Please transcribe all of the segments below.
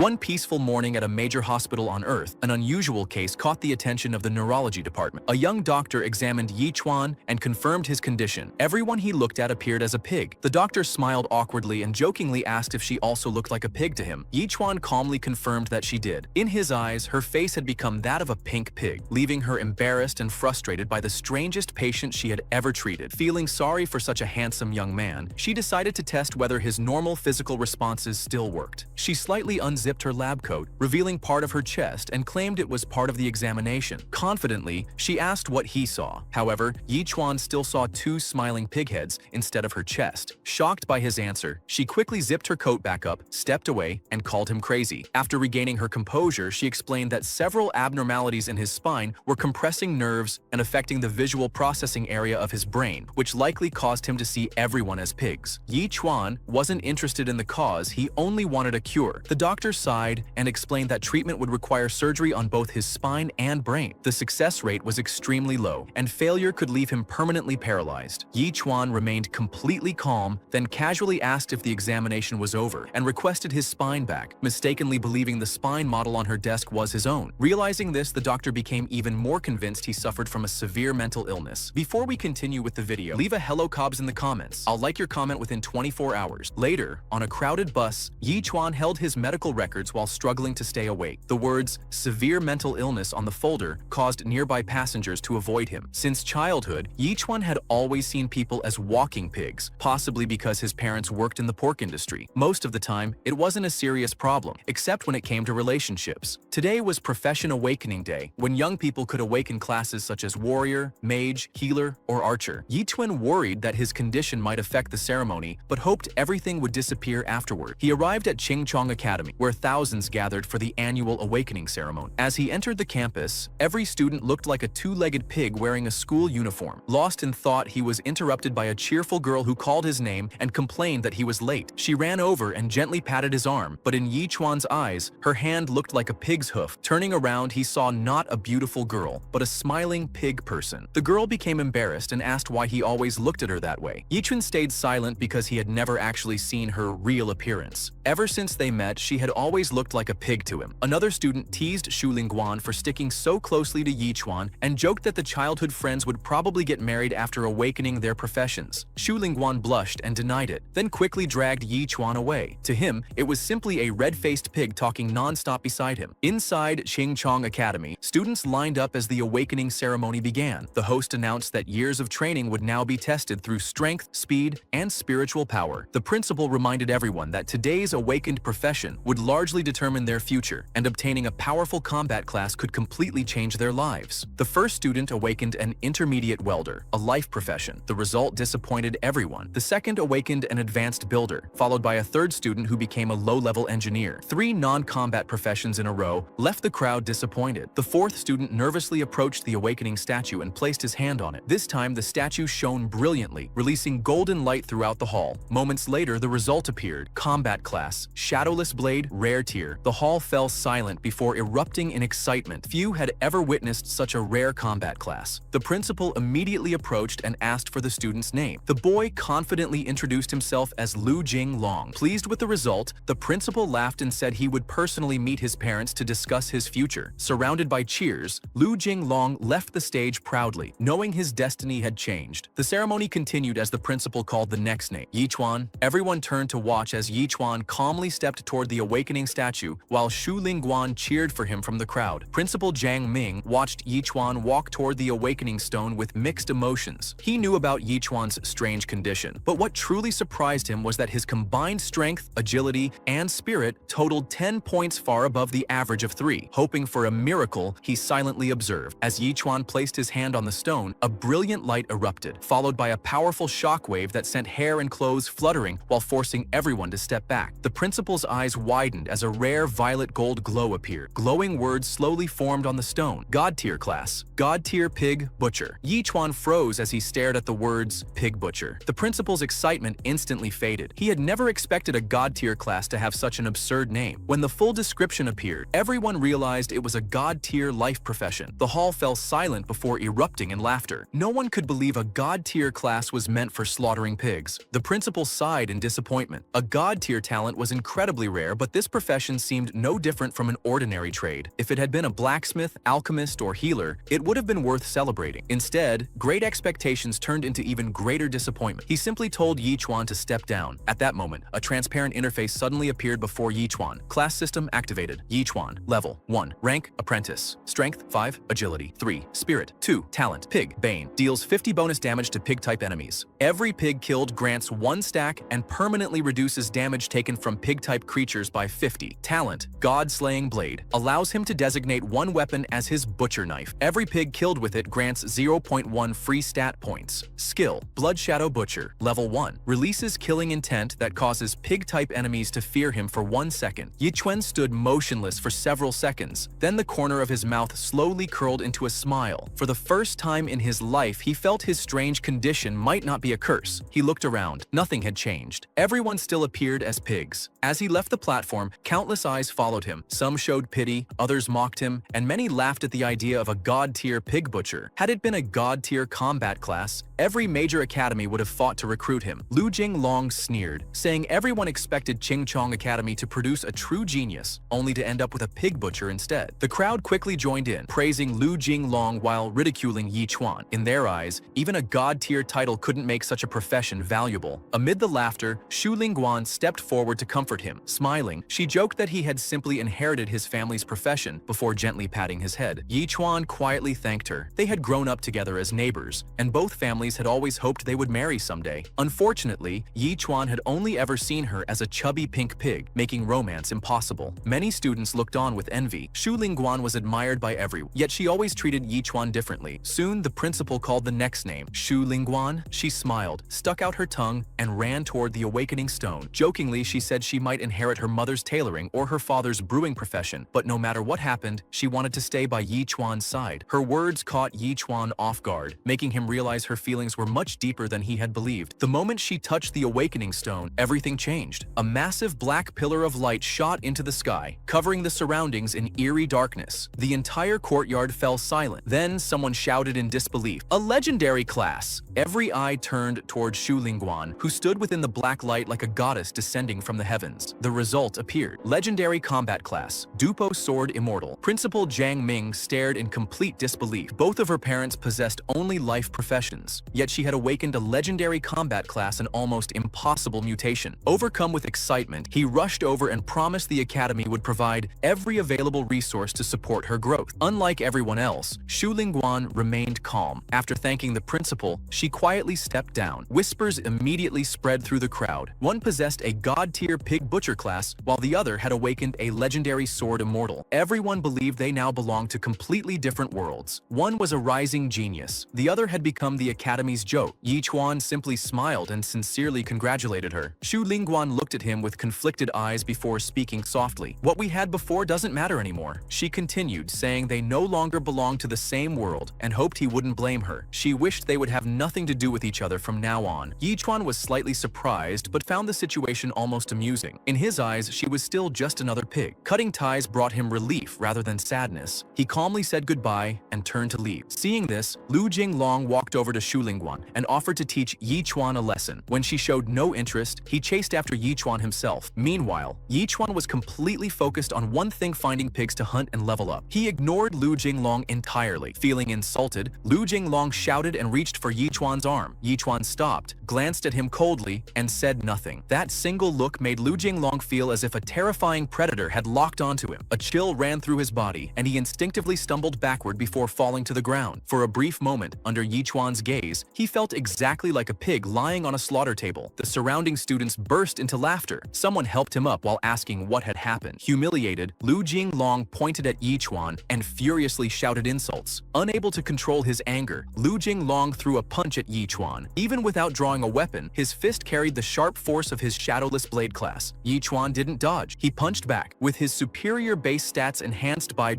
One peaceful morning at a major hospital on Earth, an unusual case caught the attention of the neurology department. A young doctor examined Yi Chuan and confirmed his condition. Everyone he looked at appeared as a pig. The doctor smiled awkwardly and jokingly asked if she also looked like a pig to him. Yi Chuan calmly confirmed that she did. In his eyes, her face had become that of a pink pig, leaving her embarrassed and frustrated by the strangest patient she had ever treated. Feeling sorry for such a handsome young man, she decided to test whether his normal physical responses still worked. She slightly unzipped her lab coat, revealing part of her chest, and claimed it was part of the examination. Confidently, she asked what he saw. However, Yi Chuan still saw two smiling pig heads instead of her chest. Shocked by his answer, she quickly zipped her coat back up, stepped away, and called him crazy. After regaining her composure, she explained that several abnormalities in his spine were compressing nerves and affecting the visual processing area of his brain, which likely caused him to see everyone as pigs. Yi Chuan wasn't interested in the cause, he only wanted a cure. The doctor sighed and explained that treatment would require surgery on both his spine and brain. The success rate was extremely low, and failure could leave him permanently paralyzed. Yi Chuan remained completely calm, then casually asked if the examination was over, and requested his spine back, mistakenly believing the spine model on her desk was his own. Realizing this, the doctor became even more convinced he suffered from a severe mental illness. Before we continue with the video, leave a hello Cobbs in the comments. I'll like your comment within 24 hours. Later, on a crowded bus, Yi Chuan held his medical records while struggling to stay awake. The words "severe mental illness" on the folder caused nearby passengers to avoid him. Since childhood, Yi Chuan had always seen people as walking pigs, possibly because his parents worked in the pork industry. Most of the time, it wasn't a serious problem, except when it came to relationships. Today was Profession Awakening Day, when young people could awaken classes such as warrior, mage, healer, or archer. Yi Chuan worried that his condition might affect the ceremony, but hoped everything would disappear afterward. He arrived at Chingchong Academy, where thousands gathered for the annual awakening ceremony. As he entered the campus, every student looked like a two-legged pig wearing a school uniform. Lost in thought, he was interrupted by a cheerful girl who called his name and complained that he was late. She ran over and gently patted his arm, but in Yi Chuan's eyes, her hand looked like a pig's hoof. Turning around, he saw not a beautiful girl, but a smiling pig person. The girl became embarrassed and asked why he always looked at her that way. Yi Chuan stayed silent because he had never actually seen her real appearance. Ever since they met, she had always looked like a pig to him. Another student teased Shu Lingguan for sticking so closely to Yi Chuan and joked that the childhood friends would probably get married after awakening their professions. Shu Lingguan blushed and denied it, then quickly dragged Yi Chuan away. To him, it was simply a red-faced pig talking non-stop beside him. Inside Chingchong Academy, students lined up as the awakening ceremony began. The host announced that years of training would now be tested through strength, speed, and spiritual power. The principal reminded everyone that today's awakened profession would largely determine their future, and obtaining a powerful combat class could completely change their lives. The first student awakened an intermediate welder, a life profession. The result disappointed everyone. The second awakened an advanced builder, followed by a third student who became a low-level engineer. Three non-combat professions in a row left the crowd disappointed. The fourth student nervously approached the awakening statue and placed his hand on it. This time, the statue shone brilliantly, releasing golden light throughout the hall. Moments later, the result appeared: combat class, shadowless blade, rare tier. The hall fell silent before erupting in excitement. Few had ever witnessed such a rare combat class. The principal immediately approached and asked for the student's name. The boy confidently introduced himself as Lu Jing Long. Pleased with the result, the principal laughed and said he would personally meet his parents to discuss his future. Surrounded by cheers, Lu Jing Long left the stage proudly, knowing his destiny had changed. The ceremony continued as the principal called the next name, Yi Chuan. Everyone turned to watch as Yi Chuan calmly stepped toward the awakening statue, while Shu Lingguan cheered for him from the crowd. Principal Jiang Ming watched Yi Chuan walk toward the awakening stone with mixed emotions. He knew about Yi Chuan's strange condition, but what truly surprised him was that his combined strength, agility, and spirit totaled 10 points far above the average of 3. Hoping for a miracle, he silently observed. As Yi Chuan placed his hand on the stone, a brilliant light erupted, followed by a powerful shockwave that sent hair and clothes fluttering while forcing everyone to step back. The principal's eyes widened as a rare violet gold glow appeared. Glowing words slowly formed on the stone. God tier class. God tier pig butcher. Yi Chuan froze as he stared at the words pig butcher. The principal's excitement instantly faded. He had never expected a God tier class to have such an absurd name. When the full description appeared, everyone realized it was a God tier life profession. The hall fell silent before erupting in laughter. No one could believe a God tier class was meant for slaughtering pigs. The principal sighed in disappointment. A God tier talent was incredibly rare, but this profession seemed no different from an ordinary trade. If it had been a blacksmith, alchemist, or healer, it would have been worth celebrating. Instead, great expectations turned into even greater disappointment. He simply told Yichuan to step down. At that moment, a transparent interface suddenly appeared before Yichuan. Class system activated. Yichuan. Level 1. Rank, Apprentice. Strength, 5. Agility, 3. Spirit, 2. Talent, Pig. Bane. Deals 50 bonus damage to pig-type enemies. Every pig killed grants 1 stack and permanently reduces damage taken from pig-type creatures by 50. Talent, God-Slaying Blade. Allows him to designate one weapon as his butcher knife. Every pig killed with it grants 0.1 free stat points. Skill, Blood Shadow Butcher. Level 1. Releases killing intent that causes pig-type enemies to fear him for 1 second. Yichuan stood motionless for several seconds. Then the corner of his mouth slowly curled into a smile. For the first time in his life, he felt his strange condition might not be a curse. He looked around. Nothing had changed. Everyone still appeared as pigs. As he left the platform, countless eyes followed him. Some showed pity, others mocked him, and many laughed at the idea of a god-tier pig butcher. Had it been a god-tier combat class, every major academy would have fought to recruit him. Lu Jinglong sneered, saying everyone expected Qingchong Academy to produce a true genius, only to end up with a pig butcher instead. The crowd quickly joined in, praising Lu Jinglong while ridiculing Yichuan. In their eyes, even a god-tier title couldn't make such a profession valuable. Amid the laughter, Shu Lingguan stepped forward to comfort him. Smiling, she joked that he had simply inherited his family's profession before gently patting his head. Yichuan quietly thanked her. They had grown up together as neighbors, and both families had always hoped they would marry someday. Unfortunately, Yichuan had only ever seen her as a chubby pink pig, making romance impossible. Many students looked on with envy. Shu Lingguan was admired by everyone, yet she always treated Yichuan differently. Soon, the principal called the next name, Shu Lingguan. She smiled, stuck out her tongue, and ran toward the awakening stone. Jokingly, she said she might inherit her mother's tailoring or her father's brewing profession, but no matter what happened, she wanted to stay by Yichuan's side. Her words caught Yichuan off guard, making him realize her feelings were much deeper than he had believed. The moment she touched the awakening stone, everything changed. A massive black pillar of light shot into the sky, covering the surroundings in eerie darkness. The entire courtyard fell silent. Then someone shouted in disbelief, "A legendary class!" Every eye turned toward Shu Lingguan, who stood within the black light like a goddess descending from the heavens. The result appeared. Legendary combat class, Dupo Sword Immortal. Principal Jiang Ming stared in complete disbelief. Both of her parents possessed only life professions, yet she had awakened a legendary combat class, an almost impossible mutation. Overcome with excitement, he rushed over and promised the academy would provide every available resource to support her growth. Unlike everyone else, Shu Lingguan remained calm. After thanking the principal, she quietly stepped down. Whispers immediately spread through the crowd. One possessed a god-tier pig butcher class, while the other had awakened a legendary sword immortal. Everyone believed they now belonged to completely different worlds. One was a rising genius. The other had become the academy's joke. Yichuan simply smiled and sincerely congratulated her. Shu Lingguan looked at him with conflicted eyes before speaking softly. "What we had before doesn't matter anymore," she continued, saying they no longer belonged to the same world and hoped he wouldn't blame her. She wished they would have nothing to do with each other from now on. Yichuan was slightly surprised but found the situation almost amusing. In his eyes, she was still just another pig. Cutting ties brought him relief rather than sadness. He calmly said goodbye and turned to leave. Seeing this, Lu Jinglong walked over to Shu Lingguan and offered to teach Yichuan a lesson. When she showed no interest, he chased after Yichuan himself. Meanwhile, Yichuan was completely focused on one thing: finding pigs to hunt and level up. He ignored Lu Jinglong entirely. Feeling insulted, Lu Jinglong shouted and reached for Yichuan's arm. Yichuan stopped, glanced at him coldly, and said nothing. That single look made Lu Jinglong feel as if a terrifying predator had locked onto him. A chill ran through his body, and he instinctively stumbled backward before falling to the ground. For a brief moment, under Yichuan's gaze, he felt exactly like a pig lying on a slaughter table. The surrounding students burst into laughter. Someone helped him up while asking what had happened. Humiliated, Lu Jinglong pointed at Yichuan and furiously shouted insults. Unable to control his anger, Lu Jinglong threw a punch at Yichuan. Even without drawing a weapon, his fist carried the sharp force of his shadowless blade class. Yichuan didn't dodge. He punched back. With his superior base stats enhanced by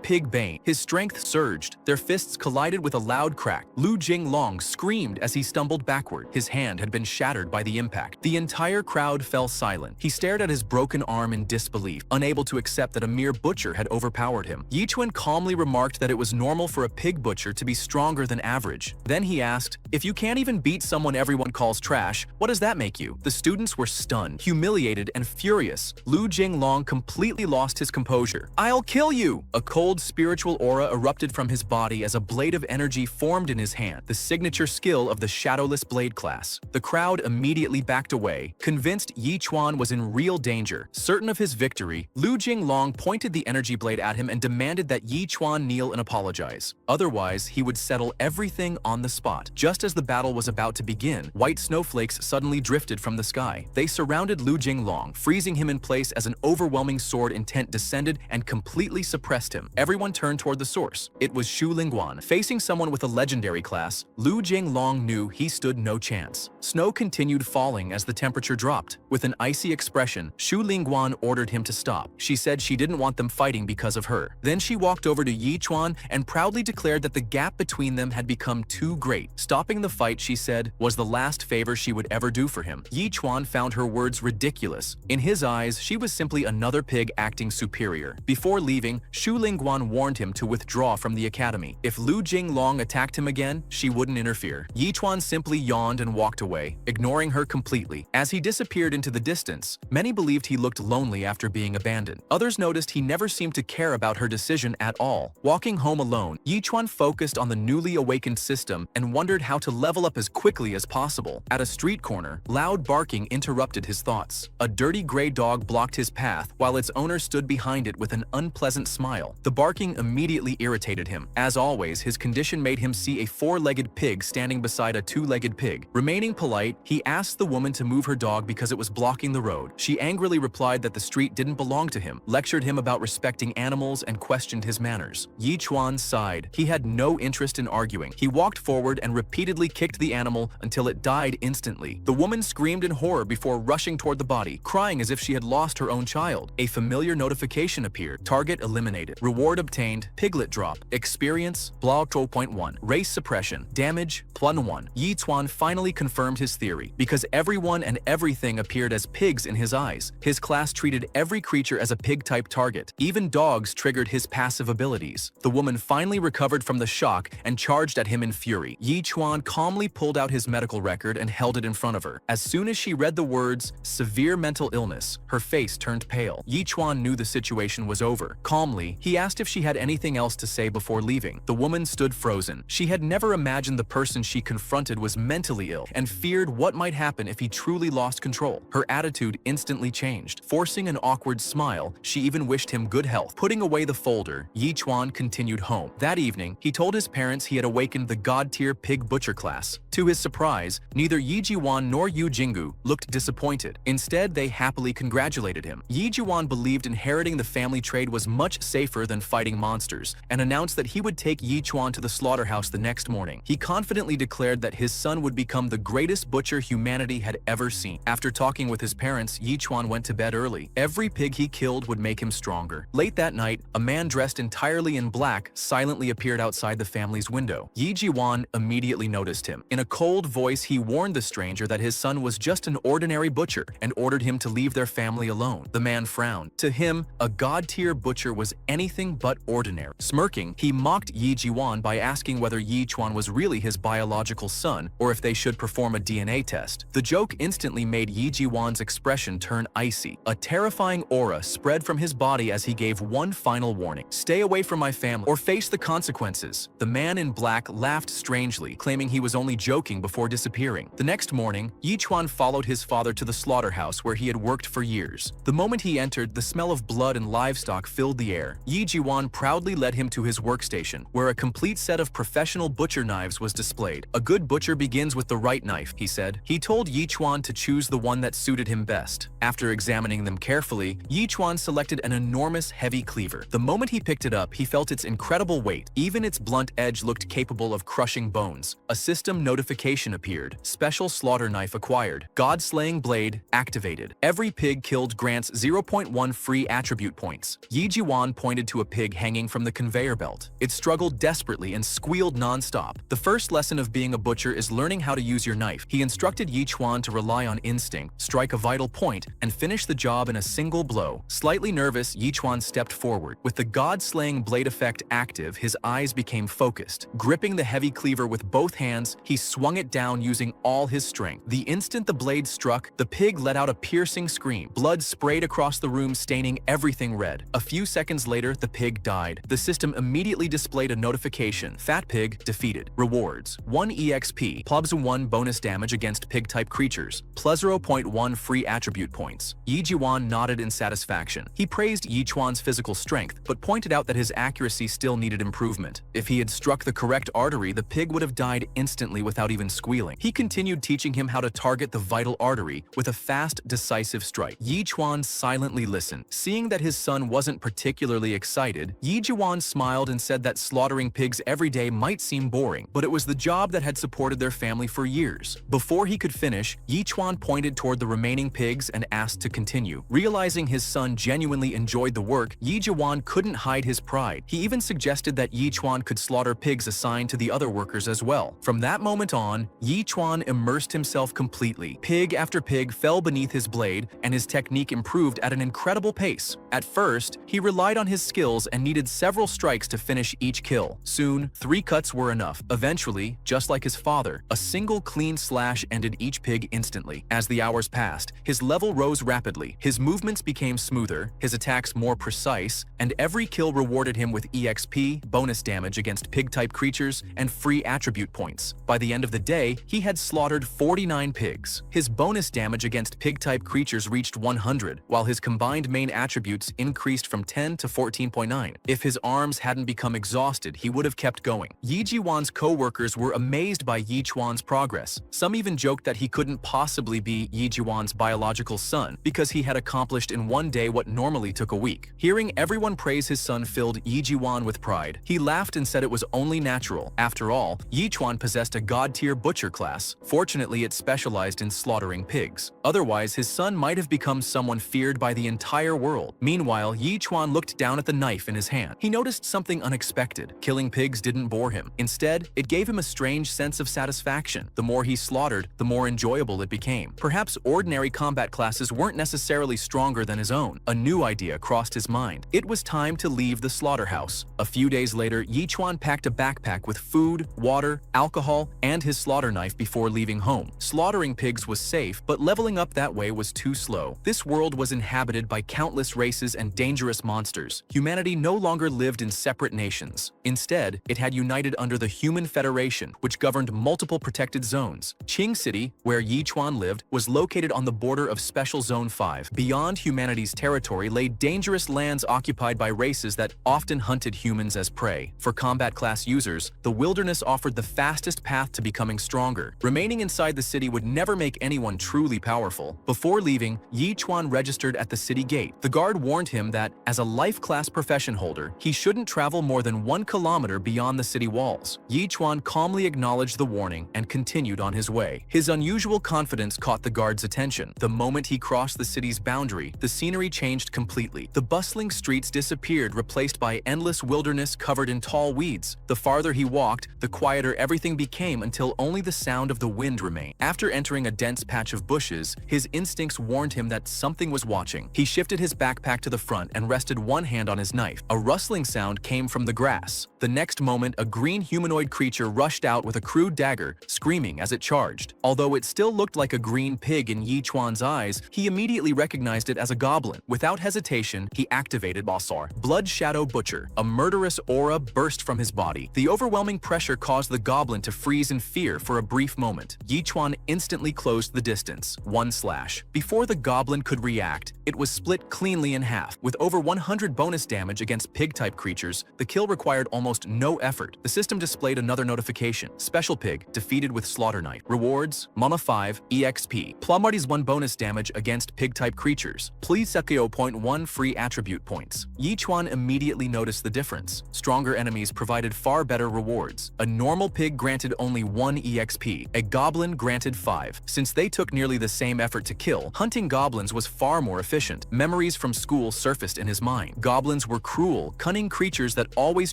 Pig Bane, his strength surged. Their fists collided with a loud crack. Lu Jinglong screamed as he stumbled backward. His hand had been shattered by the impact. The entire crowd fell silent. He stared at his broken arm in disbelief, unable to accept that a mere butcher had overpowered him. Yichuan calmly remarked that it was normal for a pig butcher to be stronger than average. Then he asked, "If you can't even beat someone everyone calls trash, what does that make you?" The students were stunned, humiliated, and furious. seconds. Lu Jinglong completely lost his composure. "I'll kill you!" A cold spiritual aura erupted from his body as a blade of energy formed in his hand, the signature skill of the Shadowless Blade class. The crowd immediately backed away, convinced Yi Chuan was in real danger. Certain of his victory, Lu Jinglong pointed the energy blade at him and demanded that Yi Chuan kneel and apologize. Otherwise, he would settle everything on the spot. Just as the battle was about to begin, white snowflakes suddenly drifted from the sky. They surrounded Lu Jinglong, freezing him in place as an overwhelming sword intent descended and completely suppressed him. Everyone turned toward the source. It was Shu Lingguan. Facing someone with a legendary class, Lu Jinglong knew he stood no chance. Snow continued falling as the temperature dropped. With an icy expression, Shu Lingguan ordered him to stop. She said she didn't want them fighting because of her. Then she walked over to Yi Chuan and proudly declared that the gap between them had become too great. Stopping the fight, she said, was the last favor she would ever do for him. Yi Chuan found her words ridiculous. In his eyes, she was simply another pig acting superior. Before leaving, Shu Lingguan warned him to withdraw from the academy. If Lu Jinglong attacked him again, she wouldn't interfere. Yi Chuan simply yawned and walked away, ignoring her completely. As he disappeared into the distance, many believed he looked lonely after being abandoned. Others noticed he never seemed to care about her decision at all. Walking home alone, Yi Chuan focused on the newly awakened system and wondered how to level up as quickly as possible. At a street corner, loud barking interrupted his thoughts. A dirty gray dog blocked his path, while its owner stood behind it with an unpleasant smile. The barking immediately irritated him. As always, his condition made him see a four-legged pig standing beside a two-legged pig. Remaining polite, he asked the woman to move her dog because it was blocking the road. She angrily replied that the street didn't belong to him, lectured him about respecting animals, and questioned his manners. Yi Chuan sighed. He had no interest in arguing. He walked forward and repeatedly kicked the animal until it died instantly. The woman screamed in horror before rushing toward the body, crying as if she had lost her own child. A familiar notification appeared. Target eliminated. Reward obtained. Piglet drop. Experience blah 12.1. Race suppression. Damage +1. Yi Chuan finally confirmed his theory. Because everyone and everything appeared as pigs in his eyes, his class treated every creature as a pig-type target. Even dogs triggered his passive abilities. The woman finally recovered from the shock and charged at him in fury. Yi Chuan calmly pulled out his medical record and held it in front of her. As soon as she read the words, "severe mental illness," her face turned pale. Yi Chuan knew the situation was over. Calmly, he asked if she had anything else to say before leaving. The woman stood frozen. She had never imagined the person she confronted was mentally ill and feared what might happen if he truly lost control. Her attitude instantly changed. Forcing an awkward smile, she even wished him good health. Putting away the folder, Yi Chuan continued home. That evening, he told his parents he had awakened the god-tier pig butcher class. To his surprise, neither Yi Jiwan nor Yu Jinggu looked disappointed. Instead, they happily congratulated him. Yi Jiwan believed inheriting the family trade was much safer than fighting monsters, and announced that he would take Yi Chuan to the slaughterhouse the next morning. He confidently declared that his son would become the greatest butcher humanity had ever seen. After talking with his parents, Yi Chuan went to bed early. Every pig he killed would make him stronger. Late that night, a man dressed entirely in black silently appeared outside the family's window. Yi Jiwan immediately noticed him. In a cold voice, he warned the stranger that his son was just an ordinary butcher and ordered him to leave their family alone. The man frowned. To him, a god-tier butcher was anything but ordinary. Smirking, he mocked Yi Jiwan by asking whether Yi Chuan was really his biological son or if they should perform a DNA test. The joke instantly made Yi Jiwan's expression turn icy. A terrifying aura spread from his body as he gave one final warning. "Stay away from my family or face the consequences." The man in black laughed strangely, claiming he was only joking before disappearing. The next morning, Yi Chuan followed his father to the slaughterhouse where he had worked for years. The moment he entered, the smell of blood and livestock filled the air. Yi Jiwan proudly led him to his workstation, where a complete set of professional butcher knives was displayed. "A good butcher begins with the right knife," he said. He told Yi Chuan to choose the one that suited him best. After examining them carefully, Yi Chuan selected an enormous heavy cleaver. The moment he picked it up, he felt its incredible weight. Even its blunt edge looked capable of crushing bones. A system notification appeared. Special slaughter knife acquired. God-slaying blade activated. Every pig killed grants 0.1 free attribute points. Yi Jiwan pointed to a pig hanging from the conveyor belt. It struggled desperately and squealed non-stop. The first lesson of being a butcher is learning how to use your knife. He instructed Yi Chuan to rely on instinct, strike a vital point, and finish the job in a single blow. Slightly nervous, Yi Chuan stepped forward. With the god-slaying blade effect active, his eyes became focused. Gripping the heavy cleaver with both hands, he swung it down using all his strength. The instant the blade struck, the pig let out a piercing scream. Blood sprayed across the room, staining everything red. A few seconds later, the pig died. The system immediately displayed a notification. Fat pig defeated. Rewards: 1 EXP, plus 1 bonus damage against pig-type creatures, plus 0.1 free attribute points. Yi Jiwan nodded in satisfaction. He praised Yi Chuan's physical strength, but pointed out that his accuracy still needed improvement. If he had struck the correct artery, the pig would have died instantly without even squealing. He continued teaching him how to target the vital artery with a fast, decisive strike. Yi Chuan silently listened. Seeing that his son wasn't particularly excited, Yi Jiwan smiled and said that slaughtering pigs every day might seem boring, but it was the job that had supported their family for years. Before he could finish, Yi Chuan pointed toward the remaining pigs and asked to continue. Realizing his son genuinely enjoyed the work, Yi Jiwan couldn't hide his pride. He even suggested that Yi Chuan could slaughter pigs assigned to the other workers as well. From that moment on, Yi Chuan immersed himself completely. Pig after pig fell beneath his blade, and his technique improved at an incredible pace. At first, he relied on his skills and needed several strikes to finish each kill. Soon, 3 cuts were enough. Eventually, just like his father, a single clean slash ended each pig instantly. As the hours passed, his level rose rapidly. His movements became smoother, his attacks more precise, and every kill rewarded him with EXP, bonus damage against pig-type creatures, and free attribute points. By the end of the day, he had slaughtered 49 pigs. His bonus damage against pig-type creatures reached 100, while his combined main attributes increased from 10 to 14.9. If his arms hadn't become exhausted, he would have kept going. Yi Jiwan's co-workers were amazed by Yi Chuan's progress. Some even joked that he couldn't possibly be Yi Jiwan's biological son because he had accomplished in one day what normally took a week. Hearing everyone praise his son filled Yi Jiwan with pride. He laughed and said it was only natural. After all, Yi Chuan possessed a god-tier butcher class. Fortunately, it specialized in slaughtering pigs. Otherwise, his son might have become someone feared by the entire world. Meanwhile, Yi Chuan looked down at the knife in his hand. He noticed something unexpected. Killing pigs didn't bore him. Instead, it gave him a strange sense of satisfaction. The more he slaughtered, the more enjoyable it became. Perhaps ordinary combat classes weren't necessarily stronger than his own. A new idea crossed his mind. It was time to leave the slaughterhouse. A few days later, Yi Chuan packed a backpack with food, water, alcohol, and his slaughter knife before leaving home. Slaughtering pigs was safe, but leveling up that way was too slow. This world was inhabited by countless races and dangerous monsters. Humanity no longer lived in separate nations. Instead, it had united under the Human Federation, which governed multiple protected zones. Qing City, where Yi Chuan lived, was located on the border of Special Zone 5. Beyond humanity's territory lay dangerous lands occupied by races that often hunted humans as prey. For combat class users, the wilderness offered the fastest path to becoming stronger. Remaining inside the city would never make anyone truly powerful. Before leaving, Yi Chuan registered at the city gate. The guard warned him that, as a life class profession holder, he shouldn't travel more than 1 kilometer beyond the city walls. Yi Chuan calmly acknowledged the warning and continued on his way. His unusual confidence caught the guard's attention. The moment he crossed the city's boundary, the scenery changed completely. The bustling streets disappeared, replaced by endless wilderness covered in tall weeds. The farther he walked, the quieter everything became until only the sound of the wind remained. After entering a dense patch of bushes, his instincts warned him that something was watching. He shifted his backpack to the front and rested one hand on his knife. A rustling sound came from the grass. The next moment, a green humanoid creature rushed out with a crude dagger, screaming as it charged. Although it still looked like a green pig in Yi Chuan's eyes, he immediately recognized it as a goblin. Without hesitation, he activated Basar, Blood Shadow Butcher. A murderous aura burst from his body. The overwhelming pressure caused the goblin to freeze in fear for a brief moment. Yi Chuan instantly closed the distance. 1 slash. Before the goblin could react, it was split cleanly in half. With over 100 bonus damage against pig-type creatures, the kill required almost no effort. The system displayed another notification. Special Pig defeated with Slaughter Knife. Rewards: Mana 5 EXP. Plumarty's 1 bonus damage against pig-type creatures. Please Sekio 0.1 free attribute points. Yi Chuan immediately noticed the difference. Stronger enemies provided far better rewards. A normal pig granted only 1 EXP. A goblin granted 5. Since they took nearly the same effort to kill, hunting goblins was far more efficient. Memories from school surfaced in his mind. Goblins were cruel, cunning creatures that always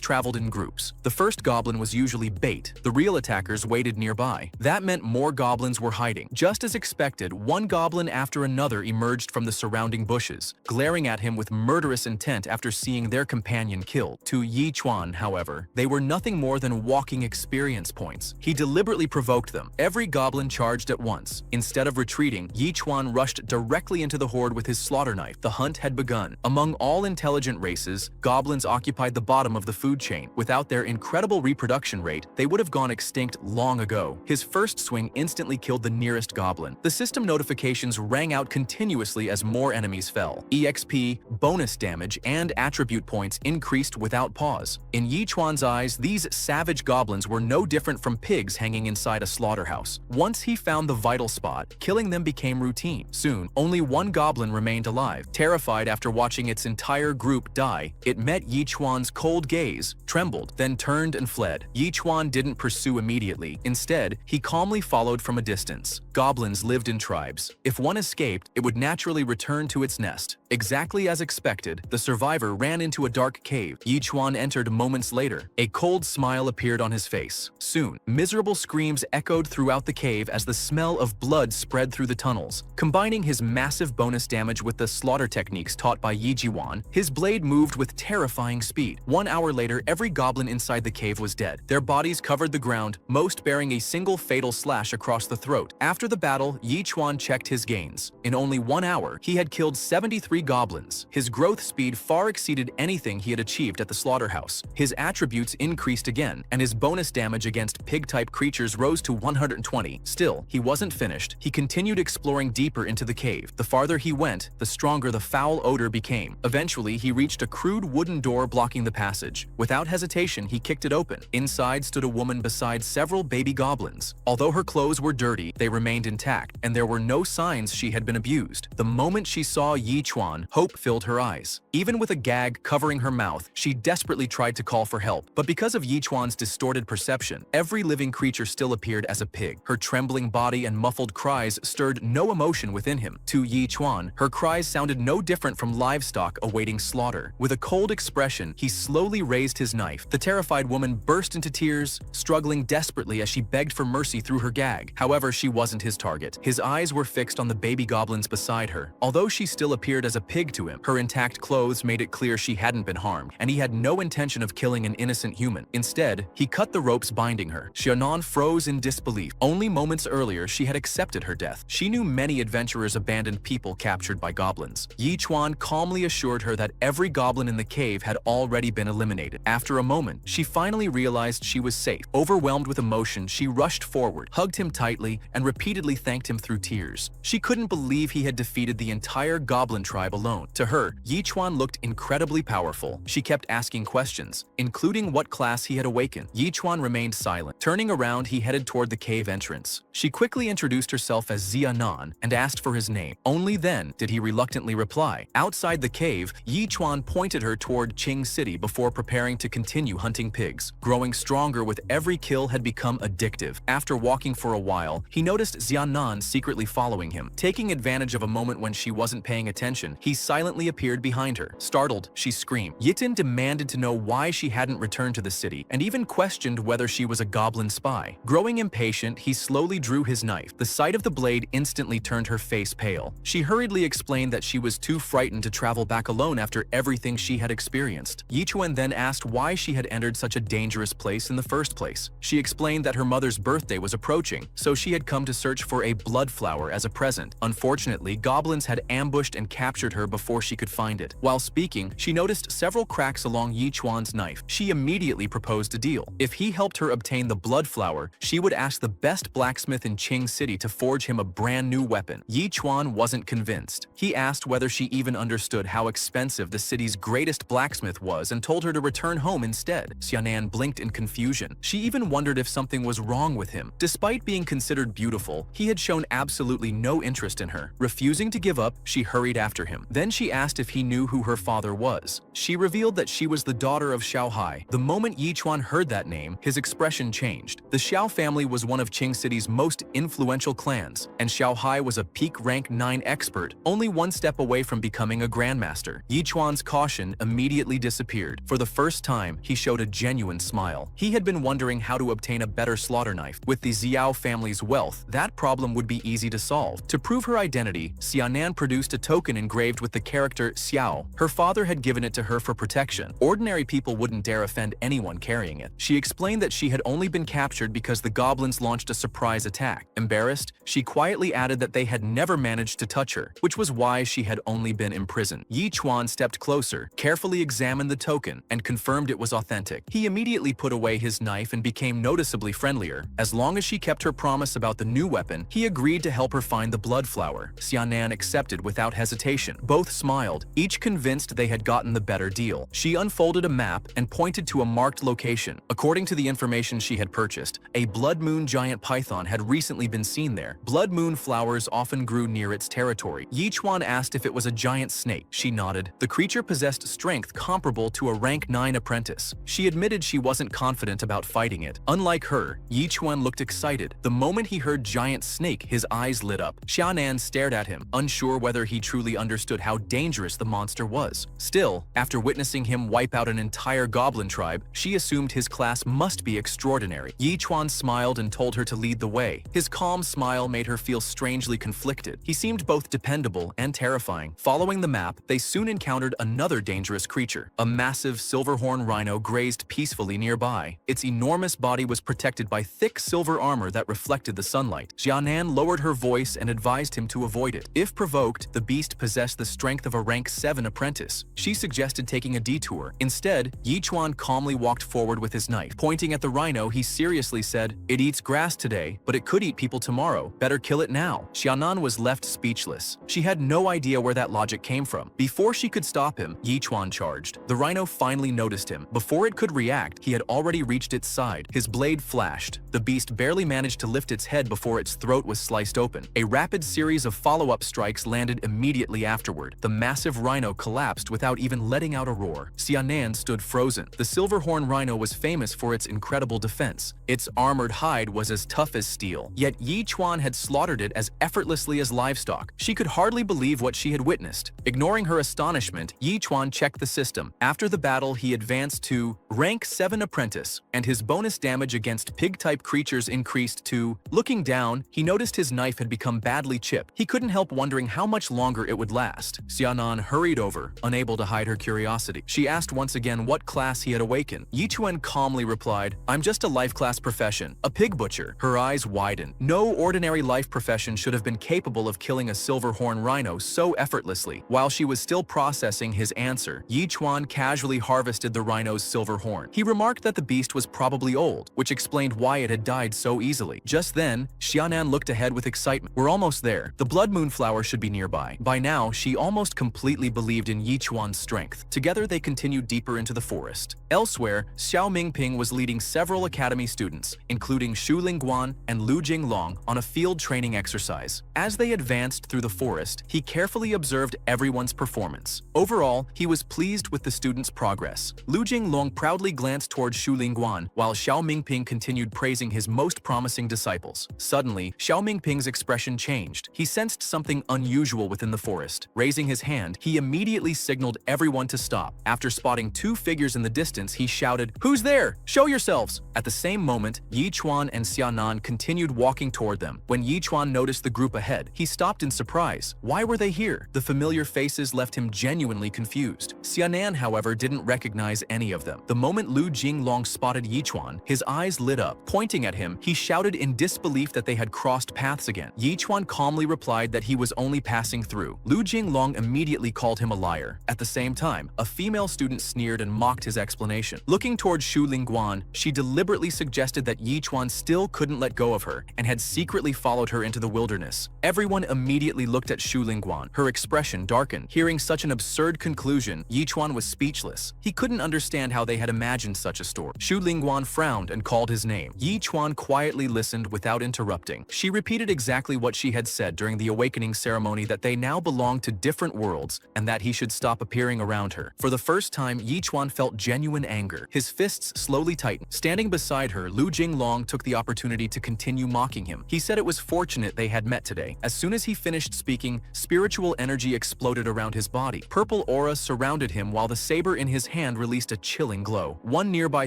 traveled in groups. The first goblin was usually bait. The real attackers waited nearby. That meant more goblins were hiding. Just as expected, one goblin after another emerged from the surrounding bushes, glaring at him with murderous intent after seeing their companion killed. To Yi Chuan, however, they were nothing more than walking experience points. He deliberately provoked them. Every goblin charged at once. Instead of retreating, Yi Chuan rushed directly directly into the horde with his slaughter knife. The hunt had begun. Among all intelligent races, goblins occupied the bottom of the food chain. Without their incredible reproduction rate, they would have gone extinct long ago. His first swing instantly killed the nearest goblin. The system notifications rang out continuously as more enemies fell. EXP, bonus damage, and attribute points increased without pause. In Yichuan's eyes, these savage goblins were no different from pigs hanging inside a slaughterhouse. Once he found the vital spot, killing them became routine. Soon, only one goblin remained alive. Terrified after watching its entire group die, it met Yichuan's cold gaze, trembled, then turned and fled. Yichuan didn't pursue immediately. Instead, he calmly followed from a distance. Goblins lived in tribes. If one escaped, it would naturally return to its nest. Exactly as expected, the survivor ran into a dark cave. Yichuan entered moments later. A cold smile appeared on his face. Soon, miserable screams echoed throughout the cave as the smell of blood spread through the tunnels. Combining his massive bonus damage with the slaughter techniques taught by Yijiwan, his blade moved with terrifying speed. 1 hour later, every goblin inside the cave was dead. Their bodies covered the ground, most bearing a single fatal slash across the throat. After the battle, Yichuan checked his gains. In only 1 hour, he had killed 73 goblins. His growth speed far exceeded anything he had achieved at the slaughterhouse. His attributes increased again, and his bonus damage against pig-type creatures rose to 120. Still, he wasn't finished. He continued exploring deeper into the cave. The farther he went, the stronger the foul odor became. Eventually, he reached a crude wooden door blocking the passage. Without hesitation, he kicked it open. Inside stood a woman beside several baby goblins. Although her clothes were dirty, they remained intact, and there were no signs she had been abused. The moment she saw Yichuan, hope filled her eyes. Even with a gag covering her mouth, she desperately tried to call for help. But because of Yichuan's distorted perception, every living creature still appeared as a pig. Her trembling body and muffled cries stirred no emotion within him. To Yichuan, her cries sounded no different from livestock awaiting slaughter. With a cold expression, he slowly raised his knife. The terrified woman burst into tears, struggling desperately as she begged for mercy through her gag. However, she wasn't his target. His eyes were fixed on the baby goblins beside her. Although she still appeared as a pig to him, her intact clothes made it clear she hadn't been harmed, and he had no intention of killing an innocent human. Instead, he cut the ropes binding her. Xiaonan froze in disbelief. Only moments earlier, she had accepted her death. She knew many adventurers abandoned people captured by goblins. Yichuan calmly assured her that every goblin in the cave had already been eliminated. After a moment, she finally realized she was safe. Overwhelmed with emotion, she rushed forward, hugged him tightly, and repeatedly thanked him through tears. She couldn't believe he had defeated the entire goblin tribe alone. To her, Yichuan looked incredibly powerful. She kept asking questions, including what class he had awakened. Yichuan remained silent. Turning around, he headed toward the cave entrance. She quickly introduced herself as Xiaonan and asked for his name. Only then did he reluctantly reply. Outside the cave, Yichuan pointed her toward Qing City before preparing to continue hunting pigs. Growing stronger with every kill had become addictive. After walking for a while, he noticed Xiaonan secretly following him. Taking advantage of a moment when she wasn't paying attention, he silently appeared behind her. Startled, she screamed. Yitin demanded to know why she hadn't returned to the city, and even questioned whether she was a goblin spy. Growing impatient, he slowly drew his knife. The sight of the blade instantly turned her face pale. She hurriedly explained that she was too frightened to travel back alone after everything she had experienced. Yichuan then asked why she had entered such a dangerous place in the first place. She explained that her mother's birthday was approaching, so she had come to search for a blood flower as a present. Unfortunately, goblins had ambushed and captured her before she could find it. While speaking, she noticed several cracks along Yichuan's knife. She immediately proposed a deal. If he helped her obtain the blood flower, she would ask the best blacksmith in Qing City to forge him a brand new weapon. Yichuan wasn't convinced. He asked whether she even understood how expensive the city's greatest blacksmith was and told her to return home instead. Xiaonan blinked in confusion. She even wondered if something was wrong with him. Despite being considered beautiful, he had shown absolutely no interest in her. Refusing to give up, she hurried after him. Then she asked if he knew who her father was. She revealed that she was the daughter of Xiao Hai. The moment Yichuan heard that name, his expression changed. The Xiao family was one of Qing City's most influential clans, and Xiao Hai was a peak rank 9 expert, only one step away from becoming a grandmaster. Yichuan's caution immediately disappeared. For the first time, he showed a genuine smile. He had been wondering how to obtain a better slaughter knife. With the Xiao family's wealth, that problem would be easy to solve. To prove her identity, Xiaonan produced a token engraved with the character Xiao. Her father had given it to her for protection. Ordinary people wouldn't dare offend anyone carrying it. She explained that she had only been captured because the goblins launched a surprise attack. Embarrassed, she quietly added that they had never managed to touch her, which was why she had only been imprisoned. Yi Chuan stepped closer, carefully examined the token, and confirmed it was authentic. He immediately put away his knife and became noticeably friendlier. As long as she kept her promise about the new weapon, he agreed to help her find the blood flower. Xianan accepted without hesitation. Both smiled, each convinced they had gotten the better deal. She unfolded a map and pointed to a marked location. According to the information she had purchased, a blood moon giant python had recently been seen there. Blood moon flowers often grew near its territory. Yi Chuan asked if it was a giant snake. She nodded. The creature possessed strength comparable to a rank 9 apprentice. She admitted she wasn't confident about fighting it. Unlike her, Yi Chuan looked excited. The moment he heard giant snake, his eyes lit up. Xianan stared at him, unsure whether he truly understood how dangerous the monster was. Still, after witnessing him wipe out an entire goblin tribe, she assumed his class must be extraordinary. Yi Chuan smiled and told her to lead the way. His calm smile made her feel strangely conflicted. He seemed both dependable and terrifying. Following the map, they soon encountered another dangerous creature. A massive silverhorn rhino grazed peacefully nearby. Its enormous body was protected by thick silver armor that reflected the sunlight. Xianan lowered her voice and advised him to avoid it. If provoked, the beast possessed the strength of a rank 7 apprentice. She suggested taking a detour. Instead, Yi Chuan calmly walked forward with his knife. Pointing at the rhino, he seriously said, "It eats grass today, but it could eat people tomorrow. Better kill it now." Xianan was left speechless. She had no idea where that logic came from. Before she could stop him, Yi Chuan charged. The rhino finally noticed him. Before it could react, he had already reached its side. His blade flashed. The beast barely managed to lift its head before its throat was sliced open. A rapid series of follow-up strikes landed immediately afterward. The massive rhino collapsed without even letting out a roar. Xianan stood frozen. The silverhorn rhino was famous for its incredible defense. Its armored hide was as tough as steel. Yet Yi Chuan had slaughtered it as effortlessly as livestock. She could hardly believe what she had witnessed. Ignoring her astonishment, Yi Chuan checked the system. After the battle, he advanced to rank 7 apprentice, and his bonus damage against pig-type creatures increased to... Looking down, he noticed his knife had become badly chipped. He couldn't help wondering how much longer it would last. Xianan hurried over, unable to hide her curiosity. She asked once again what class he had awakened. Yi Chuan calmly replied, "I'm just a life class profession, a pig butcher." Her eyes widened. No ordinary life profession should have been capable of killing a silverhorn rhino so effortlessly. While she was still processing his answer, Yi Chuan casually harvested the rhino's silver horn. He remarked that the beast was probably old, which explained why it had died so easily. Just then, Xianan looked ahead with excitement. "We're almost there. The blood moon flower should be nearby." By now, she almost completely believed in Yi Chuan's strength. Together, they continued deeper into the forest. Elsewhere, Xiao Mingping was leading several academy students, including Shu Lingguan and Lu Jinglong, on a field training exercise. As they advanced through the forest, he carefully observed everyone's performance. Overall, he was pleased with the students' progress. Lu Jinglong proudly glanced toward Shu Lingguan, while Xiao Mingping continued praising his most promising disciples. Suddenly, Xiao Mingping's expression changed. He sensed something unusual within the forest. Raising his hand, he immediately signaled everyone to stop. After spotting 2 figures in the distance, he shouted, "Who's there? Show yourselves!" At the same moment, Yi Chuan and Xianan continued walking toward them. When Yi Chuan noticed the group ahead, he stopped in surprise. Why were they here? The familiar faces left him genuinely confused. Xianan, however, didn't recognize any of them. The moment Lu Jinglong spotted Yi Chuan, his eyes lit up. Pointing at him, he shouted in disbelief that they had crossed paths again. Yi Chuan calmly replied that he was only passing through. Lu Jinglong immediately called him a liar. At the same time, a female student sneered and mocked his explanation. Looking toward Shu Lingguan, she deliberately suggested that Yi Chuan still couldn't let go of her and had secretly followed her into the wilderness. Everyone immediately looked at Shu Lingguan. Her expression darkened. Hearing such an absurd conclusion, Yi Chuan was speechless. He couldn't understand how they had imagined such a story. Shu Lingguan frowned and called his name. Yi Chuan quietly listened without interrupting. She repeated exactly what she had said during the awakening ceremony, that they now belonged to different worlds and that he should stop appearing around her. For the first time, Yi Chuan felt genuine anger. His fists slowly tightened. Standing beside her, Lu Jinglong took the opportunity to continue mocking him. He said it was fortunate they had met today. As soon as he finished speaking, spiritual energy exploded around his body. Purple aura surrounded him while the saber in his hand released a chilling glow. One nearby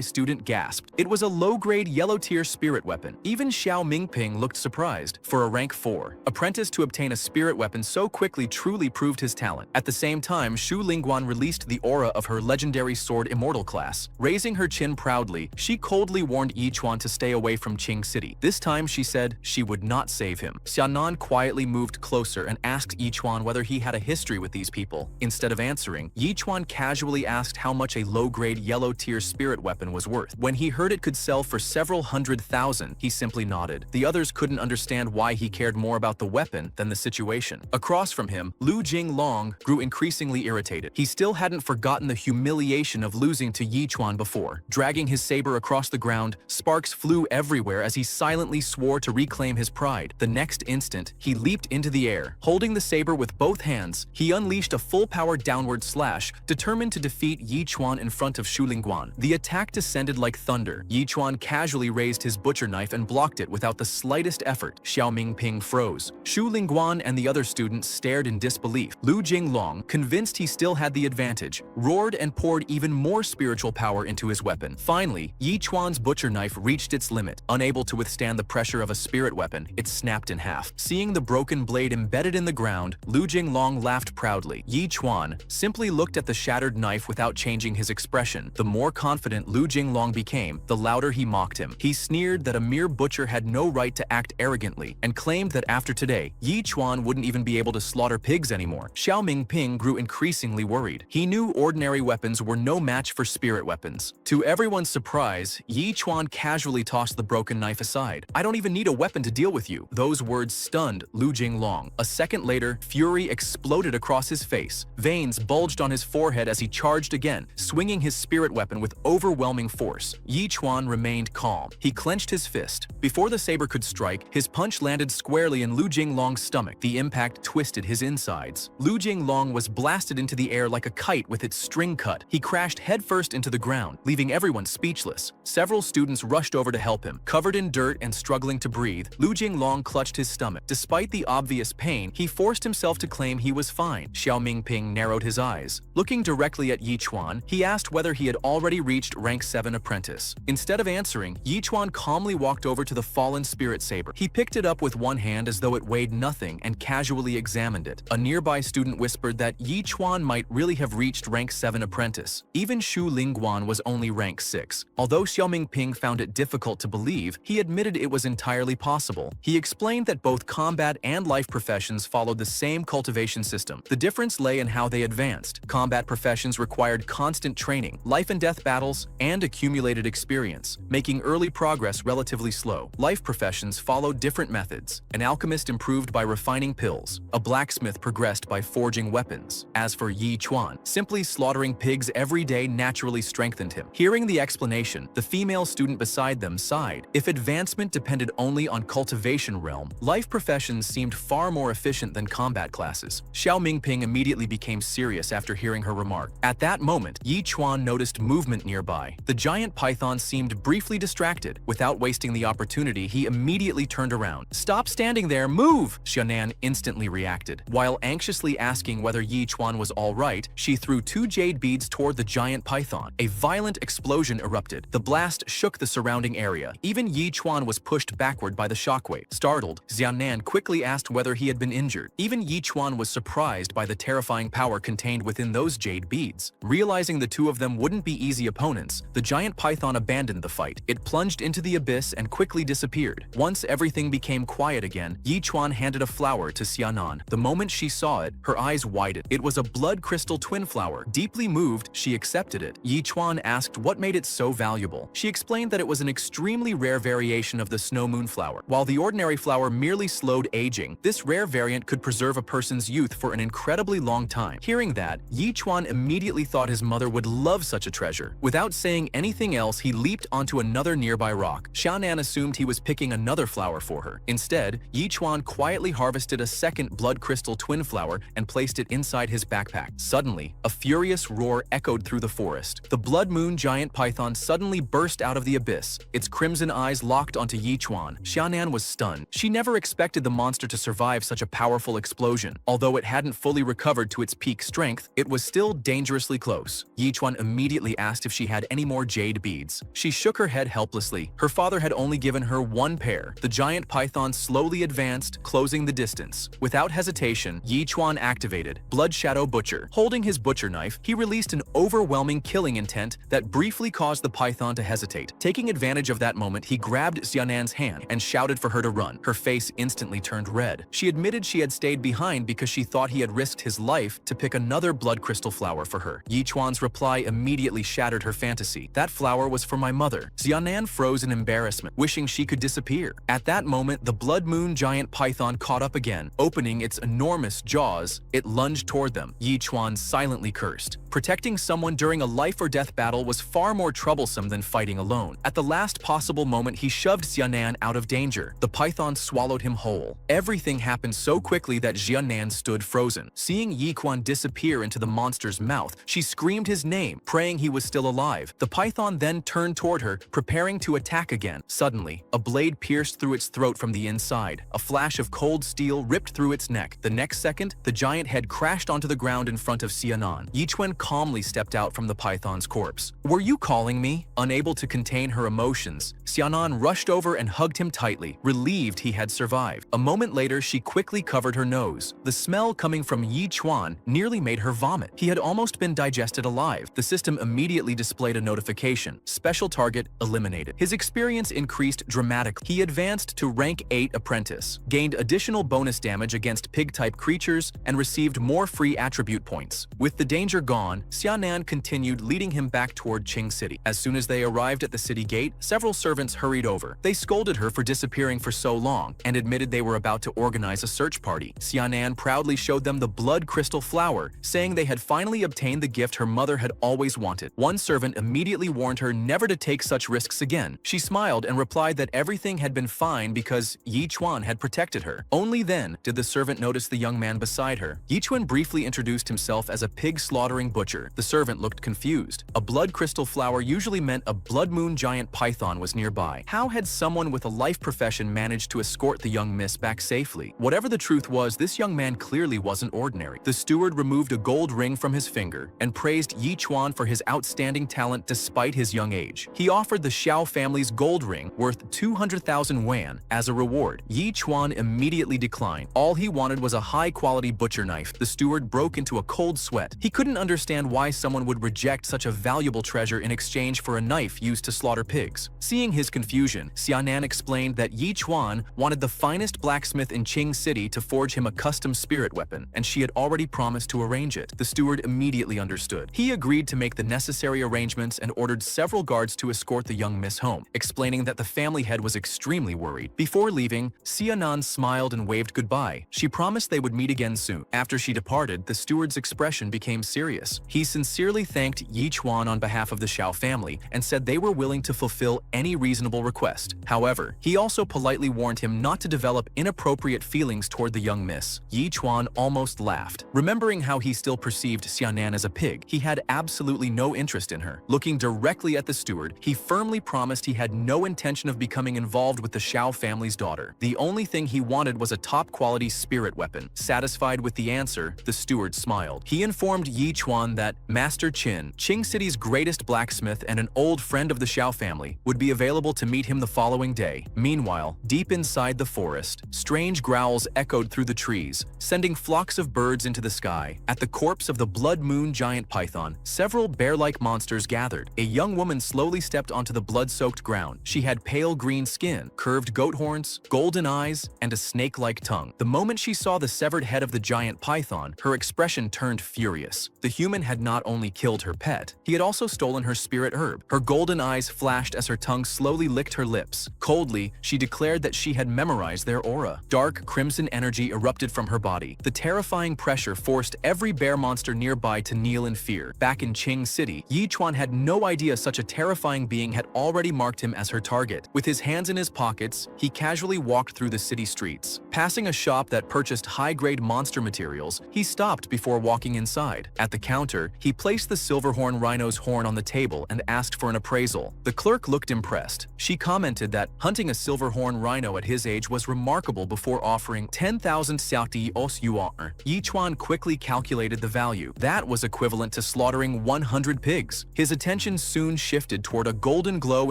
student gasped. It was a low-grade yellow-tier spirit weapon. Even Xiao Mingping looked surprised. For a rank 4 apprentice to obtain a spirit weapon so quickly truly proved his talent. At the same time, Shu Lingguan released the aura of her legendary sword immortal class. Raising her chin proudly, she coldly warned Yi Chuan to stay away from Qing City. This time she said she would not save him. Xianan quietly moved closer and asked Yichuan whether he had a history with these people. Instead of answering, Yichuan casually asked how much a low-grade yellow-tier spirit weapon was worth. When he heard it could sell for several $100,000, he simply nodded. The others couldn't understand why he cared more about the weapon than the situation. Across from him, Lu Jinglong grew increasingly irritated. He still hadn't forgotten the humiliation of losing to Yichuan before. Dragging his saber across the ground, sparks flew everywhere as he silently swore to reclaim his pride. The next instant, he leaped into the air. Holding the saber with both hands, he unleashed a full-power downward slash, determined to defeat Yichuan in front of Shu Lingguan. The attack descended like thunder. Yichuan casually raised his butcher knife and blocked it without the slightest effort. Xiao Mingping froze. Shu Lingguan and the other students stared in disbelief. Lu Jinglong, convinced he still had the advantage, roared and poured even more spiritual power into his weapon. Finally, Yichuan's butcher knife reached its limit. Unable to withstand the pressure of a spirit weapon, it snapped in half. Seeing the broken blade embedded in the ground, Lu Jinglong laughed proudly. Yichuan simply looked at the shattered knife without changing his expression. The more confident Lu Jinglong became, the louder he mocked him. He sneered that a mere butcher had no right to act arrogantly, and claimed that after today, Yichuan wouldn't even be able to slaughter pigs anymore. Xiao Mingping grew increasingly worried. He knew ordinary weapons were no match for spirit weapons. To everyone's surprise, Yichuan casually tossed the broken knife aside. "I don't even need a weapon to deal with you." Those words stunned Lu Jinglong. A second later, fury exploded across his face. Veins bulged on his forehead as he charged again, swinging his spirit weapon with overwhelming force. Yichuan remained calm. He clenched his fist. Before the saber could strike, his punch landed squarely in Lu Jinglong's stomach. The impact twisted his insides. Lu Jinglong was blasted into the air like a kite with its string cut. He crashed headfirst into the ground, leaving everyone speechless. Several students rushed over to help him. Covered in dirt and struggling to breathe, Lu Jinglong clutched his stomach. Despite the obvious pain, he forced himself to claim he was fine. Xiao Mingping narrowed his eyes. Looking directly at Yichuan, he asked whether he had already reached rank 7 apprentice. Instead of answering, Yichuan calmly walked over to the fallen spirit saber. He picked it up with one hand as though it weighed nothing and casually examined it. A nearby student whispered that Yichuan might really have reached rank 7 apprentice. Even Shu Lingguan was only rank 6. Although Xiao Mingping found it difficult to believe, he admitted it was entirely possible. He explained that both combat and life professions followed the same cultivation system. The difference lay in how they advanced. Combat professions required constant training, life and death battles, and accumulated experience, making early progress relatively slow. Life professions followed different methods. An alchemist improved by refining pills. A blacksmith progressed by forging weapons. As for Yichuan, simply slaughtering pigs every day naturally strengthened him. Hearing the explanation, the female student beside them sighed. If advancement depended only on cultivation realm, life professions seemed far more efficient than combat classes. Xiao Mingping immediately became serious after hearing her remark. At that moment, Yichuan noticed movement nearby. The giant python seemed briefly distracted. Without wasting the opportunity, he immediately turned around. "Stop standing there, move!" Xiaonan instantly reacted. While anxiously asking whether Yichuan was all right, she threw 2 jade beads toward the giant python. A violent explosion erupted. The blast shook the surrounding area. Even Yichuan was pushed backward by the shockwave. Startled, Xiaonan quickly asked whether he had been injured. Even Yichuan was surprised by the terrifying power contained within those jade beads. Realizing the two of them wouldn't be easy opponents, the giant python abandoned the fight. It plunged into the abyss and quickly disappeared. Once everything became quiet again, Yichuan handed a flower to Xiaonan. The moment she saw it, her eyes widened. It was a blood crystal twin flower. Deeply moved, she accepted it. Yichuan asked what made it so valuable. She explained that it was an extremely rare variation of the snow moon flower. While the ordinary flower merely slowed aging, this rare variant could preserve a person's youth for an incredibly long time. Hearing that, Yichuan immediately thought his mother would love such a treasure. Without saying anything else, he leaped onto another nearby rock. Xiaonan assumed he was picking another flower for her. Instead, Yichuan quietly harvested a second blood crystal twin flower and placed it inside his backpack. Suddenly, a furious roar echoed through the forest. The blood moon giant python suddenly burst out of the abyss. Its crimson eyes locked onto Yichuan. Xiaonan was stunned. She never expected the monster to survive such a powerful explosion. Although it hadn't fully recovered to its peak strength, it was still dangerously close. Yichuan immediately asked if she had any more jade beads. She shook her head helplessly. Her father had only given her 1 pair. The giant python slowly advanced, closing the distance. Without hesitation, Yichuan activated Blood Shadow Butcher. Holding his butcher knife, he released an overwhelming killing intent that briefly caused the python to hesitate. Taking advantage of that moment, he grabbed Xianan's hand and shouted for her to run. Her face instantly turned red. She admitted she had stayed behind because she thought he had risked his life to pick another blood crystal flower for her. Yichuan's reply immediately shattered her fantasy. That flower was for my mother. Xianan froze in embarrassment, wishing she could disappear. At that moment, the blood moon giant python caught up again. Opening its enormous jaws, it lunged toward them. Yichuan silently cursed. Protecting someone during a life-or-death battle was far more troublesome than fighting alone. At the last possible moment, he shoved Xianan out of danger. The python swallowed him whole. Everything happened so quickly that Xianan stood frozen. Seeing Yichuan disappear into the monster's mouth, she screamed his name, praying he was still alive. The python then turned toward her, preparing to attack again. Suddenly, a blade pierced through its throat from the inside. A flash of cold steel ripped through its neck. The next second, the giant head crashed onto the ground in front of Xianan. Yichuan calmly stepped out from the python's corpse. "Were you calling me?" Unable to contain her emotions, Xianan rushed over and hugged him tightly, relieved he had survived. A moment later, she quickly covered her nose. The smell coming from Yichuan nearly made her vomit. He had almost been digested alive. The system immediately displayed a notification. Special target eliminated. His experience increased dramatically. He advanced to rank 8 apprentice, gained additional bonus damage against pig-type creatures, and received more free attribute points. With the danger gone, Xianan continued leading him back toward Qing City. As soon as they arrived at the city gate, several servants hurried over. They scolded her for disappearing for so long and admitted they were about to organize a search party. Xianan proudly showed them the blood crystal flower, saying they had finally obtained the gift her mother had always wanted. One servant immediately warned her never to take such risks again. She smiled and replied that everything had been fine because Yichuan had protected her. Only then did the servant notice the young man beside her. Yichuan briefly introduced himself as a pig-slaughtering butcher. The servant looked confused. A blood crystal flower usually meant a blood moon giant python was nearby. How had someone with a life profession managed to escort the young miss back safely? Whatever the truth was, this young man clearly wasn't ordinary. The steward removed a gold ring from his finger and praised Yichuan for his outstanding talent despite his young age. He offered the Xiao family's gold ring worth 200,000 yuan as a reward. Yichuan immediately declined. All he wanted was a high-quality butcher knife. The steward broke into a cold sweat. He couldn't understand why someone would reject such a valuable treasure in exchange for a knife used to slaughter pigs. Seeing his confusion, Xianan explained that Yichuan wanted the finest blacksmith in Qing City to forge him a custom spirit weapon, and she had already promised to arrange it. The steward immediately understood. He agreed to make the necessary arrangements and ordered several guards to escort the young miss home, explaining that the family head was extremely worried. Before leaving, Xianan smiled and waved goodbye. She promised they would meet again soon. After she departed, the steward's expression became serious. He sincerely thanked Yichuan on behalf of the Xiao family and said they were willing to fulfill any reasonable request. However, he also politely warned him not to develop inappropriate feelings toward the young miss. Yichuan almost laughed. Remembering how he still perceived Xianan as a pig, he had absolutely no interest in her. Looking directly at the steward, he firmly promised he had no intention of becoming involved with the Xiao family's daughter. The only thing he wanted was a top-quality spirit weapon. Satisfied with the answer, the steward smiled. He informed Yichuan that Master Qin, Qing City's greatest blacksmith and an old friend of the Xiao family, would be available to meet him the following day. Meanwhile, deep inside the forest, strange growls echoed through the trees, sending flocks of birds into the sky. At the corpse of the blood moon giant python, several bear-like monsters gathered. A young woman slowly stepped onto the blood-soaked ground. She had pale green skin, curved goat horns, golden eyes, and a snake-like tongue. The moment she saw the severed head of the giant python, her expression turned furious. The human had not only killed her pet, he had also stolen her spirit herb. Her golden eyes flashed as her tongue slowly licked her lips. Coldly, she declared that she had memorized their aura. Dark, crimson energy erupted from her body. The terrifying pressure forced every bear monster nearby to kneel in fear. Back in Qing City, Yichuan had no idea such a terrifying being had already marked him as her target. With his hands in his pockets, he casually walked through the city streets. Passing a shop that purchased high-grade monster materials, he stopped before walking inside. At the counter, he placed the silverhorn rhino's horn on the table and asked for an appraisal. The clerk looked impressed. She commented that hunting a silverhorn rhino at his age was remarkable before offering 10,000 xiaoti os yuan. Yichuan quickly calculated the value. That was equivalent to slaughtering 100 pigs. His attention soon shifted toward a golden glow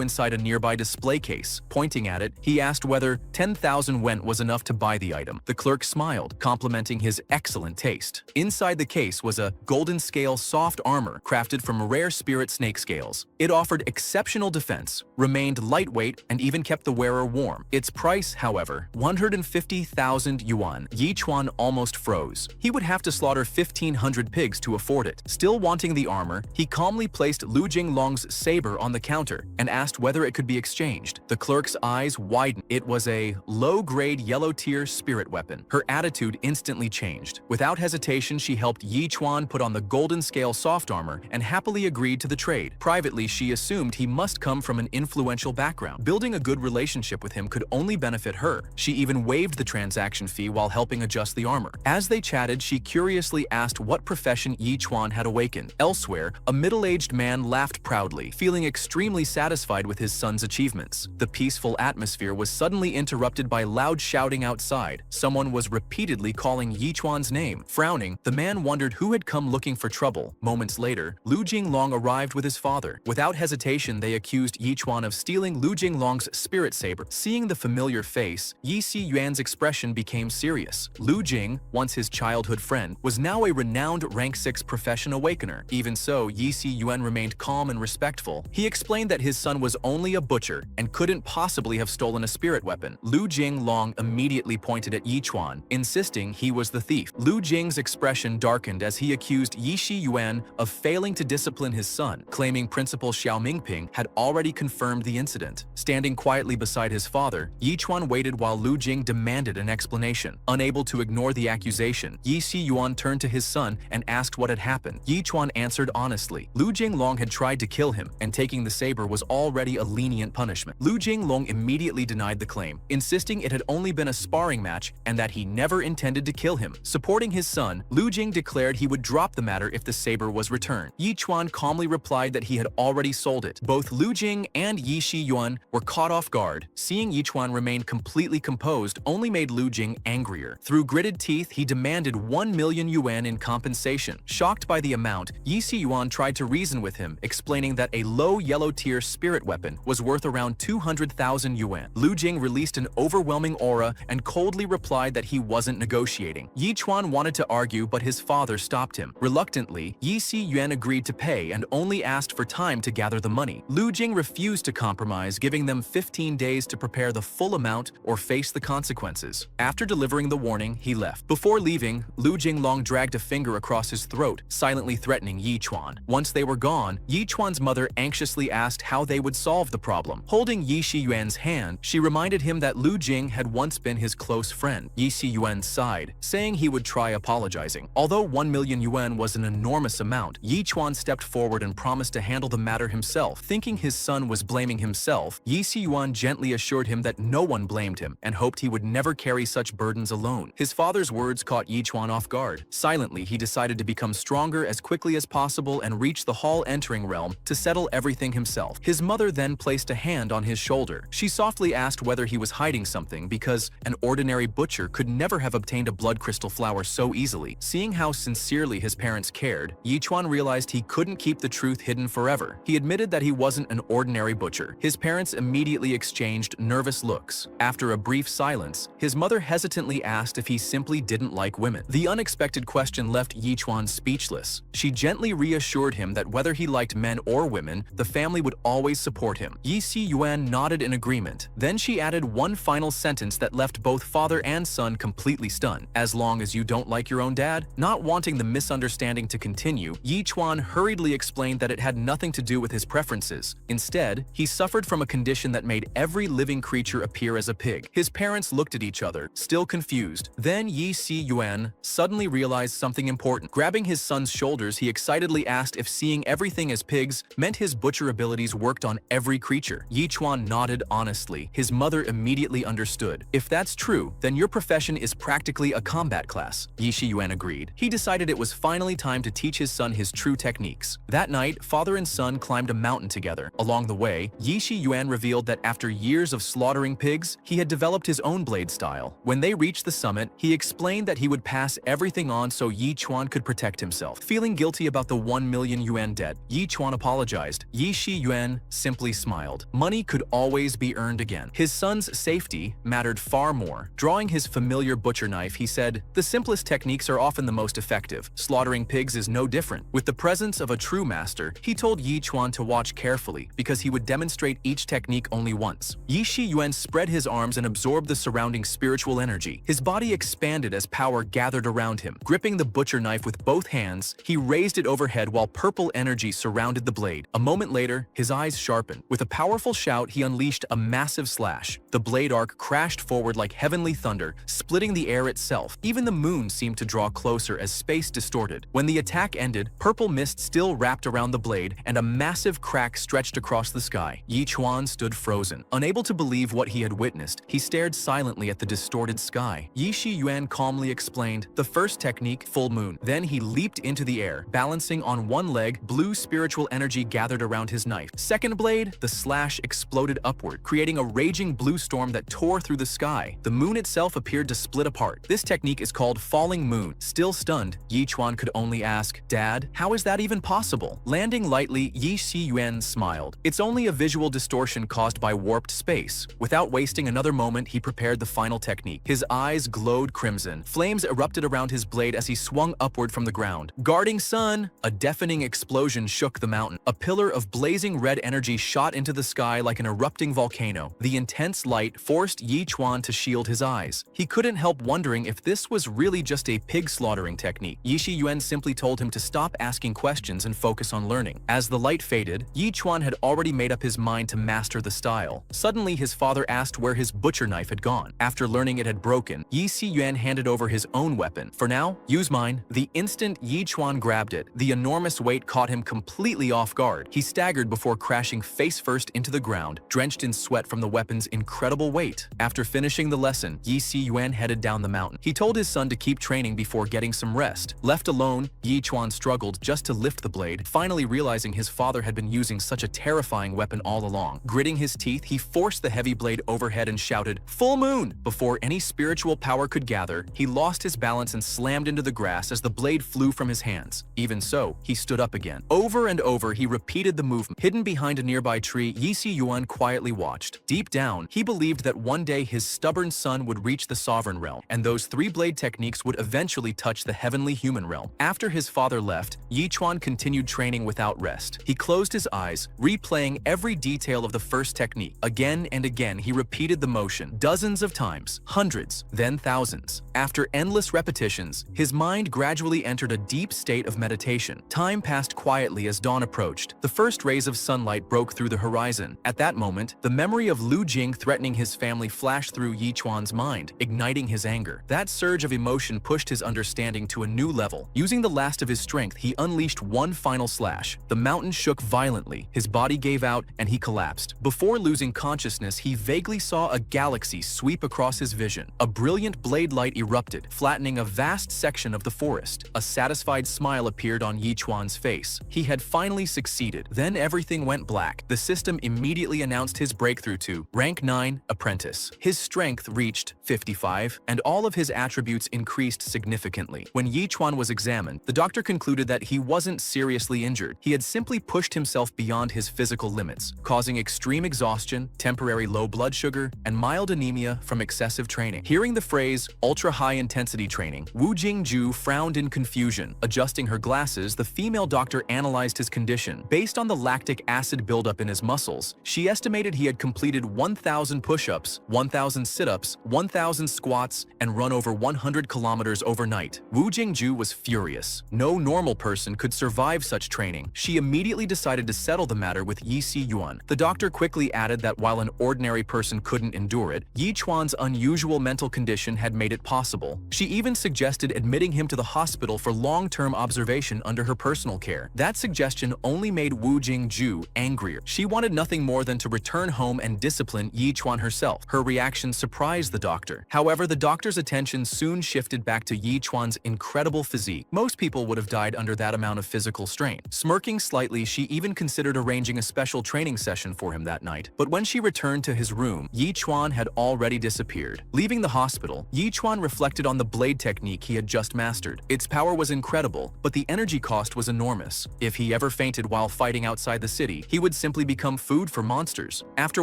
inside a nearby display case. Pointing at it, he asked whether 10,000 yuan was enough to buy the item. The clerk smiled, complimenting his excellent taste. Inside the case was a golden scale scale soft armor crafted from rare spirit snake scales. It offered exceptional defense, remained lightweight, and even kept the wearer warm. Its price, however, 150,000 yuan. Yi Chuan almost froze. He would have to slaughter 1,500 pigs to afford it. Still wanting the armor, he calmly placed Lu Jinglong's saber on the counter and asked whether it could be exchanged. The clerk's eyes widened. It was a low-grade yellow-tier spirit weapon. Her attitude instantly changed. Without hesitation, she helped Yi Chuan put on the golden scale soft armor and happily agreed to the trade. Privately, she assumed he must come from an influential background. Building a good relationship with him could only benefit her. She even waived the transaction fee while helping adjust the armor. As they chatted, she curiously asked what profession Yi Chuan had awakened. Elsewhere, a middle-aged man laughed proudly, feeling extremely satisfied with his son's achievements. The peaceful atmosphere was suddenly interrupted by loud shouting outside. Someone was repeatedly calling Yi Chuan's name. Frowning, the man wondered who had come looking for trouble. Moments later, Lu Jinglong arrived with his father. Without hesitation, they accused Yi Chuan of stealing Lu Jinglong's spirit saber. Seeing the familiar face, Yi Si Yuan's expression became serious. Lu Jing, once his childhood friend, was now a renowned rank 6 profession awakener. Even so, Yi Si Yuan remained calm and respectful. He explained that his son was only a butcher and couldn't possibly have stolen a spirit weapon. Lu Jinglong immediately pointed at Yi Chuan, insisting he was the thief. Lu Jing's expression darkened as he accused Yi Si Yuan of failing to discipline his son, claiming Principal Xiao Mingping had already confirmed the incident. Standing quietly beside his father, Yi Chuan waited while Lu Jing demanded an explanation. Unable to ignore the accusation, Yi Si Yuan turned to his son and asked what had happened. Yi Chuan answered honestly. Lu Jinglong had tried to kill him, and taking the saber was already a lenient punishment. Lu Jinglong immediately denied the claim, insisting it had only been a sparring match and that he never intended to kill him. Supporting his son, Lu Jing declared he would drop the matter if the saber was returned. Yi Chuan calmly replied that he had already sold it. Both Lu Jing and Yi Si Yuan were caught off guard. Seeing Yi Chuan remain completely composed only made Lu Jing angrier. Through gritted teeth, he demanded 1 million yuan in compensation. Shocked by the amount, Yi Si Yuan tried to reason with him, explaining that a low yellow-tier spirit weapon was worth around 200,000 yuan. Lu Jing released an overwhelming aura and coldly replied that he wasn't negotiating. Yi Chuan wanted to argue, but his father stopped him. Reluctantly, Yi Si Yuan agreed to pay and only asked for time to gather the money. Lu Jing refused to compromise, giving them 15 days to prepare the full amount or face the consequences. After delivering the warning, he left. Before leaving, Lu Jinglong dragged a finger across his throat, silently threatening Yi Chuan. Once they were gone, Yi Chuan's mother anxiously asked how they would solve the problem. Holding Yi Si Yuan's hand, she reminded him that Lu Jing had once been his close friend. Yi Si Yuan sighed, saying he would try apologizing. Although 1 million yuan was an enormous amount, Yi Chuan stepped forward and promised to handle the matter himself. Thinking his son was blaming himself, Yi Si Yuan gently assured him that no one blamed him and hoped he would never carry such burdens alone. His father's words caught Yi Chuan off guard. Silently, he decided to become stronger as quickly as possible and reach the hall entering realm to settle everything himself. His mother then placed a hand on his shoulder. She softly asked whether he was hiding something because an ordinary butcher could never have obtained a blood crystal flower so easily. Seeing how sincerely his parents cared, Yi Chuan realized he couldn't keep the truth hidden forever. He admitted that he wasn't an ordinary butcher. His parents immediately exchanged nervous looks. After a brief silence, his mother hesitantly asked if he simply didn't like women. The unexpected question left Yi Chuan speechless. She gently reassured him that whether he liked men or women, the family would always support him. Yi Si Yuan nodded in agreement. Then she added one final sentence that left both father and son completely stunned. As long as you don't like your own dad? Not wanting the misunderstanding to continue, Yi Chuan hurriedly explained that it had nothing to do with his preferences. Instead, he suffered from a condition that made every living creature appear as a pig. His parents looked at each other, still confused. Then Yi Si Yuan suddenly realized something important. Grabbing his son's shoulders, he excitedly asked if seeing everything as pigs meant his butcher abilities worked on every creature. Yi Chuan nodded honestly. His mother immediately understood. If that's true, then your profession is practically a combat class. Yi Si Yuan agreed. He decided it was finally time to teach his son his true techniques. That night, father and son climbed a mountain together. Along the way, Yi Si Yuan revealed that after years of slaughtering pigs, he had developed his own blade style. When they reached the summit, he explained that he would pass everything on so Yi Chuan could protect himself. Feeling guilty about the 1 million yuan debt, Yi Chuan apologized. Yi Si Yuan simply smiled. Money could always be earned again. His son's safety mattered far more. Drawing his familiar butcher knife, he said, "The simplest techniques are often the most effective. Slaughtering pigs pigs is no different. With the presence of a true master, he told Yi Chuan to watch carefully because he would demonstrate each technique only once. Yi Shiyuan spread his arms and absorbed the surrounding spiritual energy. His body expanded as power gathered around him. Gripping the butcher knife with both hands, he raised it overhead while purple energy surrounded the blade. A moment later, his eyes sharpened. With a powerful shout, he unleashed a massive slash. The blade arc crashed forward like heavenly thunder, splitting the air itself. Even the moon seemed to draw closer as space distorted. When the attack ended, purple mist still wrapped around the blade, and a massive crack stretched across the sky. Yi Chuan stood frozen. Unable to believe what he had witnessed, he stared silently at the distorted sky. Yi Shiyuan calmly explained, "The first technique, full moon." Then he leaped into the air. Balancing on one leg, blue spiritual energy gathered around his knife. Second blade, the slash exploded upward, creating a raging blue storm that tore through the sky. The moon itself appeared to split apart. This technique is called falling moon. Still stunned, Yi Chuan could only ask, "Dad, how is that even possible?" Landing lightly, Yi Shiyuan smiled. "It's only a visual distortion caused by warped space." Without wasting another moment, he prepared the final technique. His eyes glowed crimson. Flames erupted around his blade as he swung upward from the ground. Guarding sun! A deafening explosion shook the mountain. A pillar of blazing red energy shot into the sky like an erupting volcano. The intense light forced Yi Chuan to shield his eyes. He couldn't help wondering if this was really just a pig slaughtering technique. Yi Shiyuan simply told him to stop asking questions and focus on learning. As the light faded, Yi Chuan had already made up his mind to master the style. Suddenly, his father asked where his butcher knife had gone. After learning it had broken, Yi Shiyuan handed over his own weapon. "For now, use mine." The instant Yi Chuan grabbed it, the enormous weight caught him completely off guard. He staggered before crashing face first into the ground, drenched in sweat from the weapon's incredible weight. After finishing the lesson, Yi Shiyuan headed down the mountain. He told his son to keep training before getting some rest. Left alone, Yi Chuan struggled just to lift the blade, finally realizing his father had been using such a terrifying weapon all along. Gritting his teeth, he forced the heavy blade overhead and shouted, "Full moon!" Before any spiritual power could gather, he lost his balance and slammed into the grass as the blade flew from his hands. Even so, he stood up again. Over and over, he repeated the movement. Hidden behind a nearby tree, Yi Shiyuan quietly watched. Deep down, he believed that one day his stubborn son would reach the sovereign realm, and those three-blade techniques would eventually touch the heavenly human realm. After his father left, Yi Chuan continued training without rest. He closed his eyes, replaying every detail of the first technique. Again and again, he repeated the motion, dozens of times, hundreds, then thousands. After endless repetitions, his mind gradually entered a deep state of meditation. Time passed quietly as dawn approached. The first rays of sunlight broke through the horizon. At that moment, the memory of Lu Jing threatening his family flashed through Yi Chuan's mind, igniting his anger. That surge of emotion pushed his understanding to a new level. Using the last of his strength, he unleashed one final slash. The mountain shook violently, his body gave out, and he collapsed. Before losing consciousness, he vaguely saw a galaxy sweep across his vision. A brilliant blade light erupted, flattening a vast section of the forest. A satisfied smile appeared on Yi Chuan's face. He had finally succeeded. Then everything went black. The system immediately announced his breakthrough to Rank 9, Apprentice. His strength reached 55, and all of his attributes increased significantly. When Yi Chuan was examined, the doctor concluded that he wasn't seriously injured. He had simply pushed himself beyond his physical limits, causing extreme exhaustion, temporary low blood sugar, and mild anemia from excessive training. Hearing the phrase ultra-high-intensity training, Wu Jingju frowned in confusion. Adjusting her glasses, the female doctor analyzed his condition. Based on the lactic acid buildup in his muscles, she estimated he had completed 1,000 push-ups, 1,000 sit-ups, 1,000 squats, and run over 100 kilometers overnight. Wu Jingju was furious. No normal person could survive such training. She immediately decided to settle the matter with Yi Shiyuan. The doctor quickly added that while an ordinary person couldn't endure it, Yi Chuan's unusual mental condition had made it possible. She even suggested admitting him to the hospital for long-term observation under her personal care. That suggestion only made Wu Jingju angrier. She wanted nothing more than to return home and discipline Yi Chuan herself. Her reaction surprised the doctor. However, the doctor's attention soon shifted back to Yi Chuan's incredible physique. Most people would have died under that amount of physical strain. Smirking slightly, she even considered arranging a special training session for him that night. But when she returned to his room, Yi Chuan had already disappeared. Leaving the hospital, Yi Chuan reflected on the blade technique he had just mastered. Its power was incredible, but the energy cost was enormous. If he ever fainted while fighting outside the city, he would simply become food for monsters. After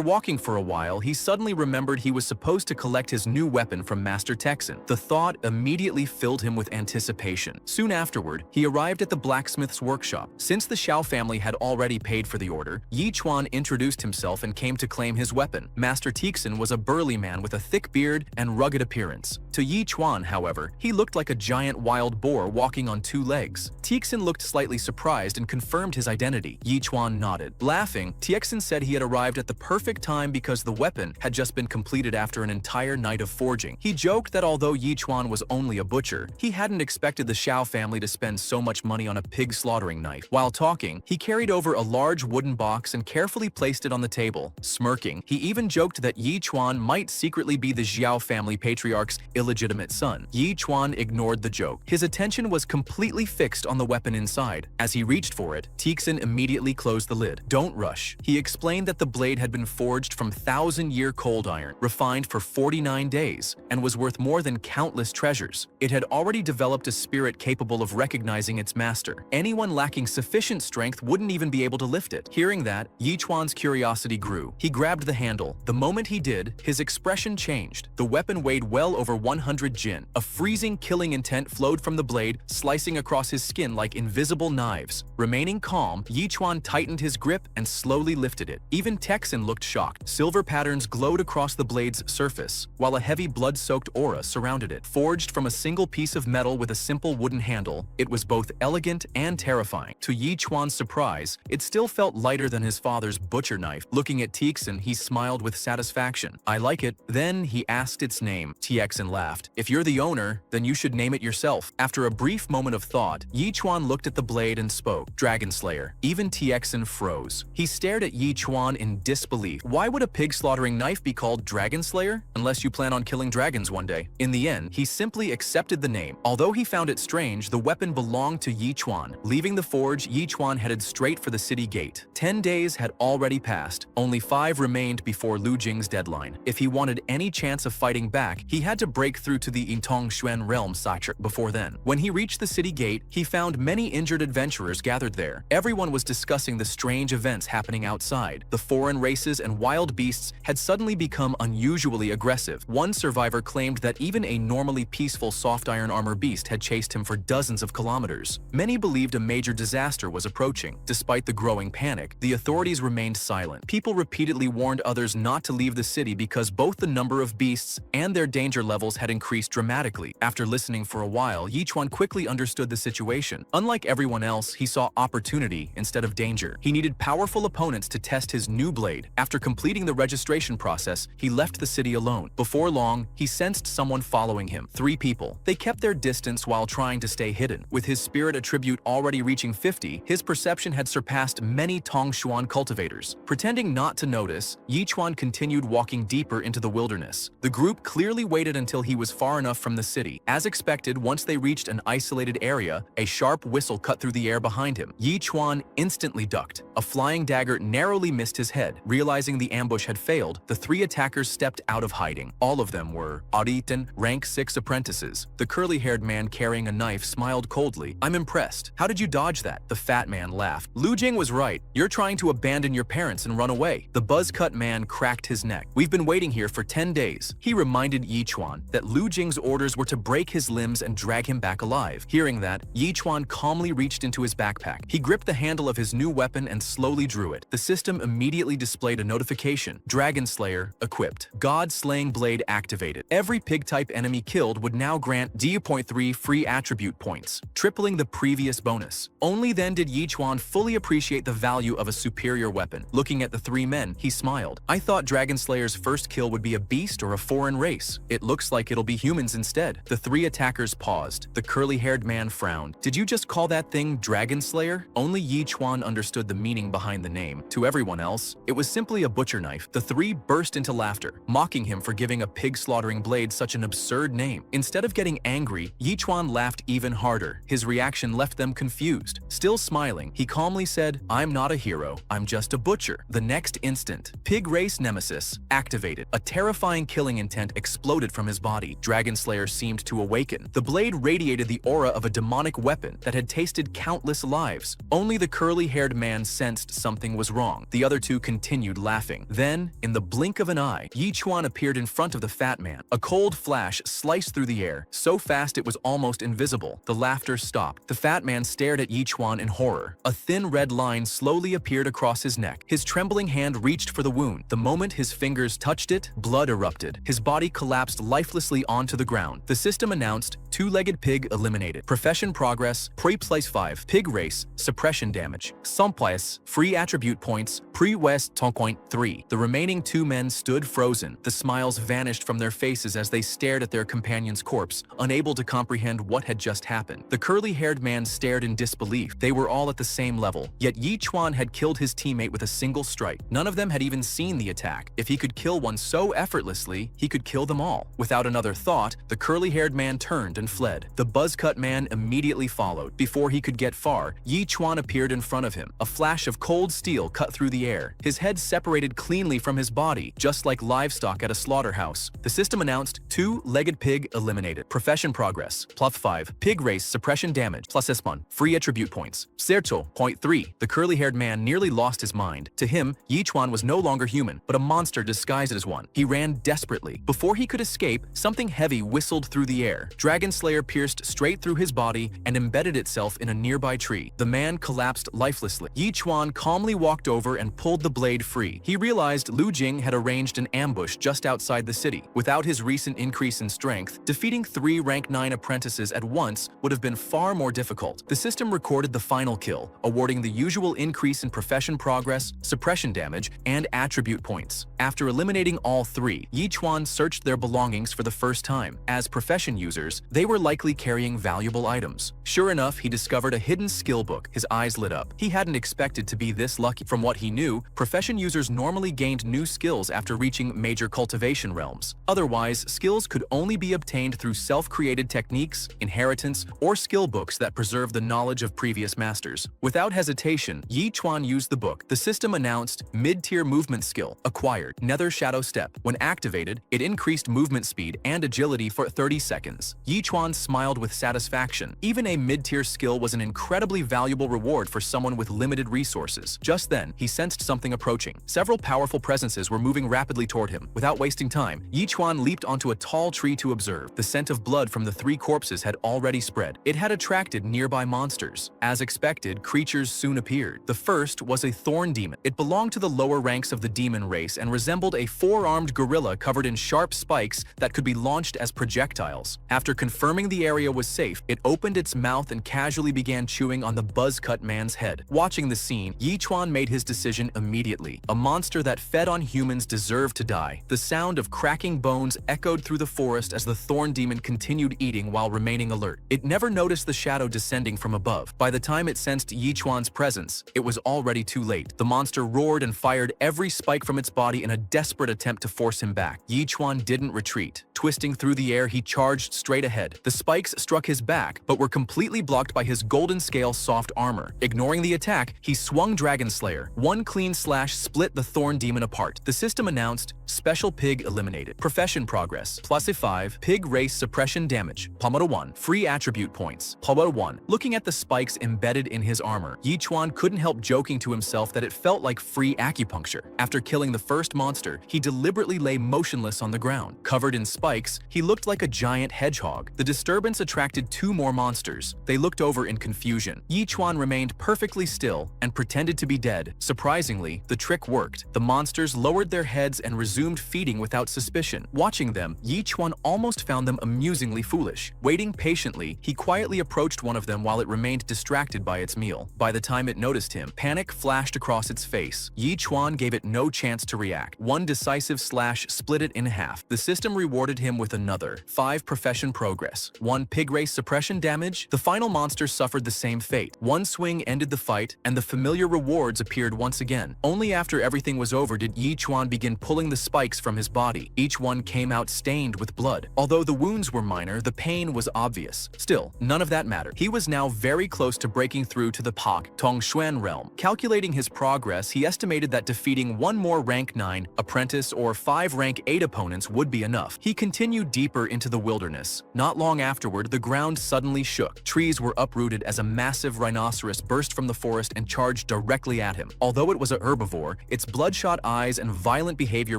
walking for a while, he suddenly remembered he was supposed to collect his new weapon from Master Texan. The thought immediately filled him with anticipation. Soon after, Afterward, he arrived at the blacksmith's workshop. Since the Xiao family had already paid for the order, Yi Chuan introduced himself and came to claim his weapon. Master Tixin was a burly man with a thick beard and rugged appearance. To Yi Chuan, however, he looked like a giant wild boar walking on two legs. Tixin looked slightly surprised and confirmed his identity. Yi Chuan nodded. Laughing, Tixin said he had arrived at the perfect time because the weapon had just been completed after an entire night of forging. He joked that although Yi Chuan was only a butcher, he hadn't expected the Xiao family to spend so much money on a pig slaughtering knife. While talking, he carried over a large wooden box and carefully placed it on the table. Smirking, he even joked that Yi Chuan might secretly be the Xiao family patriarch's illegitimate son. Yi Chuan ignored the joke. His attention was completely fixed on the weapon inside. As he reached for it, Tixin immediately closed the lid. "Don't rush." He explained that the blade had been forged from 1,000-year cold iron, refined for 49 days, and was worth more than countless treasures. It had already developed a spirit capable of recognizing its master. Anyone lacking sufficient strength wouldn't even be able to lift it. Hearing that, Yi Chuan's curiosity grew. He grabbed the handle. The moment he did, his expression changed. The weapon weighed well over 100 jin. A freezing, killing intent flowed from the blade, slicing across his skin like invisible knives. Remaining calm, Yi Chuan tightened his grip and slowly lifted it. Even Tixin looked shocked. Silver patterns glowed across the blade's surface, while a heavy blood-soaked aura surrounded it. Forged from a single piece of metal with a simple wooden handle, it was both elegant and terrifying. To Yi Chuan's surprise, it still felt lighter than his father's butcher knife. Looking at Tixin, he smiled with satisfaction. "I like it." Then he asked its name. Tixin laughed. "If you're the owner, then you should name it yourself." After a brief moment of thought, Yi Chuan looked at the blade and spoke. "Dragon Slayer." Even Tixin froze. He stared at Yi Chuan in disbelief. Why would a pig slaughtering knife be called Dragon Slayer? Unless you plan on killing dragons one day. In the end, he simply accepted the name. Although he found it strange, the weapon belonged to Yi Chuan. Leaving the forge, Yi Chuan headed straight for the city gate. 10 days had already passed. Only 5 remained before Lu Jing's deadline. If he wanted any chance of fighting back, he had to break through to the Yintong Xuan realm site before then. When he reached the city gate, he found many injured adventurers gathered there. Everyone was discussing the strange events happening outside. The foreign races and wild beasts had suddenly become unusually aggressive. One survivor claimed that even a normally peaceful soft iron armor beast had chased him for dozens of kilometers. Many believed a major disaster was approaching. Despite the growing panic, the authorities remained silent. People repeatedly warned others not to leave the city because both the number of beasts and their danger levels had increased dramatically. After listening for a while, Yi Chuan quickly understood the situation. Unlike everyone else, he saw opportunity instead of danger. He needed powerful opponents to test his new blade. After completing the registration process, he left the city alone. Before long, he sensed someone following him. 3 people. They kept their distance while trying to stay hidden. With his spirit attribute already reaching 50, his perception had surpassed many Tongshuan cultivators. Pretending not to notice, Yi Chuan continued walking deeper into the wilderness. The group clearly waited until he was far enough from the city. As expected, once they reached an isolated area, a sharp whistle cut through the air behind him. Yi Chuan instantly ducked. A flying dagger narrowly missed his head. Realizing the ambush had failed, the 3 attackers stepped out of hiding. All of them were Auditan, rank 6 apprentices. The curly-haired man carrying a knife smiled coldly. "I'm impressed. How did you dodge that?" The fat man laughed. "Lu Jing was right. You're trying to abandon your parents and run away." The buzz-cut man cracked his neck. "We've been waiting here for 10 days. He reminded Yi Chuan that Lu Jing's orders were to break his limbs and drag him back alive. Hearing that, Yi Chuan calmly reached into his backpack. He gripped the handle of his new weapon and slowly drew it. The system immediately displayed a notification. Dragon Slayer equipped. God-slaying blade activated. Every pig-type enemy killed would now grant D.3 free attribute points, tripling the previous bonus. Only then did Yi Chuan fully appreciate the value of a superior weapon. Looking at the 3 men, he smiled. "I thought Dragon Slayer's first kill would be a beast or a foreign race. It looks like it'll be humans instead." The 3 attackers paused. The curly-haired man frowned. "Did you just call that thing Dragon Slayer?" Only Yi Chuan understood the meaning behind the name. To everyone else, it was simply a butcher knife. The 3 burst into laughter, mocking him for giving a pig-slaughtering blade such an absurd name. Instead of getting angry, Yi Chuan laughed even harder. His reaction left them confused. Still smiling, he calmly said, "I'm not a hero. I'm just a butcher." The next instant, Pig Race Nemesis activated. A terrifying killing intent exploded from his body. Dragon Slayer seemed to awaken. The blade radiated the aura of a demonic weapon that had tasted countless lives. Only the curly-haired man sensed something was wrong. The other 2 continued laughing. Then, in the blink of an eye, Yi Chuan appeared in front of the fat man. A cold flash sliced through the air, so fast it was almost invisible. The laughter stopped. The fat man stared at Yichuan in horror. A thin red line slowly appeared across his neck. His trembling hand reached for the wound. The moment his fingers touched it, blood erupted. His body collapsed lifelessly onto the ground. The system announced, two-legged pig eliminated. Profession progress, pre-place 5, pig race, suppression damage. Somplice, free attribute points, pre-west 10.3. The remaining two men stood frozen. The smiles vanished from their faces as they stared at their companion's corpse, unable to comprehend what had just happened. The curly-haired man stared in disbelief. They were all at the same level, yet Yichuan had killed his teammate with a single strike. None of them had even seen the attack. If he could kill one so effortlessly, he could kill them all. Without another thought, the curly-haired man turned and fled. The buzz-cut man immediately followed. Before he could get far, Yichuan appeared in front of him. A flash of cold steel cut through the air. His head separated cleanly from his body, just like livestock at a slaughterhouse. The system announced, two-legged pig eliminated. Profession progress, plus 5, pig race suppression damage, plus S1, free attribute points. Serto, point 3. The curly-haired man nearly lost his mind. To him, Yichuan was no longer human, but a monster disguised as one. He ran desperately. Before he could escape, something heavy whistled through the air. Dragon Slayer pierced straight through his body and embedded itself in a nearby tree. The man collapsed lifelessly. Yichuan calmly walked over and pulled the blade free. He realized Lu Jing had arranged an ambush just outside the city. Without his recent increase in strength, defeating 3 rank 9 apprentices at once would have been far more difficult. The system recorded the final kill, awarding the usual increase in profession progress, suppression damage, and attribute points. After eliminating all 3, Yichuan searched their belongings for the first time. As profession users, they were likely carrying valuable items. Sure enough, he discovered a hidden skill book. His eyes lit up. He hadn't expected to be this lucky. From what he knew, profession users normally gained new skills after reaching major cultivation realms. Otherwise, skills could only be obtained through self-created techniques, inheritance, or skill books that preserve the knowledge of previous masters. Without hesitation, Yichuan used the book. The system announced, mid-tier movement skill acquired, Nether Shadow Step. When activated, it increased movement speed and agility for 30 seconds. Yichuan smiled with satisfaction. Even a mid-tier skill was an incredibly valuable reward for someone with limited resources. Just then, he sensed something approaching. Several powerful presences were moving rapidly toward him. Without wasting time, Yichuan leaped onto a tall tree to observe. The scent of blood from the 3 corpses had already spread. It had attracted nearby monsters. As expected, creatures soon appeared. The first was a thorn demon. It belonged to the lower ranks of the demon race and resembled a 4-armed gorilla covered in sharp spikes that could be launched as projectiles. After confirming the area was safe, it opened its mouth and casually began chewing on the buzz-cut man's head. Watching the scene, Yichuan made his decision immediately. A monster that fed on humans deserved to die. The sound of cracking bones echoed through the forest as the thorn demon continued eating while remaining alert. It never noticed the shadow descending from above. By the time it sensed Yichuan's presence, it was already too late. The monster roared and fired every spike from its body in a desperate attempt to force him back. Yichuan didn't retreat. Twisting through the air, he charged straight ahead. The spikes struck his back, but were completely blocked by his golden scale soft armor. Ignoring the attack, he swung Dragon Slayer. One clean slash split the thorn demon apart. The system announced, special pig eliminated. Profession progress, plus 5, pig race suppression damage. Pomodoro 1, free attribute points. Pomodoro 1. Looking at the spikes embedded in his armor, Yichuan couldn't help joking to himself that it felt like free acupuncture. After killing the first monster, he deliberately lay motionless on the ground. Covered in spikes, he looked like a giant hedgehog. The disturbance attracted 2 more monsters. They looked over in confusion. Yichuan remained perfectly still and pretended to be dead. Surprisingly, the trick worked. The monsters lowered their heads and resumed feeding without suspicion. Watching them, Yichuan almost found them amusingly foolish. Waiting patiently, he quietly approached one of them while it remained distracted by its meal. By the time it noticed him, panic flashed across its face. Yichuan gave it no chance to react. One decisive slash split it in half. The system rewarded him with another 5 profession progress, 1 pig race suppression damage. The final monster suffered the same fate. One swing ended the fight, and the familiar rewards appeared once again. Only after everything was over did Yichuan begin pulling the spikes from his body. Each one came out stained with blood. Although the wounds were minor, the pain was obvious. Still, none of that mattered. He was now very close to breaking through to the Pak Tongshuan realm. Calculating his progress, he estimated that defeating 1 more rank 9 apprentice or 5 rank 8 opponents would be enough. He continued deeper into the wilderness. Not long afterward, the ground suddenly shook. Trees were uprooted as a massive rhinoceros burst from the forest and charged directly at him. Although it was a herbivore, its bloodshot eyes and violent behavior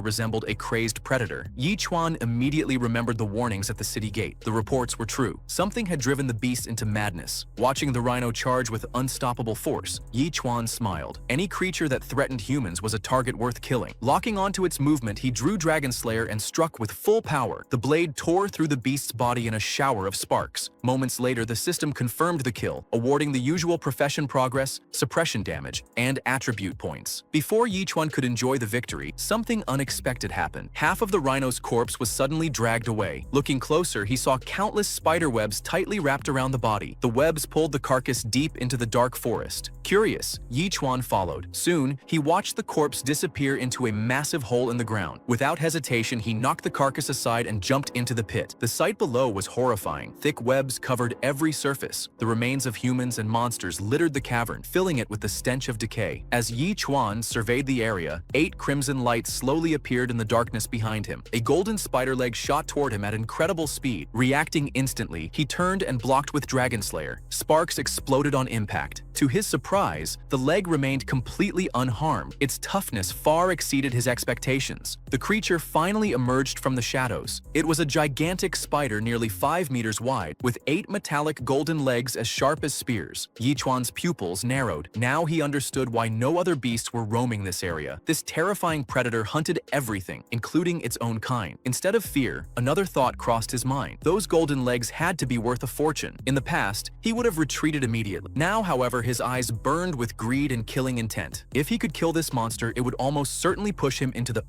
resembled a crazed predator. Yichuan immediately remembered the warnings at the city gate. The reports were true. Something had driven the beast into madness. Watching the rhino charge with unstoppable force, Yichuan smiled. Any creature that threatened humans was a target worth killing. Locking onto its movement, he drew Dragon Slayer and struck with full power. The blade tore through the beast's body in a shower of sparks. Moments later, the system confirmed the kill, awarding the usual profession progress, suppression damage, and attribute points. Before Yichuan could enjoy the victory, something unexpected happened. Half of the rhino's corpse was suddenly dragged away. Looking closer, he saw countless spider webs tightly wrapped around the body. The webs pulled the carcass deep into the dark forest. Curious, Yichuan followed. Soon, he watched the corpse disappear into a massive hole in the ground. Without hesitation, he knocked the carcass aside and jumped into the pit. The sight below was horrifying. Thick webs covered every surface. The remains of humans and monsters littered the cavern, filling it with the stench of decay. As Yichuan surveyed the area, 8 crimson lights slowly appeared in the darkness behind him. A golden spider leg shot toward him at incredible speed. Reacting instantly, he turned and blocked with Dragon Slayer. Sparks exploded on impact. To his surprise, the leg remained completely unharmed. Its toughness far exceeded his expectations. The creature finally emerged from the shadows. It was a gigantic spider nearly 5 meters wide, with 8 metallic golden legs as sharp as spears. Yichuan's pupils narrowed. Now he understood why no other beasts were roaming this area. This terrifying predator hunted everything, including its own kind. Instead of fear, another thought crossed his mind. Those golden legs had to be worth a fortune. In the past, he would have retreated immediately. Now, however, his eyes burned with greed and killing intent. If he could kill this monster, it would almost certainly push him into the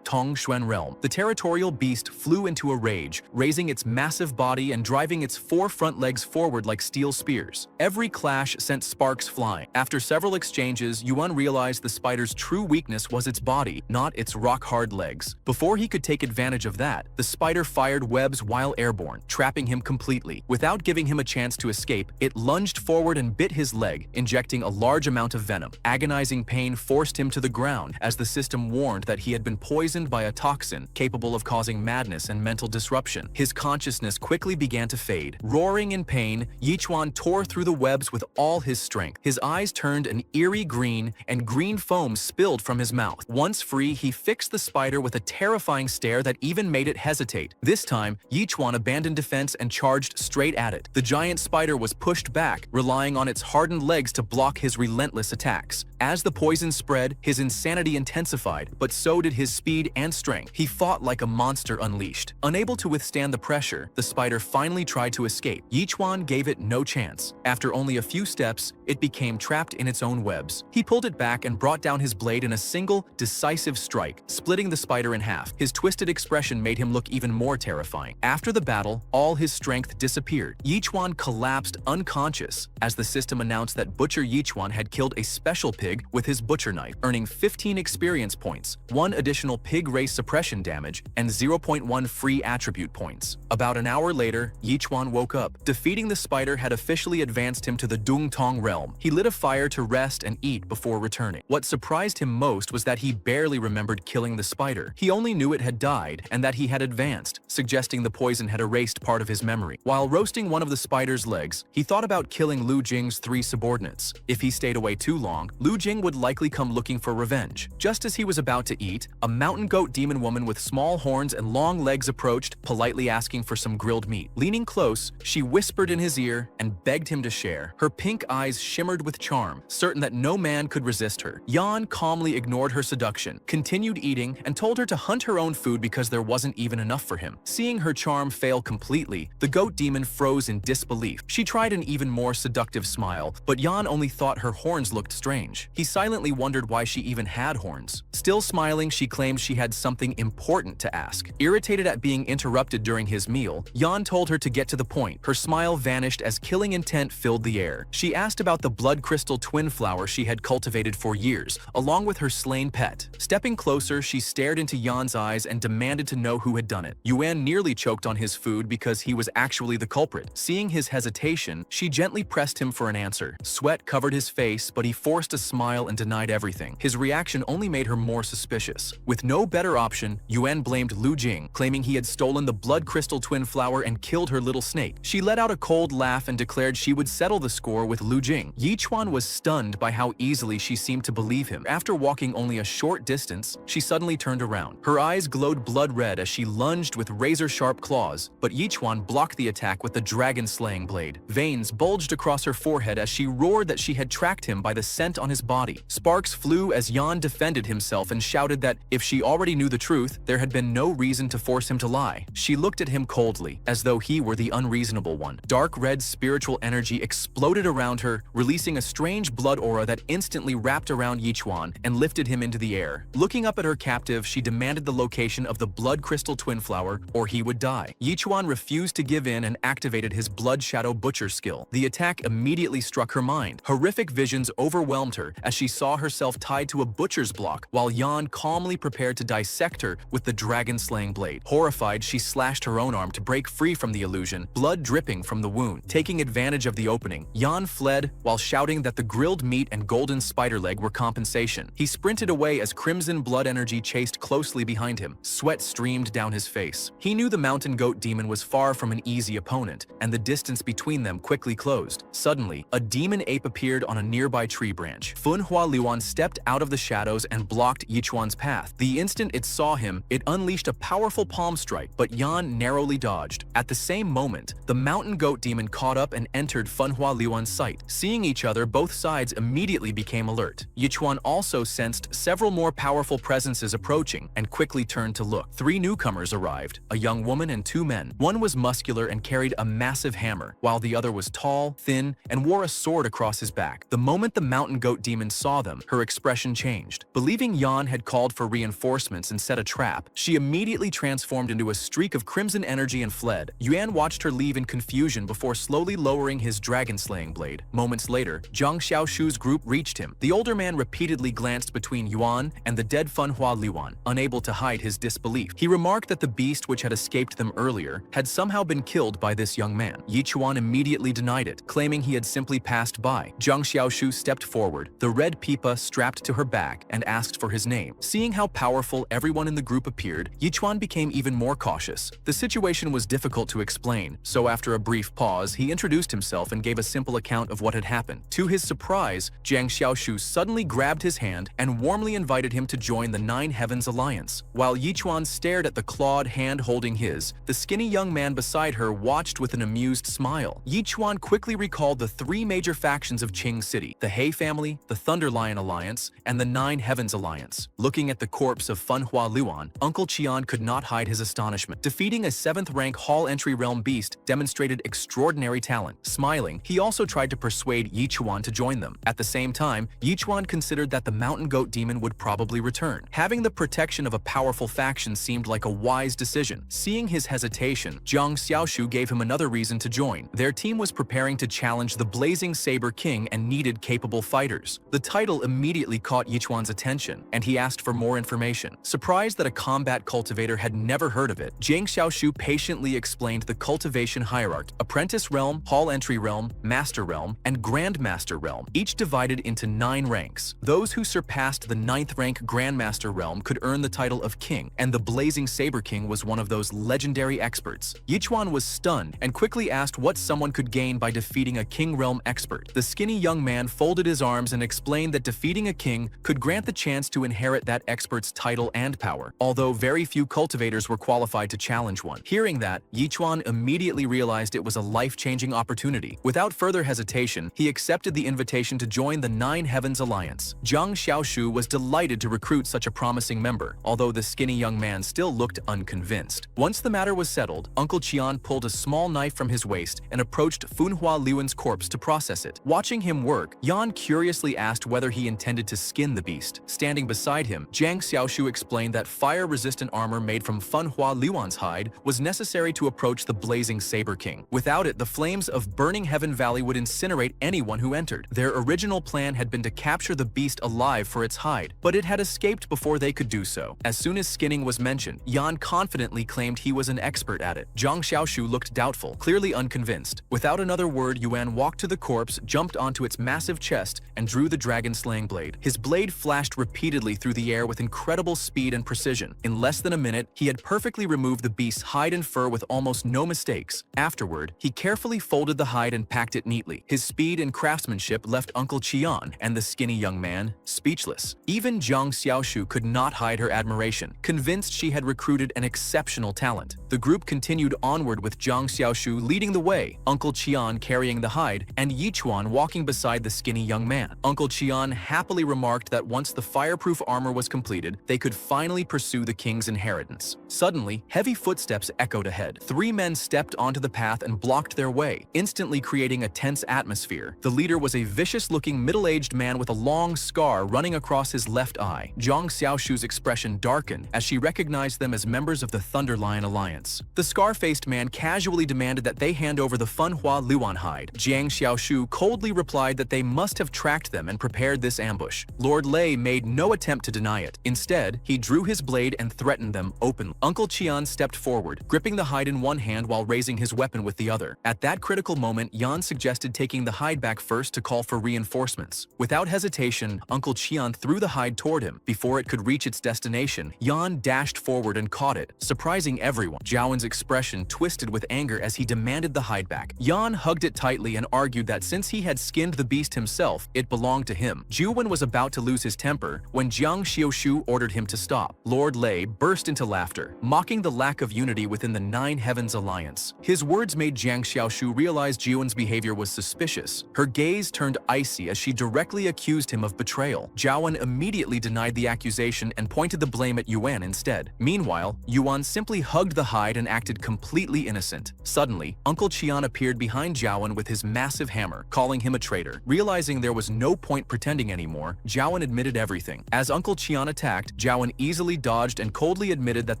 Tong Xuan realm. The territorial beast flew into a rage, raising its massive body and driving its 4 front legs forward like steel spears. Every clash sent sparks flying. After several exchanges, Yuan realized the spider's true weakness was its body, not its rock-hard legs. Before he could take advantage of that, the spider fired webs while airborne, trapping him completely. Without giving him a chance to escape, it lunged forward and bit his leg, injecting a large amount of venom. Agonizing pain forced him to the ground as the system warned that he had been poisoned by a toxin capable of causing madness and mental disruption. His consciousness quickly began to fade. Roaring in pain, Yichuan tore through the webs with all his strength. His eyes turned an eerie green, and green foam spilled from his mouth. Once free, he fixed the spider with a terrifying stare that even made it hesitate. This time, Yichuan abandoned defense and charged straight at it. The giant spider was pushed back, relying on its hardened legs to block his relentless attacks. As the poison spread, his insanity intensified, but so did his speed and strength. He fought like a monster unleashed. Unable to withstand the pressure, the spider finally tried to escape. Yichuan gave it no chance. After only a few steps, it became trapped in its own webs. He pulled it back and brought down his blade in a single, decisive strike, splitting the spider in half. His twisted expression made him look even more terrifying. After the battle, all his strength disappeared. Yichuan collapsed unconscious as the system announced that Butcher Yichuan had killed a special pig with his butcher knife, earning 15 experience points, 1 additional pig race suppression damage, and 0.1 free attribute points. About an hour later, Yichuan woke up. Defeating the spider had officially advanced him to the Dungtong realm. He lit a fire to rest and eat before returning. What surprised him most was that he barely remembered killing the spider. He only knew it had died and that he had advanced, suggesting the poison had erased part of his memory. While roasting one of the spider's legs, he thought about killing Lu Jing's 3 subordinates. If he stayed away too long, Lu Jing would likely come looking for revenge. Just as he was about to eat, a mountain goat demon woman with small horns and long legs approached, politely asking for some grilled meat. Leaning close, she whispered in his ear and begged him to share. Her pink eyes shimmered with charm, certain that no man could resist her. Yan calmly ignored her seduction, continued eating, and told her to hunt her own food because there wasn't even enough for him. Seeing her charm fail completely, the goat demon froze in disbelief. She tried an even more seductive smile, but Yan only thought her horns looked strange. He silently wondered why she even had horns. Still smiling, she claimed she had something important to ask. Irritated at being interrupted during his meal, Yan told her to get to the point. Her smile vanished as killing intent filled the air. She asked about the blood crystal twin flower she had cultivated for years, along with her slain pet. Stepping closer, she stared into Yan's eyes and demanded to know who had done it. Yuan nearly choked on his food because he was actually the culprit. Seeing his hesitation, she gently pressed him for an answer. Sweat covered his face, but he forced a smile and denied everything. His reaction only made her more suspicious. With no better option, Yuan blamed Lu Jing, claiming he had stolen the blood crystal twin flower and killed her little snake. She let out a cold laugh and declared she would settle the score with Lu Jing. Yichuan was stunned by how easily she seemed to believe him. After walking only a short distance, she suddenly turned around. Her eyes glowed blood red as she lunged with razor-sharp claws, but Yichuan blocked the attack with the dragon-slaying blade. Veins bulged across her forehead as she roared that she had tracked him by the scent on his body. Sparks flew as Yan defended himself and shouted that if she already knew the truth, there had been no reason to force him to lie. She looked at him coldly, as though he were the unreasonable one. Dark red spiritual energy exploded around her, releasing a strange blood aura that instantly wrapped around Yichuan and lifted him into the air. Looking up at her captive, she demanded the location of the blood crystal twin flower, or he would die. Yichuan refused to give in and activated his blood shadow butcher skill. The attack immediately struck her mind. Horrific visions overwhelmed her as she saw herself tied to a butcher's block, while Yan calmly prepared to dissect her with the dragon-slaying blade. Horrified, she slashed her own arm to break free from the illusion, blood dripping from the wound. Taking advantage of the opening, Yan fled while shouting that the grilled meat and golden spider leg were compensation. He sprinted away as crimson blood energy chased closely behind him. Sweat streamed down his face. He knew the mountain goat demon was far from an easy opponent, and the distance between them quickly closed. Suddenly, a demon ape appeared on a nearby tree branch. Manhwa Name stepped out of the shadows and blocked Yichuan's path. The instant it saw him, it unleashed a powerful palm strike, but Yan narrowly dodged. At the same moment, the mountain goat demon caught up and entered Manhwa Name's sight. Seeing each other, both sides immediately became alert. Yichuan also sensed several more powerful presences approaching and quickly turned to look. Three newcomers arrived, a young woman and two men. One was muscular and carried a massive hammer, while the other was tall, thin, and wore a sword across his back. The moment the mountain goat demon saw them, her expression changed. Believing Yan had called for reinforcements and set a trap, she immediately transformed into a streak of crimson energy and fled. Yuan watched her leave in confusion before slowly lowering his dragon-slaying blade. Moments later, Zhang Xiaoshu's group reached him. The older man repeatedly glanced between Yuan and the dead Manhwa Name, unable to hide his disbelief. He remarked that the beast which had escaped them earlier had somehow been killed by this young man. Yichuan immediately denied it, claiming he had simply passed by. Zhang Xiaoshu stepped forward, the red pipa strapped to her back, and asked for his name. Seeing how powerful everyone in the group appeared, Yichuan became even more cautious. The situation was difficult to explain, so after a brief pause, he introduced himself and gave a simple account of what had happened. To his surprise, Zhang Xiaoshu suddenly grabbed his hand and warmly invited him to join the Nine Heavens Alliance. While Yichuan stared at the clawed hand holding his, the skinny young man beside her watched with an amused smile. Yichuan quickly recalled the three major factions of Qing City: the He family, the Thunder Lion Alliance, and the Nine Heavens Alliance. Looking at the corpse of Manhwa Name, Uncle Qian could not hide his astonishment. Defeating a 7th-rank Hall Entry Realm beast demonstrated extraordinary talent. Smiling, he also tried to persuade Yichuan to join them. At the same time, Yichuan considered that the mountain goat demon would probably return. Having the protection of a powerful faction seemed like a wise decision. Seeing his hesitation, Zhang Xiaoshu gave him another reason to join. Their team was preparing to challenge the Blazing Saber King and needed capable fighters. The title immediately caught Yichuan's attention, and he asked for more information. Surprised that a combat cultivator had never heard of it, Zhang Xiaoshu patiently explained the cultivation hierarchy: Apprentice Realm, Hall Entry Realm, Master Realm, and Grandmaster Realm, each divided into 9 ranks. Those who surpassed the 9th rank Grandmaster Realm could earn the title of King, and the Blazing Saber King was one of those legendary experts. Yichuan was stunned and quickly asked what someone could gain by defeating a King Realm expert. The skinny young man folded his arms and explained that defeating a king could grant the chance to inherit that expert's title and power, although very few cultivators were qualified to challenge one. Hearing that, Yichuan immediately realized it was a life-changing opportunity. Without further hesitation, he accepted the invitation to join the Nine Heavens Alliance. Zhang Xiaoshu was delighted to recruit such a promising member, although the skinny young man still looked unconvinced. Once the matter was settled, Uncle Qian pulled a small knife from his waist and approached Manhwa Name's corpse to process it. Watching him work, Yan curiously asked whether he intended to skin the beast. Standing beside him, Zhang Xiaoshu explained that fire-resistant armor made from Manhwa Name's hide was necessary to approach the Blazing Saber King. Without it, the flames of Burning Heaven Valley would incinerate anyone who entered. Their original plan had been to capture the beast alive for its hide, but it had escaped before they could do so. As soon as skinning was mentioned, Yan confidently claimed he was an expert at it. Zhang Xiaoshu looked doubtful, clearly unconvinced. Without another word, Yuan walked to the corpse, jumped onto its massive chest, and drew the dragon-slaying blade. His blade flashed repeatedly through the air with incredible speed and precision. In less than a minute, he He had perfectly removed the beast's hide and fur with almost no mistakes. Afterward, he carefully folded the hide and packed it neatly. His speed and craftsmanship left Uncle Qian and the skinny young man speechless. Even Jiang Xiaoshu could not hide her admiration, convinced she had recruited an exceptional talent. The group continued onward with Jiang Xiaoshu leading the way, Uncle Qian carrying the hide, and Yichuan walking beside the skinny young man. Uncle Qian happily remarked that once the fireproof armor was completed, they could finally pursue the king's inheritance. Suddenly, heavy footsteps echoed ahead. 3 men stepped onto the path and blocked their way, instantly creating a tense atmosphere. The leader was a vicious-looking middle-aged man with a long scar running across his left eye. Jiang Xiaoshu's expression darkened as she recognized them as members of the Thunder Lion Alliance. The scar-faced man casually demanded that they hand over the Fanhua Luan hide. Jiang Xiaoshu coldly replied that they must have tracked them and prepared this ambush. Lord Lei made no attempt to deny it. Instead, he drew his blade and threatened them openly. Uncle Qian stepped forward, gripping the hide in one hand while raising his weapon with the other. At that critical moment, Yan suggested taking the hide back first to call for reinforcements. Without hesitation, Uncle Qian threw the hide toward him. Before it could reach its destination, Yan dashed forward and caught it, surprising everyone. Zhaowen's expression twisted with anger as he demanded the hide back. Yan hugged it tightly and argued that since he had skinned the beast himself, it belonged to him. Zhuwen was about to lose his temper when Jiang Xiaoshu ordered him to stop. Lord Lei burst into laughter, mocking the lack of unity within the Nine Heavens Alliance. His words made Jiang Xiaoshu realize Zhuwen's behavior was suspicious. Her gaze turned icy as she directly accused him of betrayal. Zhaowen immediately denied the accusation and pointed the blame at Yuan instead. Meanwhile, Yuan simply hugged the hide and acted completely innocent. Suddenly, Uncle Qian appeared behind Zhaowen with his massive hammer, calling him a traitor. Realizing there was no point pretending anymore, Zhaowen admitted everything. As Uncle Qian attacked, Zhaowen easily dodged and coldly admitted that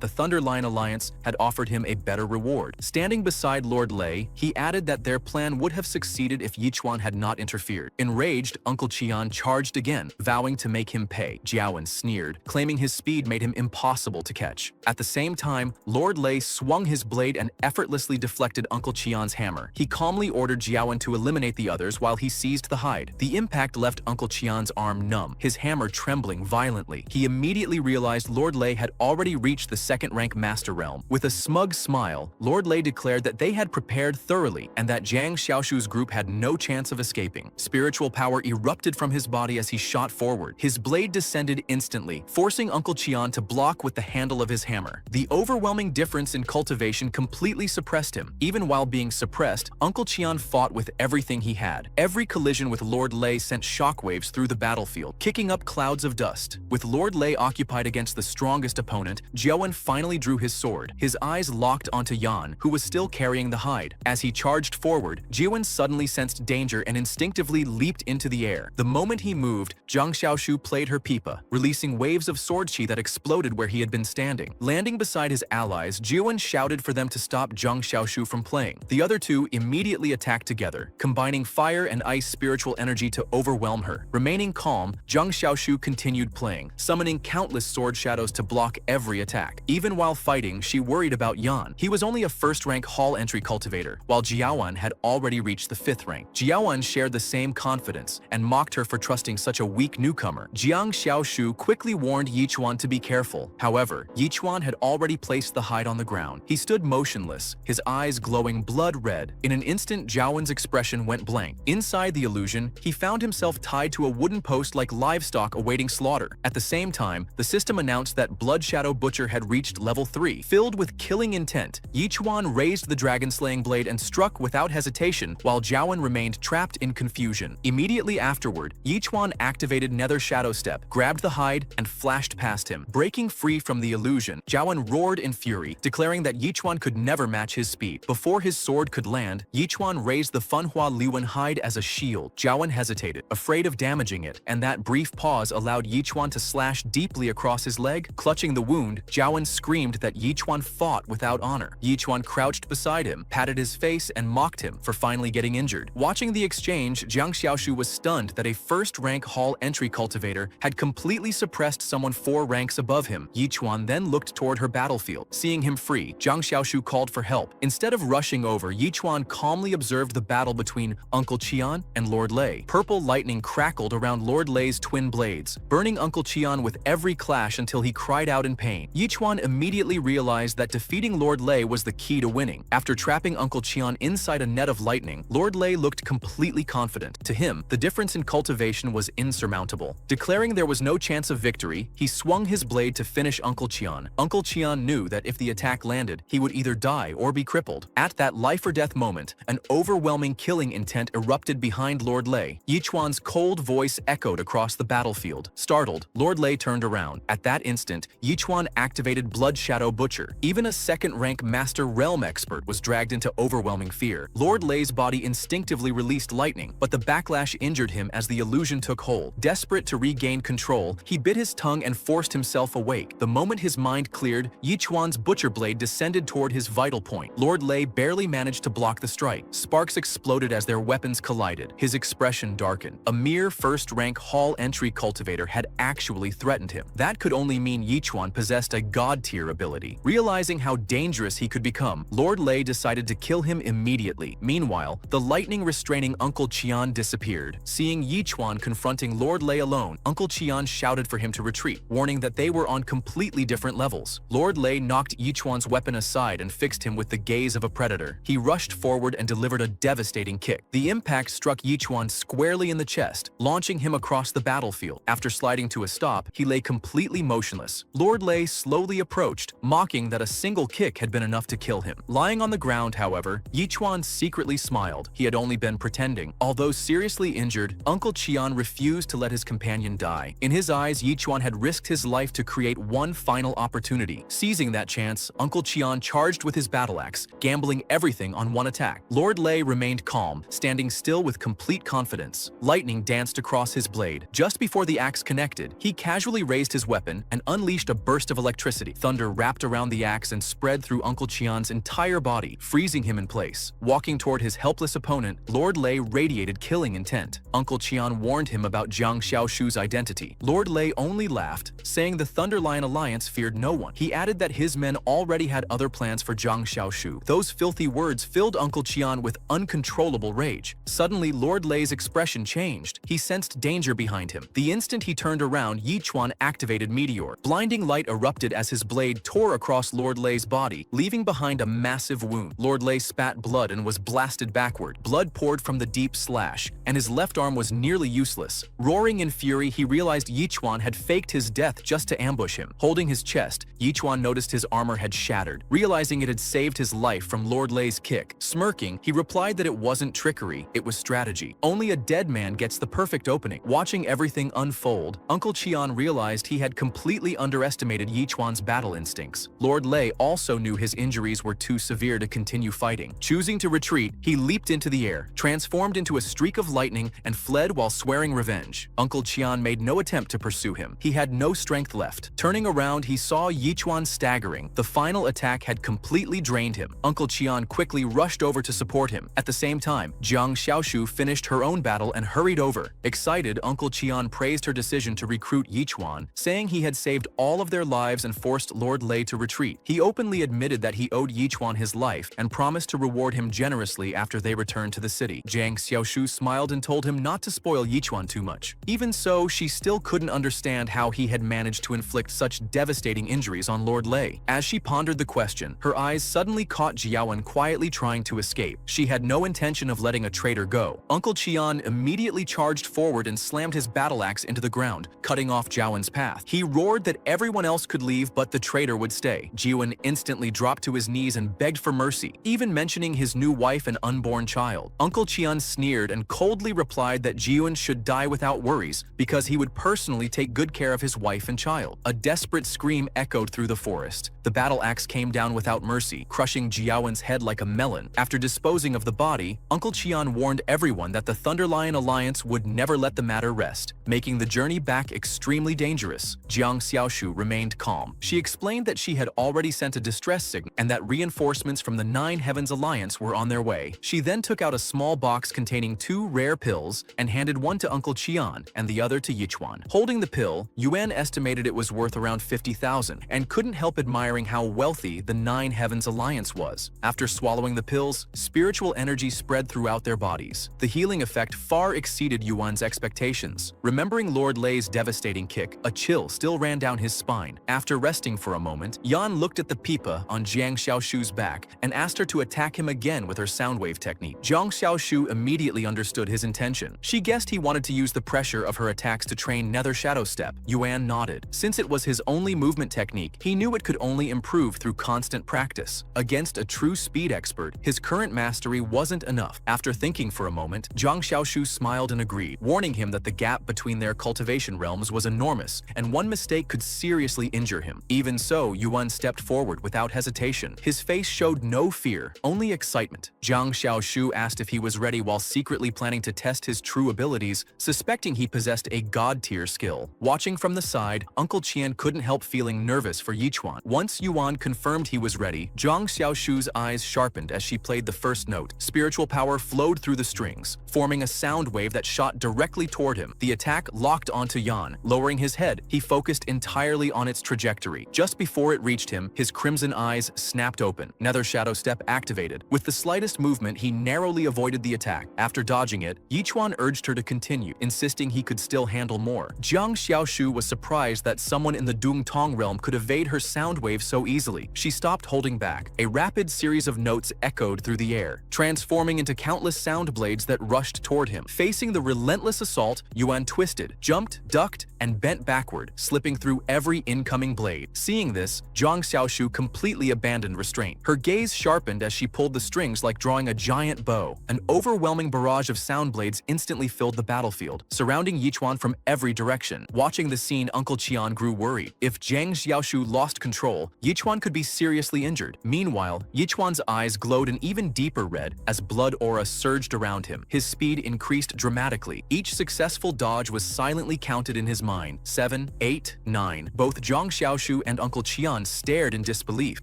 the Thunder Lion Alliance had offered him a better reward. Standing beside Lord Lei, he added that their plan would have succeeded if Yichuan had not interfered. Enraged, Uncle Qian charged again, vowing to make him pay. Zhaowen sneered, claiming his speed made him impossible to catch. At the same time, Lord Lei swung his blade and effortlessly deflected Uncle Qian's hammer. He calmly ordered Zhaowen to eliminate the others while he seized the hide. The impact left Uncle Qian's arm numb, his hammer trembling violently. He immediately realized Lord Lei had already reached the second-rank Master Realm. With a smug smile, Lord Lei declared that they had prepared thoroughly and that Jiang Xiaoshu's group had no chance of escaping. Spiritual power erupted from his body as he shot forward. His blade descended instantly, forcing Uncle Qian to block with the handle of his hammer. The overwhelming difference in cultivation completely suppressed him. Even while being suppressed, Uncle Qian fought with everything he had. Every collision with Lord Lei sent shockwaves through the battlefield, kicking up clouds of dust. With Lord Lei occupied against the strongest opponent, Zhaowen finally drew his sword. His eyes locked onto Yan, who was still carrying the hide. As he charged forward, Zhaowen suddenly sensed danger and instinctively leaped into the air. The moment he moved, Jiang Xiaoshu played her pipa, releasing waves of sword chi that exploded where he had been standing. Landing beside his allies, Zhaowen shouted for them to stop Jiang Xiaoshu from playing. The other two immediately attacked together, combining fire and ice spiritual energy to overwhelm her. Remaining calm, Jiang Xiaoshu continued playing, summoning countless sword shadows to block every attack. Even while fighting, she worried about Yan. He was only a first-rank hall entry cultivator, while Jiawan had already reached the 5th rank. Jiawan shared the same confidence and mocked her for trusting such a weak newcomer. Jiang Xiaoshu quickly warned Yichuan to be careful. However, Yichuan had already placed the hide on the ground. He stood motionless, his eyes glowing blood red. In an instant, Zhaowen's expression went blank. Inside the illusion, he found himself tied to a wooden post like livestock awaiting slaughter. At the same time, the system announced that Blood Shadow Butcher had reached level 3. Filled with killing intent, Yichuan raised the dragon-slaying blade and struck without hesitation, while Zhaowen remained trapped in confusion. Immediately afterward, Yichuan activated Nether Shadow Step, grabbed the hide, and flashed past him. Breaking free from the illusion, Zhaowen roared in fury, declaring that Yichuan could never match his speed. Before his sword could land, Yichuan raised the Fanhua Luan hide as a shield. Zhaowen hesitated, afraid of damaging it, and that brief pause allowed Yichuan to slash deeply across his leg. Clutching the wound, Zhaowen screamed that Yichuan fought without honor. Yichuan crouched beside him, patted his face, and mocked him for finally getting injured. Watching the exchange, Jiang Xiaoshu was stunned that a first-rank hall entry cultivator had completely suppressed someone 4 ranks above him. Yichuan then looked toward her battlefield. Seeing him free, Jiang Xiaoshu called for help. Instead of rushing over, Yichuan calmly observed the battle between Uncle Qian and Lord Lei. Purple lightning crackled around Lord Lei's twin blades, burning Uncle Qian with every clash until he cried out in pain. Yichuan Yichuan immediately realized that defeating Lord Lei was the key to winning. After trapping Uncle Qian inside a net of lightning, Lord Lei looked completely confident. To him, the difference in cultivation was insurmountable. Declaring there was no chance of victory, he swung his blade to finish Uncle Qian. Uncle Qian knew that if the attack landed, he would either die or be crippled. At that life-or-death moment, an overwhelming killing intent erupted behind Lord Lei. Yichuan's cold voice echoed across the battlefield. Startled, Lord Lei turned around. At that instant, Yichuan activated Blood Shadow Butcher. Even a second-rank Master Realm expert was dragged into overwhelming fear. Lord Lei's body instinctively released lightning, but the backlash injured him as the illusion took hold. Desperate to regain control, he bit his tongue and forced himself awake. The moment his mind cleared, Yichuan's butcher blade descended toward his vital point. Lord Lei barely managed to block the strike. Sparks exploded as their weapons collided. His expression darkened. A mere first-rank hall entry cultivator had actually threatened him. That could only mean Yichuan possessed a god-tier ability. Realizing how dangerous he could become, Lord Lei decided to kill him immediately. Meanwhile, the lightning restraining Uncle Qian disappeared. Seeing Yichuan confronting Lord Lei alone, Uncle Qian shouted for him to retreat, warning that they were on completely different levels. Lord Lei knocked Yichuan's weapon aside and fixed him with the gaze of a predator. He rushed forward and delivered a devastating kick. The impact struck Yichuan squarely in the chest, launching him across the battlefield. After sliding to a stop, he lay completely motionless. Lord Lei slowly approached, mocking that a single kick had been enough to kill him. Lying on the ground, however, Yichuan secretly smiled. He had only been pretending. Although seriously injured, Uncle Qian refused to let his companion die. In his eyes, Yichuan had risked his life to create one final opportunity. Seizing that chance, Uncle Qian charged with his battle axe, gambling everything on one attack. Lord Lei remained calm, standing still with complete confidence. Lightning danced across his blade. Just before the axe connected, he casually raised his weapon and unleashed a burst of electricity. Thunder wrapped around the axe and spread through Uncle Qian's entire body, freezing him in place. Walking toward his helpless opponent, Lord Lei radiated killing intent. Uncle Qian warned him about Jiang Xiaoshu's identity. Lord Lei only laughed, saying the Thunder Lion Alliance feared no one. He added that his men already had other plans for Jiang Xiaoshu. Those filthy words filled Uncle Qian with uncontrollable rage. Suddenly, Lord Lei's expression changed. He sensed danger behind him. The instant he turned around, Yichuan activated Meteor. Blinding light erupted as his blade tore across Lord Lei's body, leaving behind a massive wound. Lord Lei spat blood and was blasted backward. Blood poured from the deep slash, and his left arm was nearly useless. Roaring in fury, he realized Yichuan had faked his death just to ambush him. Holding his chest, Yichuan noticed his armor had shattered. Realizing it had saved his life from Lord Lei's kick, smirking, he replied that it wasn't trickery, it was strategy. Only a dead man gets the perfect opening. Watching everything unfold, Uncle Qian realized he had completely underestimated Yichuan's battle instincts. Lord Lei also knew his injuries were too severe to continue fighting. Choosing to retreat, he leaped into the air, transformed into a streak of lightning, and fled while swearing revenge. Uncle Qian made no attempt to pursue him. He had no strength left. Turning around, he saw Yichuan staggering. The final attack had completely drained him. Uncle Qian quickly rushed over to support him. At the same time, Jiang Xiaoshu finished her own battle and hurried over. Excited, Uncle Qian praised her decision to recruit Yichuan, saying he had saved all of their lives and forced Lord Lei to retreat. He openly admitted that he owed Yichuan his life and promised to reward him generously after they returned to the city. Jiang Xiaoshu smiled and told him not to spoil Yichuan too much. Even so, she still couldn't understand how he had managed to inflict such devastating injuries on Lord Lei. As she pondered the question, her eyes suddenly caught Jiawen quietly trying to escape. She had no intention of letting a traitor go. Uncle Qian immediately charged forward and slammed his battle axe into the ground, cutting off Jiawen's path. He roared that everyone else could leave but the traitor would stay. Jiawen instantly dropped to his knees and begged for mercy, even mentioning his new wife and unborn child. Uncle Qian sneered and coldly replied that Jiawen should die without worries because he would personally take good care of his wife and child. A desperate scream echoed through the forest. The battle axe came down without mercy, crushing Jiawen's head like a melon. After disposing of the body, Uncle Qian warned everyone that the Thunder Lion Alliance would never let the matter rest, making the journey back extremely dangerous. Jiang Xiaoshu remained calm. She explained that she had already sent a distress signal and that reinforcements from the Nine Heavens Alliance were on their way. She then took out a small box containing 2 rare pills and handed one to Uncle Qian and the other to Yichuan. Holding the pill, Yuan estimated it was worth around 50,000 and couldn't help admiring how wealthy the Nine Heavens Alliance was. After swallowing the pills, spiritual energy spread throughout their bodies. The healing effect far exceeded Yuan's expectations. Remembering Lord Lei's devastating kick, a chill still ran down his spine. After resting resting for a moment, Yan looked at the pipa on Jiang Xiaoshu's back and asked her to attack him again with her soundwave technique. Jiang Xiaoshu immediately understood his intention. She guessed he wanted to use the pressure of her attacks to train Nether Shadow Step. Yuan nodded. Since it was his only movement technique, he knew it could only improve through constant practice. Against a true speed expert, his current mastery wasn't enough. After thinking for a moment, Jiang Xiaoshu smiled and agreed, warning him that the gap between their cultivation realms was enormous, and one mistake could seriously injure him. Even so, Yuan stepped forward without hesitation. His face showed no fear, only excitement. Jiang Xiaoshu asked if he was ready while secretly planning to test his true abilities, suspecting he possessed a god-tier skill. Watching from the side, Uncle Qian couldn't help feeling nervous for Yichuan. Once Yuan confirmed he was ready, Jiang Xiaoshu's eyes sharpened as she played the first note. Spiritual power flowed through the strings, forming a sound wave that shot directly toward him. The attack locked onto Yan. Lowering his head, he focused entirely on its trajectory. Just before it reached him, his crimson eyes snapped open. Nether Shadow Step activated. With the slightest movement, he narrowly avoided the attack. After dodging it, Yichuan urged her to continue, insisting he could still handle more. Jiang Xiaoshu was surprised that someone in the Dung Tong realm could evade her sound wave so easily. She stopped holding back. A rapid series of notes echoed through the air, transforming into countless sound blades that rushed toward him. Facing the relentless assault, Yuan twisted, jumped, ducked, and bent backward, slipping through every incoming blade. Seeing this, Jiang Xiaoshu completely abandoned restraint. Her gaze sharpened as she pulled the strings like drawing a giant bow. An overwhelming barrage of sound blades instantly filled the battlefield, surrounding Yichuan from every direction. Watching the scene, Uncle Qian grew worried. If Jiang Xiaoshu lost control, Yichuan could be seriously injured. Meanwhile, Yichuan's eyes glowed an even deeper red as blood aura surged around him. His speed increased dramatically. Each successful dodge was silently counted in his mind. 7, 8, 9. Both Jiang Xiaoshu and Uncle Qian stared in disbelief.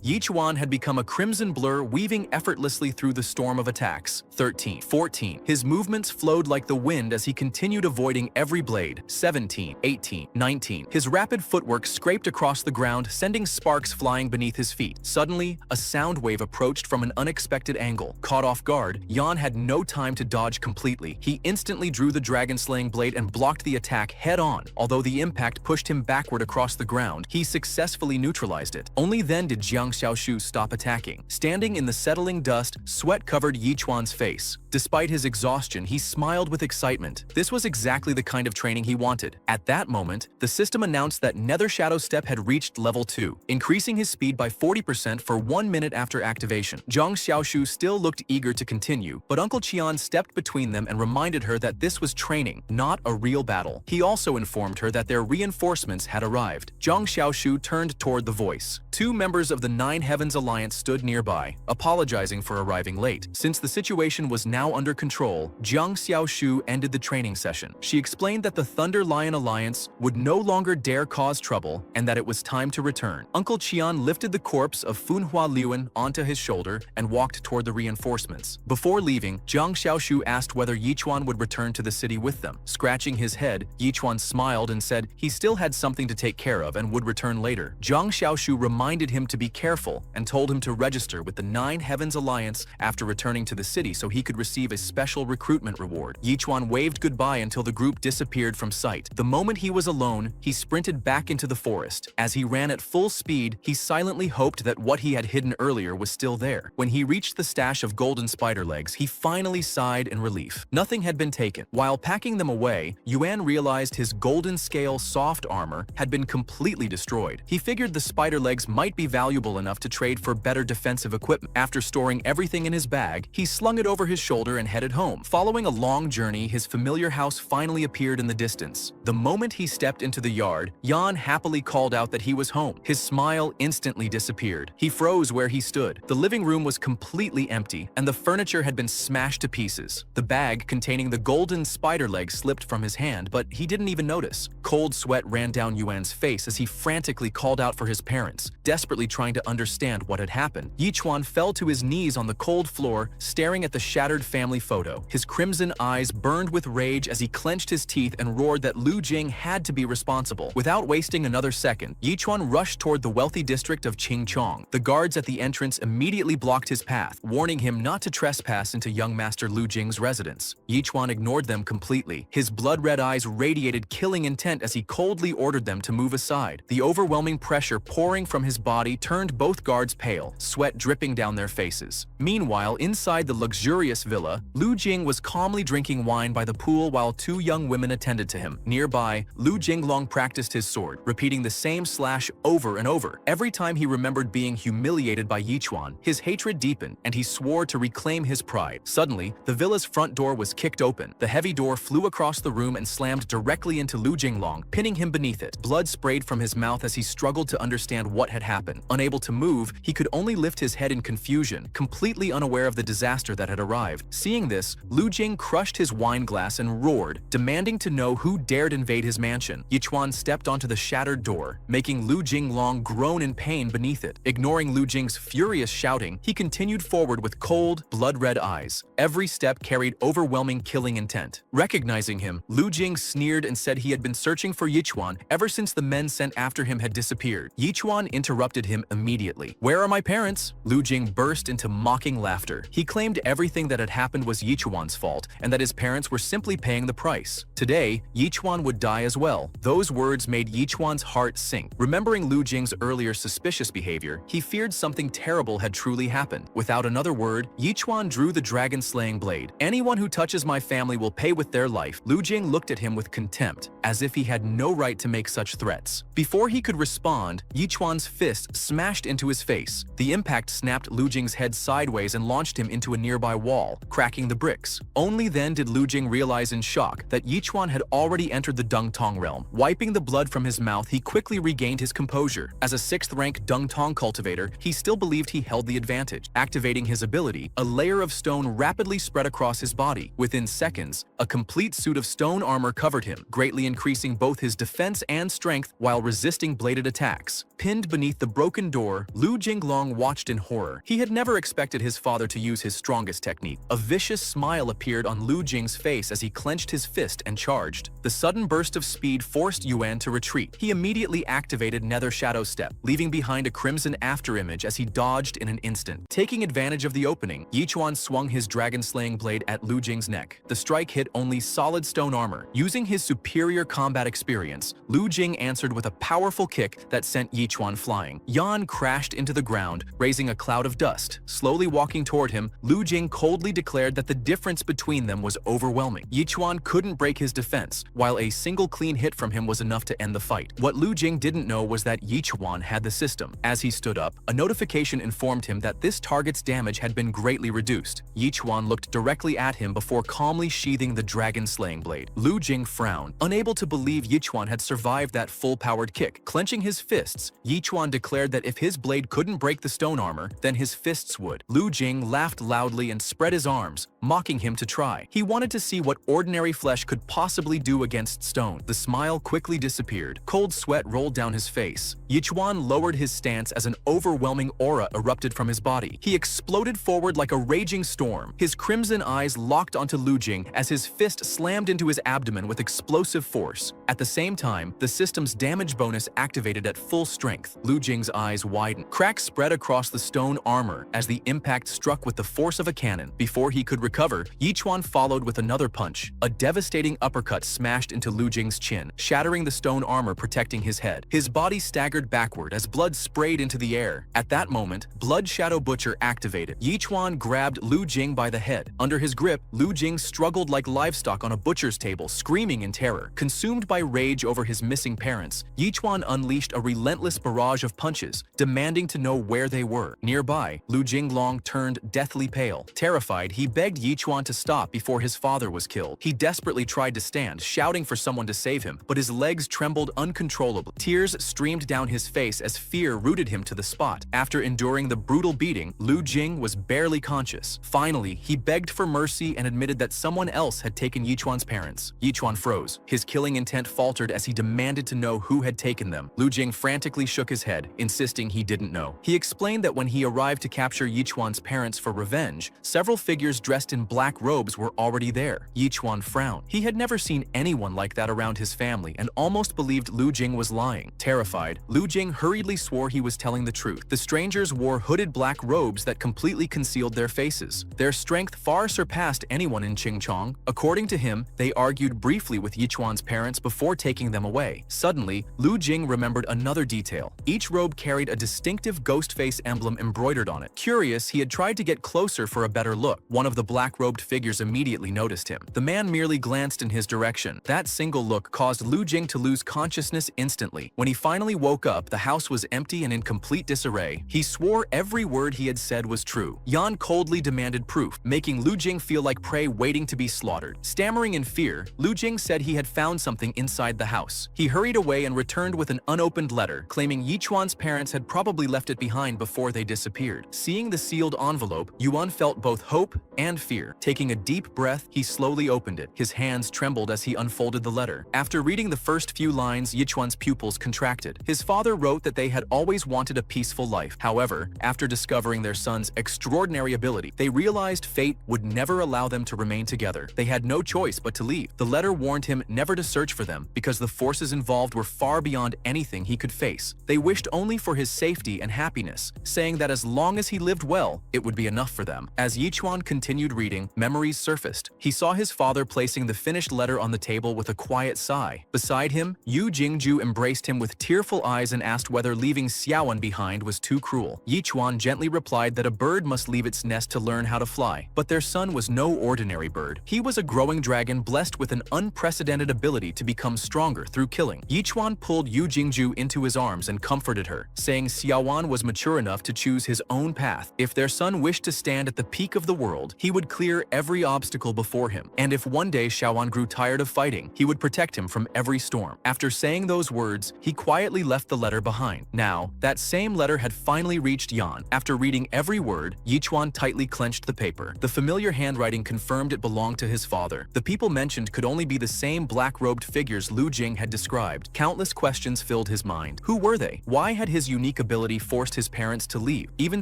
Yichuan had become a crimson blur, weaving effortlessly through the storm of attacks. 13, 14. His movements flowed like the wind as he continued avoiding every blade. 17, 18, 19. His rapid footwork scraped across the ground, sending sparks flying beneath his feet. Suddenly, a sound wave approached from an unexpected angle. Caught off guard, Yan had no time to dodge completely. He instantly drew the dragon-slaying blade and blocked the attack head-on. Although the impact pushed him backward across the ground, he successfully neutralized it. Only then did Jiang Xiaoshu stop attacking. Standing in the settling dust, sweat covered Yichuan's face. Despite his exhaustion, he smiled with excitement. This was exactly the kind of training he wanted. At that moment, the system announced that Nether Shadow Step had reached level 2, increasing his speed by 40% for 1 minute after activation. Jiang Xiaoshu still looked eager to continue, but Uncle Qian stepped between them and reminded her that this was training, not a real battle. He also informed her that their reinforcements had arrived. Jiang Xiaoshu turned toward the voice. 2 members of the Nine Heavens Alliance stood nearby, apologizing for arriving late. Since the situation was now under control, Jiang Xiaoshu ended the training session. She explained that the Thunder Lion Alliance would no longer dare cause trouble and that it was time to return. Uncle Qian lifted the corpse of Funhua Liuan onto his shoulder and walked toward the reinforcements. Before leaving, Jiang Xiaoshu asked whether Yichuan would return to the city with them. Scratching his head, Yichuan smiled and said he still had something to take care of and would return later. Jiang Xiaoshu reminded him to be careful and told him to register with the Nine Heavens Alliance after returning to the city so he could receive a special recruitment reward. Yichuan waved goodbye until the group disappeared from sight. The moment he was alone, he sprinted back into the forest. As he ran at full speed, he silently hoped that what he had hidden earlier was still there. When he reached the stash of golden spider legs, he finally sighed in relief. Nothing had been taken. While packing them away, Yuan realized his golden scale soft armor had been completely destroyed. He figured the spider legs might be valuable enough to trade for better defensive equipment. After storing everything in his bag, he slung it over his shoulder and headed home. Following a long journey, his familiar house finally appeared in the distance. The moment he stepped into the yard, Yan happily called out that he was home. His smile instantly disappeared. He froze where he stood. The living room was completely empty, and the furniture had been smashed to pieces. The bag containing the golden spider leg slipped from his hand, but he didn't even notice. Cold sweat ran down Yuan's face as he frantically called out for his parents, desperately trying to understand what had happened. Yichuan fell to his knees on the cold floor, staring at the shattered family photo. His crimson eyes burned with rage as he clenched his teeth and roared that Lu Jing had to be responsible. Without wasting another second, Yichuan rushed toward the wealthy district of Qingchong. The guards at the entrance immediately blocked his path, warning him not to trespass into young Master Lu Jing's residence. Yichuan ignored them completely. His blood-red eyes radiated killing intent as he coldly ordered them to move aside. The overwhelming overwhelming pressure pouring from his body turned both guards pale, sweat dripping down their faces. Meanwhile, inside the luxurious villa, Lu Jing was calmly drinking wine by the pool while two young women attended to him. Nearby, Lu Jinglong practiced his sword, repeating the same slash over and over. Every time he remembered being humiliated by Yichuan, his hatred deepened, and he swore to reclaim his pride. Suddenly, the villa's front door was kicked open. The heavy door flew across the room and slammed directly into Lu Jinglong, pinning him beneath it. Blood sprayed from his mouth as he struggled to understand what had happened. Unable to move, he could only lift his head in confusion, completely unaware of the disaster that had arrived. Seeing this, Lu Jing crushed his wine glass and roared, demanding to know who dared invade his mansion. Yichuan stepped onto the shattered door, making Lu Jinglong groan in pain beneath it. Ignoring Lu Jing's furious shouting, he continued forward with cold, blood-red eyes. Every step carried overwhelming killing intent. Recognizing him, Lu Jing sneered and said he had been searching for Yichuan ever since the men sent after him had disappeared. Yichuan interrupted him immediately. "Where are my parents?" Lu Jing burst into mocking laughter. He claimed everything that had happened was Yichuan's fault and that his parents were simply paying the price. Today, Yichuan would die as well. Those words made Yichuan's heart sink. Remembering Lu Jing's earlier suspicious behavior, he feared something terrible had truly happened. Without another word, Yichuan drew the dragon-slaying blade. "Anyone who touches my family will pay with their life." Lu Jing looked at him with contempt, as if he had no right to make such threats. Before he could respond, Yichuan's fist smashed into his face. The impact snapped Lu Jing's head sideways and launched him into a nearby wall, cracking the bricks. Only then did Lu Jing realize in shock that Yichuan had already entered the Dungtong realm. Wiping the blood from his mouth, he quickly regained his composure. As a 6th-rank Dungtong cultivator, he still believed he held the advantage. Activating his ability, a layer of stone rapidly spread across his body. Within seconds, a complete suit of stone armor covered him, greatly increasing both his defense and strength while resisting bladed attacks. Pinned beneath the broken door, Lu Jinglong watched in horror. He had never expected his father to use his strongest technique. A vicious smile appeared on Lu Jing's face as he clenched his fist and charged. The sudden burst of speed forced Yuan to retreat. He immediately activated Nether Shadow Step, leaving behind a crimson afterimage as he dodged in an instant. Taking advantage of the opening, Yichuan swung his dragon-slaying blade at Lu Jing's neck. The strike hit only solid stone armor. Using his superior combat experience, Lu Jing answered with a powerful kick that sent Yichuan flying. Yan crashed into the ground, raising a cloud of dust. Slowly walking toward him, Lu Jing coldly declared that the difference between them was overwhelming. Yichuan couldn't break his defense, while a single clean hit from him was enough to end the fight. What Lu Jing didn't know was that Yichuan had the system. As he stood up, a notification informed him that this target's damage had been greatly reduced. Yichuan looked directly at him before calmly sheathing the dragon-slaying blade. Lu Jing frowned, unable to believe Yichuan had survived that full-powered kick. Clenching his fists, Yichuan declared that if his blade couldn't break the stone armor, then his fists would. Lu Jing laughed loudly and spread his arms, mocking him to try. He wanted to see what ordinary flesh could possibly do against stone. The smile quickly disappeared. Cold sweat rolled down his face. Yichuan lowered his stance as an overwhelming aura erupted from his body. He exploded forward like a raging storm. His crimson eyes locked onto Lu Jing as his fist slammed into his abdomen with explosive force. At the same time, the system's damage bonus activated at full strength. Lu Jing's eyes widened. Cracks spread across the stone armor as the impact struck with the force of a cannon. Before he could recover, Yichuan followed with another punch. A devastating uppercut smashed into Lu Jing's chin, shattering the stone armor protecting his head. His body staggered backward as blood sprayed into the air. At that moment, Blood Shadow Butcher activated. Yichuan grabbed Lu Jing by the head. Under his grip, Lu Jing struggled like livestock on a butcher's table, screaming in terror. Consumed by rage over his missing parents, Yichuan unleashed a relentless barrage of punches, demanding to know where they were. Nearby, Lu Jinglong turned deathly pale. Terrified, he begged Yichuan to stop before his father was killed. He desperately tried to stand, shouting for someone to save him, but his legs trembled uncontrollably. Tears streamed down his face as fear rooted him to the spot. After enduring the brutal beating, Lu Jing was barely conscious. Finally, he begged for mercy and admitted that someone else had taken Yichuan's parents. Yichuan froze. His killing intent faltered as he demanded to know who had taken them. Lu Jing frantically shook his head, insisting he didn't know. He explained that when he arrived to capture Yichuan's parents for revenge, several figures dressed in black robes were already there. Yichuan frowned. He had never seen anyone like that around his family and almost believed Lu Jing was lying. Terrified, Lu Jing hurriedly swore he was telling the truth. The strangers wore hooded black robes that completely concealed their faces. Their strength far surpassed anyone in Qingchong. According to him, they argued briefly with Yichuan's parents before before taking them away. Suddenly, Lu Jing remembered another detail. Each robe carried a distinctive ghost face emblem embroidered on it. Curious, he had tried to get closer for a better look. One of the black-robed figures immediately noticed him. The man merely glanced in his direction. That single look caused Lu Jing to lose consciousness instantly. When he finally woke up, the house was empty and in complete disarray. He swore every word he had said was true. Yan coldly demanded proof, making Lu Jing feel like prey waiting to be slaughtered. Stammering in fear, Lu Jing said he had found something inside the house. He hurried away and returned with an unopened letter, claiming Yichuan's parents had probably left it behind before they disappeared. Seeing the sealed envelope, Yuan felt both hope and fear. Taking a deep breath, he slowly opened it. His hands trembled as he unfolded the letter. After reading the first few lines, Yichuan's pupils contracted. His father wrote that they had always wanted a peaceful life. However, after discovering their son's extraordinary ability, they realized fate would never allow them to remain together. They had no choice but to leave. The letter warned him never to search for them because the forces involved were far beyond anything he could face. They wished only for his safety and happiness, saying that as long as he lived well, it would be enough for them. As Yichuan continued reading, memories surfaced. He saw his father placing the finished letter on the table with a quiet sigh. Beside him, Yu Jingju embraced him with tearful eyes and asked whether leaving Xiaoan behind was too cruel. Yichuan gently replied that a bird must leave its nest to learn how to fly. But their son was no ordinary bird. He was a growing dragon blessed with an unprecedented ability to become stronger through killing. Yichuan pulled Yu Jingju into his arms and comforted her, saying Xiaoan was mature enough to choose his own path. If their son wished to stand at the peak of the world, he would clear every obstacle before him. And if one day Xiaoan grew tired of fighting, he would protect him from every storm. After saying those words, he quietly left the letter behind. Now, that same letter had finally reached Yan. After reading every word, Yichuan tightly clenched the paper. The familiar handwriting confirmed it belonged to his father. The people mentioned could only be the same black-robed figures Lu Jing had described. Countless questions filled his mind. Who were they? Why had his unique ability forced his parents to leave? Even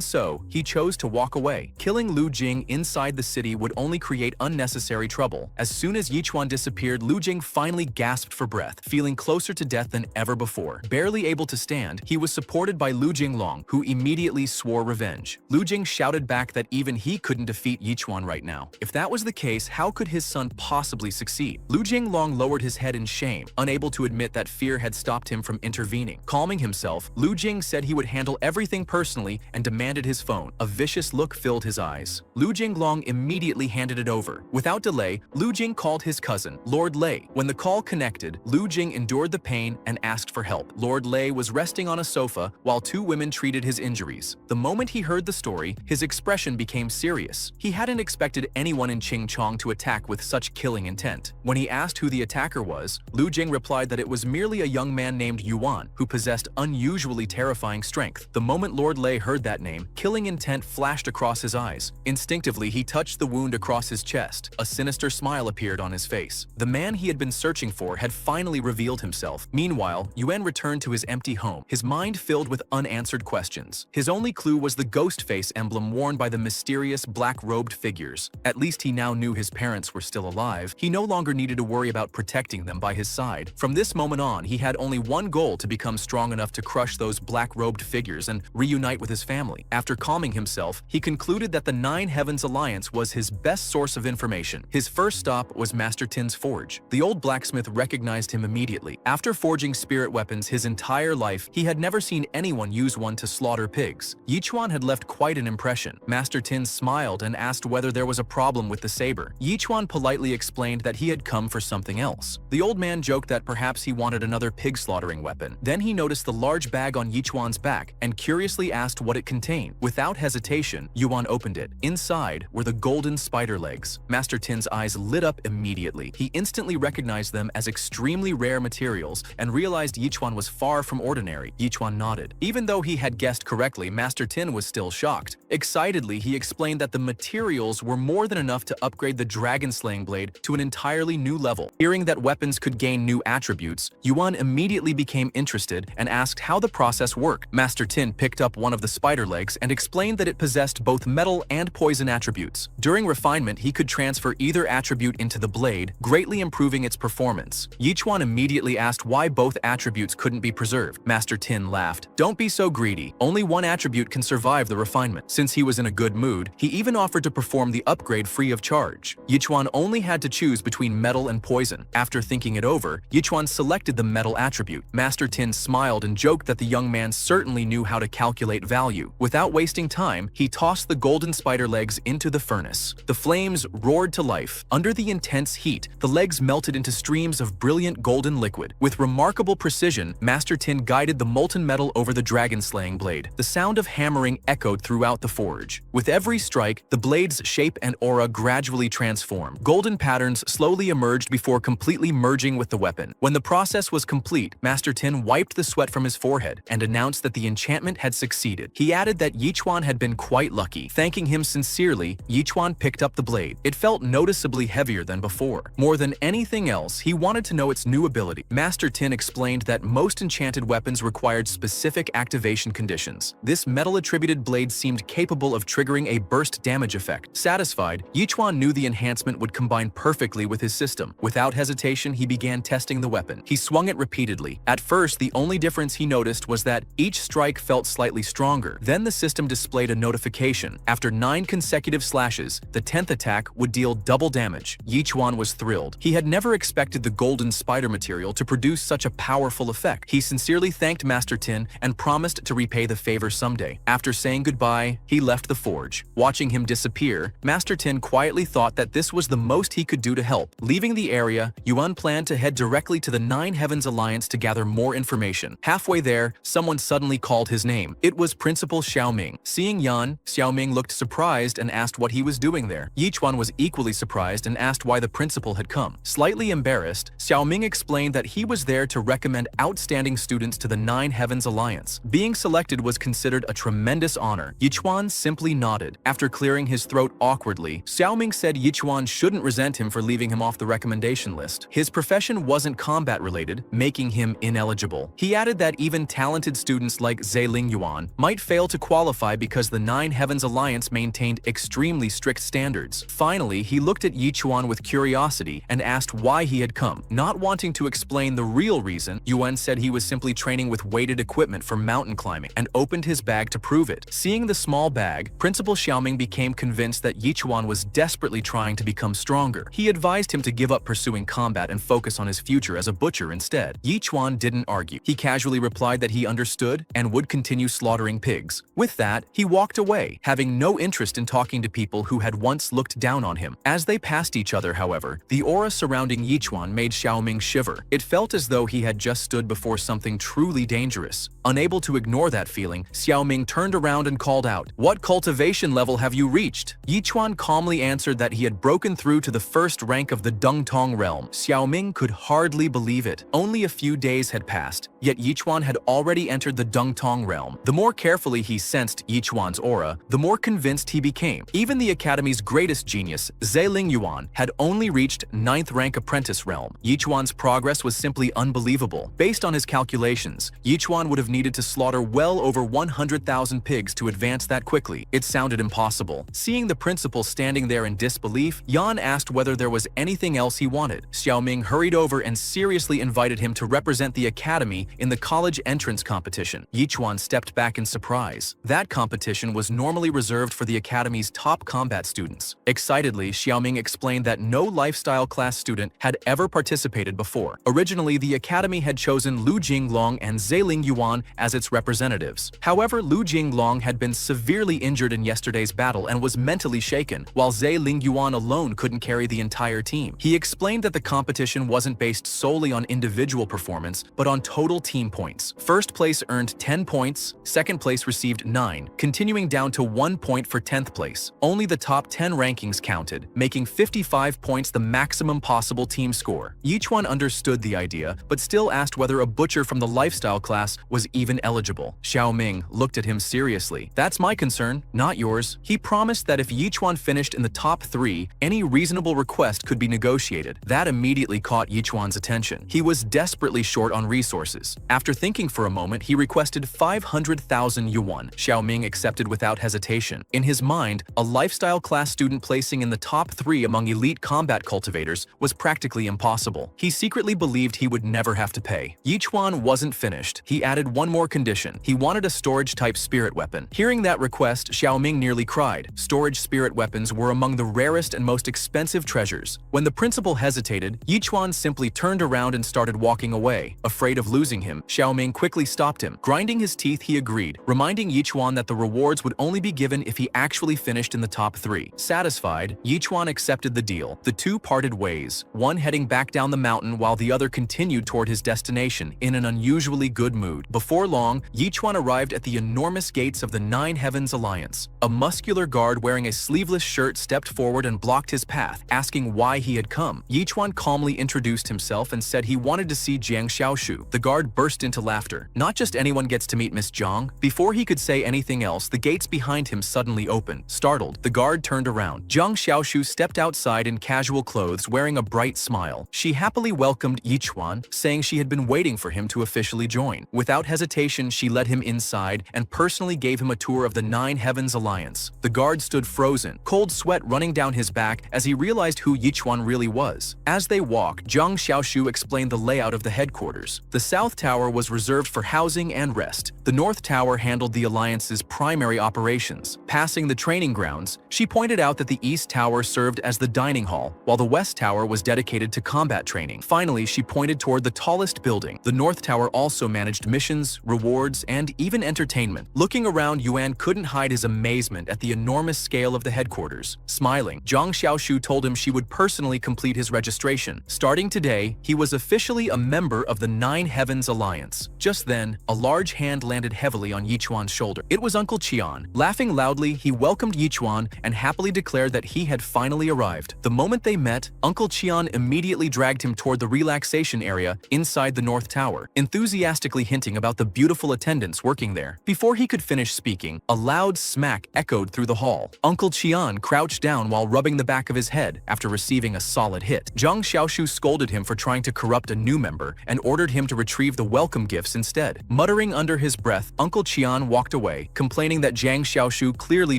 so, he chose to walk away. Killing Lu Jing inside the city would only create unnecessary trouble. As soon as Yichuan disappeared, Lu Jing finally gasped for breath, feeling closer to death than ever before. Barely able to stand, he was supported by Lu Jinglong, who immediately swore revenge. Lu Jing shouted back that even he couldn't defeat Yichuan right now. If that was the case, how could his son possibly succeed? Lu Jinglong lowered his head in shame, unable to admit that fear had stopped him from intervening. Calming himself, Lu Jing said he would handle everything personally and demanded his phone. A vicious look filled his eyes. Lu Jinglong immediately handed it over. Without delay, Lu Jing called his cousin, Lord Lei. When the call connected, Lu Jing endured the pain and asked for help. Lord Lei was resting on a sofa while two women treated his injuries. The moment he heard the story, his expression became serious. He hadn't expected anyone in Qingchong to attack with such killing intent. When he asked who the attacker was, Lu Jing replied that it was merely a young man named Yuan, who possessed unusually terrifying strength. The moment Lord Lei heard that name, killing intent flashed across his eyes. Instinctively, he touched the wound across his chest. A sinister smile appeared on his face. The man he had been searching for had finally revealed himself. Meanwhile, Yuan returned to his empty home, his mind filled with unanswered questions. His only clue was the ghost face emblem worn by the mysterious black-robed figures. At least he now knew his parents were still alive. He no longer needed to worry about protecting them by his side. From this moment on, he had only one goal: to become strong enough to crush those black-robed figures and reunite with his family. After calming himself, he concluded that the Nine Heavens Alliance was his best source of information. His first stop was Master Tin's forge. The old blacksmith recognized him immediately. After forging spirit weapons his entire life, he had never seen anyone use one to slaughter pigs. Yichuan had left quite an impression. Master Tin smiled and asked whether there was a problem with the saber. Yichuan politely explained that he had come for something else. The old man joked that perhaps he wanted another pig slaughtering weapon. Then he noticed the large bag on Yichuan's back and curiously asked what it contained. Without hesitation, Yuan opened it. Inside were the golden spider legs. Master Tin's eyes lit up immediately. He instantly recognized them as extremely rare materials and realized Yichuan was far from ordinary. Yichuan nodded. Even though he had guessed correctly, Master Tin was still shocked. Excitedly, he explained that the materials were more than enough to upgrade the dragon-slaying blade to an entirely new level. Hearing that weapons could gain new attributes, Yuan immediately became interested and asked how the process worked. Master Tin picked up one of the spider legs and explained that it possessed both metal and poison attributes. During refinement, he could transfer either attribute into the blade, greatly improving its performance. Yichuan immediately asked why both attributes couldn't be preserved. Master Tin laughed. "Don't be so greedy. Only one attribute can survive the refinement." Since he was in a good mood, he even offered to perform the upgrade free of charge. Yichuan only had to choose between metal and poison. After thinking it over, Yichuan selected the metal attribute. Master Tin smiled and joked that the young man certainly knew how to calculate value. Without wasting time, he tossed the golden spider legs into the furnace. The flames roared to life. Under the intense heat, the legs melted into streams of brilliant golden liquid. With remarkable precision, Master Tin guided the molten metal over the dragon-slaying blade. The sound of hammering echoed throughout the forge. With every strike, the blade's shape and aura gradually transformed. Golden patterns slowly emerged before completely merging with the weapon. When the process was complete, Master Tin wiped the sweat from his forehead and announced that the enchantment had succeeded. He added that Yichuan had been quite lucky. Thanking him sincerely, Yichuan picked up the blade. It felt noticeably heavier than before. More than anything else, he wanted to know its new ability. Master Tin explained that most enchanted weapons required specific activation conditions. This metal-attributed blade seemed capable of triggering a burst damage effect. Satisfied, Yichuan knew the enhancement would combine perfectly with his system. Without hesitation, he began testing the weapon. He swung it repeatedly. At first, the only difference he noticed was that each strike felt slightly stronger. Then the system displayed a notification. After 9 consecutive slashes, the 10th attack would deal double damage. Yichuan was thrilled. He had never expected the golden spider material to produce such a powerful effect. He sincerely thanked Master Tin and promised to repay the favor someday. After saying goodbye, he left the forge. Watching him disappear, Master Tin quietly thought that this was the most he could do to help. Leaving the area, Yuan planned to head directly to the Nine Heavens Alliance to gather more information. Halfway there, someone suddenly called his name. It was Principal Xiaoming. Seeing Yan, Xiaoming looked surprised and asked what he was doing there. Yichuan was equally surprised and asked why the principal had come. Slightly embarrassed, Xiaoming explained that he was there to recommend outstanding students to the Nine Heavens Alliance. Being selected was considered a tremendous honor. Yichuan simply nodded. After clearing his throat awkwardly, Xiaoming said Yichuan shouldn't resent him for leaving him off the recommendation list. His profession wasn't combat-related, making him ineligible. He added that even talented students like Zailing Yuan might fail to qualify because the Nine Heavens Alliance maintained extremely strict standards. Finally, he looked at Yichuan with curiosity and asked why he had come. Not wanting to explain the real reason, Yuan said he was simply training with weighted equipment for mountain climbing and opened his bag to prove it. Seeing the small bag, Principal Xiaoming became convinced that Yichuan was desperately trying to become stronger. He advised him to give up pursuing combat and focus on his future as a butcher instead. Yichuan didn't argue. He casually replied that he understood and would continue slaughtering pigs. With that, he walked away, having no interest in talking to people who had once looked down on him. As they passed each other, however, the aura surrounding Yichuan made Xiaoming shiver. It felt as though he had just stood before something truly dangerous. Unable to ignore that feeling, Xiaoming turned around and called out, "What cultivation level have you reached?" Yichuan calmly answered that he had broken through to the first rank of the Dungtong realm. Xiaoming could hardly believe it. Only a few days had passed, yet Yichuan had already entered the Dungtong realm. The more carefully he sensed Yichuan's aura, the more convinced he became. Even the Academy's greatest genius, Zailing Yuan, had only reached 9th rank apprentice realm. Yichuan's progress was simply unbelievable. Based on his calculations, Yichuan would have needed to slaughter well over 100,000 pigs to advance that quickly. It sounded impossible. Seeing the principal standing there in disbelief, Yan asked whether there was anything else he wanted. Xiaoming hurried over and seriously invited him to represent the academy in the college entrance competition. Yichuan stepped back in surprise. That competition was normally reserved for the academy's top combat students. Excitedly, Xiaoming explained that no lifestyle class student had ever participated before. Originally, the academy had chosen Lu Jinglong and Zailing Yuan as its representatives. However, Lu Jinglong had been severely injured in yesterday's battle and was mentally shaken, while Zailing Yuan alone couldn't carry the entire team. He explained that the competition wasn't based solely on individual performance, but on total team points. First place earned 10 points, second place received 9, continuing down to 1 point for 10th place. Only the top 10 rankings counted, making 55 points the maximum possible team score. Yichuan understood the idea, but still asked whether a butcher from the lifestyle class was even eligible. Xiaoming looked at him seriously. "That's my concern, not yours." He promised that if Yichuan finished in the top 3, any reasonable request could be negotiated. That immediately caught Yichuan's attention. He was desperately short on resources. resources. After thinking for a moment, he requested 500,000 yuan. Xiaoming accepted without hesitation. In his mind, a lifestyle class student placing in the top 3 among elite combat cultivators was practically impossible. He secretly believed he would never have to pay. Yichuan wasn't finished. He added one more condition. He wanted a storage-type spirit weapon. Hearing that request, Xiaoming nearly cried. Storage spirit weapons were among the rarest and most expensive treasures. When the principal hesitated, Yichuan simply turned around and started walking away. Afraid of losing him, Xiaoming quickly stopped him. Grinding his teeth, he agreed, reminding Yichuan that the rewards would only be given if he actually finished in the top 3. Satisfied, Yichuan accepted the deal. The two parted ways, one heading back down the mountain while the other continued toward his destination in an unusually good mood. Before long, Yichuan arrived at the enormous gates of the Nine Heavens Alliance. A muscular guard wearing a sleeveless shirt stepped forward and blocked his path, asking why he had come. Yichuan calmly introduced himself and said he wanted to see Jiang Xiaoshu. The guard burst into laughter. Not just anyone gets to meet Miss Jiang. Before he could say anything else, the gates behind him suddenly opened. Startled, the guard turned around. Jiang Xiaoshu stepped outside in casual clothes, wearing a bright smile. She happily welcomed Yichuan, saying she had been waiting for him to officially join. Without hesitation, she led him inside and personally gave him a tour of the Nine Heavens Alliance. The guard stood frozen, cold sweat running down his back as he realized who Yichuan really was. As they walked, Jiang Xiaoshu explained the layout of the headquarters. The South Tower was reserved for housing and rest. The North Tower handled the Alliance's primary operations. Passing the training grounds, she pointed out that the East Tower served as the dining hall, while the West Tower was dedicated to combat training. Finally, she pointed toward the tallest building. The North Tower also managed missions, rewards, and even entertainment. Looking around, Yuan couldn't hide his amazement at the enormous scale of the headquarters. Smiling, Jiang Xiaoshu told him she would personally complete his registration. Starting today, he was officially a member of the Nine Heavens Alliance. Just then, a large hand landed heavily on Yichuan's shoulder. It was Uncle Qian. Laughing loudly, he welcomed Yichuan and happily declared that he had finally arrived. The moment they met, Uncle Qian immediately dragged him toward the relaxation area inside the North Tower, enthusiastically hinting about the beautiful attendants working there. Before he could finish speaking, a loud smack echoed through the hall. Uncle Qian crouched down while rubbing the back of his head after receiving a solid hit. Jiang Xiaoshu scolded him for trying to corrupt a new member and ordered him to retrieve the welcome gifts instead. Muttering under his breath, Uncle Qian walked away, complaining that Jiang Xiaoshu clearly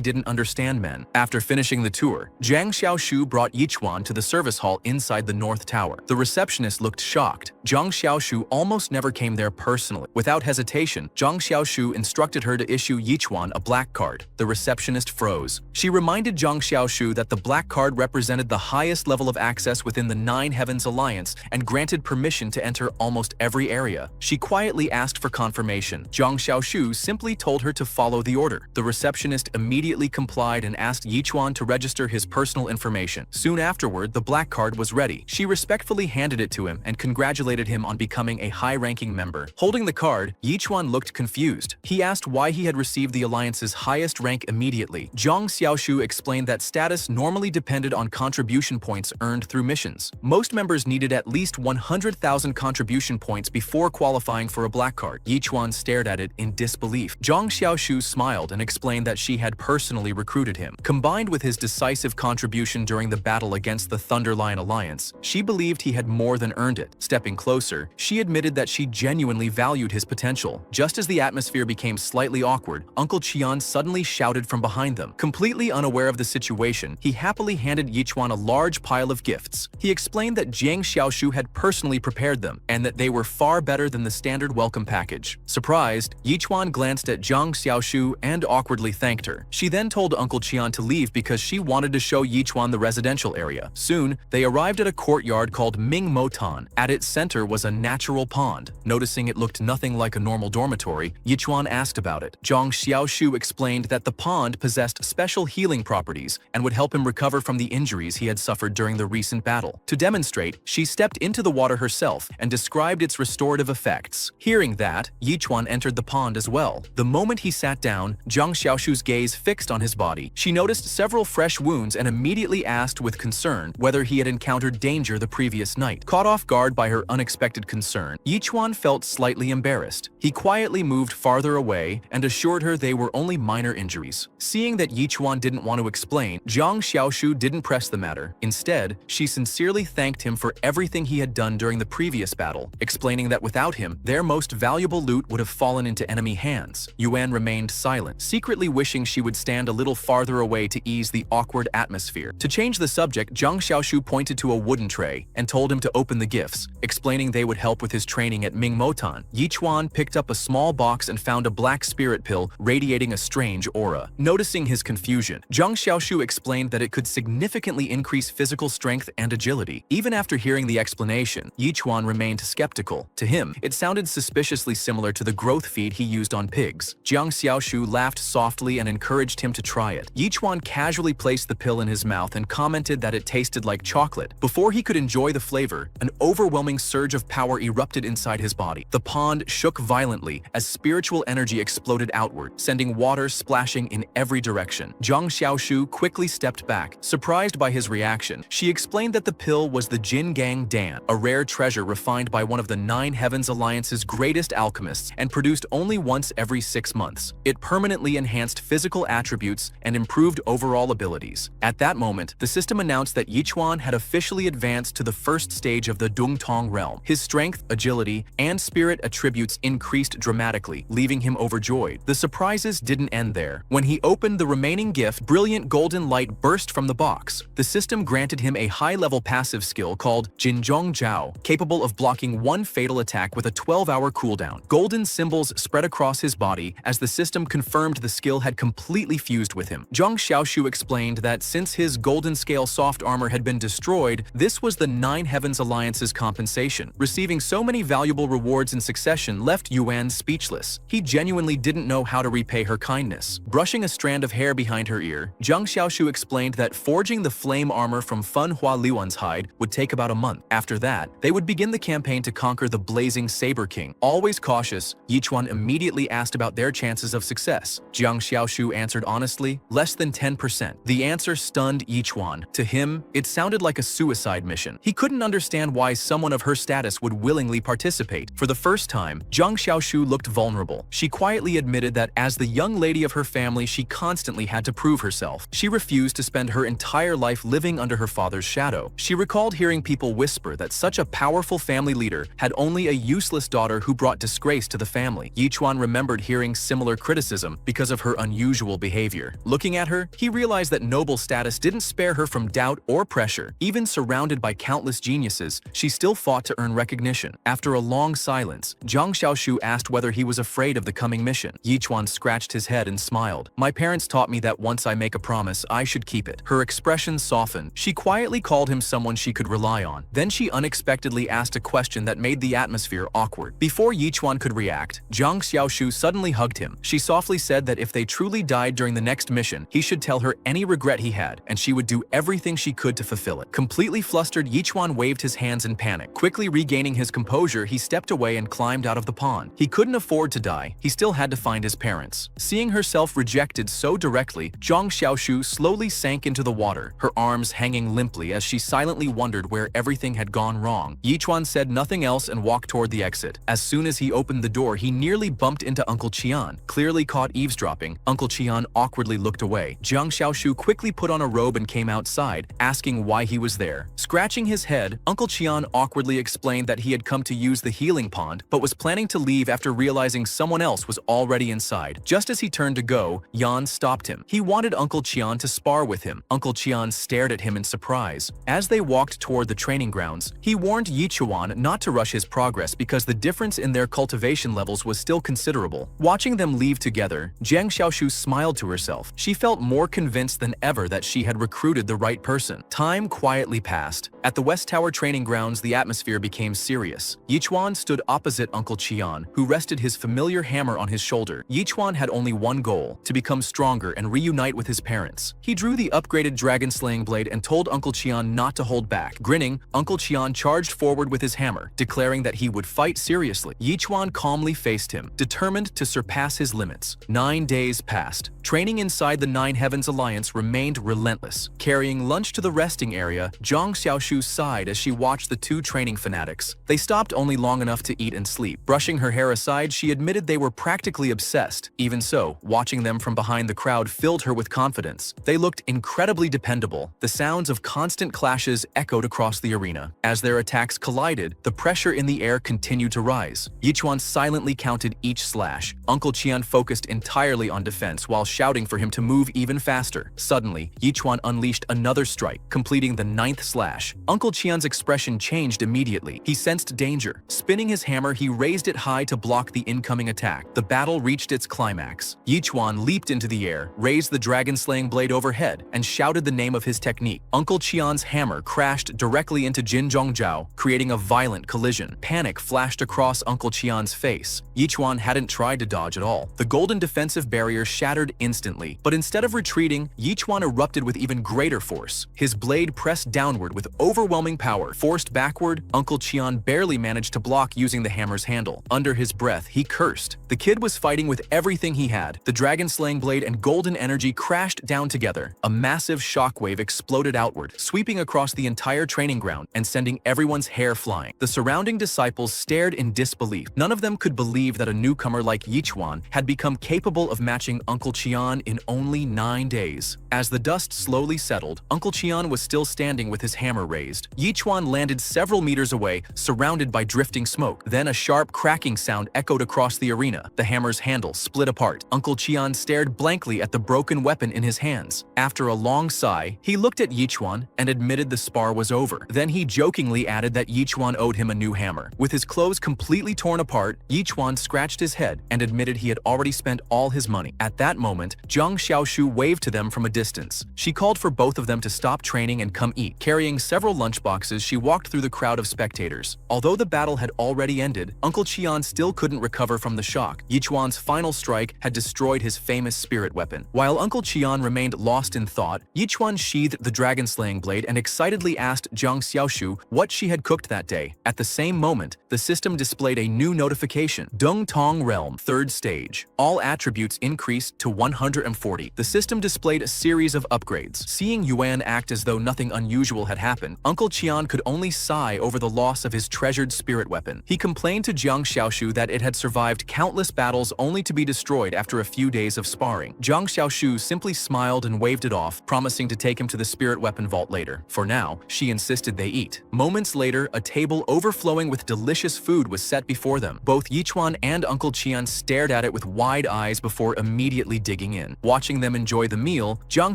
didn't understand men. After finishing the tour, Jiang Xiaoshu brought Yichuan to the service hall inside the North Tower. The receptionist looked shocked. Jiang Xiaoshu almost never came there personally. Without hesitation, Jiang Xiaoshu instructed her to issue Yichuan a black card. The receptionist froze. She reminded Jiang Xiaoshu that the black card represented the highest level of access within the Nine Heavens Alliance and granted permission to enter almost every area. She quietly asked for confirmation. Jiang Xiaoshu simply told her to follow the order. The receptionist immediately complied and asked Yichuan to register his personal information. Soon afterward, the black card was ready. She respectfully handed it to him and congratulated him on becoming a high-ranking member. Holding the card, Yichuan looked confused. He asked why he had received the Alliance's highest rank immediately. Jiang Xiaoshu explained that status normally depended on contribution points earned through missions. Most members needed at least 100,000 contribution points before qualifying for a black card. Yichuan stared at it in disbelief. Jiang Xiaoshu smiled and explained that she had personally recruited him. Combined with his decisive contribution during the battle against the Thunderlion Alliance, she believed he had more than earned it. Stepping closer, she admitted that she genuinely valued his potential. Just as the atmosphere became slightly awkward, Uncle Qian suddenly shouted from behind them. Completely unaware of the situation, he happily handed Yichuan a large pile of gifts. He explained that Jiang Xiaoshu had personally prepared them and that they were far better than the standard welcome package. Surprised, Yichuan glanced at Jiang Xiaoshu and awkwardly thanked her. She then told Uncle Qian to leave because she wanted to show Yichuan the residential area. Soon, they arrived at a courtyard called Ming Motan. At its center was a natural pond. Noticing it looked nothing like a normal dormitory, Yichuan asked about it. Jiang Xiaoshu explained that the pond possessed special healing properties and would help him recover from the injuries he had suffered during the recent battle. To demonstrate, she stepped into the water herself and described its restorative effects. Hearing that, Yichuan entered the pond as well. The moment he sat down, Jiang Xiaoshu's gaze fixed on his body. She noticed several fresh wounds and immediately asked with concern whether he had encountered danger the previous night. Caught off guard by her unexpected concern, Yichuan felt slightly embarrassed. He quietly moved farther away and assured her they were only minor injuries. Seeing that Yichuan didn't want to explain, Jiang Xiaoshu didn't press the matter. Instead, she sincerely thanked him for everything he had done during the previous battle, explaining that without Without him, their most valuable loot would have fallen into enemy hands. Yuan remained silent, secretly wishing she would stand a little farther away to ease the awkward atmosphere. To change the subject, Zhang Xiaoshu pointed to a wooden tray and told him to open the gifts, explaining they would help with his training at Mingmotan. Yichuan picked up a small box and found a black spirit pill radiating a strange aura. Noticing his confusion, Zhang Xiaoshu explained that it could significantly increase physical strength and agility. Even after hearing the explanation, Yichuan remained skeptical. To him, it sounded suspiciously similar to the growth feed he used on pigs. Jiang Xiaoshu laughed softly and encouraged him to try it. Yichuan casually placed the pill in his mouth and commented that it tasted like chocolate. Before he could enjoy the flavor, an overwhelming surge of power erupted inside his body. The pond shook violently as spiritual energy exploded outward, sending water splashing in every direction. Zhang Xiaoshu quickly stepped back, surprised by his reaction. She explained that the pill was the Jin Gang Dan, a rare treasure refined by one of the Nine Heavens Alliance's greatest alchemists and produced only once every 6 months. It permanently enhanced physical attributes and improved overall abilities. At that moment, the system announced that Yichuan had officially advanced to the first stage of the Dungtong realm. His strength, agility, and spirit attributes increased dramatically, leaving him overjoyed. The surprises didn't end there. When he opened the remaining gift, brilliant golden light burst from the box. The system granted him a high-level passive skill called Jinzhong Zhao, capable of blocking one fatal attack with a 12-hour cooldown. Golden symbols spread across his body as the system confirmed the skill had completely fused with him. Zhang Xiaoshu explained that since his golden scale soft armor had been destroyed, this was the Nine Heavens Alliance's compensation. Receiving so many valuable rewards in succession left Yuan speechless. He genuinely didn't know how to repay her kindness. Brushing a strand of hair behind her ear, Zhang Xiaoshu explained that forging the flame armor from Manhwa Liuan's hide would take about a month. After that, they would begin the campaign to conquer the Blazing Saber King. Always cautious, Yichuan immediately asked about their chances of success. Zhang Xiaoshu answered honestly, less than 10%. The answer stunned Yichuan. To him, it sounded like a suicide mission. He couldn't understand why someone of her status would willingly participate. For the first time, Zhang Xiaoshu looked vulnerable. She quietly admitted that as the young lady of her family, she constantly had to prove herself. She refused to spend her entire life living under her father's shadow. She recalled hearing people whisper that such a powerful family leader had only a useless daughter who brought disgrace to the family. Yichuan remembered hearing similar criticism because of her unusual behavior. Looking at her, he realized that noble status didn't spare her from doubt or pressure. Even surrounded by countless geniuses, she still fought to earn recognition. After a long silence, Zhang Xiaoshu asked whether he was afraid of the coming mission. Yichuan scratched his head and smiled. My parents taught me that once I make a promise, I should keep it. Her expression softened. She quietly called him someone she could rely on. Then she unexpectedly asked a question that made the atmosphere awkward. Before Yichuan could react, Zhang Xiaoshu suddenly hugged him. She softly said that if they truly died during the next mission, he should tell her any regret he had, and she would do everything she could to fulfill it. Completely flustered, Yichuan waved his hands in panic. Quickly regaining his composure, he stepped away and climbed out of the pond. He couldn't afford to die. He still had to find his parents. Seeing herself rejected so directly, Zhang Xiaoshu slowly sank into the water, her arms hanging limply as she silently wondered where everything had gone wrong. Yichuan said nothing else and walked toward the exit. As soon as he opened the door, he nearly bumped into Uncle Qian. Clearly caught eavesdropping, Uncle Qian awkwardly looked away. Zhang Xiaoshu quickly put on a robe and came outside, asking why he was there. Scratching his head, Uncle Qian awkwardly explained that he had come to use the healing pond, but was planning to leave after realizing someone else was already inside. Just as he turned to go, Yan stopped him. He wanted Uncle Qian to spar with him. Uncle Qian stared at him in surprise. As they walked toward the training grounds, he warned Yichuan not to rush his progress because the difference in their cultivation levels was still considerable. Watching them leave together, Zhang Xiaoshu smiled to herself. She felt more convinced than ever that she had recruited the right person. Time quietly passed. At the West Tower training grounds, the atmosphere became serious. Yichuan stood opposite Uncle Qian, who rested his familiar hammer on his shoulder. Yichuan had only one goal: to become stronger and reunite with his parents. He drew the upgraded dragon-slaying blade and told Uncle Qian not to hold back. Grinning, Uncle Qian charged forward with his hammer, declaring that he would fight seriously. Yichuan calmly faced him, determined to surpass his limits. 9 days passed. Training inside the Nine Heavens Alliance remained relentless. Carrying lunch to the resting area, Zhang Xiaoshu sighed as she watched the two training fanatics. They stopped only long enough to eat and sleep. Brushing her hair aside, she admitted they were practically obsessed. Even so, watching them from behind the crowd filled her with confidence. They looked incredibly dependable. The sounds of constant clashes echoed across the arena. As their attacks collided, the pressure in the air continued to rise. Yichuan silently counted each slash. Uncle Qian focused entirely on defense while shouting for him to move even faster. Suddenly, Yichuan unleashed another strike, completing the 9th slash. Uncle Qian's expression changed immediately. He sensed danger. Spinning his hammer, he raised it high to block the incoming attack. The battle reached its climax. Yichuan leaped into the air, raised the dragon-slaying blade overhead, and shouted the name of his technique. Uncle Qian's hammer crashed directly into Jin Zhongzhao, creating a violent collision. Panic flashed across Uncle Qian's face. Yichuan hadn't tried to dodge at all. The golden defensive barrier shattered instantly, but instead of retreating, Yichuan erupted with even greater force. His blade pressed downward with overwhelming power. Forced backward, Uncle Qian barely managed to block using the hammer's handle. Under his breath, he cursed. The kid was fighting with everything he had. The dragon-slaying blade and golden energy crashed down together. A massive shockwave exploded outward, sweeping across the entire training ground and sending everyone's hair flying. The surrounding disciples stared in disbelief. None of them could believe that a newcomer like Yichuan had become capable of matching Uncle Qian in only 9 days. As the dust slowly settled, Uncle Qian was still standing with his hammer raised. Yichuan landed several meters away, surrounded by drifting smoke. Then a sharp cracking sound echoed across the arena. The hammer's handle split apart. Uncle Qian stared blankly at the broken weapon in his hands. After a long sigh, he looked at Yichuan and admitted the spar was over. Then he jokingly added that Yichuan owed him a new hammer. With his clothes completely torn apart, Yichuan scratched his head and admitted he had already spent all his money. At that moment, Zhang Xiaoshu waved to them from a distance. She called for both of them to stop training and come eat. Carrying several lunchboxes, she walked through the crowd of spectators. Although the battle had already ended, Uncle Qian still couldn't recover from the shock. Yichuan's final strike had destroyed his famous spirit weapon. While Uncle Qian remained lost in thought, Yichuan sheathed the dragon-slaying blade and excitedly asked Zhang Xiaoshu what she had cooked that day. At the same moment, the system displayed a new notification. Dung Tong Realm, 3rd stage. All attributes increased to 140. The system displayed a series of upgrades. Seeing Yuan act as though nothing unusual had happened, Uncle Qian could only sigh over the loss of his treasured spirit weapon. He complained to Zhang Xiaoshu that it had survived countless battles only to be destroyed after a few days of sparring. Zhang Xiaoshu simply smiled and waved it off, promising to take him to the spirit weapon vault later. For now, she insisted they eat. Moments later, a table overflowing with delicious food was set before them. Both Yichuan and Uncle Qian stared at it with wide eyes before immediately digging in. Watching them enjoy the meal, Zhang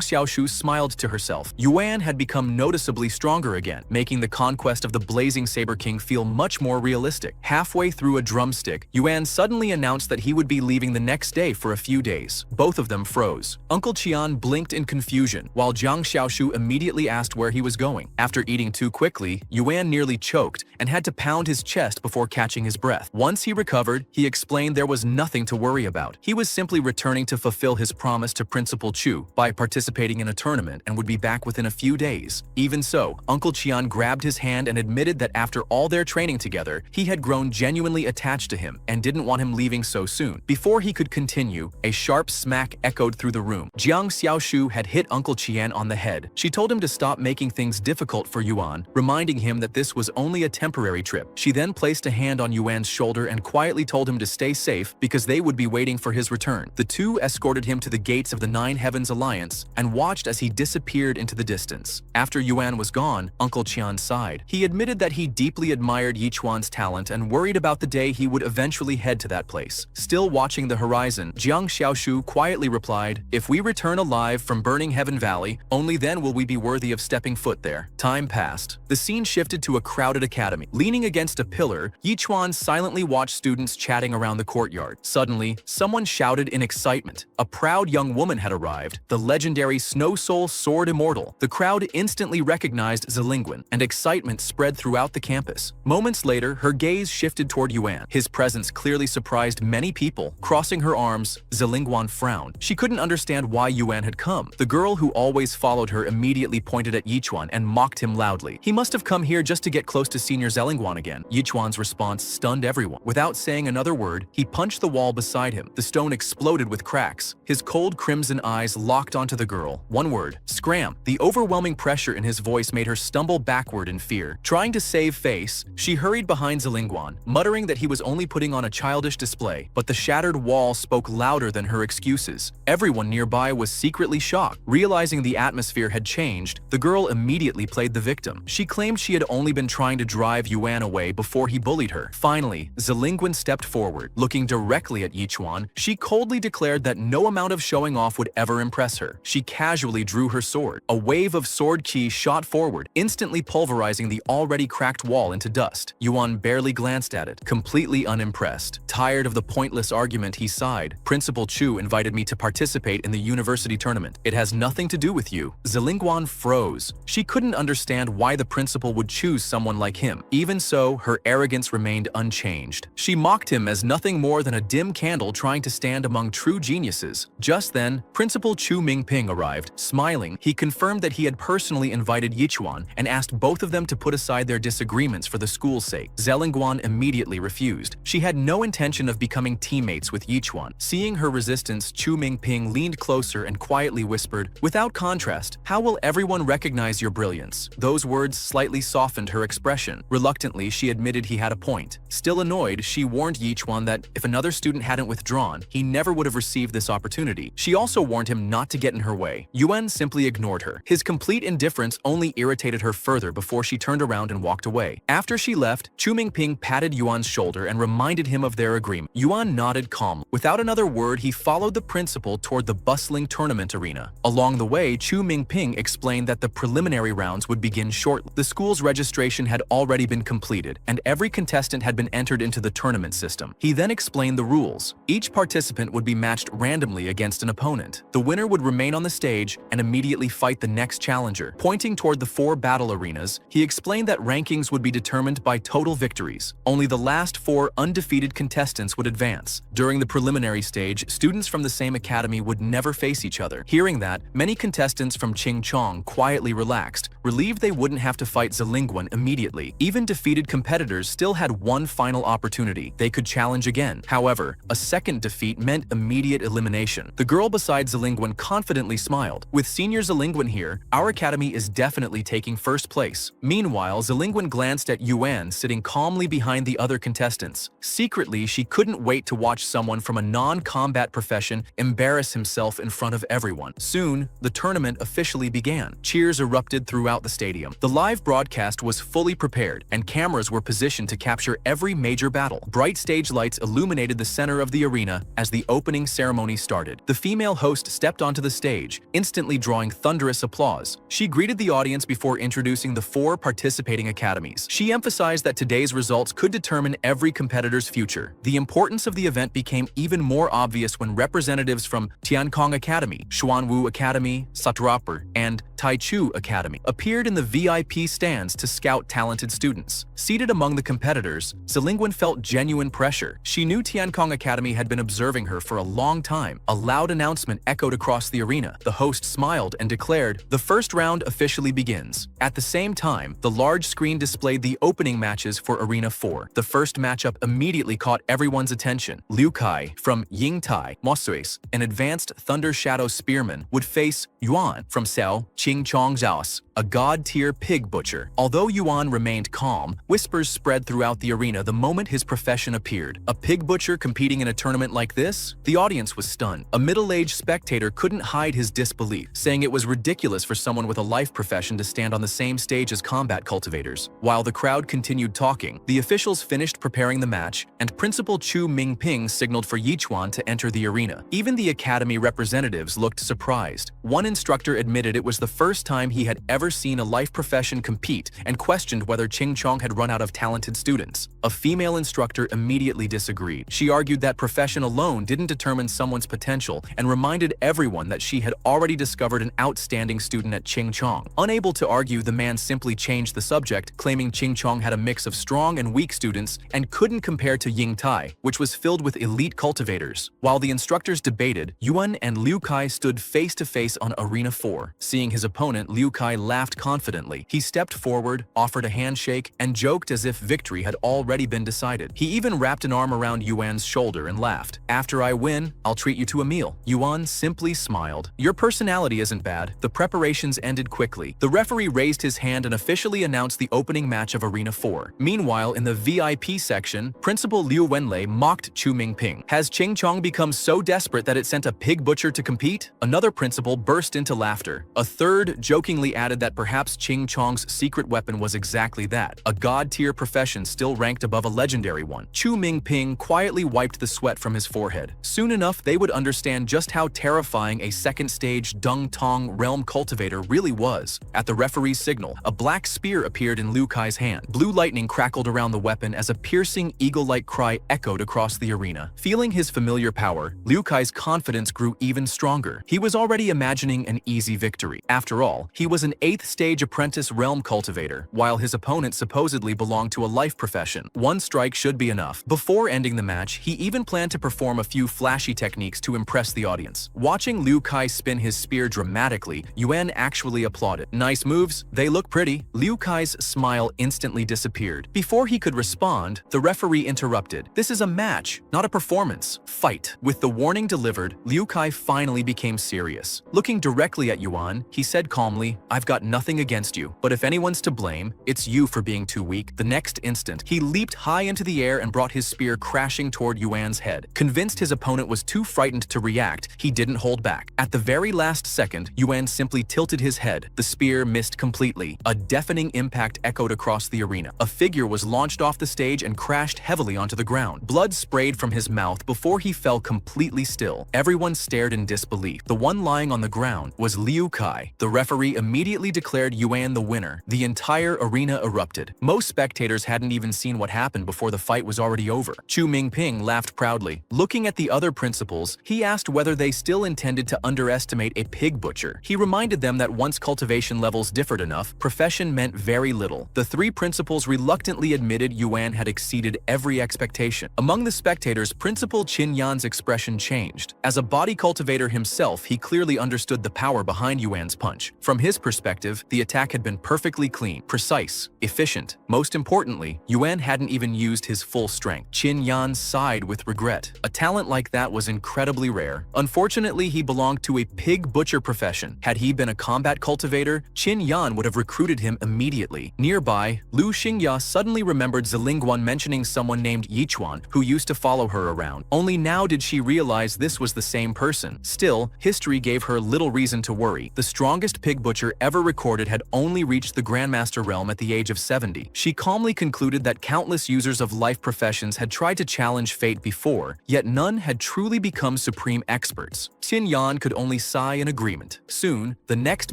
Xiaoshu smiled to herself. Yuan had become noticeably stronger again, making the conquest of the Blazing Saber King feel much more realistic. Halfway through a drumstick, Yuan suddenly announced that he would be leaving the next day for a few days. Both of them froze. Uncle Qian blinked in confusion, while Zhang Xiaoshu immediately asked where he was going. After eating too quickly, Yuan nearly choked and had to pound his chest before catching his breath. Once he recovered, he explained there was nothing to worry about. He was simply returning to fulfill his promise to Principal Chu by participating in a tournament and would be back within a few days. Even so, Uncle Qian grabbed his hand and admitted that after all their training together, he had grown genuinely attached to him and didn't want him leaving so soon. Before he could continue, a sharp smack echoed through the room. Jiang Xiaoshu had hit Uncle Qian on the head. She told him to stop making things difficult for Yuan, reminding him that this was only a temporary trip. She then placed a hand on Yuan's shoulder and quietly told him to stay safe because they would be waiting for his return. The two escorted him to the gates of the Nine Heavens Alliance and watched as he disappeared into the distance. After Yuan was gone, Uncle Qian sighed. He admitted that he deeply admired Yichuan's talent and worried about the day he would eventually head to that place. Still watching the horizon, Jiang Xiaoshu quietly replied, "If we return alive from Burning Heaven Valley, only then will we be worthy of stepping foot there." Time passed. The scene shifted to a crowded academy. Leaning against a pillar, Yichuan silently watched students chatting around the courtyard. Suddenly, someone shouted in excitement. A proud young woman had arrived, the legendary Snow Soul Sword Immortal. The crowd instantly recognized Zilingwen, and excitement spread throughout the campus. Moments later, her gaze shifted toward Yuan. His presence clearly surprised many people. Crossing her arms, Zilingwen frowned. She couldn't understand why Yuan had come. The girl who always followed her immediately pointed at Yichuan and mocked him loudly. "He must have come here just to get close to Senior Zilingwen again." Yichuan's response stunned everyone. Without saying another word, he punched the wall beside him. The stone exploded with cracks. His cold crimson eyes locked onto the girl. One word: scram. The overwhelming pressure in his voice made her stumble backward in fear. Trying to save face, she hurried behind Zilingwen, muttering that he was only putting on a childish display. But the shattered wall spoke louder than her excuses. Everyone nearby was secretly shocked. Realizing the atmosphere had changed, the girl immediately played the victim. She claimed she had only been trying to drive Yuan away before before he bullied her. Finally, Zilingwen stepped forward. Looking directly at Yichuan, she coldly declared that no amount of showing off would ever impress her. She casually drew her sword. A wave of sword ki shot forward, instantly pulverizing the already cracked wall into dust. Yuan barely glanced at it, completely unimpressed. Tired of the pointless argument, he sighed. Principal Chu invited me to participate in the university tournament. It has nothing to do with you. Zilingwen froze. She couldn't understand why the principal would choose someone like him. Even so, her arrogance remained unchanged. She mocked him as nothing more than a dim candle trying to stand among true geniuses. Just then, Principal Chu Mingping arrived. Smiling, he confirmed that he had personally invited Yichuan and asked both of them to put aside their disagreements for the school's sake. Zilingwen immediately refused. She had no intention of becoming teammates with Yichuan. Seeing her resistance, Chu Mingping leaned closer and quietly whispered, "Without contrast, how will everyone recognize your brilliance?" Those words slightly softened her expression. Reluctantly, she admitted he had a point. Still annoyed, she warned Yichuan that if another student hadn't withdrawn, he never would have received this opportunity. She also warned him not to get in her way. Yuan simply ignored her. His complete indifference only irritated her further before she turned around and walked away. After she left, Chu Mingping patted Yuan's shoulder and reminded him of their agreement. Yuan nodded calmly. Without another word, he followed the principal toward the bustling tournament arena. Along the way, Chu Mingping explained that the preliminary rounds would begin shortly. The school's registration had already been completed, and every contestant had been entered into the tournament system. He then explained the rules. Each participant would be matched randomly against an opponent. The winner would remain on the stage and immediately fight the next challenger. Pointing toward the 4 battle arenas, he explained that rankings would be determined by total victories. Only the last 4 undefeated contestants would advance. During the preliminary stage, students from the same academy would never face each other. Hearing that, many contestants from Qingchong quietly relaxed, relieved they wouldn't have to fight Zilingwen immediately. Even defeated competitors still had one final opportunity. They could challenge again. However, a second defeat meant immediate elimination. The girl beside Zilingwen confidently smiled. "With senior Zilingwen here, our academy is definitely taking first place." Meanwhile, Zilingwen glanced at Yuan sitting calmly behind the other contestants. Secretly, she couldn't wait to watch someone from a non-combat profession embarrass himself in front of everyone. Soon, the tournament officially began. Cheers erupted throughout the stadium. The live broadcast was fully prepared, and cameras were positioned to capture every major battle. Bright stage lights illuminated the center of the arena as the opening ceremony started. The female host stepped onto the stage, instantly drawing thunderous applause. She greeted the audience before introducing the 4 participating academies. She emphasized that today's results could determine every competitor's future. The importance of the event became even more obvious when representatives from Tiankong Academy, Xuanwu Academy, Satraper, and Taichu Academy appeared in the VIP stands to scout talented students. Seated among the competitors, Zilingwen felt genuine pressure. She knew Tiankong Academy had been observing her for a long time. A loud announcement echoed across the arena. The host smiled and declared, "The first round officially begins." At the same time, the large screen displayed the opening matches for Arena 4. The first matchup immediately caught everyone's attention. Liu Kai from Yingtai, Mosues, an advanced Thunder Shadow spearman, would face Yuan from Sao Qingchongzhaos, a god-tier pig butcher. Although Yuan remained calm, whispers spread throughout the arena the moment his profession appeared. A pig butcher competing in a tournament like this? The audience was stunned. A middle-aged spectator couldn't hide his disbelief, saying it was ridiculous for someone with a life profession to stand on the same stage as combat cultivators. While the crowd continued talking, the officials finished preparing the match, and Principal Chu Mingping signaled for Yichuan to enter the arena. Even the academy representatives looked surprised. One instructor admitted it was the first time he had ever seen a life profession compete and questioned whether Qingchong had run out of talented students. A female instructor immediately disagreed. She argued that profession alone didn't determine someone's potential and reminded everyone that she had already discovered an outstanding student at Qingchong. Unable to argue, the man simply changed the subject, claiming Qingchong had a mix of strong and weak students and couldn't compare to Yingtai, which was filled with elite cultivators. While the instructors debated, Yuan and Liu Kai stood face to face on Arena 4. Seeing his opponent, Liu Kai laughed confidently. He stepped forward, offered a handshake, and joked as if victory had already been decided. He even wrapped an arm around Yuan's shoulder and laughed. "After I win, I'll treat you to a meal." Yuan simply smiled. "Your personality isn't bad." The preparations ended quickly. The referee raised his hand and officially announced the opening match of Arena 4. Meanwhile, in the VIP section, Principal Liu Wenlei mocked Chu Mingping. Has Qingchong become so desperate that it sent a pig butcher to compete? Another principal burst into laughter. A third jokingly added that perhaps Ching Chong's secret weapon was exactly that, a god-tier profession still ranked above a legendary one. Chu Mingping quietly wiped the sweat from his forehead. Soon enough, they would understand just how terrifying a second-stage Dung Tong realm cultivator really was. At the referee's signal, a black spear appeared in Liu Kai's hand. Blue lightning crackled around the weapon as a piercing eagle-like cry echoed across the arena. Feeling his familiar power, Liu Kai's confidence grew even stronger. He was already imagining an easy victory. After all, he was an 8th-stage apprentice realm cultivator, while his opponent supposedly belonged to a life profession. One strike should be enough. Before ending the match, he even planned to perform a few flashy techniques to impress the audience. Watching Liu Kai spin his spear dramatically, Yuan actually applauded. "Nice moves, they look pretty." Liu Kai's smile instantly disappeared. Before he could respond, the referee interrupted. "This is a match, not a performance. Fight." With the warning delivered, Liu Kai finally became serious. Looking directly at Yuan, he said calmly, "I've got nothing against you, but if anyone's to blame, it's you for being too weak." The next instant, he leaped high into the air and brought his spear crashing toward Yuan's head. Convinced his opponent was too frightened to react, he didn't hold back. At the very last second, Yuan simply tilted his head. The spear missed completely. A deafening impact echoed across the arena. A figure was launched off the stage and crashed heavily onto the ground. Blood sprayed from his mouth before he fell completely still. Everyone stared in disbelief. The one lying on the ground was Liu Kai. The referee immediately declared Yuan the winner. The entire arena erupted. Most spectators hadn't even seen what happened before the fight was already over. Chu Mingping laughed proudly. Looking at the other principals, he asked whether they still intended to underestimate a pig butcher. He reminded them that once cultivation levels differed enough, profession meant very little. The 3 principals reluctantly admitted Yuan had exceeded every expectation. Among the spectators, Principal Qin Yan's expression changed. As a body cultivator himself, he clearly understood the power behind Yuan's punch. From his perspective, the attack had been perfectly clean, precise, efficient. Most importantly, Yuan hadn't even used his full strength. Qin Yan sighed with regret. A talent like that was incredibly rare. Unfortunately, he belonged to a pig butcher profession. Had he been a combat cultivator, Qin Yan would have recruited him immediately. Nearby, Lu Xingya suddenly remembered Zilingguan mentioning someone named Yichuan who used to follow her around. Only now did she realize this was the same person. Still, history gave her little reason to worry. The strongest pig butcher ever recorded had only reached the Grandmaster realm at the age of 70. She calmly concluded that countless users of life professions had tried to challenge fate before, yet none had truly become supreme experts. Qin Yan could only sigh in agreement. Soon, the next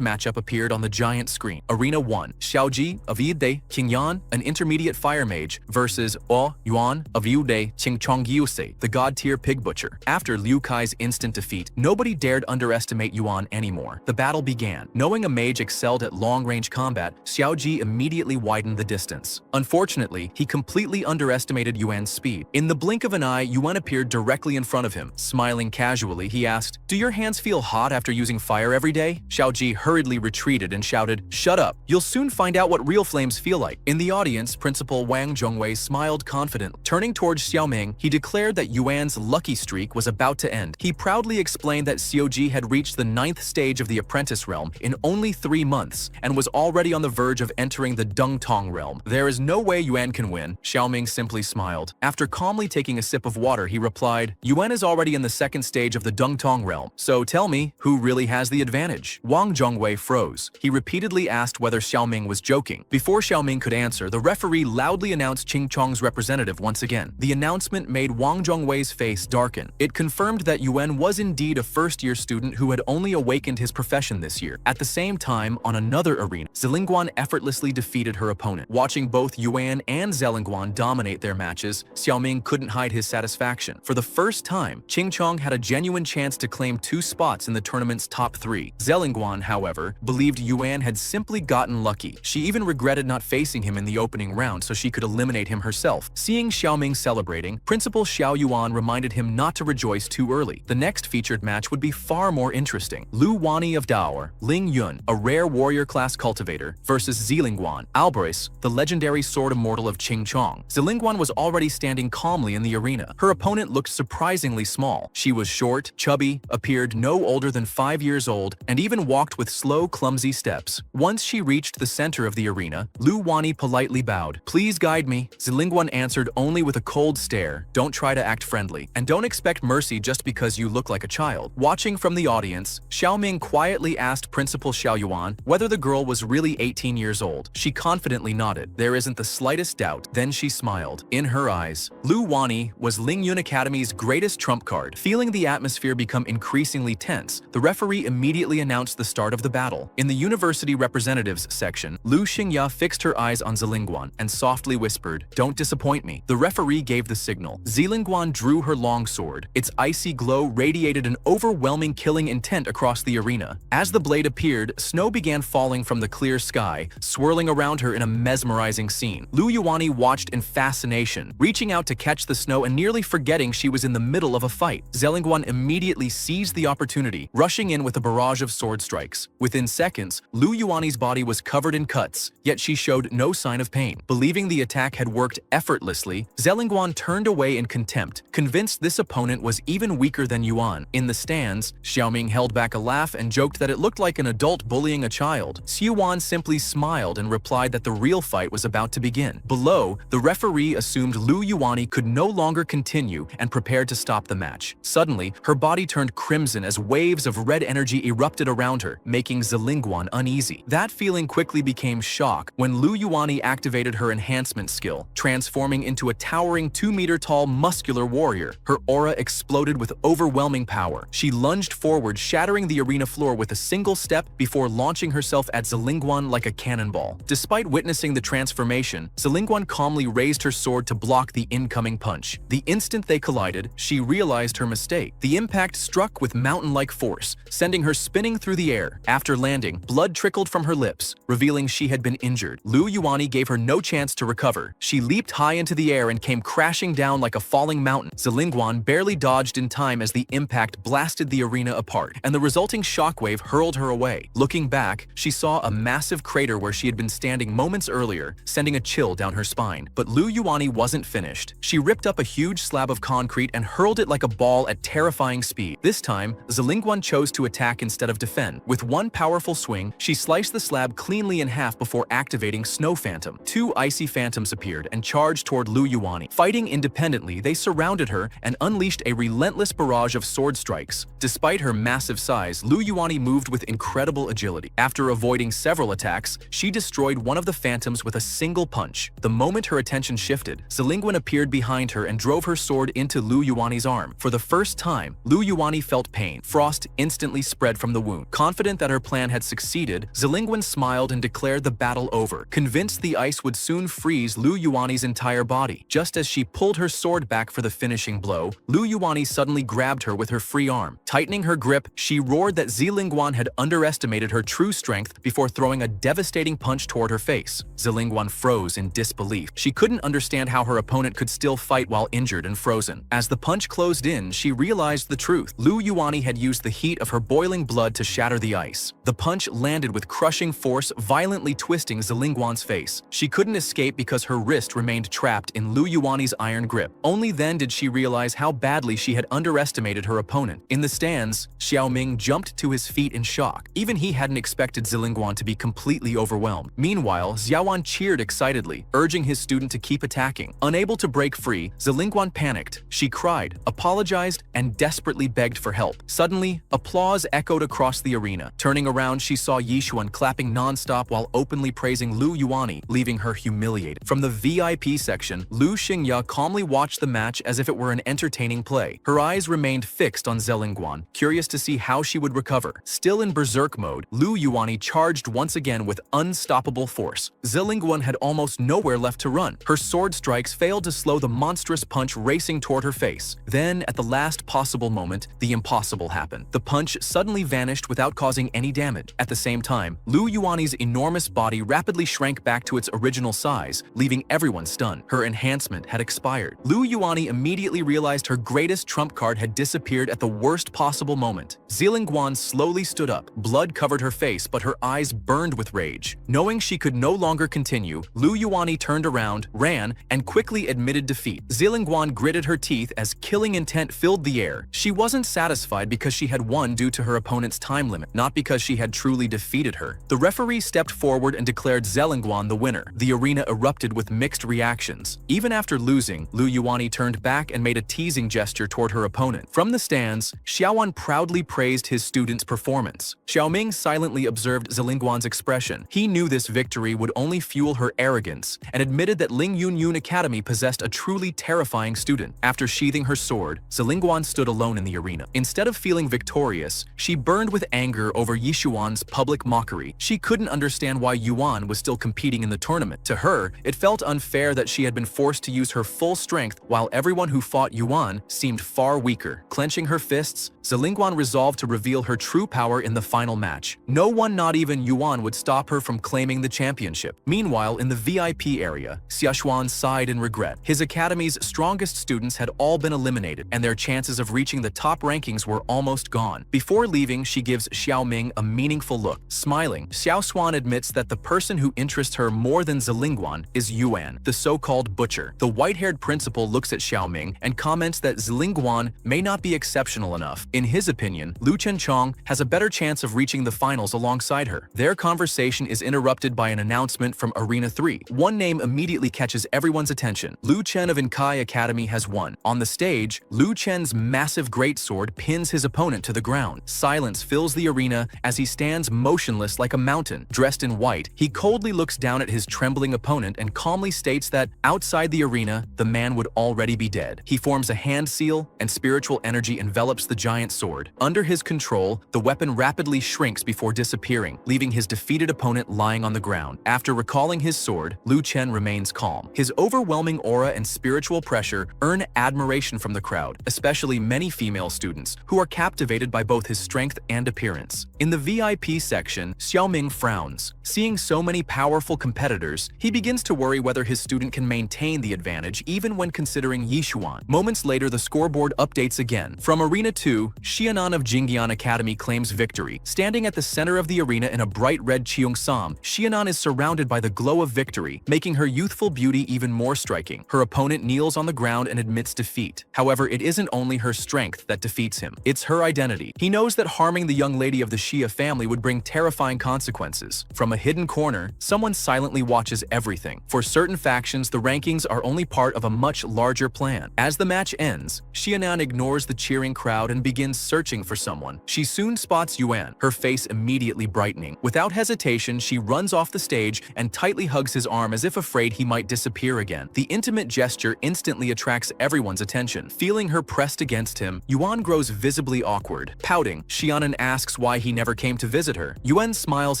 matchup appeared on the giant screen. Arena 1, Xiaoji of Yide Qingyan, an intermediate fire mage, versus O Yuan of Yide Qingchongyuse, the god-tier pig butcher. After Liu Kai's instant defeat, nobody dared underestimate Yuan anymore. The battle began. Knowing a mage excelled at long-range combat, Xiaoji immediately widened the distance. Unfortunately, he completely underestimated Yuan's speed. In the blink of an eye, Yuan appeared directly in front of him. Smiling casually, he asked, "Do your hands feel hot after using fire every day?" Xiaoji hurriedly retreated and shouted, "Shut up! You'll soon find out what real flames feel like." In the audience, Principal Wang Zhongwei smiled confidently. Turning towards Xiaoming, he declared that Yuan's lucky streak was about to end. He proudly explained that Xiaoji had reached the 9th stage of the apprentice realm in only 3 months and was already on the verge of entering the Dungtong realm. "There is no way Yuan can win," Xiaoming simply smiled. After calmly taking a sip of water, he replied, "Yuan is already in the 2nd stage of the Dungtong realm, so tell me, who really has the advantage?" Wang Zhongwei froze. He repeatedly asked whether Xiaoming was joking. Before Xiaoming could answer, the referee loudly announced Qing Chong's representative once again. The announcement made Wang Zhongwei's face darken. It confirmed that Yuan was indeed a first-year student who had only awakened his profession this year. At the same time, on another arena, Zilingguan effortlessly defeated her opponent. Watching both Yuan and Zilingguan dominate their matches, Xiaoming couldn't hide his satisfaction. For the first time, Qing Chong had a genuine chance to claim 2 spots in the tournament's top 3. Zilingguan, however, believed Yuan had simply gotten lucky. She even regretted not facing him in the opening round so she could eliminate him herself. Seeing Xiaoming celebrating, Principal Xiao Yuan reminded him not to rejoice too early. The next featured match would be far more interesting. Lu Wani of Daor, Ling Yun, a rare warrior class cultivator, versus Zilingguan, Alboris, the legendary sword immortal of Qing Chong. Zilingguan was already standing calmly in the arena. Her opponent looked surprisingly small. She was short, chubby, appeared no older than 5 years old, and even walked with slow, clumsy steps. Once she reached the center of the arena, Lu Wani politely bowed. "Please guide me." Zilingguan answered only with a cold stare. "Don't try to act friendly, and don't expect mercy just because you look like a child." Watching from the audience, Xiaoming quietly asked Principal Xiao Yuan whether the girl was really 18 years old. She confidently nodded. There isn't the slightest doubt. Then she smiled. In her eyes, Lu Wani was Ling Yun Academy's greatest trump card. Feeling the atmosphere become increasingly tense, the referee immediately announced the start of the battle. In the university representatives section, Lu Xingya fixed her eyes on Zilingguan and softly whispered, "Don't disappoint me." The referee gave the signal. Zilingguan drew her long sword. Its icy glow radiated an overwhelming killing intent across the arena. As the blade appeared, snow began falling from the clear sky, swirling around her in a mesmerizing scene. Lu Yuani watched in fascination, reaching out to catch the snow and nearly forgetting she was in the middle of a fight. Zilingguan immediately seized the opportunity, rushing in with a barrage of sword strikes. Within seconds, Lu Yuani's body was covered in cuts, yet she showed no sign of pain. Believing the attack had worked effortlessly, Zilingguan turned away in contempt, convinced this opponent was even weaker than Yuan. In the stands, Xiaoming held back a laugh and joked that it looked like an adult bullying a child. Yuan simply smiled and replied that the real fight was about to begin. Below, the referee assumed Lu Yuani could no longer continue and prepared to stop the match. Suddenly, her body turned crimson as waves of red energy erupted around her, making Zilingguan uneasy. That feeling quickly became shock when Lu Yuani activated her enhancement skill, transforming into a towering 2-meter-tall muscular warrior. Her aura exploded with overwhelming power. She lunged forward, shattering the arena floor with a single step before launching herself at Zilingguan like a cannonball. Despite witnessing the transformation, Zilingguan calmly raised her sword to block the incoming punch. The instant they collided, she realized her mistake. The impact struck with mountain-like force, sending her spinning through the air. After landing, blood trickled from her lips, revealing she had been injured. Lu Yuani gave her no chance to recover. She leaped high into the air and came crashing down like a falling mountain. Zilingguan barely dodged in time as the impact blasted the arena apart, and the resulting shockwave hurled her away. Looking back, she saw a massive crater where she had been standing moments earlier, sending a chill down her spine. But Lu Yuani wasn't finished. She ripped up a huge slab of concrete and hurled it like a ball at terrifying speed. This time, Zilingguan chose to attack instead of defend. With one powerful swing, she sliced the slab cleanly in half before activating Snow Phantom. Two icy phantoms appeared and charged toward Lu Yuani. Fighting independently, they surrounded her and unleashed a relentless barrage of sword strikes. Despite her massive size, Lu Yuani moved with incredible agility. After avoiding several attacks, she destroyed one of the phantoms with a single punch. The moment her attention shifted, Zilingguan appeared behind her and drove her sword into Lu Yuani's arm. For the first time, Lu Yuani felt pain. Frost instantly spread from the wound. Confident that her plan had succeeded, Zilingguan smiled and declared the battle over, convinced the ice would soon freeze Lu Yuani's entire body. Just as she pulled her sword back for the finishing blow, Lu Yuani suddenly grabbed her with her free arm. Tightening her grip, she roared that Zilingguan had underestimated her true strength before throwing a devastating punch toward her face. Zilingguan froze in disbelief. She couldn't understand how her opponent could still fight while injured and frozen. As the punch closed in, she realized the truth. Lu Yuani had used the heat of her boiling blood to shatter the ice. The punch landed with crushing force, violently twisting Zilingguan's face. She couldn't escape because her wrist remained trapped in Lu Yuani's iron grip. Only then did she realize how badly she had underestimated her opponent. In the stands, Xiaoming jumped to his feet in shock. Even he hadn't expected Zilingguan to be completely overwhelmed. Meanwhile, Xiaowan cheered excitedly, urging his student to keep attacking. Unable to break free, Zilingguan panicked. She cried, apologized, and desperately begged for help. Suddenly, applause echoed across the arena. Turning around, she saw Yishuan clapping non-stop while openly praising Lu Yuani, leaving her humiliated. From the VIP section, Lu Xingya calmly watched the match as if it were an entertaining play. Her eyes remained fixed on Zilingguan, curious to see how she would recover. Still in berserk mode, Lu Yuani charged once again with unstoppable force. Zilingguan had almost nowhere left to run. Her sword strikes failed to slow the monstrous punch racing toward her face. Then, at the last possible moment, the impossible happened. The punch suddenly vanished without causing any damage. At the same time, Lu Yuani's enormous body rapidly shrank back to its original size, leaving everyone stunned. Her enhancement had expired. Lu Yuani immediately realized her greatest trump card had disappeared at the worst possible moment. Zilingguan slowly stood up. Blood covered her face, but her eyes burned with rage. Knowing she could no longer continue, Lu Yuani turned around, ran, and quickly admitted defeat. Zilingguan gritted her teeth as killing intent filled the air. She wasn't satisfied because she had won due to her opponent's time limit, not because she had truly defeated her. The referee stepped forward and declared Zilingguan the winner. The arena erupted with mixed reactions. Even after losing, Lu Yuani turned back and made a teasing gesture toward her opponent. From the stands, Xiaowan proudly praised his student's performance. Xiaoming silently observed observed Zilingguan's expression. He knew this victory would only fuel her arrogance and admitted that Ling Yun Academy possessed a truly terrifying student. After sheathing her sword, Zilingguan stood alone in the arena. Instead of feeling victorious, she burned with anger over Yishuan's public mockery. She couldn't understand why Yuan was still competing in the tournament. To her, it felt unfair that she had been forced to use her full strength while everyone who fought Yuan seemed far weaker. Clenching her fists, Zilingguan resolved to reveal her true power in the final match. No one, not even Yuan, would stop her from claiming the championship. Meanwhile, in the VIP area, Xiaxuan sighed in regret. His academy's strongest students had all been eliminated, and their chances of reaching the top rankings were almost gone. Before leaving, she gives Xiaoming a meaningful look. Smiling, Xiaoxuan admits that the person who interests her more than Zilingguan is Yuan, the so-called butcher. The white-haired principal looks at Xiaoming and comments that Zilingguan may not be exceptional enough. In his opinion, Lu Chenchong has a better chance of reaching the finals alongside her. Their conversation is interrupted by an announcement from Arena 3. One name immediately catches everyone's attention. Lu Chen of Inkai Academy has won. On the stage, Lu Chen's massive greatsword pins his opponent to the ground. Silence fills the arena as he stands motionless like a mountain. Dressed in white, he coldly looks down at his trembling opponent and calmly states that outside the arena, the man would already be dead. He forms a hand seal, and spiritual energy envelops the giant sword. Under his control, the weapon rapidly shrinks before disappearing, leaving his defeated opponent lying on the ground. After recalling his sword, Lu Chen remains calm. His overwhelming aura and spiritual pressure earn admiration from the crowd, especially many female students, who are captivated by both his strength and appearance. In the VIP section, Xiaoming frowns. Seeing so many powerful competitors, he begins to worry whether his student can maintain the advantage even when considering Yishuan. Moments later, the scoreboard updates again. From Arena 2, Xianan of Jingyan Academy claims victory. Standing at the center of the arena in a bright red cheongsam, Xianan is surrounded by the glow of victory, making her youthful beauty even more striking. Her opponent kneels on the ground and admits defeat. However, it isn't only her strength that defeats him. It's her identity. He knows that harming the young lady of the Xia family would bring terrifying consequences. From a hidden corner, someone silently watches everything. For certain factions, the rankings are only part of a much larger plan. As the match ends, Xianan ignores the cheering crowd and begins searching for someone. She soon spots Yuan, her face immediately brightening. Without hesitation, she runs off the stage and tightly hugs his arm as if afraid he might disappear again. The intimate gesture instantly attracts everyone's attention. Feeling her pressed against him, Yuan grows visibly awkward. Pouting, Xianan asks why he never came to visit her. Yuan smiles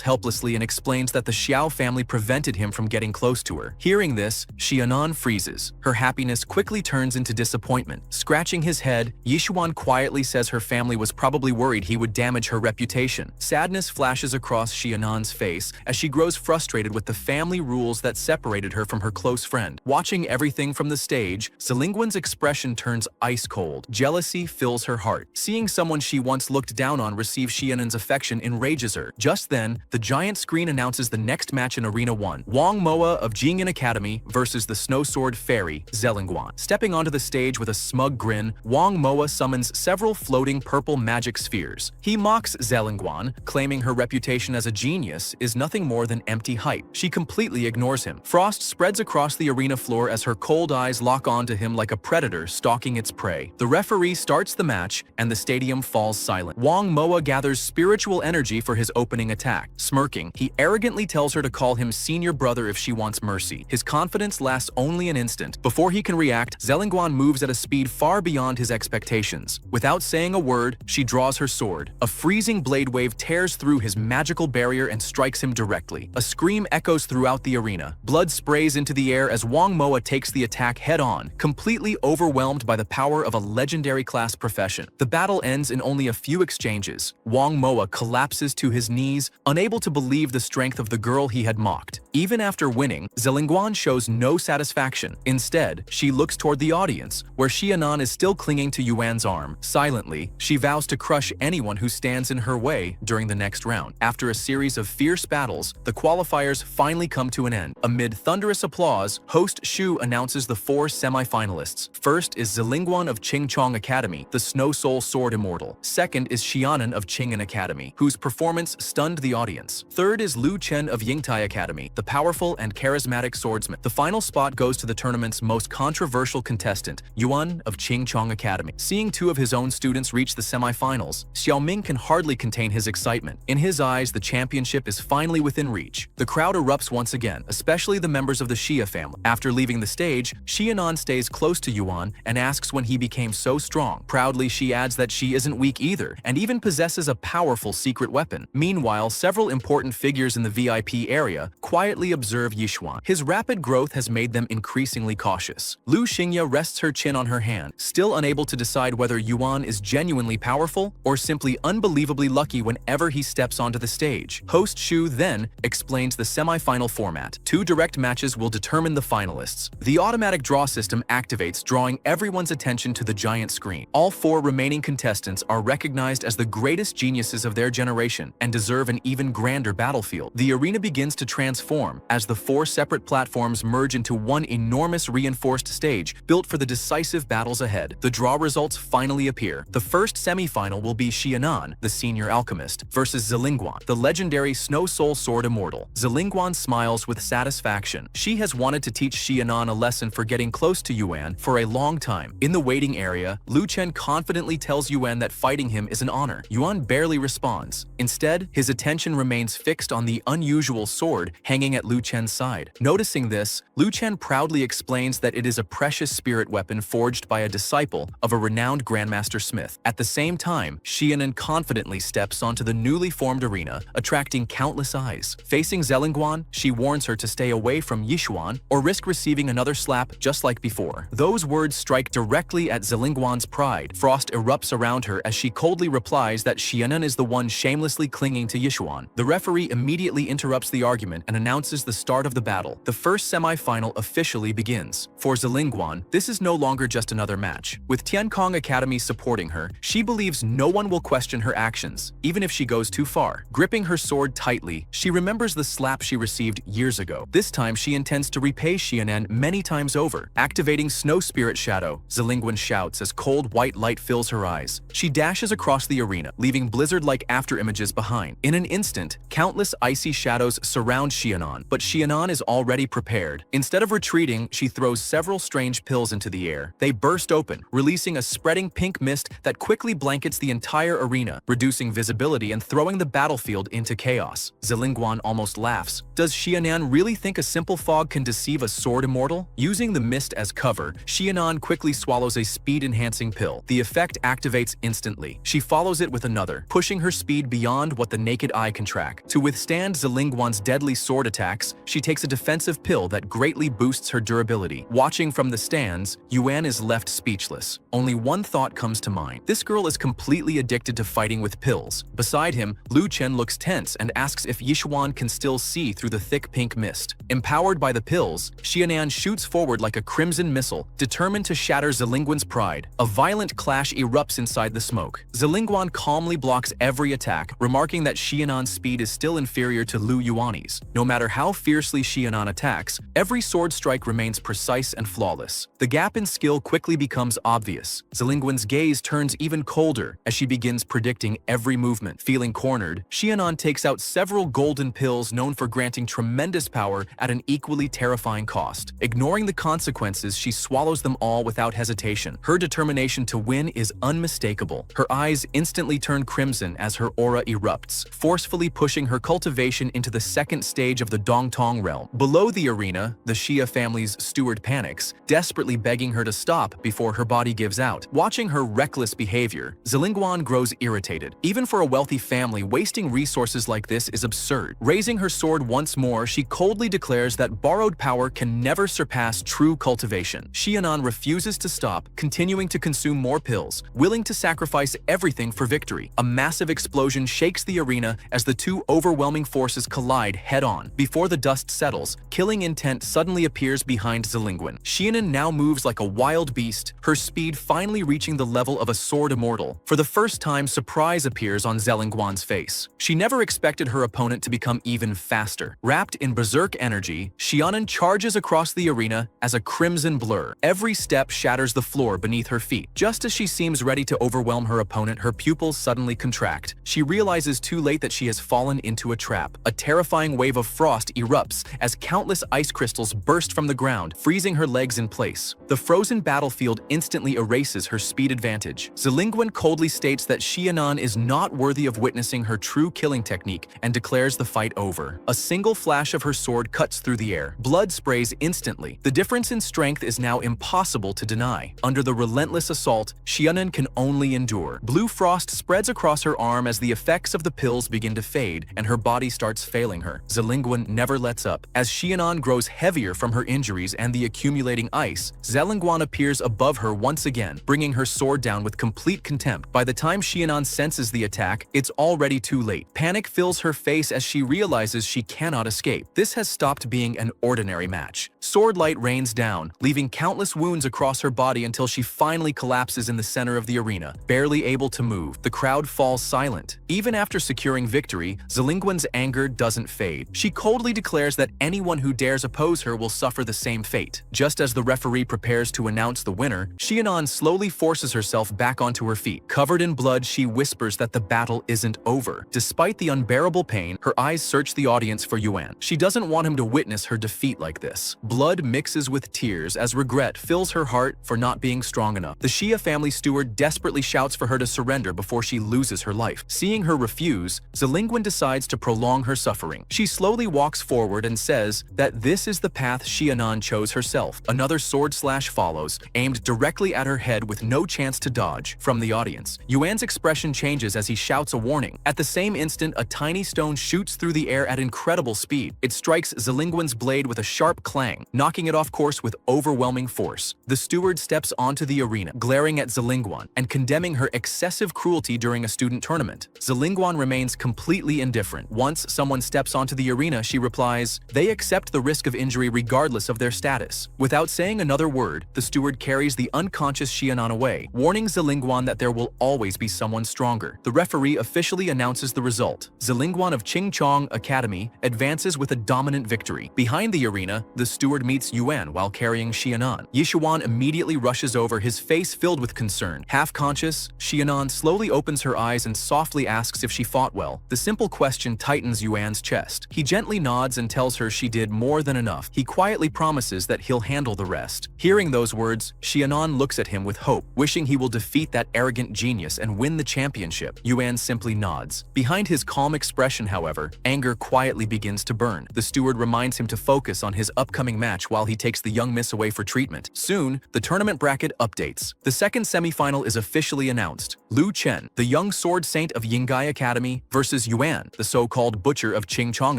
helplessly and explains that the Xiao family prevented him from getting close to her. Hearing this, Xianan freezes. Her happiness quickly turns into disappointment. Scratching his head, Yishuan quietly says her family was probably worried he would damage her reputation. Sadness flashes across Xianan's face as she grows frustrated with the family rules that separated her from her close friend. Watching everything from the stage, Zilingguan's expression turns ice cold. Jealousy fills her heart. Seeing someone she once looked down on receive Xianan's affection enrages her. Just then, the giant screen announces the next match in Arena 1. Wang Moa of Jingyan Academy versus the Snow Sword Fairy, Zilingguan. Stepping onto the stage with a smug grin, Wang Moa summons several floating purple magic spheres. He mocks Zilingguan, claiming her reputation as a genius is nothing more than empty hype. She completely ignores him. Frost spreads across the arena floor as her cold eyes lock onto him like a predator stalking its prey. The referee starts the match, and the stadium falls silent. Wang Moa gathers spiritual energy for his opening attack. Smirking, he arrogantly tells her to call him senior brother if she wants mercy. His confidence lasts only an instant. Before he can react, Zilingguan moves at a speed far beyond his expectations. Without saying a word, she draws her sword. A freezing blade wave tears through his magical barrier and strikes him directly. A scream echoes throughout the arena. Blood sprays into the air as Wang Moa takes the attack head-on, completely overwhelmed by the power of a legendary class profession. The battle ends in only a few exchanges. Wang Moa collapses to his knees, unable to believe the strength of the girl he had mocked. Even after winning, Zilingguan shows no satisfaction. Instead, she looks toward the audience, where Xianan is still clinging to Yuan's arm. Silently, she vows to crush anyone who stands in her way during the next round. After a series of fierce battles, the qualifiers finally come to an end. Amid thunderous applause, host Shu announces the 4 semi-finalists. First is Zilingguan of Qingchong Academy, the Snow Soul Sword Immortal. Second is Xianan of Qingyan Academy, whose performance stunned the audience. Third is Lu Chen of Yingtai Academy, the powerful and charismatic swordsman. The final spot goes to the tournament's most controversial contestant, Yuan of Qingchong Academy. Seeing 2 of his own students reach the semi-finals, Xiaoming can hardly contain his excitement. In his his eyes, the championship is finally within reach. The crowd erupts once again, especially the members of the Xia family. After leaving the stage, Xianan stays close to Yuan and asks when he became so strong. Proudly, she adds that she isn't weak either, and even possesses a powerful secret weapon. Meanwhile, several important figures in the VIP area quietly observe Yixuan. His rapid growth has made them increasingly cautious. Lu Xingya rests her chin on her hand, still unable to decide whether Yuan is genuinely powerful or simply unbelievably lucky whenever he steps onto the stage. Host Shu then explains the semi-final format. 2 direct matches will determine the finalists. The automatic draw system activates, drawing everyone's attention to the giant screen. All 4 remaining contestants are recognized as the greatest geniuses of their generation and deserve an even grander battlefield. The arena begins to transform as the 4 separate platforms merge into one enormous reinforced stage built for the decisive battles ahead. The draw results finally appear. The first semi-final will be Xianan, the senior alchemist, versus Zilingguan, the legendary Snow Soul Sword Immortal. Zilingguan smiles with satisfaction. She has wanted to teach Xianan a lesson for getting close to Yuan for a long time. In the waiting area, Lu Chen confidently tells Yuan that fighting him is an honor. Yuan barely responds. Instead, his attention remains fixed on the unusual sword hanging at Lu Chen's side. Noticing this, Lu Chen proudly explains that it is a precious spirit weapon forged by a disciple of a renowned Grandmaster Smith. At the same time, Xianan confidently steps onto the newly formed arena, attracting countless eyes. Facing Zilingguan, she warns her to stay away from Yixuan or risk receiving another slap just like before. Those words strike directly at Zilingguan's pride. Frost erupts around her as she coldly replies that Xianan is the one shamelessly clinging to Yixuan. The referee immediately interrupts the argument and announces the start of the battle. The first semi-final officially begins. For Zilingguan, this is no longer just another match. With Tiankong Academy supporting her, she believes no one will question her actions, even if she goes too far. Gripping her sword tightly, she remembers the slap she received years ago. This time, she intends to repay Xianan many times over. Activating Snow Spirit Shadow, Zilingguan shouts as cold white light fills her eyes. She dashes across the arena, leaving blizzard-like afterimages behind. In an instant, countless icy shadows surround Xianan, but Xianan is already prepared. Instead of retreating, she throws several strange pills into the air. They burst open, releasing a spreading pink mist that quickly blankets the entire arena, reducing visibility and throwing the battlefield into chaos. Zilingguan almost laughs. Does Xianan really think a simple fog can deceive a sword immortal? Using the mist as cover, Xianan quickly swallows a speed-enhancing pill. The effect activates instantly. She follows it with another, pushing her speed beyond what the naked eye can track. To withstand Zilingguan's deadly sword attacks, she takes a defensive pill that greatly boosts her durability. Watching from the stands, Yuan is left speechless. Only one thought comes to mind. This girl is completely addicted to fighting with pills. Beside him, Lu Chen looks tense and asks if Yixuan can still see through the thick pink mist. Empowered by the pills, Xianan shoots forward like a crimson missile, determined to shatter Zilingguan's pride. A violent clash erupts inside the smoke. Zilingguan calmly blocks every attack, remarking that Xianan's speed is still inferior to Lu Yuani's. No matter how fiercely Xianan attacks, every sword strike remains precise and flawless. The gap in skill quickly becomes obvious. Zilingguan's gaze turns even colder as she begins predicting every movement. Feeling cornered, Xianan takes out several golden pills known for granting tremendous power at an equally terrifying cost. Ignoring the consequences, she swallows them all without hesitation. Her determination to win is unmistakable. Her eyes instantly turn crimson as her aura erupts, forcefully pushing her cultivation into the second stage of the Dongtong realm. Below the arena, the Xia family's steward panics, desperately begging her to stop before her body gives out. Watching her reckless behavior, Zilingguan grows irritated. Even for a wealthy family, wasting resources like this is absurd. Raising her sword once more, she coldly declares that borrowed power can never surpass true cultivation. Xianan refuses to stop, continuing to consume more pills, willing to sacrifice everything for victory. A massive explosion shakes the arena as the two overwhelming forces collide head-on. Before the dust settles, killing intent suddenly appears behind Zilingguan. Xianan now moves like a wild beast, her speed finally reaching the level of a sword immortal. For the first time, surprise appears on Zilingguan's face. She never expected her opponent to become even faster. Wrapped in berserk energy, Xianan charges across the arena as a crimson blur. Every step shatters the floor beneath her feet. Just as she seems ready to overwhelm her opponent, her pupils suddenly contract. She realizes too late that she has fallen into a trap. A terrifying wave of frost erupts as countless ice crystals burst from the ground, freezing her legs in place. The frozen battlefield instantly erases her speed advantage. Zilingguan coldly states that Xianan is not worthy of witnessing her her true killing technique and declares the fight over. A single flash of her sword cuts through the air. Blood sprays instantly. The difference in strength is now impossible to deny. Under the relentless assault, Shounen can only endure. Blue frost spreads across her arm as the effects of the pills begin to fade and her body starts failing her. Zelingwan never lets up. As Shounen grows heavier from her injuries and the accumulating ice, Zelingwan appears above her once again, bringing her sword down with complete contempt. By the time Shounen senses the attack, it's already too late. Panic fills her face as she realizes she cannot escape. This has stopped being an ordinary match. Sword light rains down, leaving countless wounds across her body until she finally collapses in the center of the arena, barely able to move. The crowd falls silent. Even after securing victory, Zelingwan's anger doesn't fade. She coldly declares that anyone who dares oppose her will suffer the same fate. Just as the referee prepares to announce the winner, Shounen slowly forces herself back onto her feet. Covered in blood, she whispers that the battle isn't over. Despite the unbearable pain, her eyes search the audience for Yuan. She doesn't want him to witness her defeat like this. Blood mixes with tears as regret fills her heart for not being strong enough. The Shia family steward desperately shouts for her to surrender before she loses her life. Seeing her refuse, Zelingwan decides to prolong her suffering. She slowly walks forward and says that this is the path Shounen chose herself. Another sword slash follows, aimed directly at her head with no chance to dodge. From the audience, Yuan's expression changes as he shouts a warning. At the same instant, a tiny stone shoots through the air at incredible speed. It strikes Zelingwan's blade with a sharp clang, knocking it off course with overwhelming force. The steward steps onto the arena, glaring at Zelingwan and condemning her excessive cruelty during a student tournament. Zelingwan remains completely indifferent. Once someone steps onto the arena, she replies, "They accept the risk of injury regardless of their status." Without saying another word, the steward carries the unconscious Shounen away, warning Zelingwan that there will always be someone stronger. The referee officially announces the result. Zelingwan of Qingchong Academy advances with a dominant victory. Behind the arena, the steward meets Yuan while carrying Shounen. Yishuan immediately rushes over, his face filled with concern. Half-conscious, Shounen slowly opens her eyes and softly asks if she fought well. The simple question tightens Yuan's chest. He gently nods and tells her she did more than enough. He quietly promises that he'll handle the rest. Hearing those words, Shounen looks at him with hope, wishing he will defeat that arrogant genius and win the championship. Yuan simply nods. Behind his calm expression, however, anger quietly begins to burn. The steward reminds him to focus on his upcoming match while he takes the young miss away for treatment. Soon, the tournament bracket updates. The second semifinal is officially announced. Lu Chen, the young sword saint of Yingai Academy, versus Yuan, the so-called butcher of Qingchong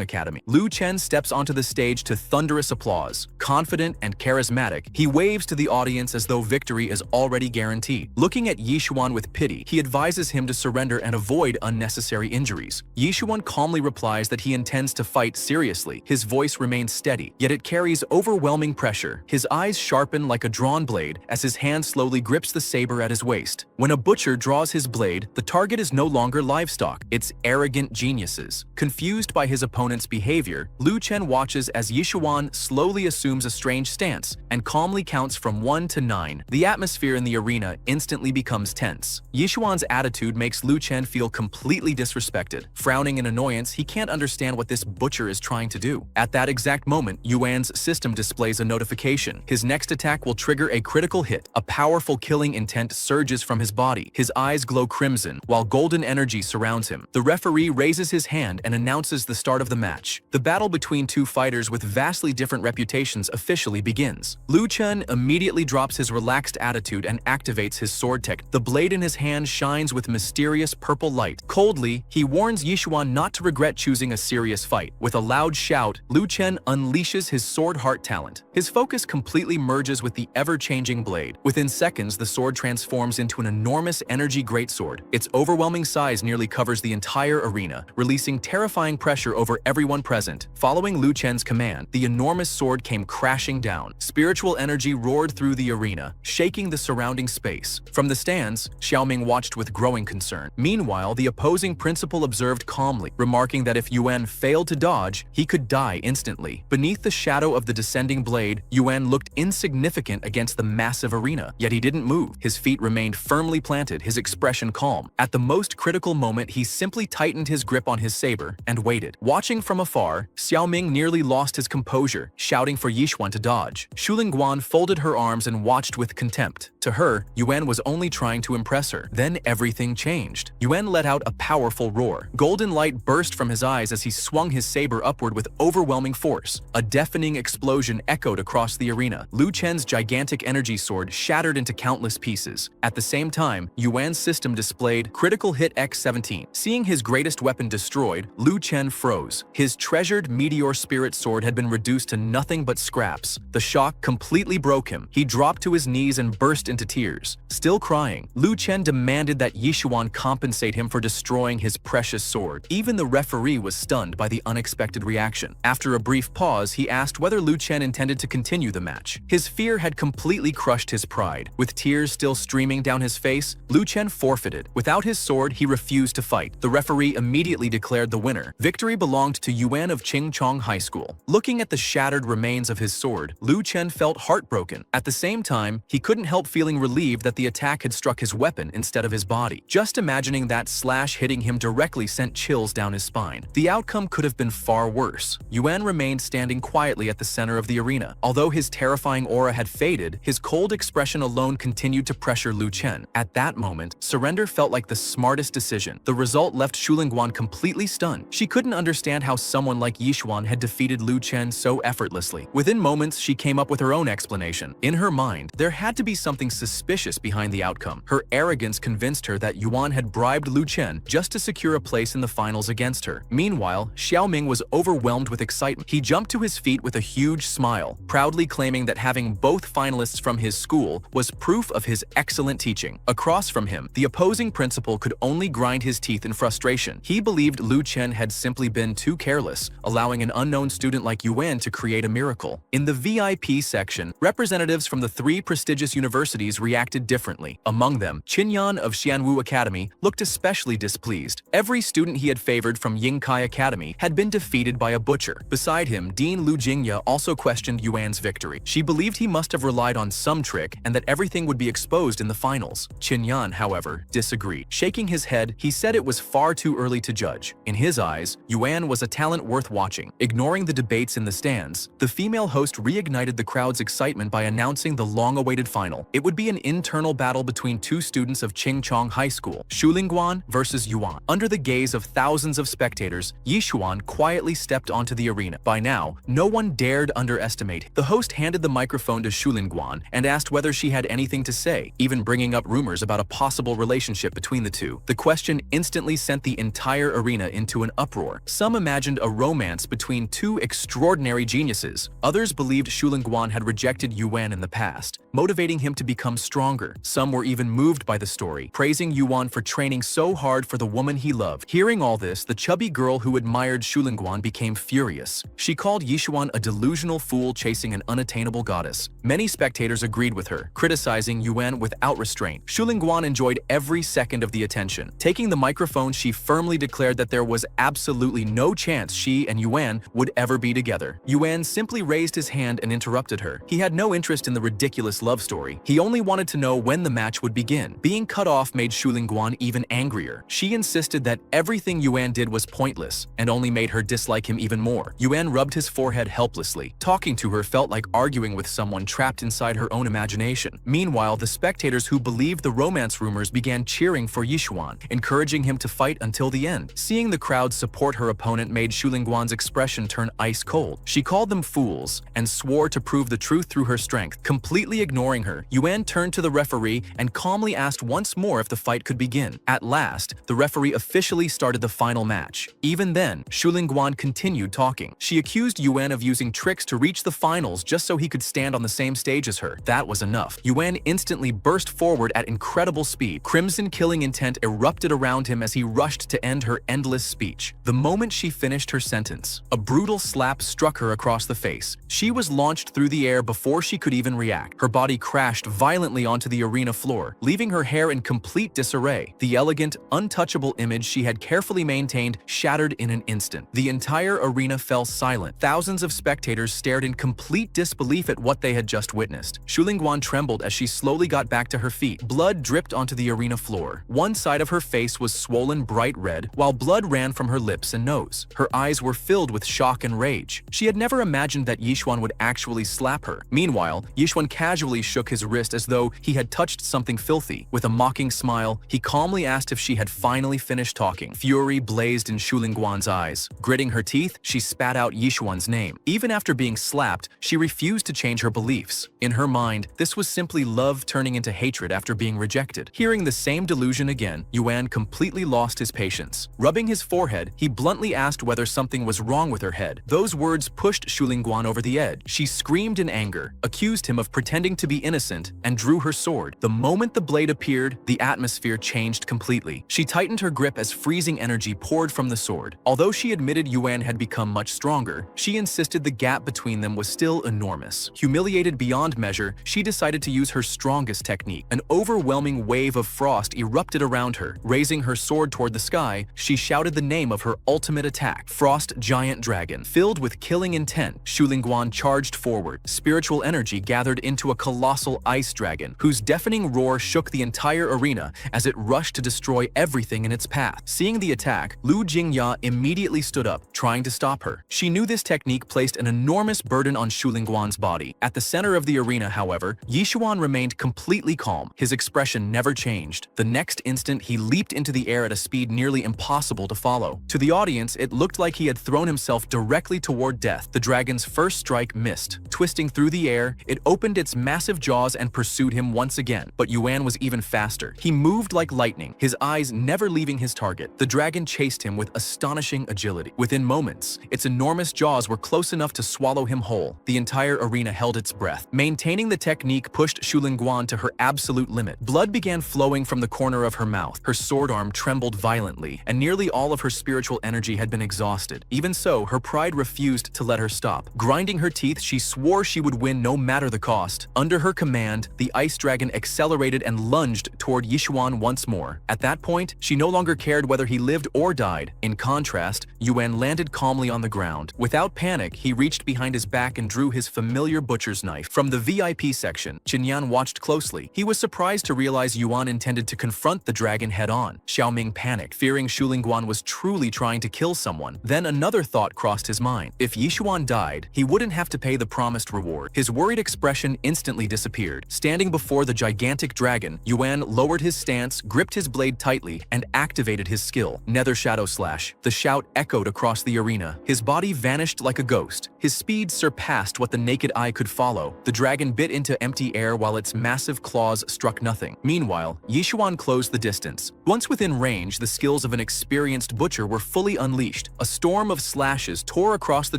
Academy. Lu Chen steps onto the stage to thunderous applause. Confident and charismatic, he waves to the audience as though victory is already guaranteed. Looking at Yishuan with pity, he advises him to surrender and avoid unnecessary injuries. Yishuan calmly replies that he intends to fight seriously. His voice remains steady, yet it carries overwhelming pressure. His eyes sharpen like a drawn blade as his hand slowly grips the saber at his waist. When a butcher draws his blade, the target is no longer livestock, it's arrogant geniuses. Confused by his opponent's behavior, Lu Chen watches as Yishuan slowly assumes a strange stance and calmly counts from 1 to 9. The atmosphere in the arena instantly becomes tense. Yishuan's attitude makes Lu Chen feel completely disrespected. Frowning in annoyance, he can't understand what this butcher is trying to do. At that exact moment, Yuan's system displays a notification. His next attack will trigger a critical hit. A powerful killing intent surges from his body. His eyes glow crimson, while golden energy surrounds him. The referee raises his hand and announces the start of the match. The battle between two fighters with vastly different reputations officially begins. Lu Chen immediately drops his relaxed attitude and activates his sword tech. The blade in his hand shines with mysterious purple light. Coldly, he warns Yishuan not to regret choosing a serious fight. With a loud shout, Lu Chen unleashes his sword heart talent. His focus completely merges with the ever-changing blade. Within seconds, the sword transforms into an enormous energy greatsword. Its overwhelming size nearly covers the entire arena, releasing terrifying pressure over everyone present. Following Lu Chen's command, the enormous sword came crashing down. Spiritual energy roared through the arena, shaking the surrounding space. From the stands, Xiaoming watched with growing concern. Meanwhile, the opposing principal observed calmly, remarking that if Yuan failed to dodge, he could die instantly. Beneath the shadow of the descending blade, Yuan looked insignificant against the massive arena, yet he didn't move. His feet remained firmly planted, his expression calm. At the most critical moment, he simply tightened his grip on his saber and waited. Watching from afar, Xiaoming nearly lost his composure, shouting for Yishuan to dodge. Shulingguan folded her arms and watched with contempt. To her, Yuan was only trying to impress her. Then everything changed. Yuan let out a powerful powerful roar. Golden light burst from his eyes as he swung his saber upward with overwhelming force. A deafening explosion echoed across the arena. Lu Chen's gigantic energy sword shattered into countless pieces. At the same time, Yuan's system displayed critical hit X-17. Seeing his greatest weapon destroyed, Lu Chen froze. His treasured meteor spirit sword had been reduced to nothing but scraps. The shock completely broke him. He dropped to his knees and burst into tears. Still crying, Lu Chen demanded that Yishuan compensate him for destroying his precious sword. Even the referee was stunned by the unexpected reaction. After a brief pause, he asked whether Lu Chen intended to continue the match. His fear had completely crushed his pride. With tears still streaming down his face, Lu Chen forfeited. Without his sword, he refused to fight. The referee immediately declared the winner. Victory belonged to Yuan of Qingchong High School. Looking at the shattered remains of his sword, Lu Chen felt heartbroken. At the same time, he couldn't help feeling relieved that the attack had struck his weapon instead of his body. Just imagining that slash hitting him directly sent chills down his spine. The outcome could have been far worse. Yuan remained standing quietly at the center of the arena. Although his terrifying aura had faded, his cold expression alone continued to pressure Lu Chen. At that moment, surrender felt like the smartest decision. The result left Shulingguan completely stunned. She couldn't understand how someone like Yishuan had defeated Lu Chen so effortlessly. Within moments, she came up with her own explanation. In her mind, there had to be something suspicious behind the outcome. Her arrogance convinced her that Yuan had bribed Lu Chen just to secure a place in the finals against her. Meanwhile, Xiaoming was overwhelmed with excitement. He jumped to his feet with a huge smile, proudly claiming that having both finalists from his school was proof of his excellent teaching. Across from him, the opposing principal could only grind his teeth in frustration. He believed Lu Chen had simply been too careless, allowing an unknown student like Yuan to create a miracle. In the VIP section, representatives from the 3 prestigious universities reacted differently. Among them, Qinyan of Xianwu Academy looked especially displeased. Every student he had favored from Yingkai Academy had been defeated by a butcher. Beside him, Dean Lu Jingya also questioned Yuan's victory. She believed he must have relied on some trick and that everything would be exposed in the finals. Qinyan, however, disagreed. Shaking his head, he said it was far too early to judge. In his eyes, Yuan was a talent worth watching. Ignoring the debates in the stands, the female host reignited the crowd's excitement by announcing the long-awaited final. It would be an internal battle between 2 students of Qingchong High School, Shulingguan versus Yuan. Under the gaze of thousands of spectators, Yishuan quietly stepped onto the arena. By now, no one dared underestimate. The host handed the microphone to Shulingguan and asked whether she had anything to say, even bringing up rumors about a possible relationship between the two. The question instantly sent the entire arena into an uproar. Some imagined a romance between 2 extraordinary geniuses. Others believed Shulingguan had rejected Yuan in the past, motivating him to become stronger. Some were even moved by the story, praising Yuan for training so hard for the woman he loved. Hearing all this, the chubby girl who admired Shulingguan became furious. She called Yishuan a delusional fool chasing an unattainable goddess. Many spectators agreed with her, criticizing Yuan without restraint. Shulingguan enjoyed every second of the attention. Taking the microphone, she firmly declared that there was absolutely no chance she and Yuan would ever be together. Yuan simply raised his hand and interrupted her. He had no interest in the ridiculous love story. He only wanted to know when the match would begin. Being cut off made Shulingguan even angrier. She insisted that everything Yuan did was pointless and only made her dislike him even more. Yuan rubbed his forehead helplessly. Talking to her felt like arguing with someone trapped inside her own imagination. Meanwhile, the spectators who believed the romance rumors began cheering for Yishuan, encouraging him to fight until the end. Seeing the crowd support her opponent made Shulingguan's expression turn ice cold. She called them fools and swore to prove the truth through her strength. Completely ignoring her, Yuan turned to the referee and calmly asked once more if the fight could begin. At last, the referee officially started the final match. Even then, Shulingguan continued talking. She accused Yuan of using tricks to reach the finals just so he could stand on the same stage as her. That was enough. Yuan instantly burst forward at incredible speed. Crimson killing intent erupted around him as he rushed to end her endless speech. The moment she finished her sentence, a brutal slap struck her across the face. She was launched through the air before she could even react. Her body crashed violently onto the arena floor, leaving her hair in complete disarray. The elegant, untouchable image she had carefully maintained shattered in an instant. The entire arena fell silent. Thousands of spectators stared in complete disbelief at what they had just witnessed. Shulingguan trembled as she slowly got back to her feet. Blood dripped onto the arena floor. One side of her face was swollen bright red, while blood ran from her lips and nose. Her eyes were filled with shock and rage. She had never imagined that Yishuan would actually slap her. Meanwhile, Yishuan casually casually shook his wrist as though he had touched something filthy. With a mocking smile, he calmly asked if she had finally finished talking. Fury blazed in Shulingguan's eyes. Gritting her teeth, she spat out Yishuan's name. Even after being slapped, she refused to change her beliefs. In her mind, this was simply love turning into hatred after being rejected. Hearing the same delusion again, Yuan completely lost his patience. Rubbing his forehead, he bluntly asked whether something was wrong with her head. Those words pushed Shulingguan over the edge. She screamed in anger, accused him of pretending to be innocent, and drew her sword. The moment the blade appeared, the atmosphere changed completely. She tightened her grip as freezing energy poured from the sword. Although she admitted Yuan had become much stronger, she insisted the gap between them was still enormous. Humiliated beyond measure, she decided to use her strongest technique. An overwhelming wave of frost erupted around her. Raising her sword toward the sky, she shouted the name of her ultimate attack, Frost Giant Dragon. Filled with killing intent, Shulingguan charged forward. Spiritual energy gathered into a colossal ice dragon, whose deafening roar shook the entire arena as it rushed to destroy everything in its path. Seeing the attack, Lu Jingya immediately stood up, trying to stop her. She knew this technique placed an enormous burden on Shulingguan's body. At the center of the arena, however, Yishuan remained completely calm. His expression never changed. The next instant, he leaped into the air at a speed nearly impossible to follow. To the audience, it looked like he had thrown himself directly toward death. The dragon's first strike missed. Twisting through the air, it opened its massive jaws and pursued him once again. But Yuan was even faster. He moved like lightning, his eyes never leaving his target. The dragon chased him with astonishing agility. Within moments, its enormous jaws were close enough to swallow him whole. The entire arena held its breath. Maintaining the technique pushed Shulingguan to her absolute limit. Blood began flowing from the corner of her mouth. Her sword arm trembled violently, and nearly all of her spiritual energy had been exhausted. Even so, her pride refused to let her stop. Grinding her teeth, she swore she would win no matter the cost. Under her command, the ice dragon accelerated and lunged toward Yishuan once more. At that point, she no longer cared whether he lived or died. In contrast, Yuan landed calmly on the ground. Without panic, he reached behind his back and drew his familiar butcher's knife. From the VIP section, Qinyan watched closely. He was surprised to realize Yuan intended to confront the dragon head-on. Xiaoming panicked, fearing Shulingguan was truly trying to kill someone. Then another thought crossed his mind. If Yishuan died, he wouldn't have to pay the promised reward. His worried expression instantly disappeared. Standing before the gigantic dragon, Yuan lowered his stance, gripped his blade tightly, and activated his skill, Nether Shadow Slash. The shout echoed across the arena. His body vanished like a ghost. His speed surpassed what the naked eye could follow. The dragon bit into empty air while its massive claws struck nothing. Meanwhile, Yishuan closed the distance. Once within range, the skills of an experienced butcher were fully unleashed. A storm of slashes tore across the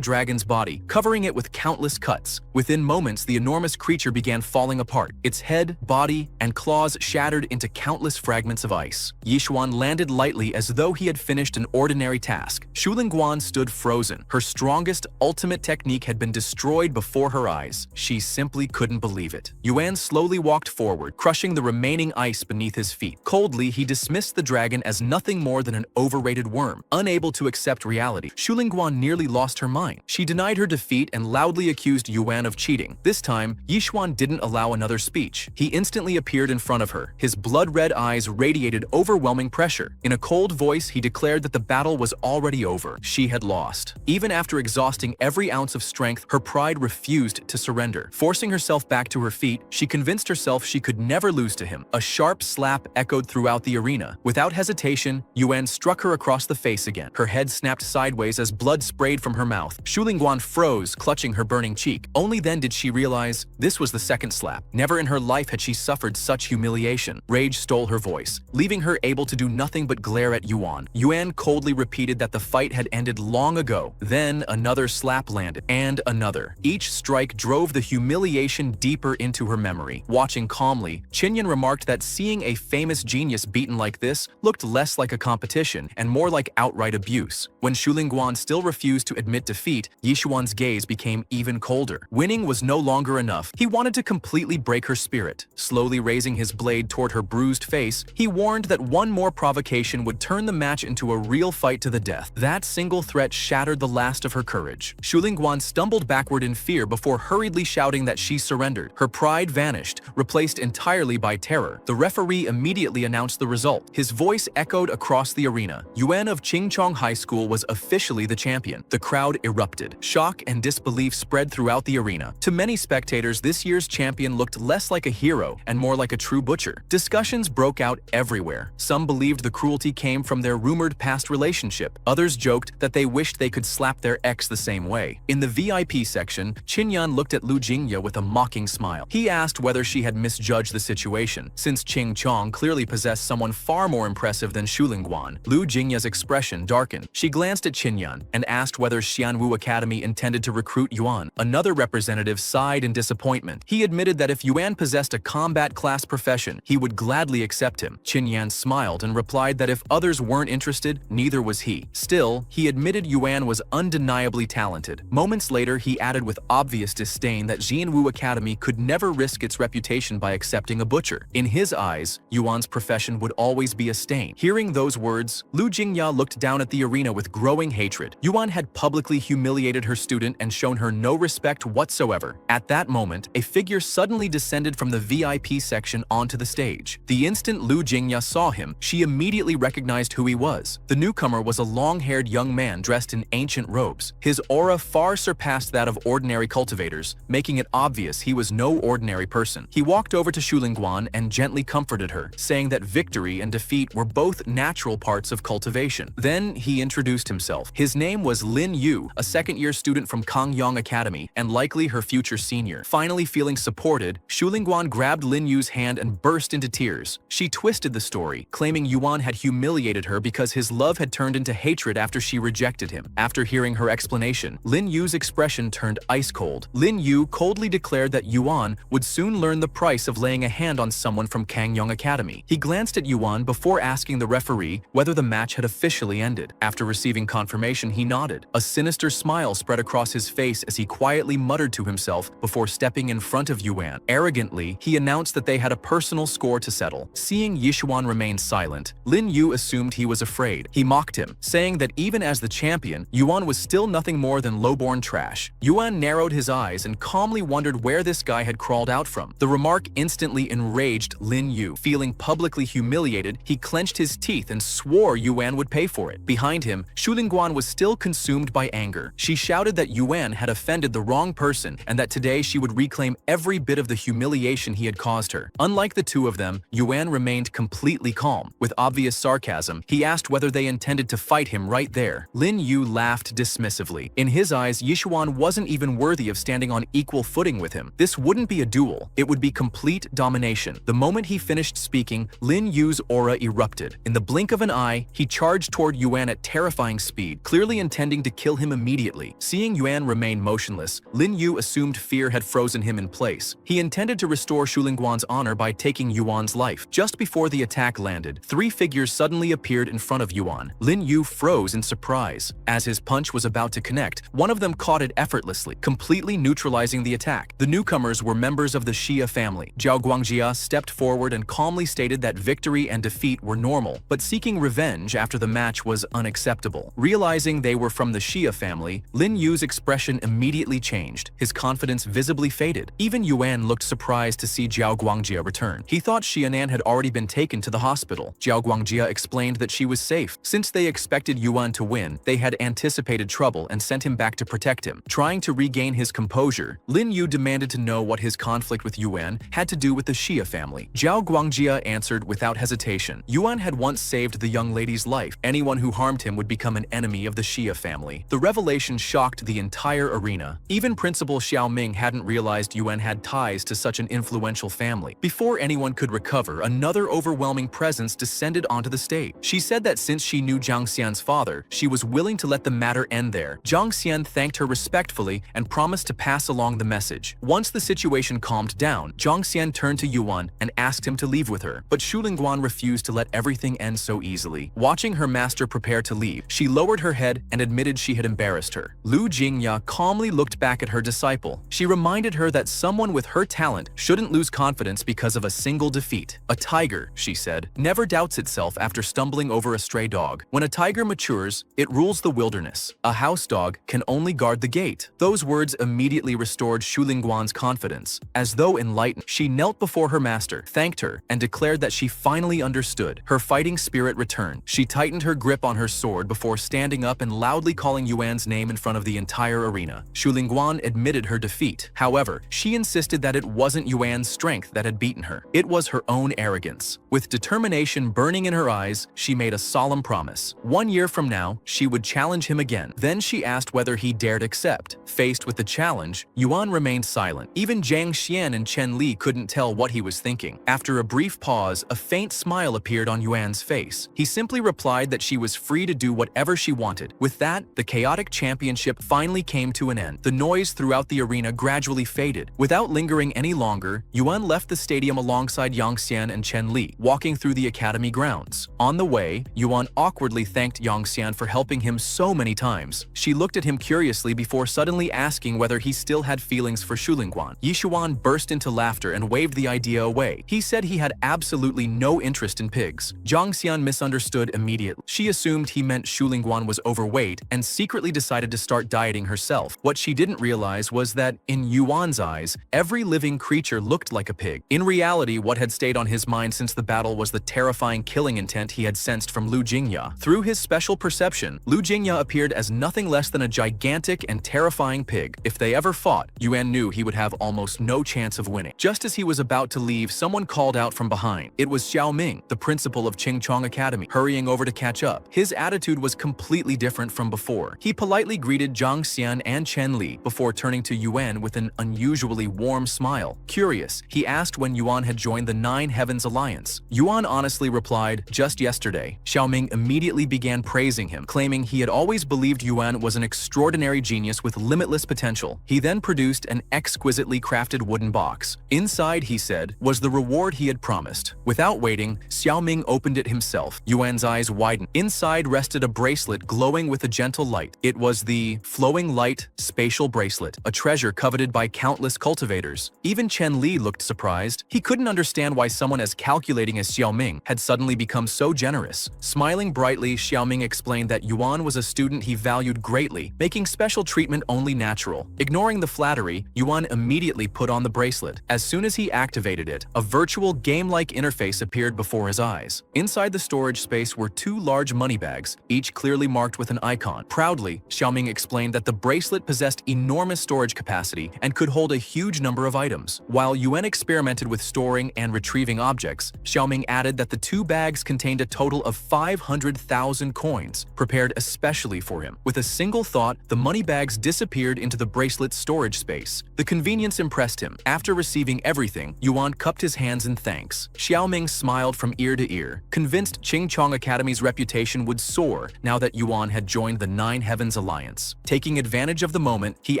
dragon's body, covering it with countless cuts. Within moments, the enormous creature began falling apart. Its head, body, and claws shattered into countless fragments of ice. Yishuan landed lightly as though he had finished an ordinary task. Shulingguan stood frozen. Her strongest, ultimate technique had been destroyed before her eyes. She simply couldn't believe it. Yuan slowly walked forward, crushing the remaining ice beneath his feet. Coldly, he dismissed the dragon as nothing more than an overrated worm. Unable to accept reality, Shulingguan nearly lost her mind. She denied her defeat and loudly accused Yuan of cheating. This time, Yishuan didn't allow another speech. He instantly appeared in front of her. His blood-red eyes radiated overwhelming pressure. In a cold voice, he declared that the battle was already over. She had lost. Even after exhausting every ounce of strength, her pride refused to surrender. Forcing herself back to her feet, she convinced herself she could never lose to him. A sharp slap echoed throughout the arena. Without hesitation, Yuan struck her across the face again. Her head snapped sideways as blood sprayed from her mouth. Shulingguan froze, clutching her burning cheek. Only then did she realize this was the second slap. Never in her life had she suffered such humiliation. Rage stole her voice, leaving her able to do nothing but glare at Yuan. Yuan coldly repeated that the fight had ended long ago. Then another slap landed, and another. Each strike drove the humiliation deeper into her memory. Watching calmly, Qinyan remarked that seeing a famous genius beaten like this looked less like a competition and more like outright abuse. When Shulingguan still refused to admit defeat, Yishuan's gaze became even colder. Winning was no longer enough. He wanted to completely break her spirit. Slowly raising his blade toward her bruised face, he warned that one more provocation would turn the match into a real fight to the death. That single threat shattered the last of her courage. Shulingguan Guan stumbled backward in fear before hurriedly shouting that she surrendered. Her pride vanished, replaced entirely by terror. The referee immediately announced the result. His voice echoed across the arena. Yuan of Qingchong High School was officially the champion. The crowd erupted. Shock and disbelief spread throughout the arena. To many spectators, this year's champion looked less like a hero and more like a true butcher. Discussions broke out everywhere. Some believed the cruelty came from their rumored past relationship. Others joked that they wished they could slap their ex the same way. In the VIP section, Qinyan looked at Lu Jingya with a mocking smile. He asked whether she had misjudged the situation, since Qing Chong clearly possessed someone far more impressive than Shulingguan. Lu Jingya's expression darkened. She glanced at Qinyan and asked whether Xianwu Academy intended to recruit Yuan. Another representative sighed in disappointment. He admitted that if Yuan possessed a combat class profession, he would gladly accept him. Qinyan smiled and replied that if others weren't interested, neither was he. Still, he admitted Yuan was undeniably talented. Moments later, he added with obvious disdain that Xianwu Academy could never risk its reputation by accepting a butcher. In his eyes, Yuan's profession would always be a stain. Hearing those words, Lu Jingya looked down at the arena with growing hatred. Yuan had publicly humiliated her student and shown her no respect whatsoever. At that moment, a figure suddenly descended from the VIP section onto the stage. The instant Lu Jingya saw him, she immediately recognized who he was. The newcomer was a long-haired young man dressed in ancient robes. His aura far surpassed that of ordinary cultivators, making it obvious he was no ordinary person. He walked over to Shulingguan and gently comforted her, saying that victory and defeat were both natural parts of cultivation. Then he introduced himself. His name was Lin Yu, a second-year student from Kangyong Academy and likely her future senior. Finally feeling supported, Shulingguan grabbed Lin Yu's hand and burst into tears. She twisted the story, claiming Yuan had humiliated her because his love had turned into hatred after she rejected him. After hearing her explanation, Lin Yu's expression turned ice cold. Lin Yu coldly declared that Yuan would soon learn the price of laying a hand on someone from Kangyong Academy. He glanced at Yuan before asking the referee whether the match had officially ended. After receiving confirmation, he nodded. A sinister smile spread across his face as he quietly muttered to himself before stepping in front of Yuan. Arrogantly, he announced that they had a personal score to settle. Seeing Yishuan remain silent, Lin Yu assumed he was afraid. He mocked him, saying that even as the champion, Yuan was still nothing more than lowborn trash. Yuan narrowed his eyes and calmly wondered where this guy had crawled out from. The remark instantly enraged Lin Yu. Feeling publicly humiliated, he clenched his teeth and swore Yuan would pay for it. Behind him, Shulingguan was still consumed by anger. She shouted that Yuan had offended the wrong person and that today she would reclaim every bit of the humiliation he had caused her. Unlike the two of them, Yuan remained completely calm. With obvious sarcasm, he asked whether they intended to fight him right there. Lin Yu laughed dismissively. In his eyes, Yishuan wasn't even worthy of standing on equal footing with him. This wouldn't be a duel. It would be complete domination. The moment he finished speaking, Lin Yu's aura erupted. In the blink of an eye, he charged toward Yuan at terrifying speed, clearly intending to kill him immediately. Seeing Yuan remain motionless, Lin Yu assumed fear had frozen him in place. He intended to restore Shulingguan's honor by taking Yuan's life. Just before the attack landed, three figures suddenly appeared in front of Yuan. Lin Yu froze in surprise. As his punch was about to connect, one of them caught it effortlessly, completely neutralizing the attack. The newcomers were members of the Xia family. Zhao Guangjia stepped forward and calmly stated that victory and defeat were normal, but seeking revenge after the match was unacceptable. Realizing they were from the Xia family, Lin Yu's expression immediately changed. His confidence visibly faded. Even Yuan looked surprised to see Zhao Guangjia return. He thought Xianan had already been taken to the hospital. Zhao Guangjia explained that she was safe. Since they expected Yuan to win, they had anticipated trouble and sent him back to protect him. Trying to regain his composure, Lin Yu demanded to know what his conflict with Yuan had to do with the Xia family. Zhao Guangjia answered without hesitation. Yuan had once saved the young lady's life. Anyone who harmed him would become an enemy of the Xia family. The revelation shocked the entire arena. Even Principal Xiaoming hadn't realized Yuan had ties to such an influential family. Before anyone could recover, another overwhelming presence descended onto the stage. She said that since she knew Zhang Xian's father, she was willing to let the matter end there. Zhang Xian thanked her respectfully and promised to pass along the message. Once the situation calmed down, Zhang Xian turned to Yuan and asked him to leave with her, but Shulingguan refused to let everything end so easily. Watching her master prepare to leave, she lowered her head and admitted she had embarrassed her. Lu Jingya calmly looked back at her disciple. She reminded her that someone with her talent shouldn't lose confidence because of a single defeat. A tiger, she said, never doubts itself after stumbling over a stray dog. When a tiger matures, it rules the wilderness. A house dog can only only guard the gate." Those words immediately restored Shulingguan's confidence. As though enlightened, she knelt before her master, thanked her, and declared that she finally understood. Her fighting spirit returned. She tightened her grip on her sword before standing up and loudly calling Yuan's name in front of the entire arena. Shulingguan admitted her defeat. However, she insisted that it wasn't Yuan's strength that had beaten her. It was her own arrogance. With determination burning in her eyes, she made a solemn promise. 1 year from now, she would challenge him again. Then she asked whether he dared accept. Faced with the challenge, Yuan remained silent. Even Jiang Xian and Chen Li couldn't tell what he was thinking. After a brief pause, a faint smile appeared on Yuan's face. He simply replied that she was free to do whatever she wanted. With that, the chaotic championship finally came to an end. The noise throughout the arena gradually faded. Without lingering any longer, Yuan left the stadium alongside Yang Xian and Chen Li, walking through the academy grounds. On the way, Yuan awkwardly thanked Yang Xian for helping him so many times. She looked at him curiously before suddenly asking whether he still had feelings for Shulingguan. Yishuan burst into laughter and waved the idea away. He said he had absolutely no interest in pigs. Jiang Xian misunderstood immediately. She assumed he meant Shulingguan was overweight and secretly decided to start dieting herself. What she didn't realize was that, in Yuan's eyes, every living creature looked like a pig. In reality, what had stayed on his mind since the battle was the terrifying killing intent he had sensed from Lu Jingya. Through his special perception, Lu Jingya appeared as nothing less than a gigantic and terrifying pig. If they ever fought, Yuan knew he would have almost no chance of winning. Just as he was about to leave, someone called out from behind. It was Xiao Ming, the principal of Qingchong Academy, hurrying over to catch up. His attitude was completely different from before. He politely greeted Jiang Xian and Chen Li before turning to Yuan with an unusually warm smile. Curious, he asked when Yuan had joined the Nine Heavens Alliance. Yuan honestly replied, "Just yesterday." Xiao Ming immediately began praising him, claiming he had always believed Yuan was an extraordinary genius with limitless potential. He then produced an exquisitely crafted wooden box. Inside, he said, was the reward he had promised. Without waiting, Xiao Ming opened it himself. Yuan's eyes widened. Inside rested a bracelet glowing with a gentle light. It was the Flowing Light Spatial Bracelet, a treasure coveted by countless cultivators. Even Chen Li looked surprised. He couldn't understand why someone as calculating as Xiao Ming had suddenly become so generous. Smiling brightly, Xiao Ming explained that Yuan was a student he valued greatly, making special treatment only natural. Ignoring the flattery, Yuan immediately put on the bracelet. As soon as he activated it, a virtual game-like interface appeared before his eyes. Inside the storage space were 2 large money bags, each clearly marked with an icon. Proudly, Xiao Ming explained that the bracelet possessed enormous storage capacity and could hold a huge number of items. While Yuan experimented with storing and retrieving objects, Xiao Ming added that the 2 bags contained a total of 500,000 coins, prepared especially for him. With a single thought, the money bags disappeared into the bracelet's storage space. The convenience impressed him. After receiving everything, Yuan cupped his hands in thanks. Xiao Ming smiled from ear to ear, convinced Qingchong Academy's reputation would soar now that Yuan had joined the Nine Heavens Alliance. Taking advantage of the moment, he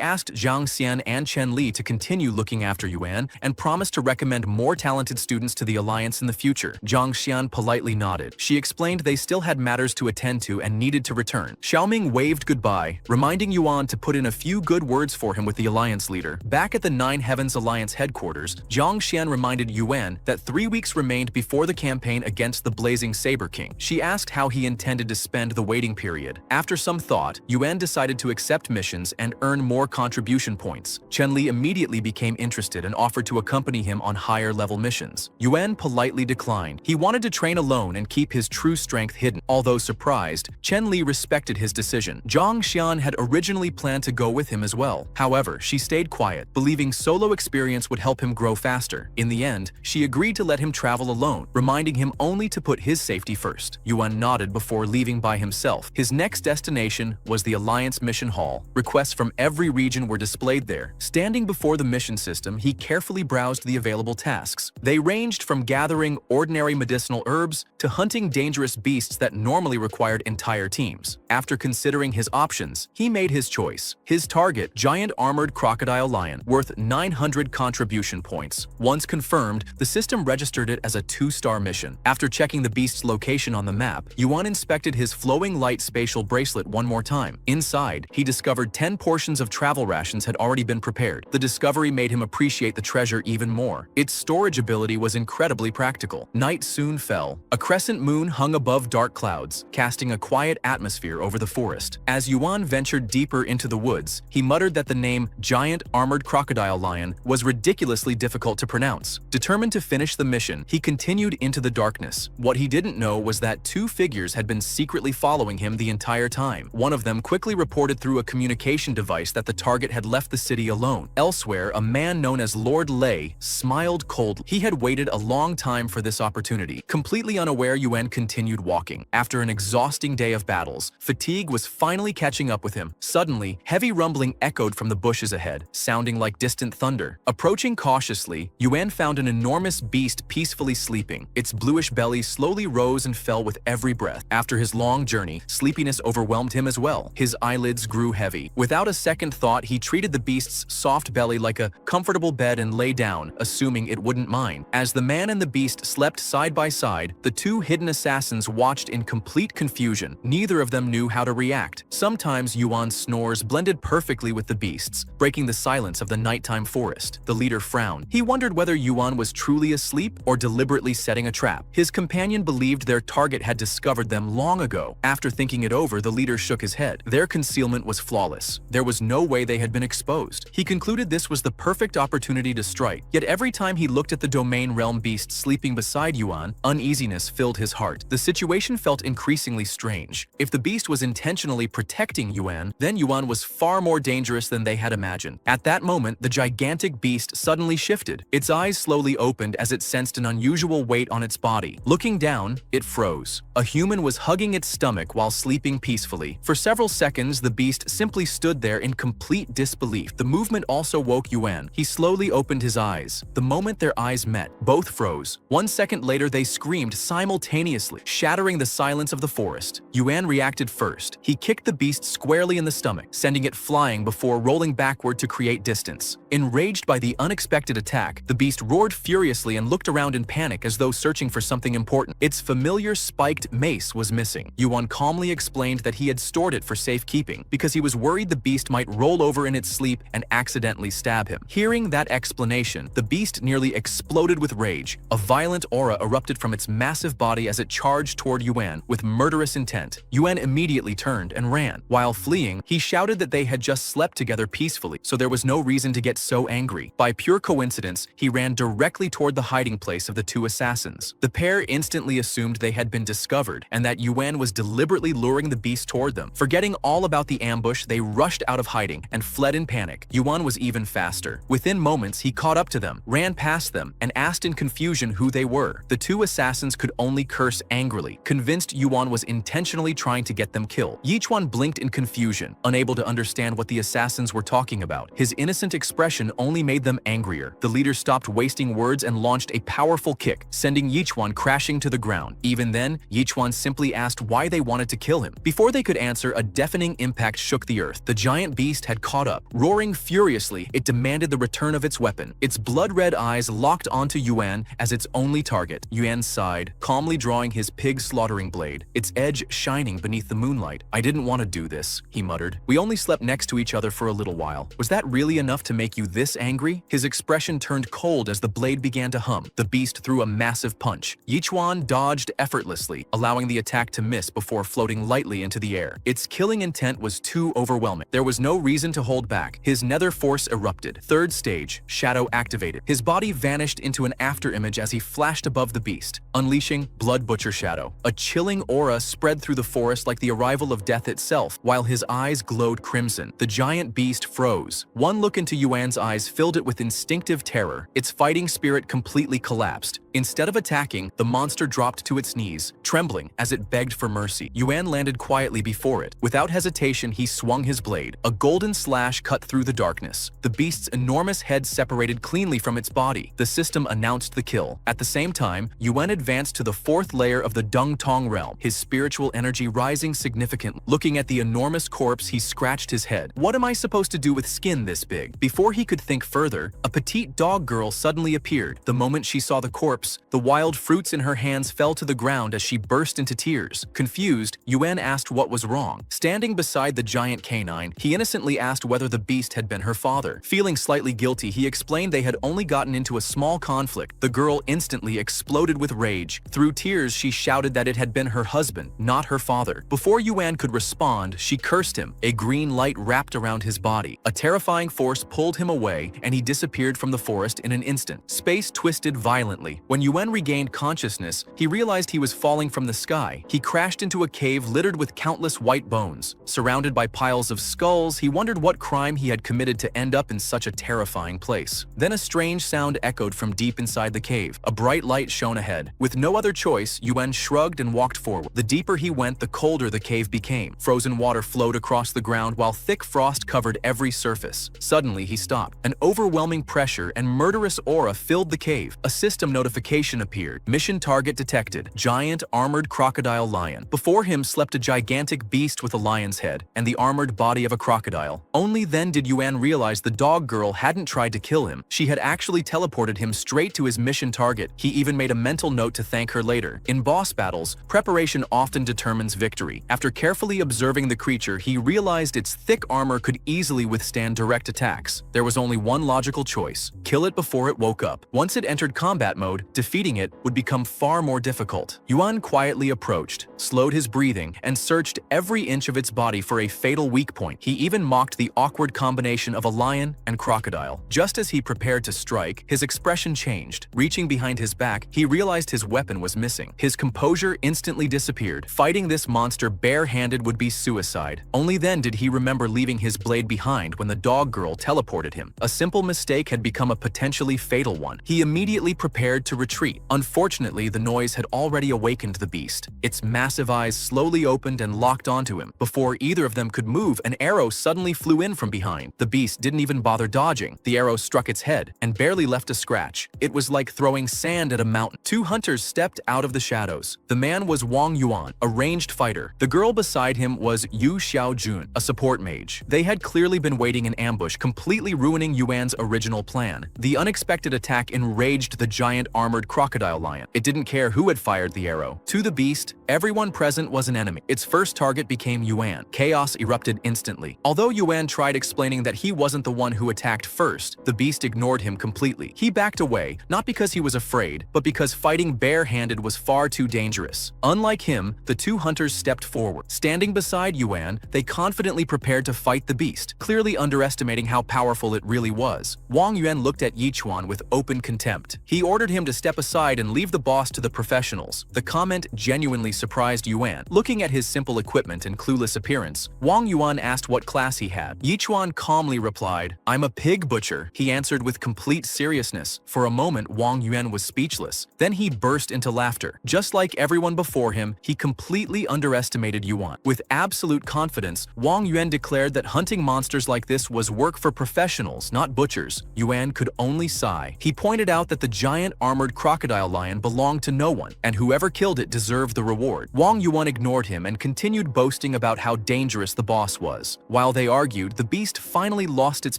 asked Jiang Xian and Chen Li to continue looking after Yuan and promised to recommend more talented students to the Alliance in the future. Jiang Xian politely nodded. She explained they still had matters to attend to and needed to return. Xiao Ming waved goodbye, reminding Yuan to put in a few good words for him with the Alliance leader. Back at the Nine Heavens Alliance headquarters, Jiang Xian reminded Yuan that 3 weeks remained before the campaign against the Blazing Saber King. She asked how he intended to spend the waiting period. After some thought, Yuan decided to accept missions and earn more contribution points. Chen Li immediately became interested and offered to accompany him on higher-level missions. Yuan politely declined. He wanted to train alone and keep his true strength hidden. Although surprised, Chen Li respected his decision. Jiang Xian had originally planned to go with him as well. However, she stayed quiet, believing solo experience would help him grow faster. In the end, she agreed to let him travel alone, reminding him only to put his safety first. Yuan nodded before leaving by himself. His next destination was the Alliance Mission Hall. Requests from every region were displayed there. Standing before the mission system, he carefully browsed the available tasks. They ranged from gathering ordinary medicinal herbs to hunting dangerous beasts that normally required entire teams. After considering his options, he made his choice. His target, giant armored crocodile lion, worth 900 contribution points. Once confirmed, the system registered it as a 2-star mission. After checking the beast's location on the map, Yuan inspected his Flowing Light Spatial Bracelet one more time. Inside, he discovered 10 portions of travel rations had already been prepared. The discovery made him appreciate the treasure even more. Its storage ability was incredibly practical. Night soon fell. A crescent moon hung above dark clouds, casting a quiet atmosphere over the forest. As Yuan ventured deeper into the woods, he muttered that the name Giant Armored Crocodile Lion was ridiculously difficult to pronounce. Determined to finish the mission, he continued into the darkness. What he didn't know was that two figures had been secretly following him the entire time. One of them quickly reported through a communication device that the target had left the city alone. Elsewhere, a man known as Lord Lei smiled coldly. He had waited a long time for this opportunity. Completely unaware, Yuan continued walking. After an exhausting day of battles, fatigue was finally catching up with him. Suddenly, heavy rumbling echoed from the bushes ahead, sounding like distant thunder. Approaching cautiously, Yuan found an enormous beast peacefully sleeping. Its bluish belly slowly rose and fell with every breath. After his long journey, sleepiness overwhelmed him as well. His eyelids grew heavy. Without a second thought, he treated the beast's soft belly like a comfortable bed and lay down, assuming it wouldn't mind. As the man and the beast slept side by side, the two hidden assassins watched in complete confusion. Neither of them knew how to react. Sometimes Yuan's snores blended perfectly with the beast's, breaking the silence of the nighttime forest. The leader frowned. He wondered whether Yuan was truly asleep or deliberately setting a trap. His companion believed their target had discovered them long ago. After thinking it over, the leader shook his head. Their concealment was flawless. There was no way they had been exposed. He concluded this was the perfect opportunity to strike. Yet every time he looked at the domain realm beast sleeping beside Yuan, uneasiness filled his heart. The situation felt increasingly strange. If the beast was intentionally protecting Yuan, then Yuan was far more dangerous than they had imagined. At that moment, the gigantic beast suddenly shifted. Its eyes slowly opened as it sensed an unusual weight on its body. Looking down, it froze. A human was hugging its stomach while sleeping peacefully. For several seconds, the beast simply stood there in complete disbelief. The movement also woke Yuan. He slowly opened his eyes. The moment their eyes met, both froze. 1 second later, they screamed simultaneously, shattering the silence of the forest. Yuan reacted first. He kicked the beast squarely in the stomach, sending it flying before rolling backward to create distance. Enraged by the unexpected attack, the beast roared furiously and looked around in panic as though searching for something important. Its familiar spiked mace was missing. Yuan calmly explained that he had stored it for safekeeping because he was worried the beast might roll over in its sleep and accidentally stab him. Hearing that explanation, the beast nearly exploded with rage. A violent aura erupted from its massive body as it charged toward Yuan with murderous intent. Yuan immediately turned and ran. While fleeing, he shouted that they had just slept together peacefully, so there was no reason to get so angry. By pure coincidence, he ran directly toward the hiding place of the two assassins. The pair instantly assumed they had been discovered and that Yuan was deliberately luring the beast toward them. Forgetting all about the ambush, they rushed out of hiding and fled in panic. Yuan was even faster. Within moments, he caught up to them, ran past them, and asked in confusion who they were. The two assassins could only curse angrily, convinced Yuan was intentionally trying to get them killed. Yichuan blinked in confusion, unable to understand what the assassins were talking about. His innocent expression only made them angrier. The leader stopped wasting words and launched a powerful kick, sending Yichuan crashing to the ground. Even then, Yichuan simply asked why they wanted to kill him. Before they could answer, a deafening impact shook the earth. The giant beast had caught up. Roaring furiously, it demanded the return of its weapon. Its blood-red eyes locked onto Yuan as its only target. Yuan sighed, calmly drawing his pig slaughtering blade, its edge shining beneath the moonlight. "I didn't want to do this," he muttered. "We only slept next to each other for a little while. Was that really enough to make you this angry?" His expression turned cold as the blade began to hum. The beast threw a massive punch. Yichuan dodged effortlessly, allowing the attack to miss before floating lightly into the air. Its killing intent was too overwhelming. There was no reason to hold back. His nether force erupted. Third stage, shadow activated. His body vanished into an afterimage as he flashed above the beast, unleashing Blood Butcher Shadow. A chilling aura spread through the forest like the arrival of death itself, while his eyes glowed crimson. The giant beast froze. One look into Yuan's eyes filled it with instinctive terror. Its fighting spirit completely collapsed. Instead of attacking, the monster dropped to its knees, trembling as it begged for mercy. Yuan landed quietly before it. Without hesitation, he swung his blade. A golden slash cut through the darkness. The beast's enormous head separated cleanly from its body. The system announced the kill. At the same time, Yuan advanced to the fourth layer of the Dung Tong realm, his spiritual energy rising significantly. Looking at the enormous corpse, he scratched his head. "What am I supposed to do with skin this big?" Before he could think further, a petite dog girl suddenly appeared. The moment she saw the corpse, corpse. The wild fruits in her hands fell to the ground as she burst into tears. Confused, Yuan asked what was wrong. Standing beside the giant canine, he innocently asked whether the beast had been her father. Feeling slightly guilty, he explained they had only gotten into a small conflict. The girl instantly exploded with rage. Through tears, she shouted that it had been her husband, not her father. Before Yuan could respond, she cursed him. A green light wrapped around his body. A terrifying force pulled him away, and he disappeared from the forest in an instant. Space twisted violently. When Yuan regained consciousness, he realized he was falling from the sky. He crashed into a cave littered with countless white bones. Surrounded by piles of skulls, he wondered what crime he had committed to end up in such a terrifying place. Then a strange sound echoed from deep inside the cave. A bright light shone ahead. With no other choice, Yuan shrugged and walked forward. The deeper he went, the colder the cave became. Frozen water flowed across the ground while thick frost covered every surface. Suddenly, he stopped. An overwhelming pressure and murderous aura filled the cave. A system notification appeared. Mission target detected. Giant armored crocodile lion. Before him slept a gigantic beast with a lion's head and the armored body of a crocodile. Only then did Yuan realize the dog girl hadn't tried to kill him. She had actually teleported him straight to his mission target. He even made a mental note to thank her later. In boss battles, preparation often determines victory. After carefully observing the creature, he realized its thick armor could easily withstand direct attacks. There was only one logical choice: kill it before it woke up. Once it entered combat mode, defeating it would become far more difficult. Yuan quietly approached, slowed his breathing, and searched every inch of its body for a fatal weak point. He even mocked the awkward combination of a lion and crocodile. Just as he prepared to strike, his expression changed. Reaching behind his back, he realized his weapon was missing. His composure instantly disappeared. Fighting this monster bare-handed would be suicide. Only then did he remember leaving his blade behind when the dog girl teleported him. A simple mistake had become a potentially fatal one. He immediately prepared to retreat. Unfortunately, the noise had already awakened the beast. Its massive eyes slowly opened and locked onto him. Before either of them could move, an arrow suddenly flew in from behind. The beast didn't even bother dodging. The arrow struck its head and barely left a scratch. It was like throwing sand at a mountain. Two hunters stepped out of the shadows. The man was Wang Yuan, a ranged fighter. The girl beside him was Yu Xiaojun, a support mage. They had clearly been waiting in ambush, completely ruining Yuan's original plan. The unexpected attack enraged the giant armored crocodile lion. It didn't care who had fired the arrow. To the beast, everyone present was an enemy. Its first target became Yuan. Chaos erupted instantly. Although Yuan tried explaining that he wasn't the one who attacked first, the beast ignored him completely. He backed away, not because he was afraid, but because fighting bare-handed was far too dangerous. Unlike him, the two hunters stepped forward. Standing beside Yuan, they confidently prepared to fight the beast, clearly underestimating how powerful it really was. Wang Yuan looked at Yichuan with open contempt. He ordered him to step aside and leave the boss to the professionals. The comment genuinely surprised Yuan. Looking at his simple equipment and clueless appearance, Wang Yuan asked what class he had. Yichuan calmly replied, "I'm a pig butcher." He answered with complete seriousness. For a moment, Wang Yuan was speechless. Then he burst into laughter. Just like everyone before him, he completely underestimated Yuan. With absolute confidence, Wang Yuan declared that hunting monsters like this was work for professionals, not butchers. Yuan could only sigh. He pointed out that the giant armored crocodile lion belonged to no one, and whoever killed it deserved the reward. Wang Yuan ignored him and continued boasting about how dangerous the boss was. While they argued, the beast finally lost its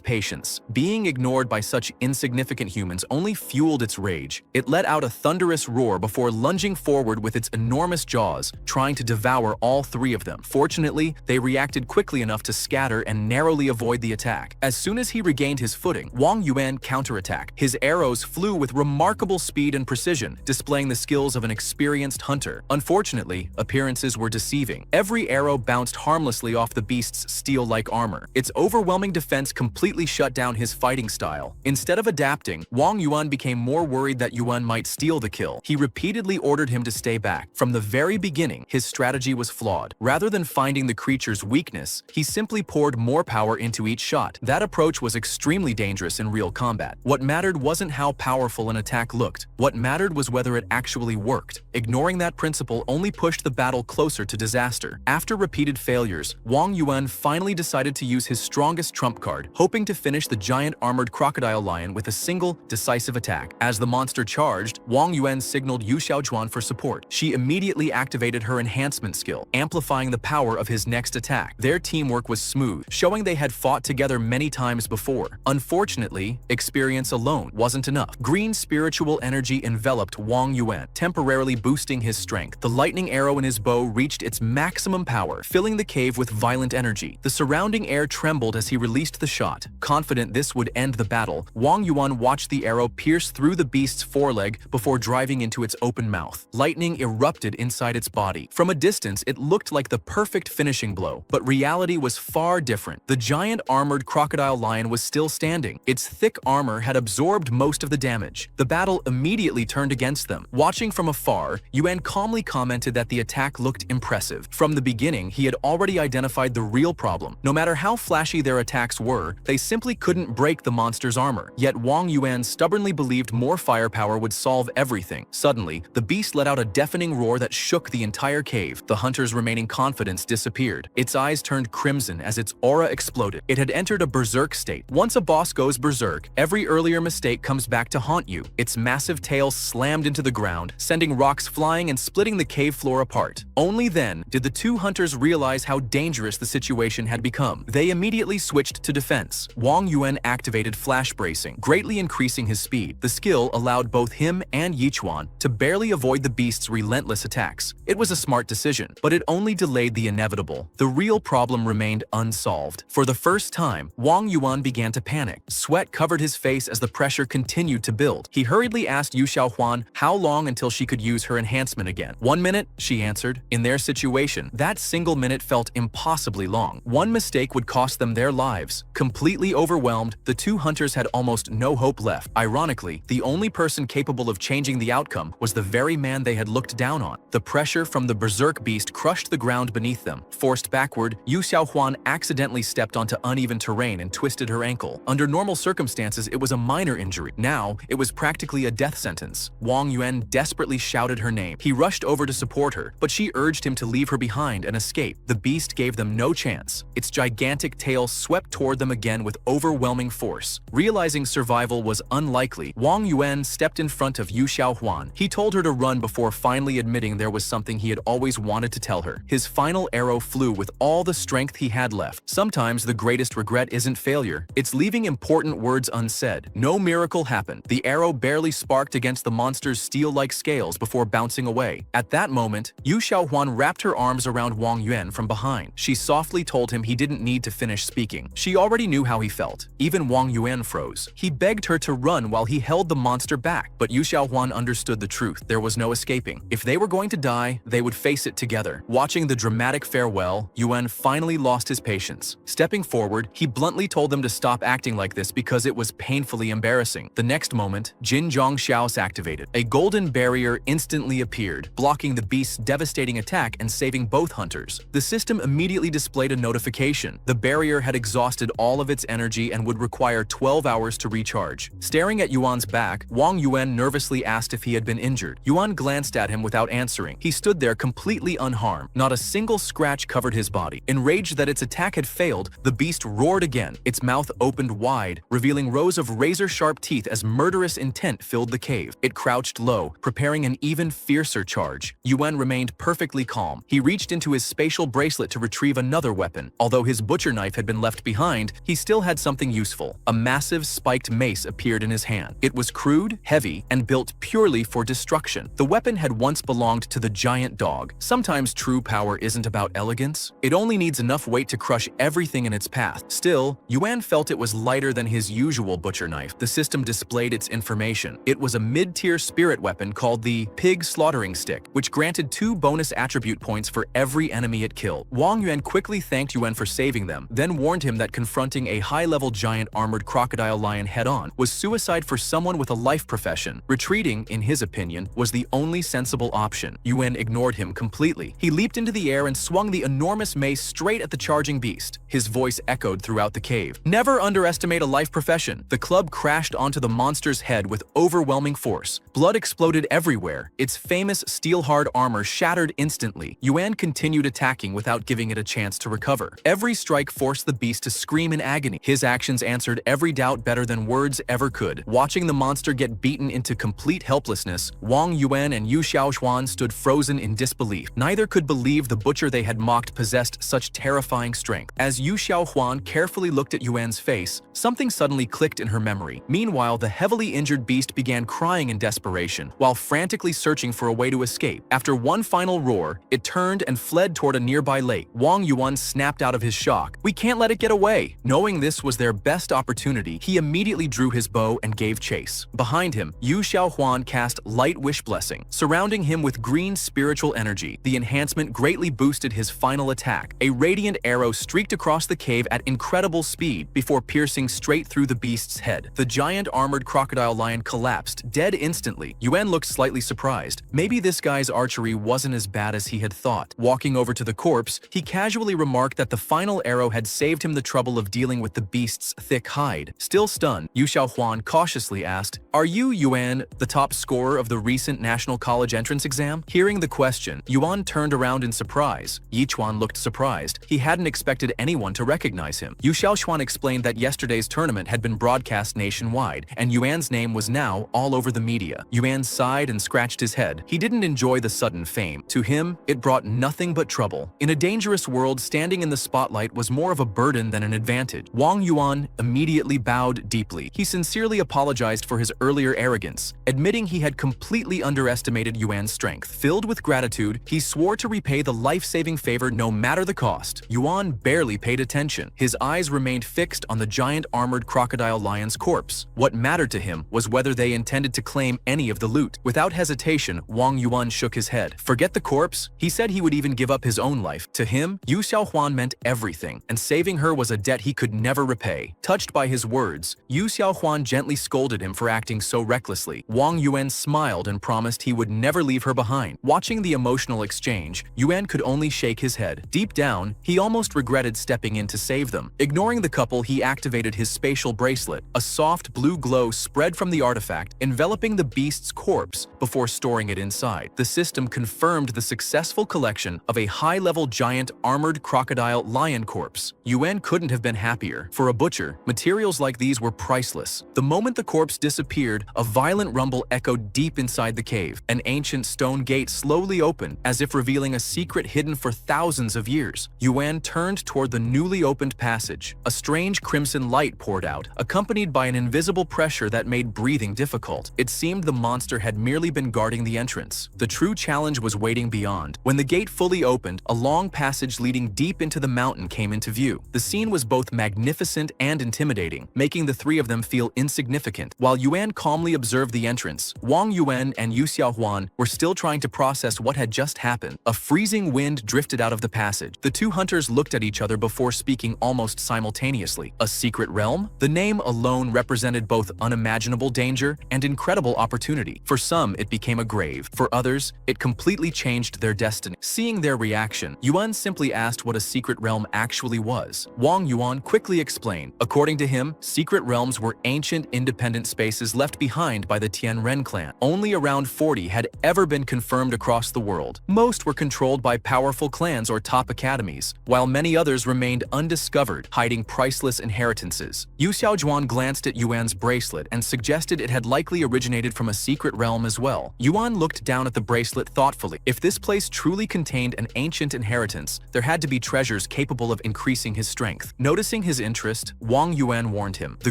patience. Being ignored by such insignificant humans only fueled its rage. It let out a thunderous roar before lunging forward with its enormous jaws, trying to devour all three of them. Fortunately, they reacted quickly enough to scatter and narrowly avoid the attack. As soon as he regained his footing, Wang Yuan counterattacked. His arrows flew with remarkable speed and precision, displaying the skills of an experienced hunter. Unfortunately, appearances were deceiving. Every arrow bounced harmlessly off the beast's steel-like armor. Its overwhelming defense completely shut down his fighting style. Instead of adapting, Wang Yuan became more worried that Yuan might steal the kill. He repeatedly ordered him to stay back. From the very beginning, his strategy was flawed. Rather than finding the creature's weakness, he simply poured more power into each shot. That approach was extremely dangerous in real combat. What mattered wasn't how powerful an attack looked. What mattered was whether it actually worked. Ignoring that principle only pushed the battle closer to disaster. After repeated failures, Wang Yuan finally decided to use his strongest trump card, hoping to finish the giant armored crocodile lion with a single, decisive attack. As the monster charged, Wang Yuan signaled Yu Xiaojuan for support. She immediately activated her enhancement skill, amplifying the power of his next attack. Their teamwork was smooth, showing they had fought together many times before. Unfortunately, experience alone wasn't enough. Green spiritual energy enveloped Wang Yuan, temporarily boosting his strength. The lightning arrow in his bow reached its maximum power, filling the cave with violent energy. The surrounding air trembled as he released the shot. Confident this would end the battle, Wang Yuan watched the arrow pierce through the beast's foreleg before driving into its open mouth. Lightning erupted inside its body. From a distance, it looked like the perfect finishing blow, but reality was far different. The giant armored crocodile lion was still standing. Its thick armor had absorbed most of the damage. The battle immediately turned against them. Watching from afar, Yuan calmly commented that the attack looked impressive. From the beginning, he had already identified the real problem. No matter how flashy their attacks were, they simply couldn't break the monster's armor. Yet Wang Yuan stubbornly believed more firepower would solve everything. Suddenly, the beast let out a deafening roar that shook the entire cave. The hunter's remaining confidence disappeared. Its eyes turned crimson as its aura exploded. It had entered a berserk state. Once a boss goes berserk, every earlier mistake comes back to haunt you. Its massive tail slammed into the ground, sending rocks flying and splitting the cave floor apart. Only then did the two hunters realize how dangerous the situation had become. They immediately switched to defense. Wang Yuan activated flash bracing, greatly increasing his speed. The skill allowed both him and Yichuan to barely avoid the beast's relentless attacks. It was a smart decision, but it only delayed the inevitable. The real problem remained unsolved. For the first time, Wang Yuan began to panic. Sweat covered his face as the pressure continued to build. He hurriedly asked Yu Xiaohuan how long until she could use her enhancement again. 1 minute, she answered. In their situation, that single minute felt impossibly long. One mistake would cost them their lives. Completely overwhelmed, the two hunters had almost no hope left. Ironically, the only person capable of changing the outcome was the very man they had looked down on. The pressure from the berserk beast crushed the ground beneath them. Forced backward, Yu Xiaohuan accidentally stepped onto uneven terrain and twisted her ankle. Under normal circumstances, it was a minor injury. Now, it was practically a death sentence. Wang Yuan desperately shouted her name. He rushed over to support her, but she urged him to leave her behind and escape. The beast gave them no chance. Its gigantic tail swept toward them again with overwhelming force. Realizing survival was unlikely, Wang Yuan stepped in front of Yu Xiaohuan. He told her to run before finally admitting there was something he had always wanted to tell her. His final arrow flew with all the strength he had left. Sometimes the greatest regret isn't failure, it's leaving important words unsaid. No miracle happened. The arrow barely sparked against the monster's steel-like scales before bouncing away. At that moment, Yu Xiaohuan wrapped her arms around Wang Yuan from behind. She softly told him he didn't need to finish speaking. She already knew how he felt. Even Wang Yuan froze. He begged her to run while he held the monster back, but Yu Xiaohuan understood the truth. There was no escaping. If they were going to die, they would face it together. Watching the dramatic farewell, Yuan finally lost his patience. Stepping forward, he bluntly told them to stop acting like this because it was painfully embarrassing. The next moment, Jin Zhongxiao's activated. A golden barrier instantly appeared, blocking the beast's devastating attack and saving both hunters. The system immediately displayed a notification. The barrier had exhausted all of its energy and would require 12 hours to recharge. Staring at Yuan's back, Wang Yuan nervously asked if he had been injured. Yuan glanced at him without answering. He stood there completely unharmed. Not a single scratch covered his body. Enraged that its attack had failed, the beast roared again. Its mouth opened wide, revealing rows of razor-sharp teeth as murderous intent filled the cave. It crouched low, preparing an even fiercer charge. Yuan remained perfectly calm. He reached into his spatial bracelet to retrieve another weapon. Although his butcher knife had been left behind, he still had something useful. A massive spiked mace appeared in his hand. It was crude, heavy, and built purely for destruction. The weapon had once belonged to the giant dog. Sometimes true power isn't about elegance. It only needs enough weight to crush everything in its path. Still, Yuan felt it was lighter than his usual butcher knife. The system displayed its information. It was a mid-tier spirit weapon called the Pig Slaughtering Stick, which granted 2 bonus attribute points for every enemy it killed. Wang Yuan quickly thanked Yuan for saving them, then warned him that confronting a high-level giant armored crocodile lion head-on was suicide for someone with a life profession. Retreating, in his opinion, was the only sensible option. Yuan ignored him completely. He leaped into the air and swung the enormous mace straight at the charging beast. His voice echoed throughout the cave. Never underestimate a life profession. The club crashed onto the monster's head with overwhelming force. Blood exploded everywhere. Its famous steel-hard armor shattered instantly. Yuan continued attacking without giving it a chance to recover. Every strike forced the beast to scream in agony. His actions answered every doubt better than words ever could. Watching the monster get beaten into complete helplessness, Wang Yuan and Yu Xiaohuan stood frozen in disbelief. Neither could believe the butcher they had mocked possessed such terrifying strength. As Yu Xiaohuan carefully looked at Yuan's face, something suddenly clicked in her memory. Meanwhile, the heavily injured beast began began crying in desperation while frantically searching for a way to escape. After one final roar, it turned and fled toward a nearby lake. Wang Yuan snapped out of his shock. "We can't let it get away!" Knowing this was their best opportunity, he immediately drew his bow and gave chase. Behind him, Yu Xiaohuan cast Light Wish Blessing, surrounding him with green spiritual energy. The enhancement greatly boosted his final attack. A radiant arrow streaked across the cave at incredible speed before piercing straight through the beast's head. The giant armored crocodile lion collapsed, dead instantly. Yuan looked slightly surprised. Maybe this guy's archery wasn't as bad as he had thought. Walking over to the corpse, he casually remarked that the final arrow had saved him the trouble of dealing with the beast's thick hide. Still stunned, Yu Xiaohuan cautiously asked, "Are you, Yuan, the top scorer of the recent National College entrance exam?" Hearing the question, Yuan turned around in surprise. Yichuan looked surprised. He hadn't expected anyone to recognize him. Yu Xiaohuan explained that yesterday's tournament had been broadcast nationwide, and Yuan's name was now all over the media. Yuan sighed and scratched his head. He didn't enjoy the sudden fame. To him, it brought nothing but trouble. In a dangerous world, standing in the spotlight was more of a burden than an advantage. Wang Yuan immediately bowed deeply. He sincerely apologized for his earlier arrogance, admitting he had completely underestimated Yuan's strength. Filled with gratitude, he swore to repay the life-saving favor no matter the cost. Yuan barely paid attention. His eyes remained fixed on the giant armored crocodile lion's corpse. What mattered to him was whether they intended to claim any of the loot. Without hesitation, Wang Yuan shook his head. Forget the corpse? He said he would even give up his own life. To him, Yu Xiaohuan meant everything, and saving her was a debt he could never repay. Touched by his words, Yu Xiaohuan gently scolded him for acting so recklessly. Wang Yuan smiled and promised he would never leave her behind. Watching the emotional exchange, Yuan could only shake his head. Deep down, he almost regretted stepping in to save them. Ignoring the couple, he activated his spatial bracelet. A soft blue glow spread from the artifact, enveloping the beast's corpse before storing it inside. The system confirmed the successful collection of a high-level giant armored crocodile lion corpse. Yuan couldn't have been happier. For a butcher, materials like these were priceless. The moment the corpse disappeared, a violent rumble echoed deep inside the cave. An ancient stone gate slowly opened, as if revealing a secret hidden for thousands of years. Yuan turned toward the newly opened passage. A strange crimson light poured out, accompanied by an invisible pressure that made breathing difficult. It seemed the monster had merely been guarding the entrance. The true challenge was waiting beyond. When the gate fully opened, a long passage leading deep into the mountain came into view. The scene was both magnificent and intimidating, making the three of them feel insignificant. While Yuan calmly observed the entrance, Wang Yuan and Yu Xiaohuan were still trying to process what had just happened. A freezing wind drifted out of the passage. The two hunters looked at each other before speaking almost simultaneously. A secret realm? The name alone represented both unimaginable danger and incredible opportunity. For some, it became a grave. For others, it completely changed their destiny. Seeing their reaction, Yuan simply asked what a secret realm actually was. Wang Yuan quickly explained. According to him, secret realms were ancient independent spaces left behind by the Tianren clan. Only around 40 had ever been confirmed across the world. Most were controlled by powerful clans or top academies, while many others remained undiscovered, hiding priceless inheritances. Yu Xiaojuan glanced at Yuan's bracelet and suggested it had likely originated from a secret realm as well. Yuan looked down at the bracelet thoughtfully. If this place truly contained an ancient inheritance, there had to be treasures capable of increasing his strength. Noticing his interest, Wang Yuan warned him, "The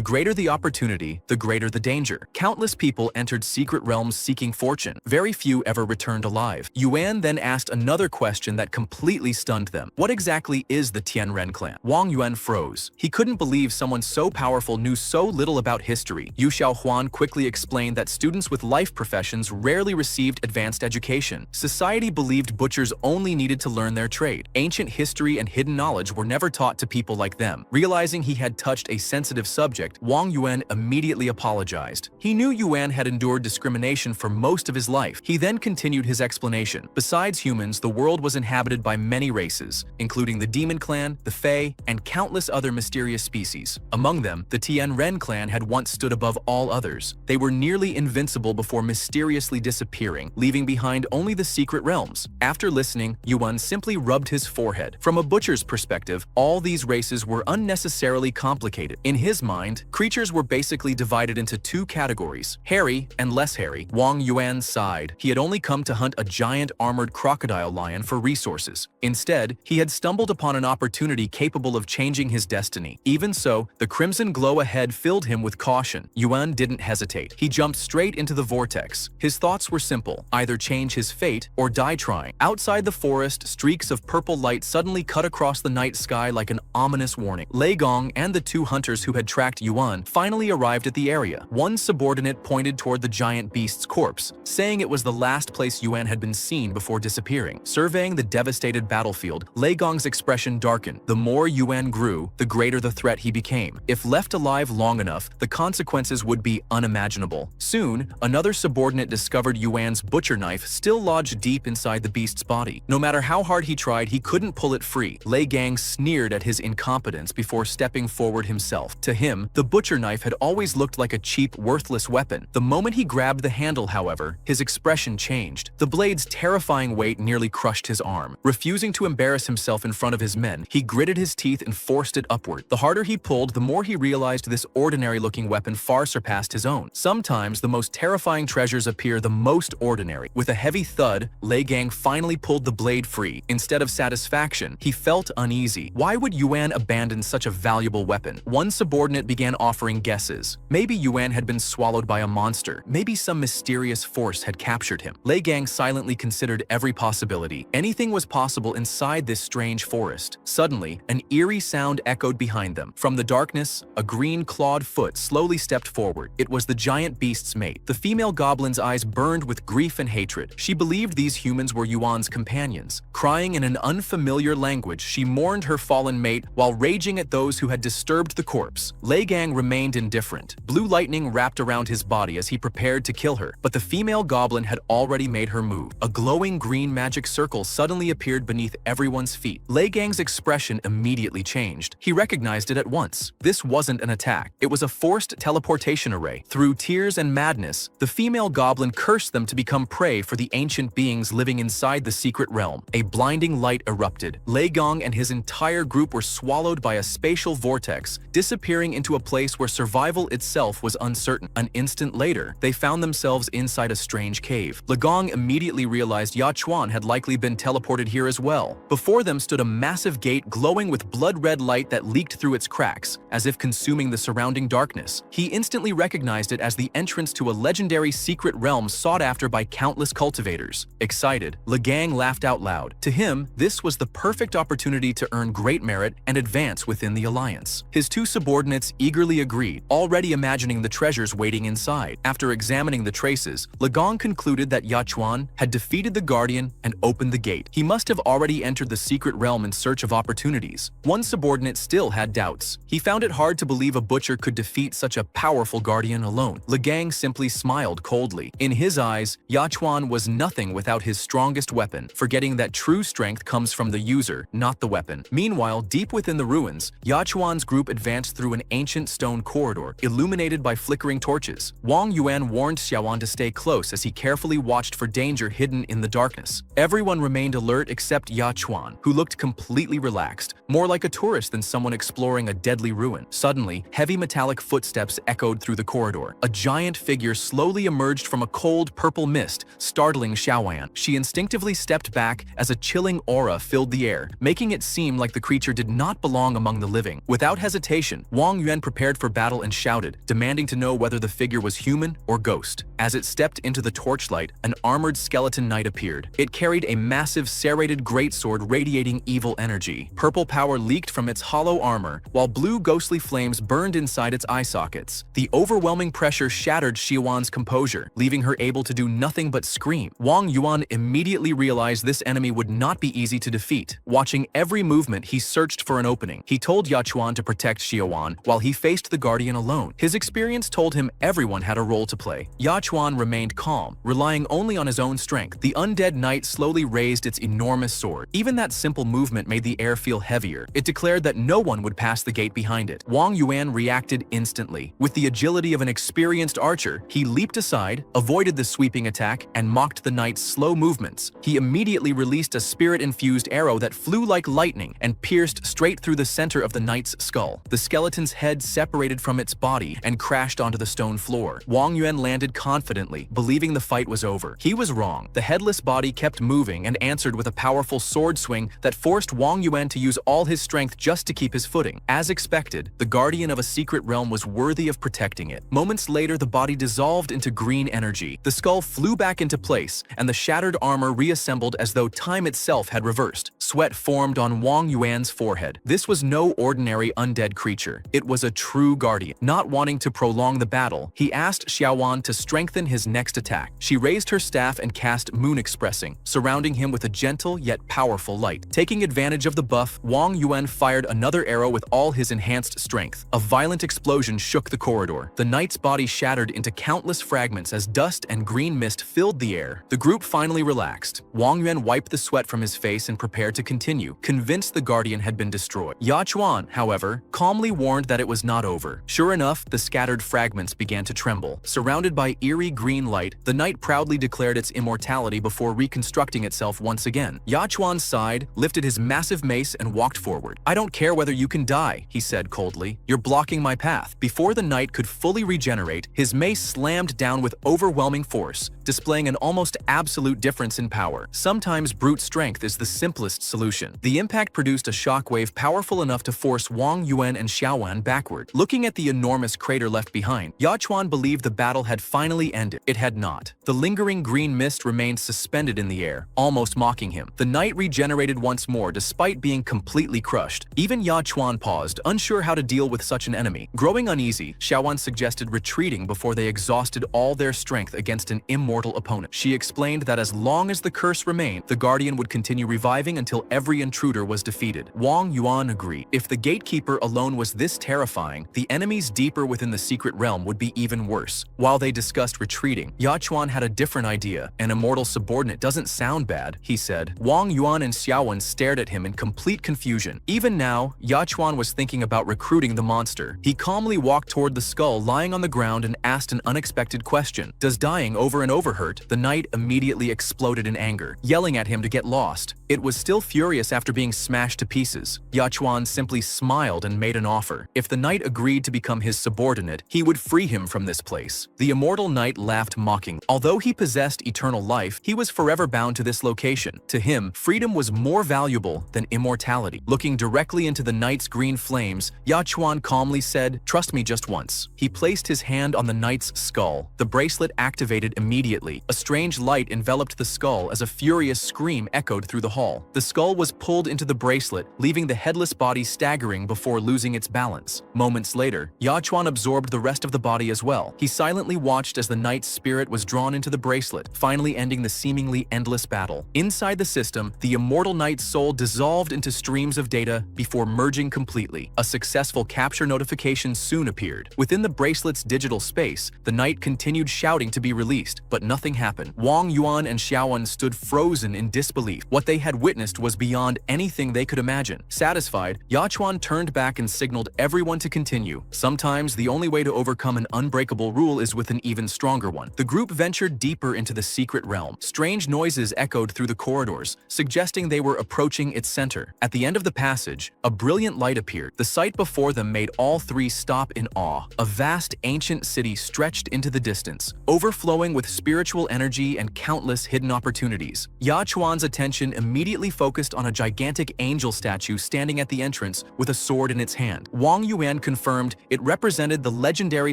greater the opportunity, the greater the danger." Countless people entered secret realms seeking fortune. Very few ever returned alive. Yuan then asked another question that completely stunned them. What exactly is the Tianren clan? Wang Yuan froze. He couldn't believe someone so powerful knew so little about history. Yu Xiaohuan quickly explained that students with life professions rarely received advanced education. Society believed butchers only needed to learn their trade. Ancient history and hidden knowledge were never taught to people like them. Realizing he had touched a sensitive subject, Wang Yuan immediately apologized. He knew Yuan had endured discrimination for most of his life. He then continued his explanation. Besides humans, the world was inhabited by many races, including the Demon Clan, the Fae, and countless other mysterious species. Among them, the Tianren clan had once stood above all others. They were nearly invincible before mysteriously disappearing, leaving behind only the secret realms. After listening, Yuan simply rubbed his forehead. From a butcher's perspective, all these races were unnecessarily complicated. In his mind, creatures were basically divided into two categories, hairy and less hairy. Wang Yuan sighed. He had only come to hunt a giant armored crocodile lion for resources. Instead, he had stumbled upon an opportunity capable of changing his destiny. Even so, the crimson glow ahead filled him with caution. Yuan didn't hesitate. He jumped straight into the vortex. His thoughts were simple: either change his fate or die trying. Outside the forest, streaks of purple light suddenly cut across the night sky like an ominous warning. Lei Gong and the two hunters who had tracked Yuan finally arrived at the area. One subordinate pointed toward the giant beast's corpse, saying it was the last place Yuan had been seen before disappearing. Surveying the devastated battlefield, Lei Gong's expression darkened. The more Yuan grew, the greater the threat he became. If left alive long enough, the consequences would be unimaginable. Soon, another subordinate discovered Yuan's butcher knife still lodged deep inside the beast's body. No matter how hard he tried, he couldn't pull it free. Lei Gang sneered at his incompetence before stepping forward himself. To him, the butcher knife had always looked like a cheap, worthless weapon. The moment he grabbed the handle, however, his expression changed. The blade's terrifying weight nearly crushed his arm. Refusing to embarrass himself in front of his men, he gritted his teeth and forced it upward. The harder he pulled, the more he realized this ordinary-looking weapon far surpassed his own. Sometimes the most terrifying treasures appear the most ordinary. With a heavy thud, Lei Gang finally pulled the blade free. Instead of satisfaction, he felt uneasy. Why would Yuan abandon such a valuable weapon? One subordinate began offering guesses. Maybe Yuan had been swallowed by a monster. Maybe some mysterious force had captured him. Lei Gang silently considered every possibility. Anything was possible inside this strange forest. Suddenly, an eerie sound echoed behind them. From the darkness, a green-clawed foot slowly stepped forward. It was the giant beast's mate. The female goblin's eyes burned with grief and hatred. She believed these humans were Yuan's companions. Crying in an unfamiliar language, she mourned her fallen mate while raging at those who had disturbed the corpse. Lei Gang remained indifferent. Blue lightning wrapped around his body as he prepared to kill her, but the female goblin had already made her move. A glowing green magic circle suddenly appeared beneath everyone's feet. Lei Gang's expression immediately changed. He recognized it at once. This wasn't an attack. It was a forced teleportation array. Through tears and madness, the female goblin cursed them to become prey for the ancient beings living inside the secret realm. A blinding light erupted. Lei Gang and his entire group were swallowed by a spatial vortex, disappearing into a place where survival itself was uncertain. An instant later, they found themselves inside a strange cave. Lei Gang immediately realized Ya Chuan had likely been teleported here as well. Before them stood a massive gate glowing with blood-red light that leaked through its cracks, as if consuming the surrounding darkness. He instantly recognized it as the entrance to a legendary secret realm sought after by countless cultivators. Excited, Lei Gang laughed out loud. To him, this was the perfect opportunity to earn great merit and advance within the alliance. His two subordinates eagerly agreed, already imagining the treasures waiting inside. After examining the traces, Lei Gang concluded that Ya Chuan had defeated the Guardian and opened the gate. He must have already entered the secret realm in search of opportunities. One subordinate still had doubts. He found it hard to believe a butcher could defeat such a powerful guardian alone. Lei Gang simply smiled coldly. In his eyes, Ya Chuan was nothing without his strongest weapon, forgetting that true strength comes from the user, not the weapon. Meanwhile, deep within the ruins, Ya Chuan's group advanced through an ancient stone corridor, illuminated by flickering torches. Wang Yuan warned Xiaoan to stay close as he carefully watched for danger hidden in the darkness. Everyone remained alert except Ya Chuan, who looked completely relaxed, more like a tourist than someone exploring a deadly ruin. Suddenly, heavy metallic footsteps echoed through the corridor. A giant figure slowly emerged from a cold purple mist, startling Xiaoan. She instinctively stepped back as a chilling aura filled the air, making it seem like the creature did not belong among the living. Without hesitation, Wang Yuan prepared for battle and shouted, demanding to know whether the figure was human or ghost. As it stepped into the torchlight, an armored skeleton knight appeared. It carried a massive serrated greatsword radiating evil energy. Purple power leaked from its hollow armor, while blue ghostly flames burned inside its eye sockets. The overwhelming pressure shattered Xiaoan's composure, leaving her able to do nothing but scream. Wang Yuan immediately realized this enemy would not be easy to defeat. Watching every movement, he searched for an opening. He told Ya Chuan to protect Xiaoan while he faced the Guardian alone. His experience told him everyone had a role to play. Ya Chuan remained calm, relying only on his own strength. The undead knight slowly raised its enormous sword. Even that simple movement made the air feel heavier. It declared that no one would pass the gate behind it. Wang Yuan reacted instantly. With the agility of an experienced archer, he leaped aside, avoided the sweeping attack, and mocked the knight's slow movements. He immediately released a spirit-infused arrow that flew like lightning and pierced straight through the center of the knight's skull. The skeleton's head separated from its body and crashed onto the stone floor. Wang Yuan landed confidently, believing the fight was over. He was wrong. The headless body kept moving and answered with a powerful sword swing that forced Wang Yuan to use all his strength just to keep his footing. As expected, the guardian of a secret realm was worthy of protecting it. Moments later, later, the body dissolved into green energy. The skull flew back into place, and the shattered armor reassembled as though time itself had reversed. Sweat formed on Wang Yuan's forehead. This was no ordinary undead creature. It was a true guardian. Not wanting to prolong the battle, he asked Xiaowan to strengthen his next attack. She raised her staff and cast Moon Expressing, surrounding him with a gentle yet powerful light. Taking advantage of the buff, Wang Yuan fired another arrow with all his enhanced strength. A violent explosion shook the corridor. The knight's body shattered into countless fragments as dust and green mist filled the air. The group finally relaxed. Wang Yuan wiped the sweat from his face and prepared to continue, convinced the guardian had been destroyed. Ya Chuan, however, calmly warned that it was not over. Sure enough, the scattered fragments began to tremble. Surrounded by eerie green light, the knight proudly declared its immortality before reconstructing itself once again. Ya Chuan sighed, lifted his massive mace, and walked forward. "I don't care whether you can die," he said coldly. "You're blocking my path." Before the knight could fully regenerate, his mace slammed down with overwhelming force, displaying an almost absolute difference in power. Sometimes brute strength is the simplest solution. The impact produced a shockwave powerful enough to force Wang Yuan and Xiaowan backward. Looking at the enormous crater left behind, Ya Chuan believed the battle had finally ended. It had not. The lingering green mist remained suspended in the air, almost mocking him. The knight regenerated once more despite being completely crushed. Even Ya Chuan paused, unsure how to deal with such an enemy. Growing uneasy, Xiaowan suggested retreating before they exhausted all their strength against an immortal opponent. She explained that as long as the curse remained, the guardian would continue reviving until every intruder was defeated. Wang Yuan agreed. If the gatekeeper alone was this terrifying, the enemies deeper within the secret realm would be even worse. While they discussed retreating, Ya Chuan had a different idea. An immortal subordinate doesn't sound bad, he said. Wang Yuan and Xiaowan stared at him in complete confusion. Even now, Ya Chuan was thinking about recruiting the monster. He calmly walked toward the skull lying on the ground and asked an unexpected question. "Does dying over and over hurt?" The knight immediately exploded in anger, yelling at him to get lost. It was still furious after being smashed to pieces. Ya Chuan simply smiled and made an offer. If the knight agreed to become his subordinate, he would free him from this place. The immortal knight laughed mockingly. Although he possessed eternal life, he was forever bound to this location. To him, freedom was more valuable than immortality. Looking directly into the knight's green flames, Ya Chuan calmly said, "Trust me just once." He placed his hand on the knight's skull. The bracelet activated immediately. A strange light enveloped the skull as a furious scream echoed through the hall. The skull was pulled into the bracelet, leaving the headless body staggering before losing its balance. Moments later, Ya Chuan absorbed the rest of the body as well. He silently watched as the knight's spirit was drawn into the bracelet, finally ending the seemingly endless battle. Inside the system, the immortal knight's soul dissolved into streams of data before merging completely. A successful capture notification soon appeared. Within the bracelet's digital space, the knight continued shouting to be released, but nothing happened. Wang Yuan and Xiaowan stood frozen in disbelief. What they had witnessed was beyond anything they could imagine. Satisfied, Ya Chuan turned back and signaled everyone to continue. Sometimes the only way to overcome an unbreakable rule is with an even stronger one. The group ventured deeper into the secret realm. Strange noises echoed through the corridors, suggesting they were approaching its center. At the end of the passage, a brilliant light appeared. The sight before them made all three stop in awe. A vast, ancient city stretched into the distance, overflowing with spiritual energy and countless hidden opportunities. Ya Chuan's attention immediately focused on a gigantic angel statue standing at the entrance with a sword in its hand. Wang Yuan confirmed it represented the legendary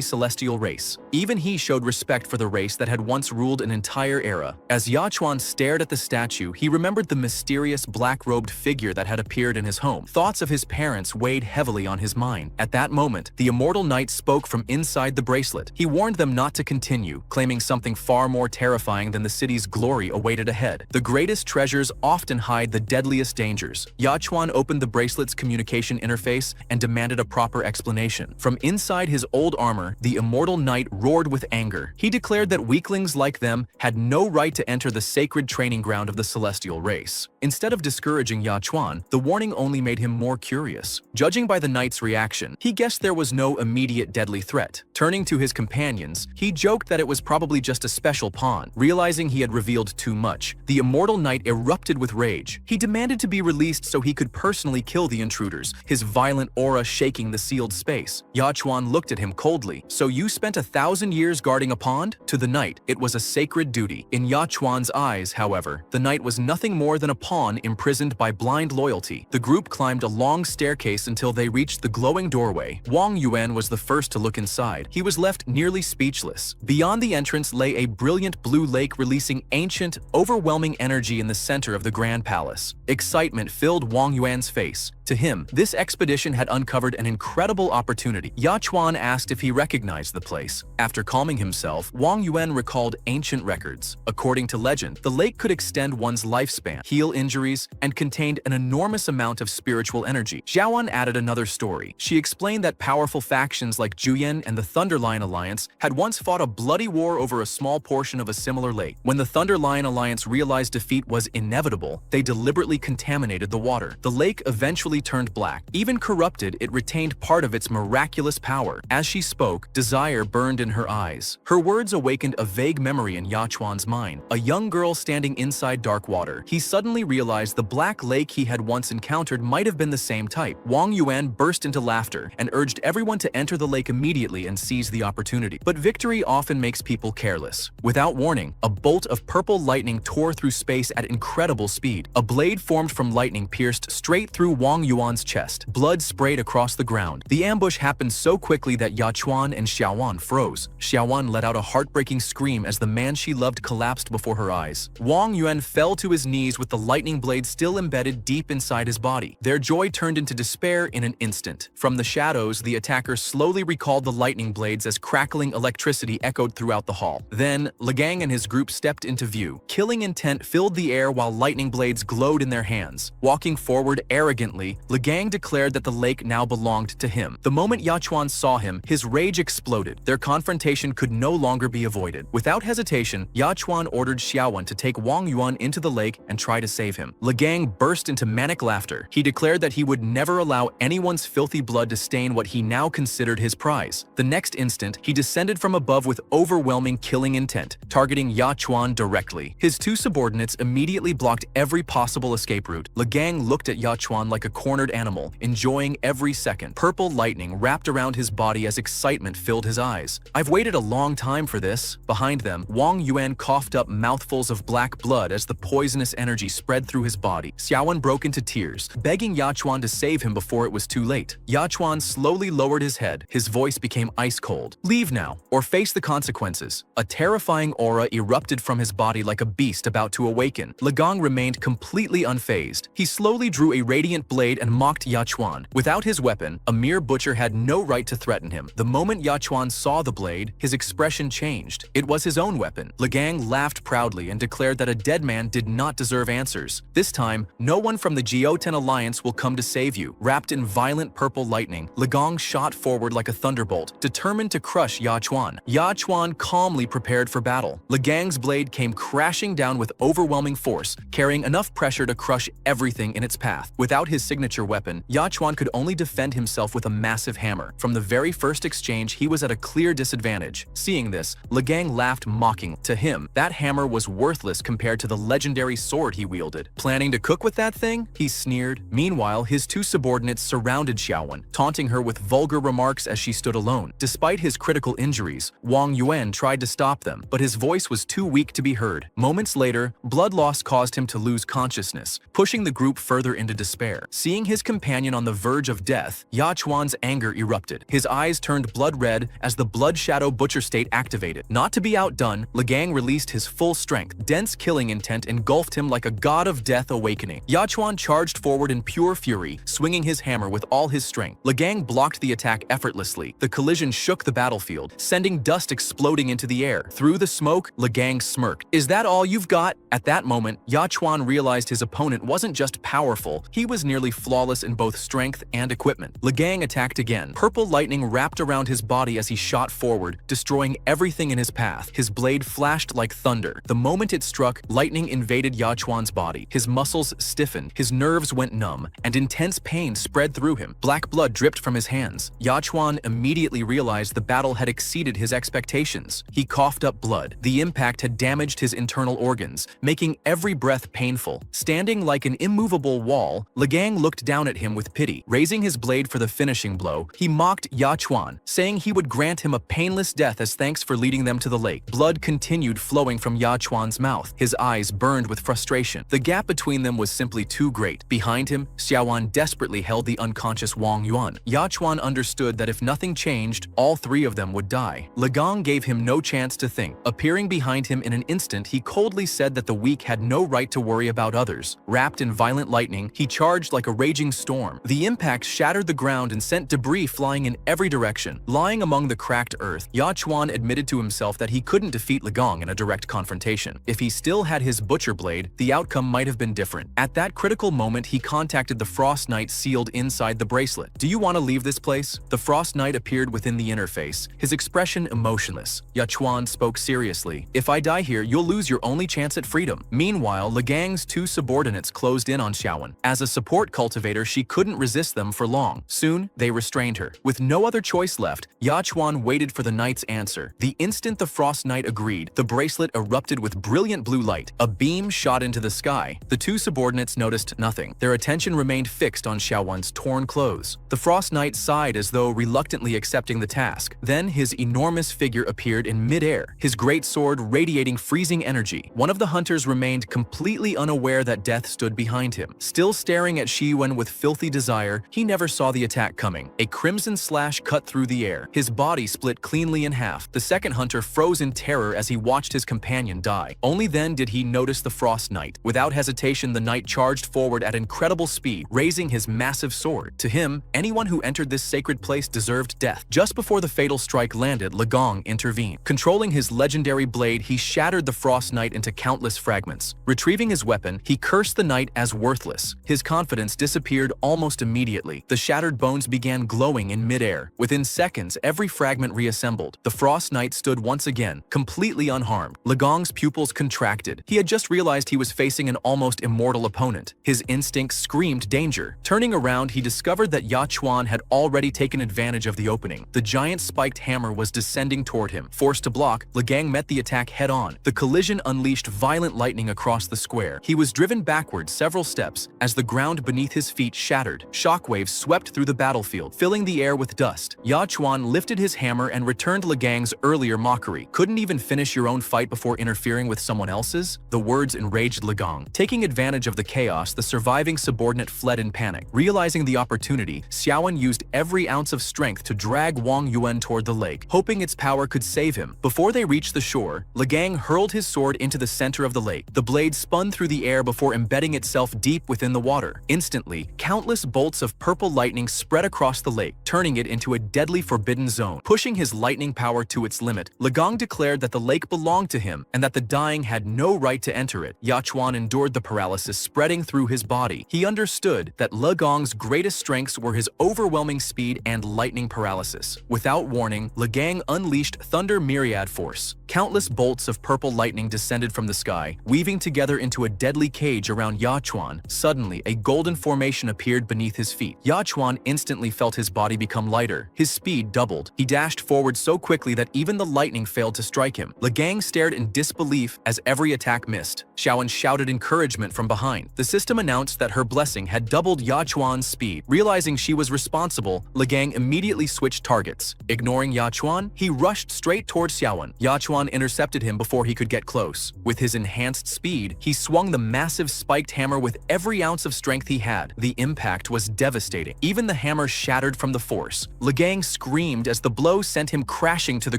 celestial race. Even he showed respect for the race that had once ruled an entire era. As Ya Chuan stared at the statue, he remembered the mysterious black-robed figure that had appeared in his home. Thoughts of his parents weighed heavily on his mind. At that moment, the immortal knight spoke from inside the bracelet. He warned them not to continue, claiming something far more terrifying than the city's glory awaited ahead. The greatest treasures often hide the deadliest dangers. Ya Chuan opened the bracelet's communication interface and demanded a proper explanation. From inside his old armor, the immortal knight roared with anger. He declared that weaklings like them had no right to enter the sacred training ground of the celestial race. Instead of discouraging Ya Chuan, the warning only made him more curious. Judging by the knight's reaction, he guessed there was no immediate deadly threat. Turning to his companions, he joked that it was probably just a special pawn. Realizing he had revealed too much, the immortal knight erupted with rage. He demanded to be released so he could personally kill the intruders, his violent aura shaking the sealed space. Ya Chuan looked at him coldly. "So you spent 1,000 years guarding a pond?" To the knight, it was a sacred duty. In Ya Chuan's eyes, however, the knight was nothing more than a pawn imprisoned by blind loyalty. The group climbed a long staircase until they reached the glowing doorway. Wang Yuan was the first to look inside. He was led left nearly speechless. Beyond the entrance lay a brilliant blue lake releasing ancient, overwhelming energy in the center of the Grand Palace. Excitement filled Wang Yuan's face. To him, this expedition had uncovered an incredible opportunity. Yachuan asked if he recognized the place. After calming himself, Wang Yuan recalled ancient records. According to legend, the lake could extend one's lifespan, heal injuries, and contained an enormous amount of spiritual energy. Xiaoan added another story. She explained that powerful factions like Juyan and the Thunder Lion Alliance had once fought a bloody war over a small portion of a similar lake. When the Thunder Lion Alliance realized defeat was inevitable, they deliberately contaminated the water. The lake eventually turned black. Even corrupted, it retained part of its miraculous power. As she spoke, desire burned in her eyes. Her words awakened a vague memory in Yachuan's mind. A young girl standing inside dark water. He suddenly realized the black lake he had once encountered might have been the same type. Wang Yuan burst into laughter and urged everyone to enter the lake immediately and seize the opportunity. But victory often makes people careless. Without warning, a bolt of purple lightning tore through space at incredible speed. A blade formed from lightning pierced straight through Wang Yuan's chest. Blood sprayed across the ground. The ambush happened so quickly that Yachuan and Xiaoan froze. Xiaoan let out a heartbreaking scream as the man she loved collapsed before her eyes. Wang Yuan fell to his knees with the lightning blade still embedded deep inside his body. Their joy turned into despair in an instant. From the shadows, the attacker slowly recalled the lightning blades as crackling electricity echoed throughout the hall. Then, Legang and his group stepped into view. Killing intent filled the air while lightning blades glowed in their hands. Walking forward arrogantly, Legang declared that the lake now belonged to him. The moment Yachuan saw him, his rage exploded. Their confrontation could no longer be avoided. Without hesitation, Yachuan ordered Xiaoan to take Wang Yuan into the lake and try to save him. Legang burst into manic laughter. He declared that he would never allow anyone's filthy blood to stain what he now considered his prize. The next instant, he descended from above with overwhelming killing intent, targeting Yachuan directly. His two subordinates immediately blocked every possible escape route. Legang looked at Yachuan like a cornered animal, enjoying every second. Purple lightning wrapped around his body as excitement filled his eyes. "I've waited a long time for this." Behind them, Wang Yuan coughed up mouthfuls of black blood as the poisonous energy spread through his body. Xiaoan broke into tears, begging Yachuan to save him before it was too late. Yachuan slowly lowered his head. His voice became ice cold. "Leave now, or face the consequences." A terrifying aura erupted from his body like a beast about to awaken. Legang remained completely unfazed. He slowly drew a radiant blade and mocked Yachuan. Without his weapon, a mere butcher had no right to threaten him. The moment Yachuan saw the blade, his expression changed. It was his own weapon. Legang laughed proudly and declared that a dead man did not deserve answers. This time, no one from the Jioten Alliance will come to save you. Wrapped in violent purple lightning, Legang shot forward like a thunderbolt, determined to crush Yachuan. Yachuan calmly prepared for battle. Legang's blade came crashing down with overwhelming force, carrying enough pressure to crush everything in its path. Without his signature weapon, Yachuan could only defend himself with a massive hammer. From the very first exchange, he was at a clear disadvantage. Seeing this, Legang laughed mockingly. To him, that hammer was worthless compared to the legendary sword he wielded. "Planning to cook with that thing?" he sneered. Meanwhile, his two subordinates surrounded Xiaoan, taunting her with vulgar remarks as she stood alone. Despite his critical injuries, Wang Yuan tried to stop them, but his voice was too weak to be heard. Moments later, blood loss caused him to lose consciousness, pushing the group further into despair. Seeing his companion on the verge of death, Yachuan's anger erupted. His eyes turned blood red as the Blood Shadow Butcher state activated. Not to be outdone, Legang released his full strength. Dense killing intent engulfed him like a god of death awakening. Yachuan charged forward in pure fury, swinging his hammer with all his strength. Legang blocked the attack effortlessly. The collision shook the battlefield, sending dust exploding into the air. Through the smoke, Legang smirked. "Is that all you've got?" At that moment, Yachuan realized his opponent wasn't just powerful, he was nearly flawless in both strength and equipment. Legang attacked again. Purple lightning wrapped around his body as he shot forward, destroying everything in his path. His blade flashed like thunder. The moment it struck, lightning invaded Yachuan's body. His muscles stiffened, his nerves went numb, and intense pain spread through him. Black blood dripped from his hands. Yachuan immediately realized the battle had exceeded his expectations. He coughed up blood. The impact had damaged his internal organs, making every breath painful. Standing like an immovable wall, Legang looked down at him with pity. Raising his blade for the finishing blow, he mocked Yachuan, saying he would grant him a painless death as thanks for leading them to the lake. Blood continued flowing from Yachuan's mouth. His eyes burned with frustration. The gap between them was simply too great. Behind him, Xiaowan desperately held the unconscious Wang Yuan. Yachuan understood that if nothing changed, all three of them would die. Legang gave him no chance to think. Appearing behind him in an instant, he coldly said that the weak had no right to worry about others. Wrapped in violent lightning, he charged like a raging storm. The impact shattered the ground and sent debris flying in every direction. Lying among the cracked earth, Yachuan admitted to himself that he couldn't defeat Legang in a direct confrontation. If he still had his butcher blade, the outcome might have been different. At that critical moment, he contacted the Frost Knight sealed inside the bracelet. "Do you want to leave this place?" The Frost Knight appeared within the interface, his expression emotionless. Yachuan spoke seriously. "If I die here, you'll lose your only chance at freedom." Meanwhile, Legang's two subordinates closed in on Xiaowan. As a support cultivator, she couldn't resist them for long. Soon, they restrained her. With no other choice left, Yachuan waited for the knight's answer. The instant the Frost Knight agreed, the bracelet erupted with brilliant blue light. A beam shot into the sky. The two subordinates noticed nothing. Their attention remained fixed on Xiaowan's torn clothes. The Frost Knight sighed as though reluctantly accepting the task. Then his enormous figure appeared in midair, his great sword radiating freezing energy. One of the hunters remained completely unaware that death stood behind him. Still staring at Xiwen with filthy desire, he never saw the attack coming. A crimson slash cut through the air. His body split cleanly in half. The second hunter froze in terror as he watched his companion die. Only then did he notice the Frost Knight. Without hesitation, the knight charged forward at incredible speed, raising his massive sword. To him, anyone who entered this sacred place deserved death. Just before the fatal strike landed, Legang intervened. Controlling his legendary blade, he shattered the Frost Knight into countless fragments. Retrieving his weapon, he cursed the knight as worthless. His confidence disappeared almost immediately. The shattered bones began glowing in midair. Within seconds, every fragment reassembled. The Frost Knight stood once again, completely unharmed. Legang's pupils contracted. He had just realized he was facing an almost immortal opponent. His instincts screamed danger. Turning around, he discovered that Yachuan had already taken advantage of the opening. The giant spiked hammer was descending toward him. Forced to block, Legang met the attack head-on. The collision unleashed violent lightning across the square. He was driven backward several steps as the ground beneath his feet shattered. Shockwaves swept through the battlefield, filling the air with dust. Yachuan lifted his hammer and returned Legang's earlier mockery. "Couldn't even finish your own fight before interfering with someone else's?" The words enraged Legang. Taking advantage of the chaos, the surviving subordinate fled in panic. Realizing the opportunity, Xiaowan used every ounce of strength to drag Wang Yuan toward the lake, hoping its power could save him. Before they reached the shore, Legang hurled his sword into the center of the lake. The blade spun through the air before embedding itself deep within the water. Instantly, countless bolts of purple lightning spread across the lake, turning it into a deadly forbidden zone. Pushing his lightning power to its limit, Legang declared that the lake belonged to him and that the dying had no right to enter it. Yachuan endured the paralysis spreading through his body. He understood that Legang's greatest strengths were his overwhelming speed and lightning paralysis. Without warning, Legang unleashed Thunder Myriad Force. Countless bolts of purple lightning descended from the sky, weaving together into a deadly cage around Yachuan. Suddenly, a golden formation appeared beneath his feet. Yachuan instantly felt his body become lighter. His speed doubled. He dashed forward so quickly that even the lightning failed to strike him. Legang stared in disbelief as every attack missed. Xiaowan shouted encouragement from behind. The system announced that her blessing had doubled Yachuan's speed. Realizing she was responsible, Legang immediately switched targets. Ignoring Yachuan, he rushed straight towards Xiaowan. Yachuan intercepted him before he could get close. With his enhanced speed, he swung the massive spiked hammer with every ounce of strength he had. The impact was devastating. Even the hammer shattered from the force. Legang screamed as the blow sent him crashing to the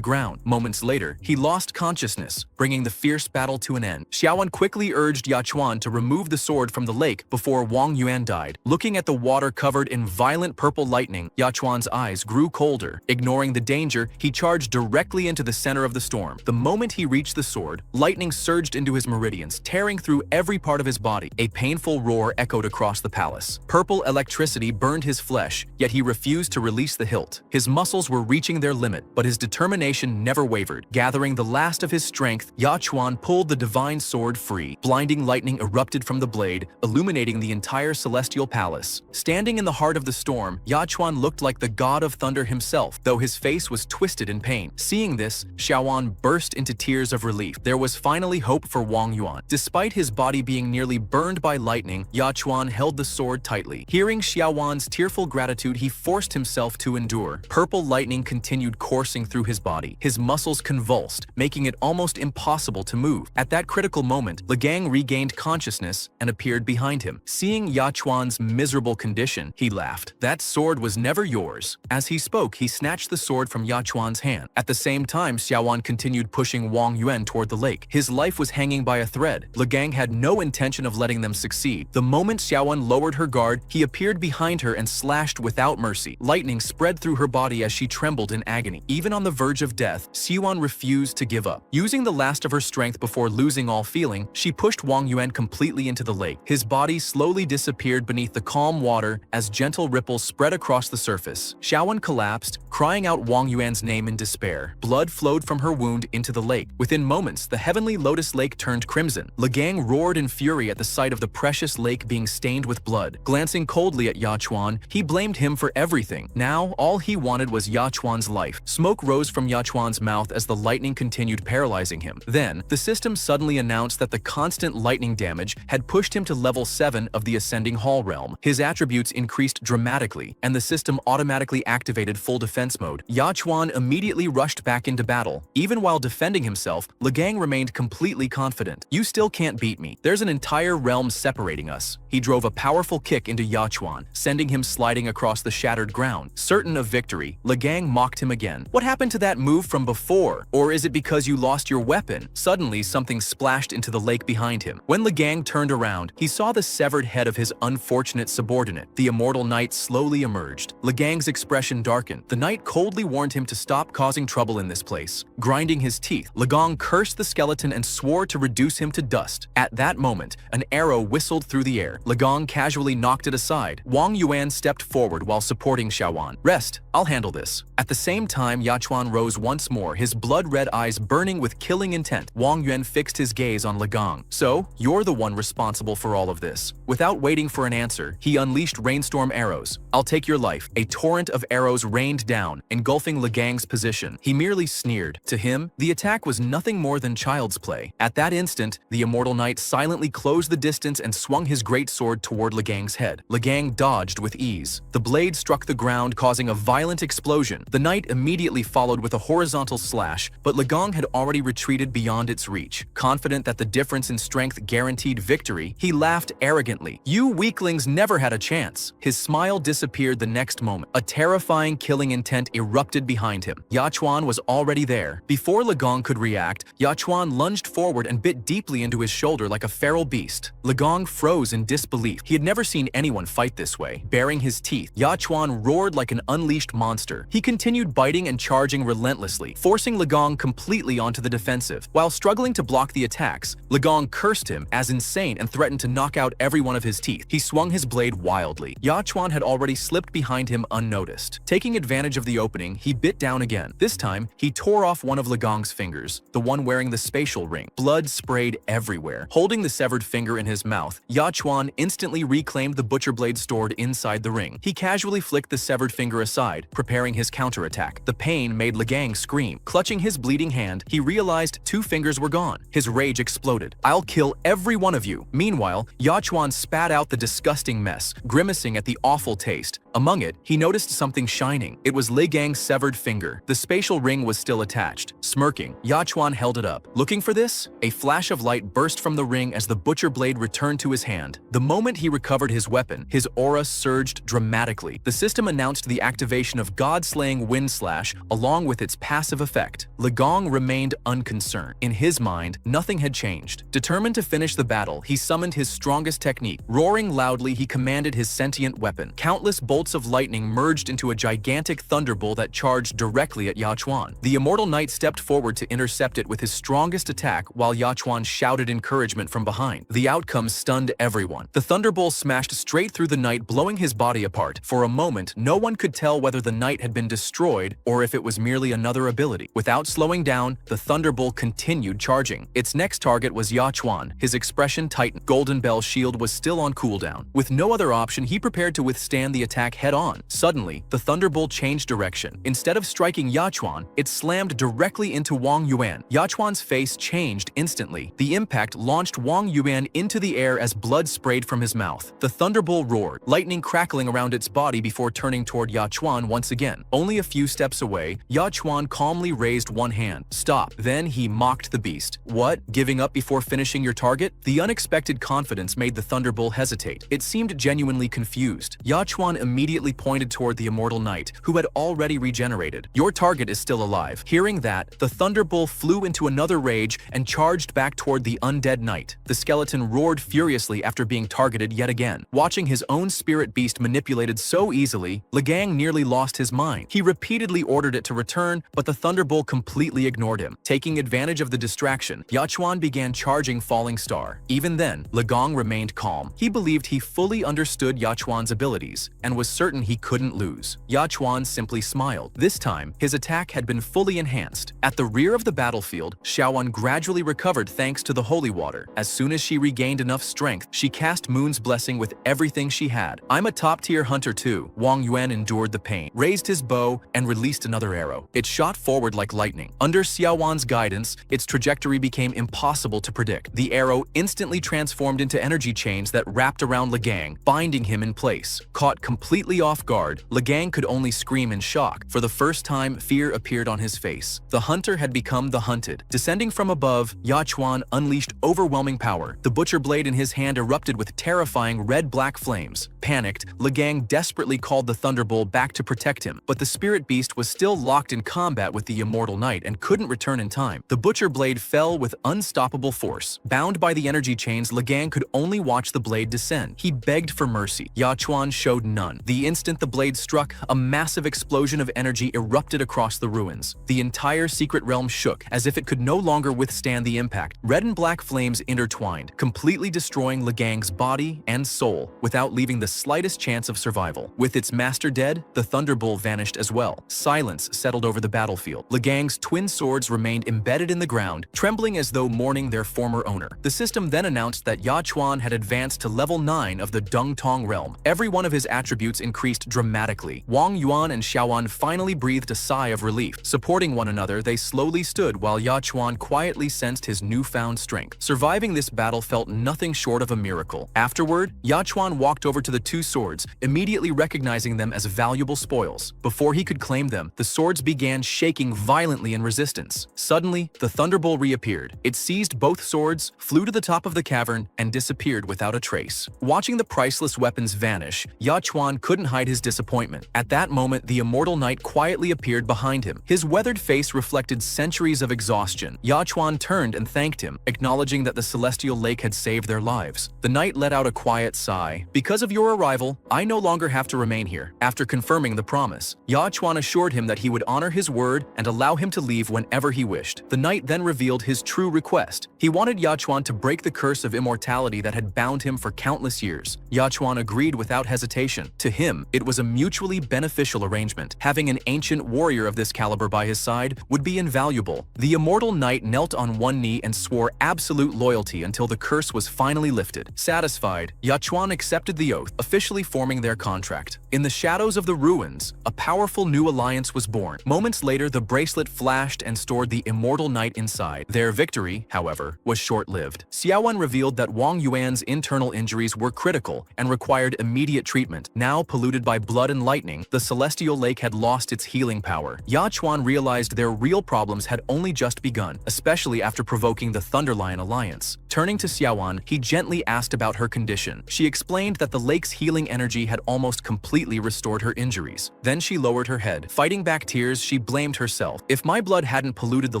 ground. Moments later, he lost consciousness, bringing the fierce battle to an end. Xiaowan quickly urged Yachuan to remove the sword from the lake before Wang Yuan died. Looking at the water covered in violent purple lightning, Yachuan's eyes grew colder. Ignoring the danger, he charged directly into the center of the storm. The moment he reached the sword, lightning surged into his meridians, tearing through every part of his body. A painful roar echoed across the palace. Purple electricity burned his flesh, yet he refused to release the hilt. His muscles were reaching their limit, but his determination never wavered. Gathering the last of his strength, Yachuan pulled the divine sword free. Blinding lightning erupted from the blade, illuminating the entire celestial palace. Standing in the heart of the storm, Yachuan looked like the god of thunder himself, though his face was twisted in pain. Seeing this, Xiaowan burst burst into tears of relief. There was finally hope for Wang Yuan. Despite his body being nearly burned by lightning, Ya Chuan held the sword tightly. Hearing Xiao Wan's tearful gratitude, he forced himself to endure. Purple lightning continued coursing through his body. His muscles convulsed, making it almost impossible to move. At that critical moment, Legang regained consciousness and appeared behind him. Seeing Ya Chuan's miserable condition, he laughed. "That sword was never yours." As he spoke, he snatched the sword from Ya Chuan's hand. At the same time, Xiao Wan continued pushing Wang Yuan toward the lake. His life was hanging by a thread. Legang had no intention of letting them succeed. The moment Xiao Wan lowered her guard, he appeared behind her and slashed without mercy. Lightning spread through her body as she trembled in agony. Even on the verge of death, Xiao refused to give up. Using the last of her strength before losing all feeling, she pushed Wang Yuan completely into the lake. His body slowly disappeared beneath the calm water as gentle ripples spread across the surface. Xiao collapsed, crying out Wang Yuan's name in despair. Blood flowed from her wound into the lake. Within moments, the heavenly lotus lake turned crimson. Legang roared in fury at the sight of the precious lake being stained with blood. Glancing coldly at Ya Chuan, he blamed him for everything. Now, all he wanted was Ya Chuan's life. Smoke rose from Ya Chuan's mouth as the lightning continued paralyzing him. Then, the system suddenly announced that the constant lightning damage had pushed him to level 7 of the Ascending Hall realm. His attributes increased dramatically, and the system automatically activated full defense mode. Ya Chuan immediately rushed back into battle. Even while defending himself, Legang remained completely confident. "You still can't beat me. There's an entire realm separating us." He drove a powerful kick into Ya Chuan, sending him sliding across the shattered ground. Certain of victory, Legang mocked him again. "What happened to that move from before? Or is it because you lost your weapon?" Suddenly, something splashed into the lake behind him. When Legang turned around, he saw the severed head of his unfortunate subordinate. The immortal knight slowly emerged. Legang's expression darkened. The knight coldly warned him to stop causing trouble in this place. Grinding his teeth, Legang cursed the skeleton and swore to reduce him to dust. At that moment, an arrow whistled through the air. Legang casually knocked it aside. Wang Yuan stepped forward while supporting Xiao Wan. "Rest, I'll handle this." At the same time, Ya Chuan rose once more, his blood-red eyes burning with killing intent. Wang Yuan fixed his gaze on Legang. "So, you're the one responsible for all of this." Without waiting for an answer, he unleashed rainstorm arrows. "I'll take your life." A torrent of arrows rained down, engulfing Legang's position. He merely sneered. To him, the attack was nothing more than child's play. At that instant, the immortal knight silently closed the distance and swung his great sword toward Legang's head. Legang dodged with ease. The blade struck the ground, causing a violent explosion. The knight immediately followed with a horizontal slash, but Legang had already retreated beyond its reach. Confident that the difference in strength guaranteed victory, he laughed arrogantly. "You weaklings never had a chance." His smile disappeared the next moment. A terrifying killing intent erupted behind him. Ya Chuan was already there. Before Legang could react, Ya Chuan lunged forward and bit deeply into his shoulder like a feral beast. Legang froze in disbelief. He had never seen anyone fight this way. Baring his teeth, Ya Chuan roared like an unleashed monster. He continued biting and charging relentlessly, forcing Legang completely onto the defensive. While struggling to block the attacks, Legang cursed him as insane and threatened to knock out every one of his teeth. He swung his blade wildly. Ya Chuan had already slipped behind him unnoticed. Taking advantage of the opening, he bit down again. This time, he tore off one of Legang's fingers, the one wearing the spatial ring. Blood sprayed everywhere. Holding the severed finger in his mouth, Ya Chuan instantly reclaimed the butcher blade stored inside the ring. He casually flicked the severed finger aside, preparing his counterattack. The pain made Legang scream. Clutching his bleeding hand, he realized 2 fingers were gone. His rage exploded. "I'll kill every one of you." Meanwhile, Ya Chuan spat out the disgusting mess, grimacing at the awful taste. Among it, he noticed something shining. It was Legang's severed finger. The spatial ring was still attached. Smirking, Ya Chuan held it up. Looking for this? A flash of light burst from the ring as the butcher blade returned to his hand. The moment he recovered his weapon, his aura surged dramatically. The system announced the activation of God-slaying Wind Slash along with its passive effect. Legang remained unconcerned. In his mind, nothing had changed. Determined to finish the battle, he summoned his strongest technique. Roaring loudly, he commanded his sentient weapon. Countless bolts of lightning merged into a gigantic thunderbolt that charged directly at Ya Chuan. The immortal knight stepped forward to intercept it with his strongest attack while Ya Chuan shouted encouragement from behind. The outcome stunned everyone. The thunderbolt smashed straight through the knight, blowing his body apart. For a moment, no one could tell whether the knight had been destroyed or if it was merely another ability. Without slowing down, the thunderbolt continued charging. Its next target was Ya Chuan. His expression tightened. Golden Bell shield was still on cooldown. With no other option, he prepared to withstand the attack attack head-on. Suddenly, the thunderbolt changed direction. Instead of striking Yachuan, it slammed directly into Wang Yuan. Yachuan's face changed instantly. The impact launched Wang Yuan into the air as blood sprayed from his mouth. The thunderbolt roared, lightning crackling around its body before turning toward Yachuan once again. Only a few steps away, Yachuan calmly raised one hand. Stop. Then he mocked the beast. What? Giving up before finishing your target? The unexpected confidence made the thunderbolt hesitate. It seemed genuinely confused. Yachuan immediately pointed toward the immortal knight, who had already regenerated. Your target is still alive. Hearing that, the thunderbolt flew into another rage and charged back toward the undead knight. The skeleton roared furiously after being targeted yet again. Watching his own spirit beast manipulated so easily, Legang nearly lost his mind. He repeatedly ordered it to return, but the thunderbolt completely ignored him. Taking advantage of the distraction, Yachuan began charging Falling Star. Even then, Legang remained calm. He believed he fully understood Yachuan's abilities and was certain he couldn't lose. Yachuan simply smiled. This time, his attack had been fully enhanced. At the rear of the battlefield, Xiaoan gradually recovered thanks to the holy water. As soon as she regained enough strength, she cast Moon's Blessing with everything she had. I'm a top-tier hunter too. Wang Yuan endured the pain, raised his bow, and released another arrow. It shot forward like lightning. Under Xiaowan's guidance, its trajectory became impossible to predict. The arrow instantly transformed into energy chains that wrapped around Legang, binding him in place. Caught completely off guard, Legang could only scream in shock. For the first time, fear appeared on his face. The hunter had become the hunted. Descending from above, Yachuan unleashed overwhelming power. The butcher blade in his hand erupted with terrifying red-black flames. Panicked, Legang desperately called the thunderbolt back to protect him, but the spirit beast was still locked in combat with the immortal knight and couldn't return in time. The butcher blade fell with unstoppable force. Bound by the energy chains, Legang could only watch the blade descend. He begged for mercy. Yachuan showed none. The instant the blade struck, a massive explosion of energy erupted across the ruins. The entire secret realm shook, as if it could no longer withstand the impact. Red and black flames intertwined, completely destroying Legang's body and soul, without leaving the slightest chance of survival. With its master dead, the thunderbolt vanished as well. Silence settled over the battlefield. Legang's twin swords remained embedded in the ground, trembling as though mourning their former owner. The system then announced that Yachuan had advanced to level 9 of the Dungtong realm. Every one of his attributes increased dramatically. Wang Yuan and Xiaoan finally breathed a sigh of relief. Supporting one another, they slowly stood while Yachuan quietly sensed his newfound strength. Surviving this battle felt nothing short of a miracle. Afterward, Yachuan walked over to the two swords, immediately recognizing them as valuable spoils. Before he could claim them, the swords began shaking violently in resistance. Suddenly, the thunderbolt reappeared. It seized both swords, flew to the top of the cavern, and disappeared without a trace. Watching the priceless weapons vanish, Yachuan couldn't hide his disappointment. At that moment, the immortal knight quietly appeared behind him. His weathered face reflected centuries of exhaustion. Yachuan turned and thanked him, acknowledging that the celestial lake had saved their lives. The knight let out a quiet sigh. Because of your arrival, I no longer have to remain here. After confirming the promise, Yachuan assured him that he would honor his word and allow him to leave whenever he wished. The knight then revealed his true request. He wanted Yachuan to break the curse of immortality that had bound him for countless years. Yachuan agreed without hesitation. To him, it was a mutually beneficial arrangement. Having an ancient warrior of this caliber by his side would be invaluable. The immortal knight knelt on one knee and swore absolute loyalty until the curse was finally lifted. Satisfied, Yachuan accepted the oath, officially forming their contract. In the shadows of the ruins, a powerful new alliance was born. Moments later, the bracelet flashed and stored the immortal knight inside. Their victory, however, was short-lived. Xiaoan revealed that Wang Yuan's internal injuries were critical and required immediate treatment. Now polluted by blood and lightning, the celestial lake had lost its healing power. Yachuan realized their real problems had only just begun, especially after provoking the Thunderlion alliance. Turning to Xiaoan, he gently asked about her condition. She explained that the lake's healing energy had almost completely restored her injuries. Then she lowered her head. Fighting back tears, she blamed herself. If my blood hadn't polluted the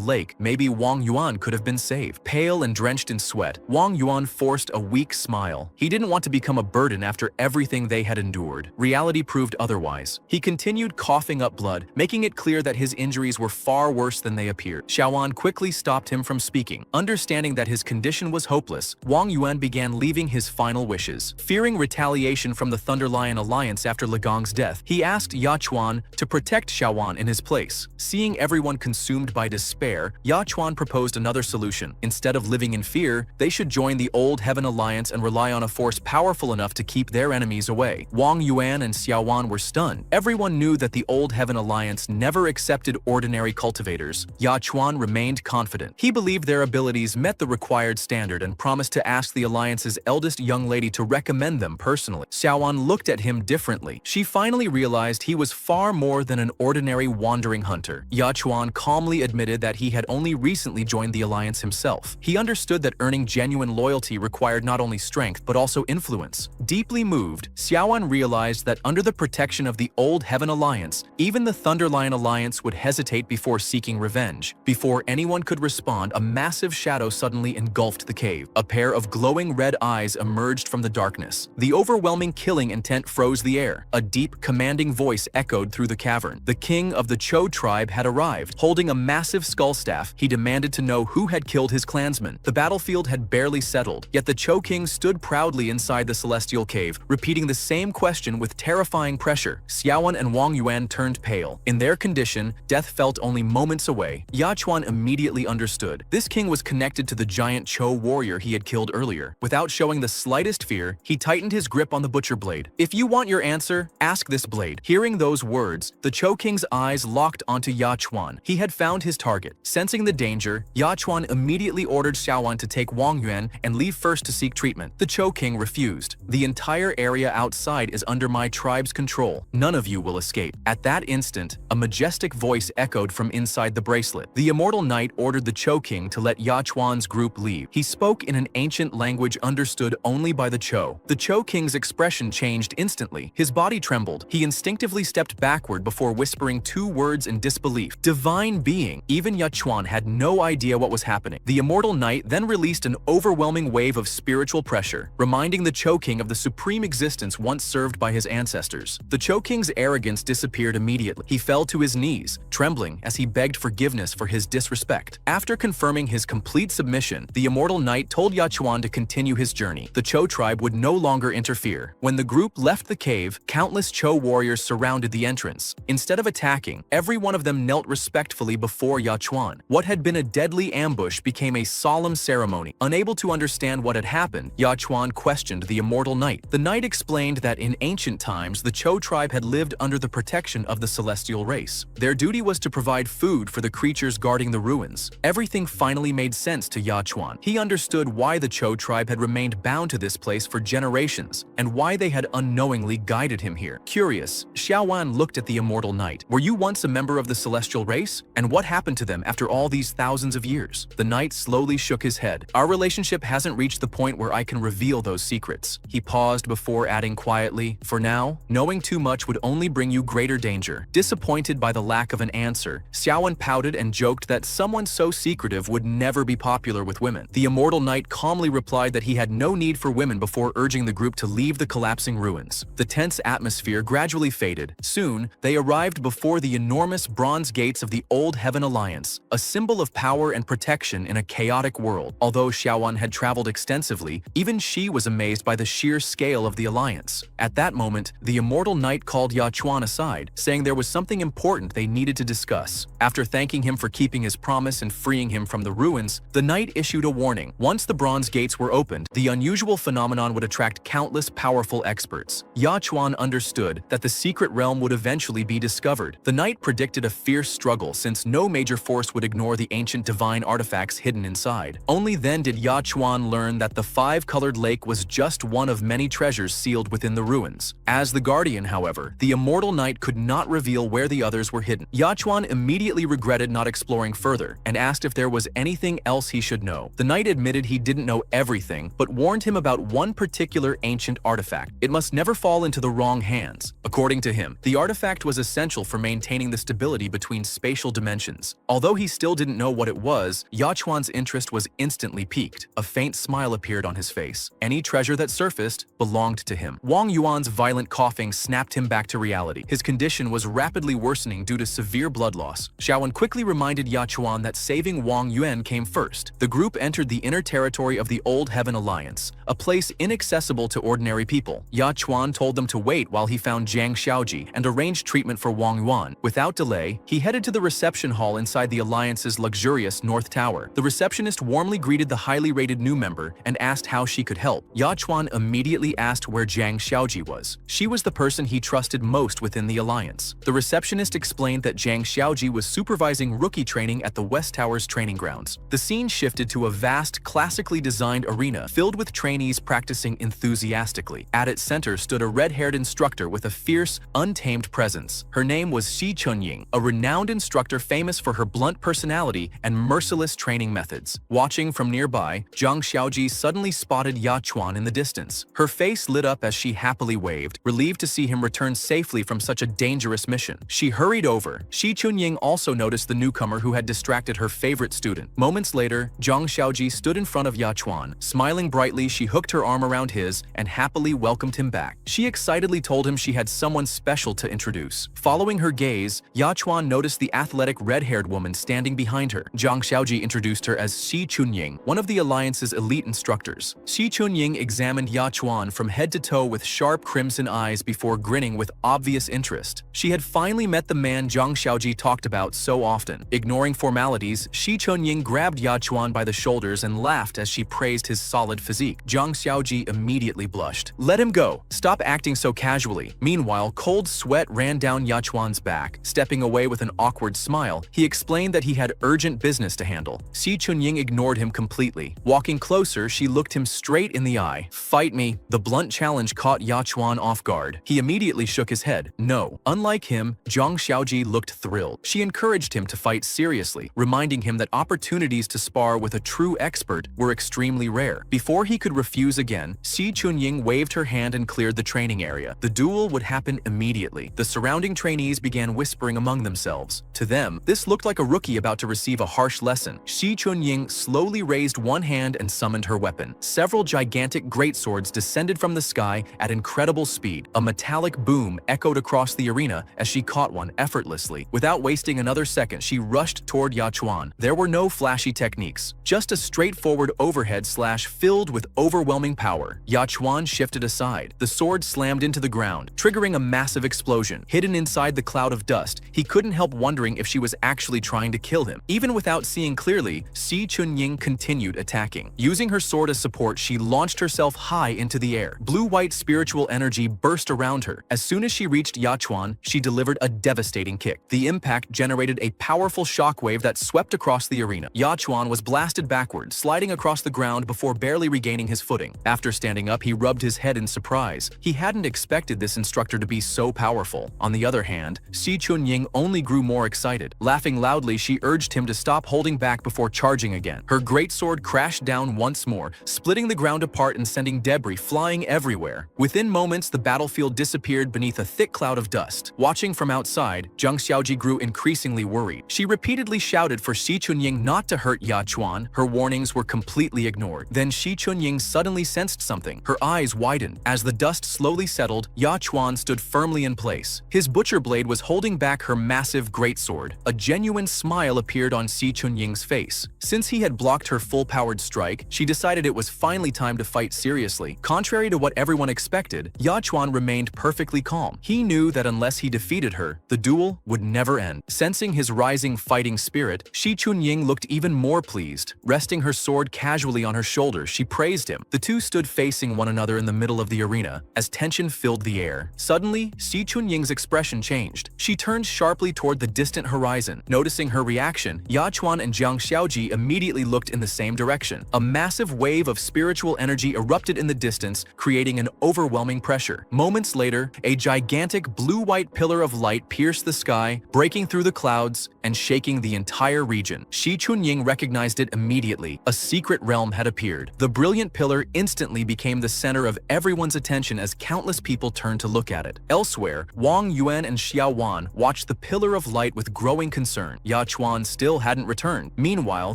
lake, maybe Wang Yuan could have been saved. Pale and drenched in sweat, Wang Yuan forced a weak smile. He didn't want to become a burden after everything they had endured. Reality proved otherwise. He continued coughing up blood, making it clear that his injuries were far worse than they appeared. Xiaoan quickly stopped him from speaking. Understanding that his condition was hopeless, Wang Yuan began leaving his final wishes. Fearing retaliation from the Thunderlion alliance after Legang's death, he asked Yachuan to protect Xiaoan in his place. Seeing everyone consumed by despair, Yachuan proposed another solution. Instead of living in fear, they should join the Old Heaven Alliance and rely on a force powerful enough to keep their enemies away. Wang Yuan Yuan and Xiaowan were stunned. Everyone knew that the Old Heaven Alliance never accepted ordinary cultivators. Yachuan remained confident. He believed their abilities met the required standard and promised to ask the Alliance's eldest young lady to recommend them personally. Xiaowan looked at him differently. She finally realized he was far more than an ordinary wandering hunter. Yachuan calmly admitted that he had only recently joined the Alliance himself. He understood that earning genuine loyalty required not only strength but also influence. Deeply moved, Xiaowan realized that under the protection of the Old Heaven Alliance, even the Thunderlion Alliance would hesitate before seeking revenge. Before anyone could respond, a massive shadow suddenly engulfed the cave. A pair of glowing red eyes emerged from the darkness. The overwhelming killing intent froze the air. A deep, commanding voice echoed through the cavern. The king of the Cho tribe had arrived. Holding a massive skull staff, he demanded to know who had killed his clansmen. The battlefield had barely settled, yet the Cho king stood proudly inside the celestial cave, repeating the same question with terrifying pressure. Xiaowan and Wang Yuan turned pale. In their condition, death felt only moments away. Yachuan immediately understood. This king was connected to the giant Cho warrior he had killed earlier. Without showing the slightest fear, he tightened his grip on the butcher blade. "If you want your answer, ask this blade." Hearing those words, the Cho king's eyes locked onto Yachuan. He had found his target. Sensing the danger, Yachuan immediately ordered Xiaowan to take Wang Yuan and leave first to seek treatment. The Cho king refused. "The entire area outside is under my tribe's control. None of you will escape." At that instant, a majestic voice echoed from inside the bracelet. The immortal knight ordered the Cho king to let Yachuan's group leave. He spoke in an ancient language understood only by the Cho. The Cho king's expression changed instantly. His body trembled. He instinctively stepped backward before whispering two words in disbelief. "Divine being." Even Yachuan had no idea what was happening. The immortal knight then released an overwhelming wave of spiritual pressure, reminding the Cho king of the supreme existence once served by his ancestors. The Cho king's arrogance disappeared immediately. He fell to his knees, trembling as he begged forgiveness for his disrespect. After confirming his complete submission, the immortal knight told Yachuan to continue his journey. The Cho tribe would no longer interfere. When the group left the cave, countless Cho warriors surrounded the entrance. Instead of attacking, every one of them knelt respectfully before Yachuan. What had been a deadly ambush became a solemn ceremony. Unable to understand what had happened, Yachuan questioned the immortal knight. The knight explained that in ancient times, the Cho tribe had lived under the protection of the celestial race. Their duty was to provide food for the creatures guarding the ruins. Everything finally made sense to Yachuan. He understood why the Cho tribe had remained bound to this place for generations, and why they had unknowingly guided him here. Curious, Xiaowan looked at the immortal knight. "Were you once a member of the celestial race? And what happened to them after all these thousands of years?" The knight slowly shook his head. "Our relationship hasn't reached the point where I can reveal those secrets." He paused before adding quietly, "For now, knowing too much would only bring you greater danger." Disappointed by the lack of an answer, Xiaowan pouted and joked that someone so secretive would never be popular with women. The immortal knight calmly replied that he had no need for women before urging the group to leave the collapsing ruins. The tense atmosphere gradually faded. Soon, they arrived before the enormous bronze gates of the Old Heaven Alliance, a symbol of power and protection in a chaotic world. Although Xiaowan had traveled extensively, even she was amazed by the sheer scale of the alliance. At that moment, the immortal knight called Yachuan aside, saying there was something important they needed to discuss. After thanking him for keeping his promise and freeing him from the ruins, the knight issued a warning. Once the bronze gates were opened, the unusual phenomenon would attract countless powerful experts. Yachuan understood that the secret realm would eventually be discovered. The knight predicted a fierce struggle since no major force would ignore the ancient divine artifacts hidden inside. Only then did Yachuan learn that the five-colored lake was just one of many treasures sealed within the ruins. As the guardian, however, the immortal knight could not reveal where the others were hidden. Yachuan immediately regretted not exploring further and asked if there was anything else he should know. The knight admitted he didn't know everything, but warned him about one particular ancient artifact. It must never fall into the wrong hands. According to him, the artifact was essential for maintaining the stability between spatial dimensions. Although he still didn't know what it was, Yachuan's interest was instantly piqued. A faint smile appeared on his face. Any treasure that surfaced belonged to him. Wang Yuan's violent coughing snapped him back to reality. His condition was rapidly worsening due to severe blood loss. Xiaowan quickly reminded Yachuan that saving Wang Yuan came first. The group entered the inner territory of the Old Heaven Alliance, a place inaccessible to ordinary people. Yachuan told them to wait while he found Jiang Xiaoji and arranged treatment for Wang Yuan. Without delay, he headed to the reception hall inside the Alliance's luxurious North Tower. The receptionist warmly greeted the highly rated new member and asked how she could help. Yachuan immediately asked where Jiang Xiaoji was. words. She was the person he trusted most within the alliance. The receptionist explained that Zhang Xiaoji was supervising rookie training at the West Tower's training grounds. The scene shifted to a vast, classically designed arena filled with trainees practicing enthusiastically. At its center stood a red-haired instructor with a fierce, untamed presence. Her name was Shi Chunying, a renowned instructor famous for her blunt personality and merciless training methods. Watching from nearby, Zhang Xiaoji suddenly spotted Ya Chuan in the distance. Her face lit up as she happily waved, relieved to see him return safely from such a dangerous mission. She hurried over. Shi Chunying also noticed the newcomer who had distracted her favorite student. Moments later, Zhang Xiaoji stood in front of Ya Chuan. Smiling brightly, she hooked her arm around his and happily welcomed him back. She excitedly told him she had someone special to introduce. Following her gaze, Ya Chuan noticed the athletic red-haired woman standing behind her. Zhang Xiaoji introduced her as Shi Chunying, one of the Alliance's elite instructors. Shi Chunying examined Ya Chuan from head to toe with sharp crimson eyes before grinning with obvious interest. She had finally met the man Zhang Xiaoji talked about so often. Ignoring formalities, Shi Chunying grabbed Ya Chuan by the shoulders and laughed as she praised his solid physique. Zhang Xiaoji immediately blushed. "Let him go. Stop acting so casually." Meanwhile, cold sweat ran down Ya Chuan's back. Stepping away with an awkward smile, he explained that he had urgent business to handle. Shi Chunying ignored him completely. Walking closer, she looked him straight in the eye. "Fight me." The blunt challenge caught Ya Chuan off guard. He immediately shook his head. No. Unlike him, Zhang Xiaoji looked thrilled. She encouraged him to fight seriously, reminding him that opportunities to spar with a true expert were extremely rare. Before he could refuse again, Shi Chunying waved her hand and cleared the training area. The duel would happen immediately. The surrounding trainees began whispering among themselves. To them, this looked like a rookie about to receive a harsh lesson. Shi Chunying slowly raised one hand and summoned her weapon. Several gigantic greatswords descended from the sky at incredible speed. A metallic boom echoed across the arena as she caught one effortlessly. Without wasting another second, she rushed toward Ya Chuan. There were no flashy techniques, just a straightforward overhead slash filled with overwhelming power. Ya Chuan shifted aside. The sword slammed into the ground, triggering a massive explosion. Hidden inside the cloud of dust, he couldn't help wondering if she was actually trying to kill him. Even without seeing clearly, Shi Chunying continued attacking. Using her sword as support, she launched herself high into the air. Blue-white spiritual energy burst around her. As soon as she reached Ya Chuan, she delivered a devastating kick. The impact generated a powerful shockwave that swept across the arena. Ya Chuan was blasted backward, sliding across the ground before barely regaining his footing. After standing up, he rubbed his head in surprise. He hadn't expected this instructor to be so powerful. On the other hand, Shi Chunying only grew more excited. Laughing loudly, she urged him to stop holding back before charging again. Her greatsword crashed down once more, splitting the ground apart and sending debris flying everywhere. Within moments, the battlefield disappeared beneath a thick cloud of dust. Watching from outside, Zhang Xiaoji grew increasingly worried. She repeatedly shouted for Shi Chunying not to hurt Ya Chuan. Her warnings were completely ignored. Then Shi Chunying suddenly sensed something. Her eyes widened. As the dust slowly settled, Ya Chuan stood firmly in place. His butcher blade was holding back her massive greatsword. A genuine smile appeared on Shi Chunying's face. Since he had blocked her full-powered strike, she decided it was finally time to fight seriously. Contrary to what everyone expected, Ya Chuan remained perfectly calm. He knew that unless he defeated her, the duel would never end. Sensing his rising fighting spirit, Shi Chunying looked even more pleased. Resting her sword casually on her shoulder, she praised him. The two stood facing one another in the middle of the arena, as tension filled the air. Suddenly, Shi Chunying's expression changed. She turned sharply toward the distant horizon. Noticing her reaction, Ya Chuan and Zhang Xiaoji immediately looked in the same direction. A massive wave of spiritual energy erupted in the distance, creating an overwhelming pressure. Moments later, a gigantic blue-white pillar of light pierced the sky, breaking through the clouds and shaking the entire region. Shi Chunying recognized it immediately. A secret realm had appeared. The brilliant pillar instantly became the center of everyone's attention as countless people turned to look at it. Elsewhere, Wang Yuan and Xiao Wan watched the pillar of light with growing concern. Ya Chuan still hadn't returned. Meanwhile,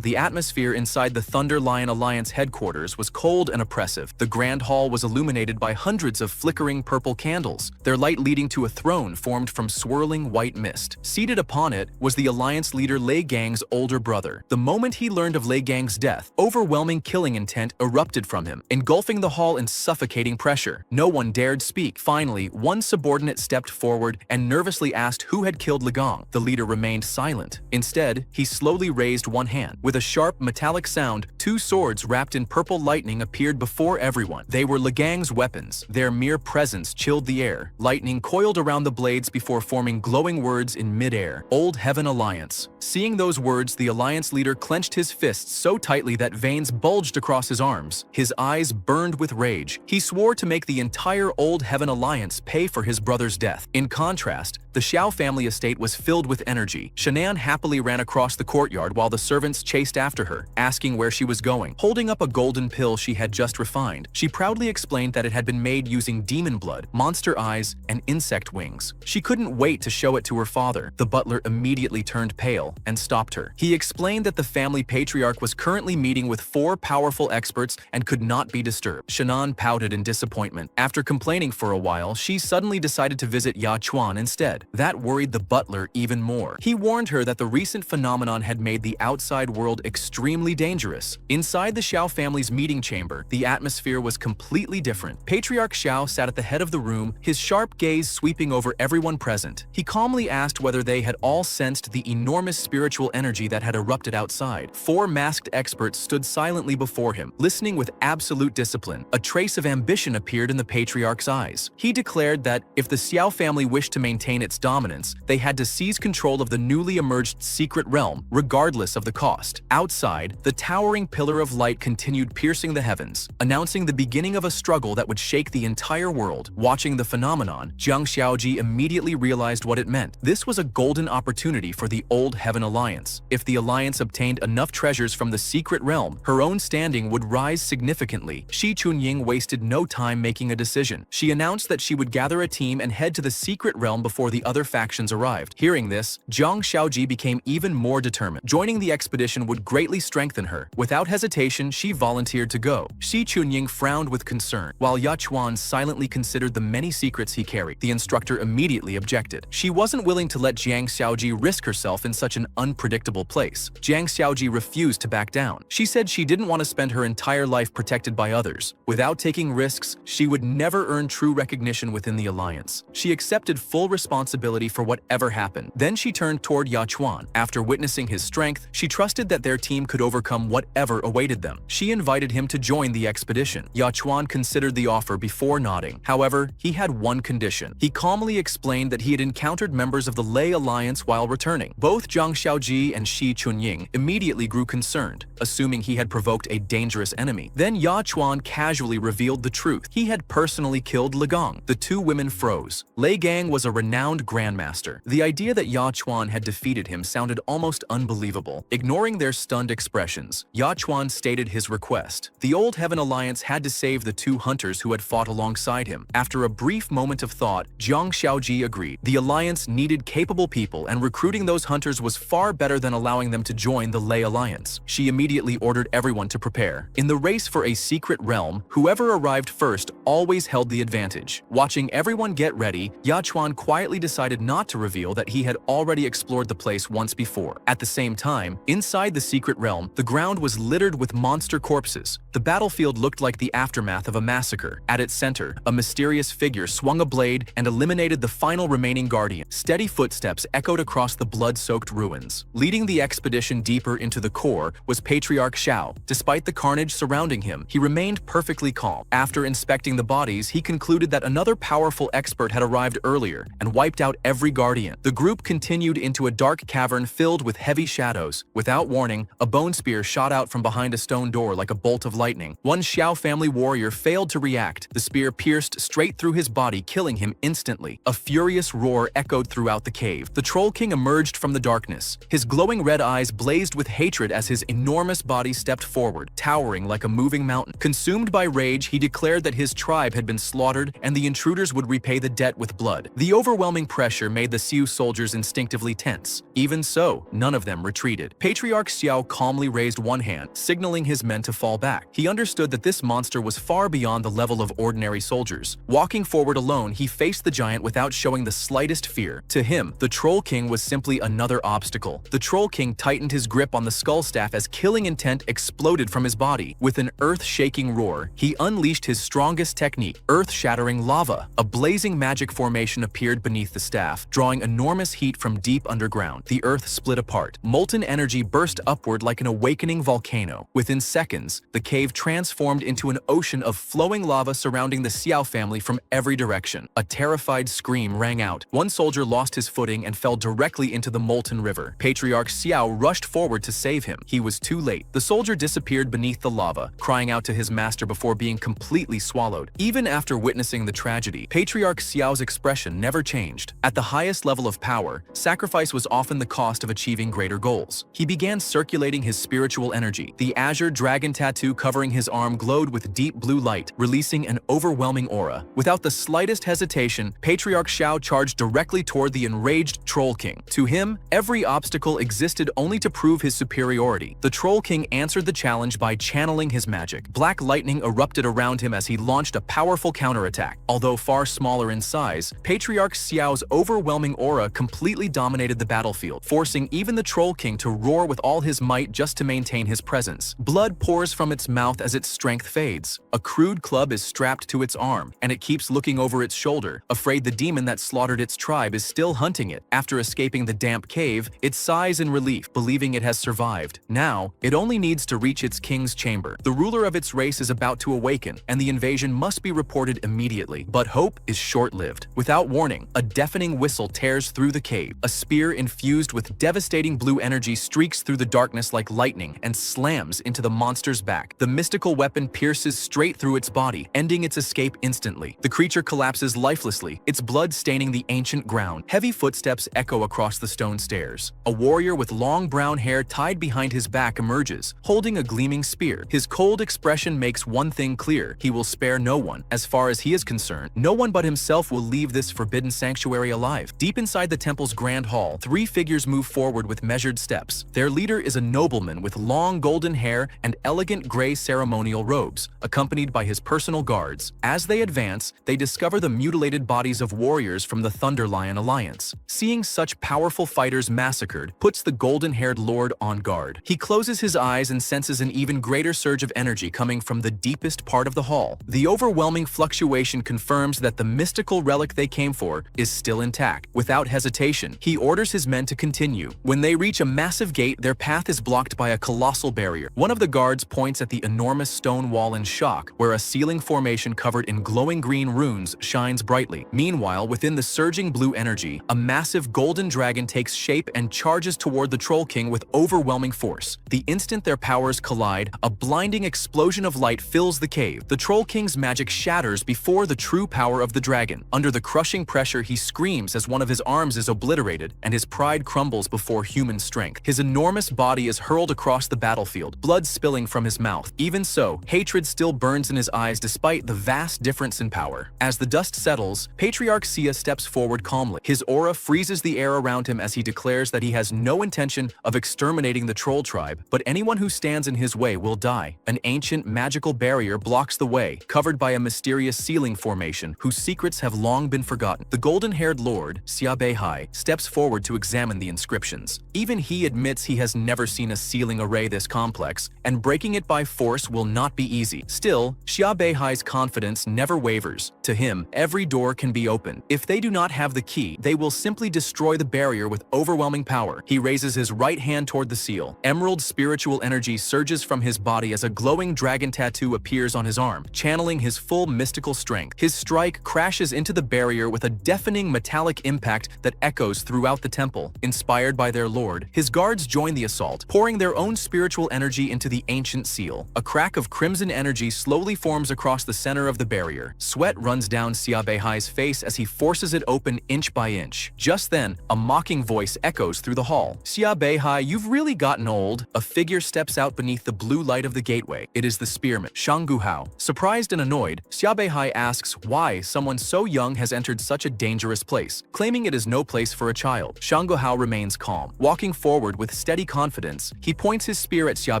the atmosphere inside the Thunder Lion Alliance headquarters was cold and oppressive. The grand hall was illuminated by hundreds of flickering purple candles, their light leading to a throne formed from swirling white mist. Seated upon it was the Alliance leader Lei Gang's older brother. The moment he learned of Lei Gang's death, overwhelming killing intent erupted from him, engulfing the hall in suffocating pressure. No one dared speak. Finally, one subordinate stepped forward and nervously asked who had killed Lei Gang. The leader remained silent. Instead, he slowly raised one hand. With a sharp metallic sound, two swords wrapped in purple lightning appeared before everyone. They were Lei Gang's weapons, their mere presence chilled the air. Lightning coiled around the blades before forming glowing words in mid-air. Old Heaven Alliance. Seeing those words, the Alliance leader clenched his fists so tightly that veins bulged across his arms. His eyes burned with rage. He swore to make the entire Old Heaven Alliance pay for his brother's death. In contrast, the Xiao family estate was filled with energy. Shannan happily ran across the courtyard while the servants chased after her, asking where she was going. Holding up a golden pill she had just refined, she proudly explained that it had been made using demon blood, monster eyes, and insect wings. She couldn't wait to show it to her father. The butler immediately turned pale and stopped her. He explained that the family patriarch was currently meeting with 4 powerful experts and could not be disturbed. Shannan pouted in disappointment. After complaining for a while, she suddenly decided to visit Ya Chuan instead. That worried the butler even more. He warned her that the recent phenomenon had made the outside world extremely dangerous. Inside the Xiao family's meeting chamber, the atmosphere was completely different. Patriarch Xiao sat at the head of the room, his sharp gaze sweeping over everyone present. He calmly asked whether they had all sensed the enormous spiritual energy that had erupted outside. 4 masked experts stood silently before him, listening with absolute discipline. A trace of ambition appeared in the patriarch's eyes. He declared that if the Xiao family wished to maintain its dominance, they had to seize control of the newly emerged secret realm, regardless of the cost. Outside, the towering pillar of light continued piercing the heavens, announcing the beginning of a struggle that would shake the entire world. Watching the phenomenon, Jiang Xiaoji immediately realized what it meant. This was a golden opportunity for the Old Heaven Alliance. If the Alliance obtained enough treasures from the secret realm, her own standing would rise significantly. Shi Chunying wasted no time making a decision. She announced that she would gather a team and head to the secret realm before the other factions arrived. Hearing this, Jiang Xiaoji became even more determined. Joining the expedition would greatly strengthen her. Without hesitation, she volunteered to go. Shi Chunying frowned with concern, while Ya Chuan silently considered the many secrets he carried. The instructor immediately objected. She wasn't willing to let Jiang Xiaoji risk herself in such an unpredictable place. Jiang Xiaoji refused to back down. She said she didn't want to spend her entire life protected by others. Without taking risks, she would never earn true recognition within the alliance. She accepted full responsibility for whatever happened. Then she turned toward Ya Chuan. After witnessing his strength, she trusted that their team could overcome whatever awaited them. She invited him to join the expedition. Ya Chuan considered the offer before nodding. However, he had one condition. He calmly explained that he had encountered members of the Lei Alliance while returning. Both Jiang Xiaoji and Shi Chunying immediately grew concerned, assuming he had provoked a dangerous enemy. Then Ya Chuan casually revealed the truth. He had personally killed Le Gong. The 2 women froze. Lei Gang was a renowned grandmaster. The idea that Ya Chuan had defeated him sounded almost unbelievable. Ignoring their stunned expressions, Ya Chuan stated his request. The Old Heaven Alliance had to save the 2 hunters who had fought alongside him. After a brief moment of thought, Jiang Xiaoji agreed. The Alliance needed capable people, and recruiting those hunters was far better than allowing them to join the Lei Alliance. She immediately ordered everyone to prepare. In the race for a secret realm, whoever arrived first always held the advantage. Watching everyone get ready, Ya Chuan quietly decided not to reveal that he had already explored the place once before. At the same time, inside the secret realm, the ground was littered with monster corpses. The battlefield looked like the aftermath of a massacre. At its center, a mysterious figure swung a blade and eliminated the final remaining guardian. Steady footsteps echoed across the blood-soaked ruins. Leading the expedition deeper into the core was Patriarch Xiao. Despite the carnage surrounding him, he remained perfectly calm. After inspecting the bodies, he concluded that another powerful expert had arrived earlier and wiped out every guardian. The group continued into a dark cavern filled with heavy shadows. Without warning, a bone spear shot out from behind a stone door like a bolt of lightning. One Xiao family warrior failed to react. The spear pierced straight through his body, killing him instantly. A furious roar echoed throughout the cave. The Troll King emerged from the darkness. His glowing red eyes blazed with hatred as his enormous body stepped forward, towering like a moving mountain. Consumed by rage, he declared that his tribe had been slaughtered and the intruders would repay the debt with blood. The overwhelming pressure made the Xiu soldiers instinctively tense. Even so, none of them retreated. Patriarch Xiao calmly raised one hand, signaling his men to fall back. He understood that this monster was far beyond the level of ordinary soldiers. Walking forward alone, he faced the giant without showing the slightest fear. To him, the Troll King was simply another obstacle. The Troll King tightened his grip on the skull staff as killing intent exploded from his body. With an earth-shaking roar, he unleashed his strongest technique, earth-shattering lava. A blazing magic formation appeared beneath the staff, drawing enormous heat from deep underground. The earth split apart. Molten energy burst upward like an awakening volcano. Within seconds, the cave transformed into an ocean of flowing lava surrounding the Xiao family from every direction. A terrified scream rang out. One soldier lost his footing and fell directly into the molten river. Patriarch Xiao rushed forward to save him. He was too late. The soldier disappeared beneath the lava, crying out to his master before being completely swallowed. Even after witnessing the tragedy, Patriarch Xiao's expression never changed. At the highest level of power, sacrifice was often the cost of achieving greater goals. He began circulating his spiritual energy. The azure dragon tattoo covering his arm glowed with deep blue light, releasing an overwhelming aura. Without the slightest hesitation, Patriarch Xiao charged directly toward the enraged Troll King. To him, every obstacle existed only to prove his superiority. The Troll King answered the challenge by channeling his magic. Black lightning erupted around him as he launched a powerful counterattack. Although far smaller in size, Patriarch Xiao's overwhelming aura completely dominated the battlefield, forcing even the Troll King to roar with all his might just to maintain his presence. Blood pours from its mouth as its strength fades. A crude club is strapped to its arm, and it keeps looking over its shoulder, afraid the demon that slaughtered its tribe is still hunting it. After escaping the damp cave, it sighs in relief, believing it has survived. Now, it only needs to reach its king's chamber. The ruler of its race is about to awaken, and the invasion must be reported immediately. But hope is short-lived. Without warning, a deafening whistle tears through the cave. A spear infused with devastating blue energy streaks through the darkness like lightning and slams into the monster's back. The mystical weapon pierces straight through its body, ending its escape instantly. The creature collapses lifelessly, its blood staining the ancient ground. Heavy footsteps echo across the stone stairs. A warrior with long brown hair tied behind his back emerges, holding a gleaming spear. His cold expression makes one thing clear: he will spare no one. As far as he is concerned, no one but himself will leave this forbidden sanctuary alive. Deep inside the temple's grand hall, three figures move forward with measured steps. Their leader is a nobleman with long golden hair and elegant gray ceremonial robes, accompanied by his personal guards. As they advance, they discover the mutilated bodies of warriors from the Thunder Lion Alliance. Seeing such powerful fighters massacred puts the golden-haired lord on guard. He closes his eyes and senses an even greater surge of energy coming from the deepest part of the hall. The overwhelming fluctuation confirms that the mystical relic they came for is still intact. Without hesitation, he orders his men to continue. When they reach a massive gate, their path is blocked by a colossal barrier. One of the guards points at the enormous stone wall in shock, where a ceiling formation covered in glowing green runes shines brightly. Meanwhile, within the surging blue energy, a massive golden dragon takes shape and charges toward the Troll King with overwhelming force. The instant their powers collide, a blinding explosion of light fills the cave. The Troll King's magic shatters before the true power of the dragon. Under the crushing pressure, he screams as one of his arms is obliterated, and his pride crumbles before human strength. His enormous body is hurled across the battlefield, blood spilling from his mouth. Even so, hatred still burns in his eyes despite the vast difference in power. As the dust settles, Patriarch Sia steps forward calmly. His aura freezes the air around him as he declares that he has no intention of exterminating the troll tribe, but anyone who stands in his way will die. An ancient magical barrier blocks the way, covered by a mysterious ceiling formation whose secrets have long been forgotten. The golden-haired lord, Xia Beihai, steps forward to examine the inscriptions. Even he admits he has never seen a ceiling array this complex, and breaking it by force will not be easy. Still, Xia Beihai's confidence never wavers. To him, every door can be opened. If they do not have the key, they will simply destroy the barrier with overwhelming power. He raises his right hand toward the seal. Emerald spiritual energy surges from his body as a glowing dragon tattoo appears on his arm, channeling his full mystical strength. His strike crashes into the barrier with a deafening metallic impact that echoes throughout the temple. Inspired by their lord, his guards join the assault, pouring their own spiritual energy into the ancient seal. A crack of crimson energy slowly forms across the center of the barrier. Sweat runs down Xia Beihai's face as he forces it open inch by inch. Just then, a mocking voice echoes through the hall. "Xia Beihai, you've really gotten old." A figure steps out beneath the blue light of the gateway. It is the spearman, Shang Guhao. Surprised and annoyed, Xia Beihai asks why someone so young has entered such a dangerous place, claiming it is no place for a child. Shang Guhao remains calm. Walking forward with steady confidence, he points his spear at Xia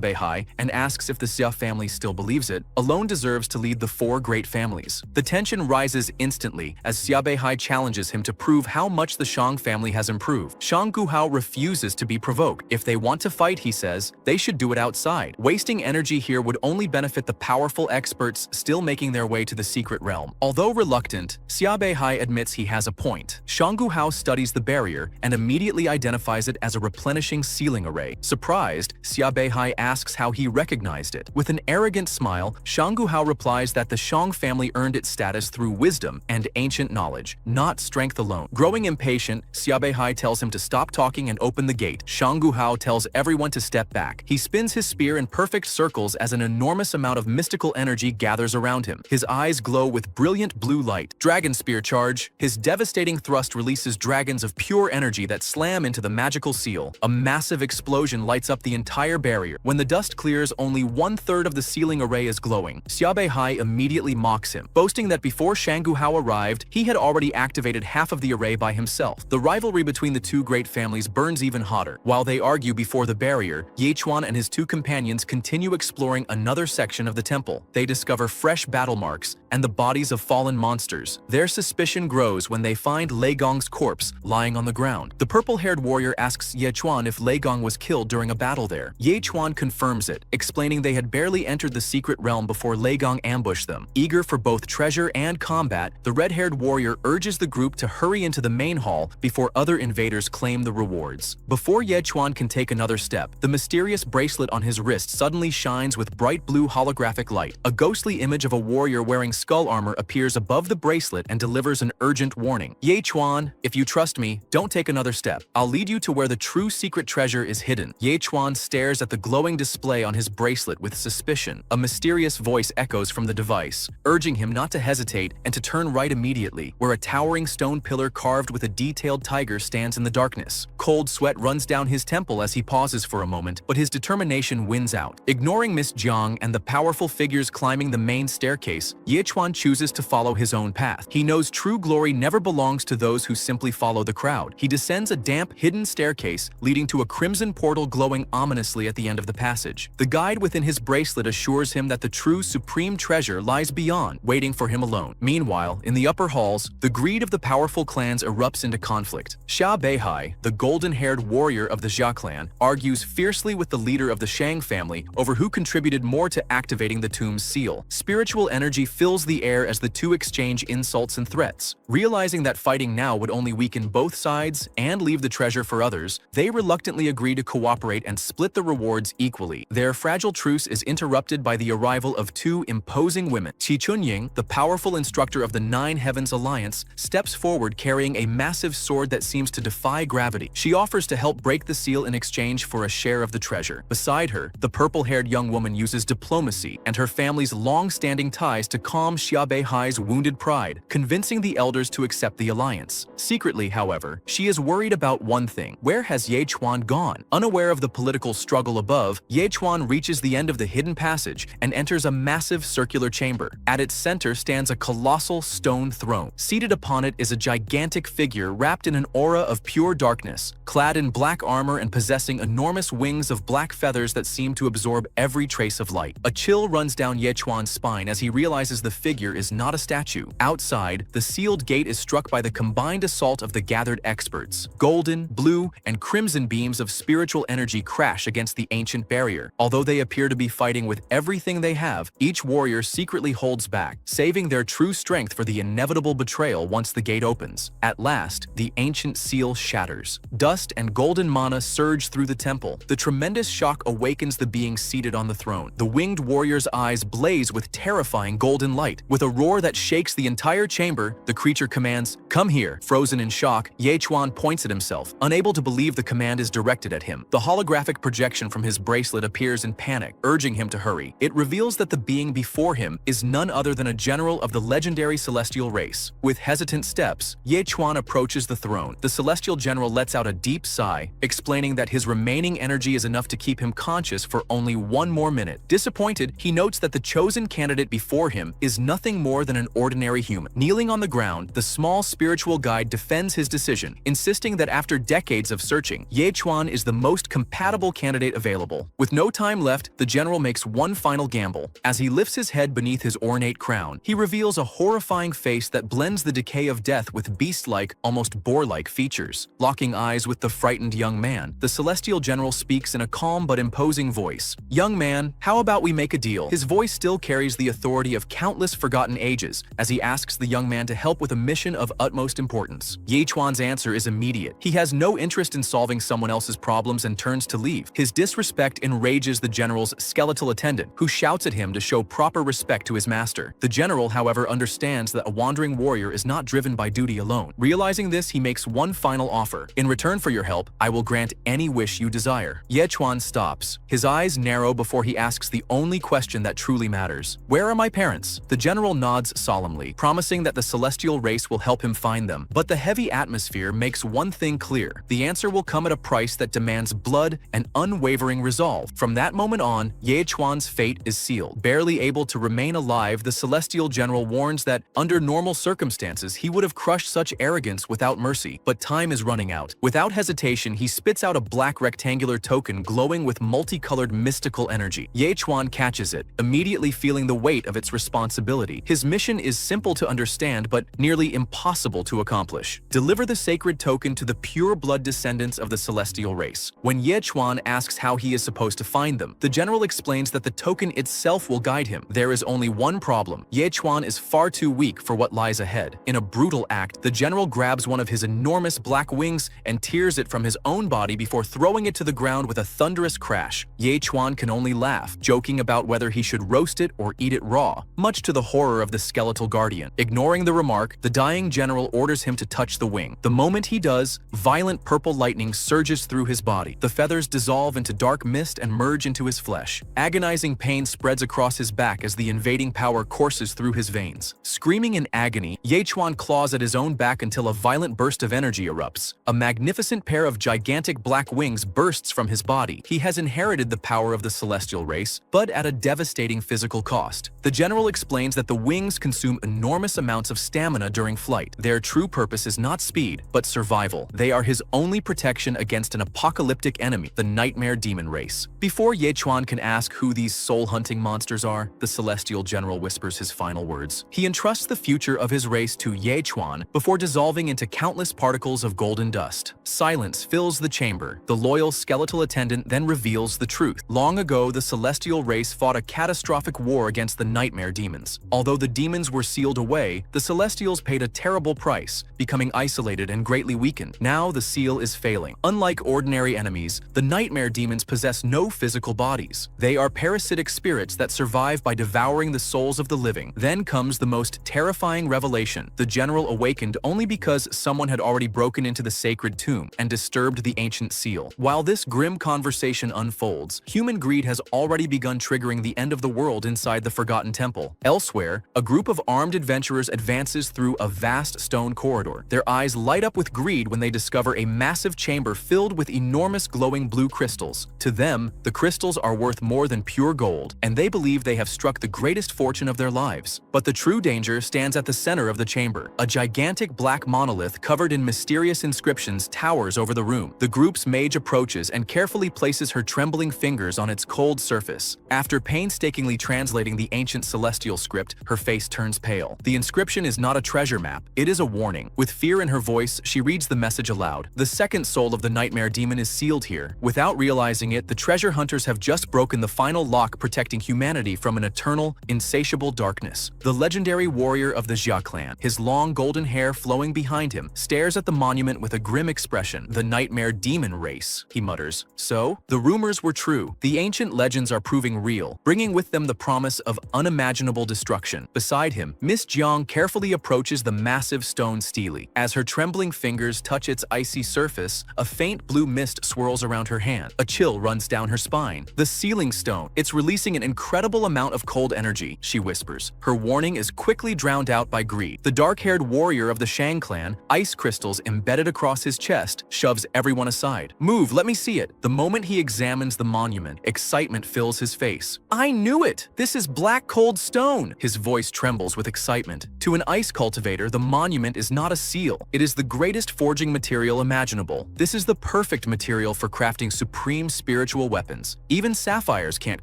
Beihai and asks if the Xia family still believes it alone deserves to lead the four great families. The tension rises instantly as Xia Beihai challenges him to prove how much the Shang family has improved. Shang Guhao refuses to be provoked. If they want to fight, he says, they should do it outside. Wasting energy here would only benefit the powerful experts still making their way to the secret realm. Although reluctant, Xia Beihai admits he has a point. Shang Guhao studies the barrier and immediately identifies it as a replenishing ceiling array. Surprised, Xia Beihai asks how he recognized it. With an arrogant smile, Shang Guhao replies that the Shang family family earned its status through wisdom and ancient knowledge, not strength alone. Growing impatient, Xiaobei tells him to stop talking and open the gate. Shang Guhao tells everyone to step back. He spins his spear in perfect circles as an enormous amount of mystical energy gathers around him. His eyes glow with brilliant blue light. Dragon Spear Charge. His devastating thrust releases dragons of pure energy that slam into the magical seal. A massive explosion lights up the entire barrier. When the dust clears, only 1/3 of the sealing array is glowing. Xiaobei immediately mocks him, boasting that before Shang Guhao arrived, he had already activated half of the array by himself. The rivalry between the two great families burns even hotter. While they argue before the barrier, Yechuan and his two companions continue exploring another section of the temple. They discover fresh battle marks and the bodies of fallen monsters. Their suspicion grows when they find Lei Gong's corpse lying on the ground. The purple-haired warrior asks Yechuan if Lei Gong was killed during a battle there. Yechuan confirms it, explaining they had barely entered the secret realm before Lei Gong ambushed them. Eager for both treasure and combat, the red-haired warrior urges the group to hurry into the main hall before other invaders claim the rewards. Before Yechuan can take another step, the mysterious bracelet on his wrist suddenly shines with bright blue holographic light. A ghostly image of a warrior wearing skull armor appears above the bracelet and delivers an urgent warning. Yechuan, if you trust me, don't take another step. I'll lead you to where the true secret treasure is hidden. Yechuan stares at the glowing display on his bracelet with suspicion. A mysterious voice echoes from the device, urging him not to hesitate and to turn right immediately, where a towering stone pillar carved with a detailed tiger stands in the darkness. Cold sweat runs down his temple as he pauses for a moment, but his determination wins out. Ignoring Miss Jiang and the powerful figures climbing the main staircase, Yechuan chooses to follow his own path. He knows true glory never belongs to those who simply follow the crowd. He descends a damp, hidden staircase, leading to a crimson portal glowing ominously at the end of the passage. The guide within his bracelet assures him that the true supreme treasure lies beyond, waiting for him alone. Meanwhile, in the upper halls, the greed of the powerful clans erupts into conflict. Xia Beihai, the golden-haired warrior of the Jia clan, argues fiercely with the leader of the Shang family over who contributed more to activating the tomb's seal. Spiritual energy fills the air as the two exchange insults and threats. Realizing that fighting now would only weaken both sides and leave the treasure for others, they reluctantly agree to cooperate and split the rewards equally. Their fragile truce is interrupted by the arrival of two imposing women. Qi Chunying, the powerful instructor of the Nine Heavens Alliance, steps forward carrying a massive sword that seems to defy gravity. She offers to help break the seal in exchange for a share of the treasure. Beside her, the purple-haired young woman uses diplomacy and her family's long-standing ties to calm Xia Beihai's wounded pride, convincing the elders to accept the alliance. Secretly, however, she is worried about one thing. Where has Yechuan gone? Unaware of the political struggle above, Yechuan reaches the end of the hidden passage and enters a massive circular chamber. At its center stands a colossal stone throne. Seated upon it is a gigantic figure wrapped in an aura of pure darkness, clad in black armor and possessing enormous wings of black feathers that seem to absorb every trace of light. A chill runs down Yechuan's spine as he realizes the figure is not a statue. Outside, the sealed gate is struck by the combined assault of the gathered experts. Golden, blue, and crimson beams of spiritual energy crash against the ancient barrier. Although they appear to be fighting with everything they have, each warrior secretly holds back, saving their true strength for the inevitable betrayal once the gate opens. At last, the ancient seal shatters. Dust and golden mana surge through the temple. The tremendous shock awakens the being seated on the throne. The winged warrior's eyes blaze with terrifying golden light. With a roar that shakes the entire chamber, the creature commands, "Come here." Frozen in shock, Yechuan points at himself, unable to believe the command is directed at him. The holographic projection from his bracelet appears in panic, urging him to hurry. It reveals that the being before him is none other than a general of the legendary celestial race. With hesitant steps, Yechuan approaches the throne. The celestial general lets out a deep sigh, explaining that his remaining energy is enough to keep him conscious for only one more minute. Disappointed, he notes that the chosen candidate before him is nothing more than an ordinary human. Kneeling on the ground, the small spiritual guide defends his decision, insisting that after decades of searching, Yechuan is the most compatible candidate available. With no time left, the general makes one final gamble. As he lifts his head beneath his ornate crown, he reveals a horrifying face that blends the decay of death with beast-like, almost boar-like features. Locking eyes with the frightened young man, the celestial general speaks in a calm but imposing voice. "Young man, how about we make a deal?" His voice still carries the authority of countless countless forgotten ages as he asks the young man to help with a mission of utmost importance. Yechuan's answer is immediate. He has no interest in solving someone else's problems and turns to leave. His disrespect enrages the general's skeletal attendant, who shouts at him to show proper respect to his master. The general, however, understands that a wandering warrior is not driven by duty alone. Realizing this, he makes one final offer. In return for your help, I will grant any wish you desire. Yechuan stops. His eyes narrow before he asks the only question that truly matters. Where are my parents? The general nods solemnly, promising that the celestial race will help him find them. But the heavy atmosphere makes one thing clear. The answer will come at a price that demands blood and unwavering resolve. From that moment on, Yechuan's fate is sealed. Barely able to remain alive, the celestial general warns that under normal circumstances, he would have crushed such arrogance without mercy. But time is running out. Without hesitation, he spits out a black rectangular token glowing with multicolored mystical energy. Yechuan catches it, immediately feeling the weight of its responsibility. His mission is simple to understand, but nearly impossible to accomplish. Deliver the sacred token to the pure-blood descendants of the celestial race. When Yechuan asks how he is supposed to find them, the general explains that the token itself will guide him. There is only one problem. Yechuan is far too weak for what lies ahead. In a brutal act, the general grabs one of his enormous black wings and tears it from his own body before throwing it to the ground with a thunderous crash. Yechuan can only laugh, joking about whether he should roast it or eat it raw, much to the horror of the skeletal guardian. Ignoring the remark, the dying general orders him to touch the wing. The moment he does, violent purple lightning surges through his body. The feathers dissolve into dark mist and merge into his flesh. Agonizing pain spreads across his back as the invading power courses through his veins. Screaming in agony, Yechuan claws at his own back until a violent burst of energy erupts. A magnificent pair of gigantic black wings bursts from his body. He has inherited the power of the celestial race, but at a devastating physical cost. The general explains that the wings consume enormous amounts of stamina during flight. Their true purpose is not speed, but survival. They are his only protection against an apocalyptic enemy, the nightmare demon race. Before Yechuan can ask who these soul-hunting monsters are, the celestial general whispers his final words. He entrusts the future of his race to Yechuan before dissolving into countless particles of golden dust. Silence fills the chamber. The loyal skeletal attendant then reveals the truth. Long ago, the celestial race fought a catastrophic war against the nightmare demons. Although the demons were sealed away, the celestials paid a terrible price, becoming isolated and greatly weakened. Now the seal is failing. Unlike ordinary enemies, the nightmare demons possess no physical bodies. They are parasitic spirits that survive by devouring the souls of the living. Then comes the most terrifying revelation. The general awakened only because someone had already broken into the sacred tomb and disturbed the ancient seal. While this grim conversation unfolds, human greed has already begun triggering the end of the world inside the Forgotten Temple. Elsewhere, a group of armed adventurers advances through a vast stone corridor. Their eyes light up with greed when they discover a massive chamber filled with enormous glowing blue crystals. To them, the crystals are worth more than pure gold, and they believe they have struck the greatest fortune of their lives. But the true danger stands at the center of the chamber. A gigantic black monolith covered in mysterious inscriptions towers over the room. The group's mage approaches and carefully places her trembling fingers on its cold surface. After painstakingly translating the ancient celestial script, her face turns pale. The inscription is not a treasure map, it is a warning. With fear in her voice, she reads the message aloud. The second soul of the nightmare demon is sealed here. Without realizing it, the treasure hunters have just broken the final lock protecting humanity from an eternal, insatiable darkness. The legendary warrior of the Jia clan, his long golden hair flowing behind him, stares at the monument with a grim expression. The nightmare demon race, he mutters. So, the rumors were true. The ancient legends are proving real, bringing with them the promise of unimaginable destruction. Beside him, Miss Jiang carefully approaches the massive stone stele. As her trembling fingers touch its icy surface, a faint blue mist swirls around her hand. A chill runs down her spine. The sealing stone, it's releasing an incredible amount of cold energy, she whispers. Her warning is quickly drowned out by greed. The dark-haired warrior of the Shang clan, ice crystals embedded across his chest, shoves everyone aside. Move, let me see it. The moment he examines the monument, excitement fills his face. I knew it! This is black cold stone! His voice trembles with excitement. To an ice cultivator, the monument is not a seal. It is the greatest forging material imaginable. This is the perfect material for crafting supreme spiritual weapons. Even sapphires can't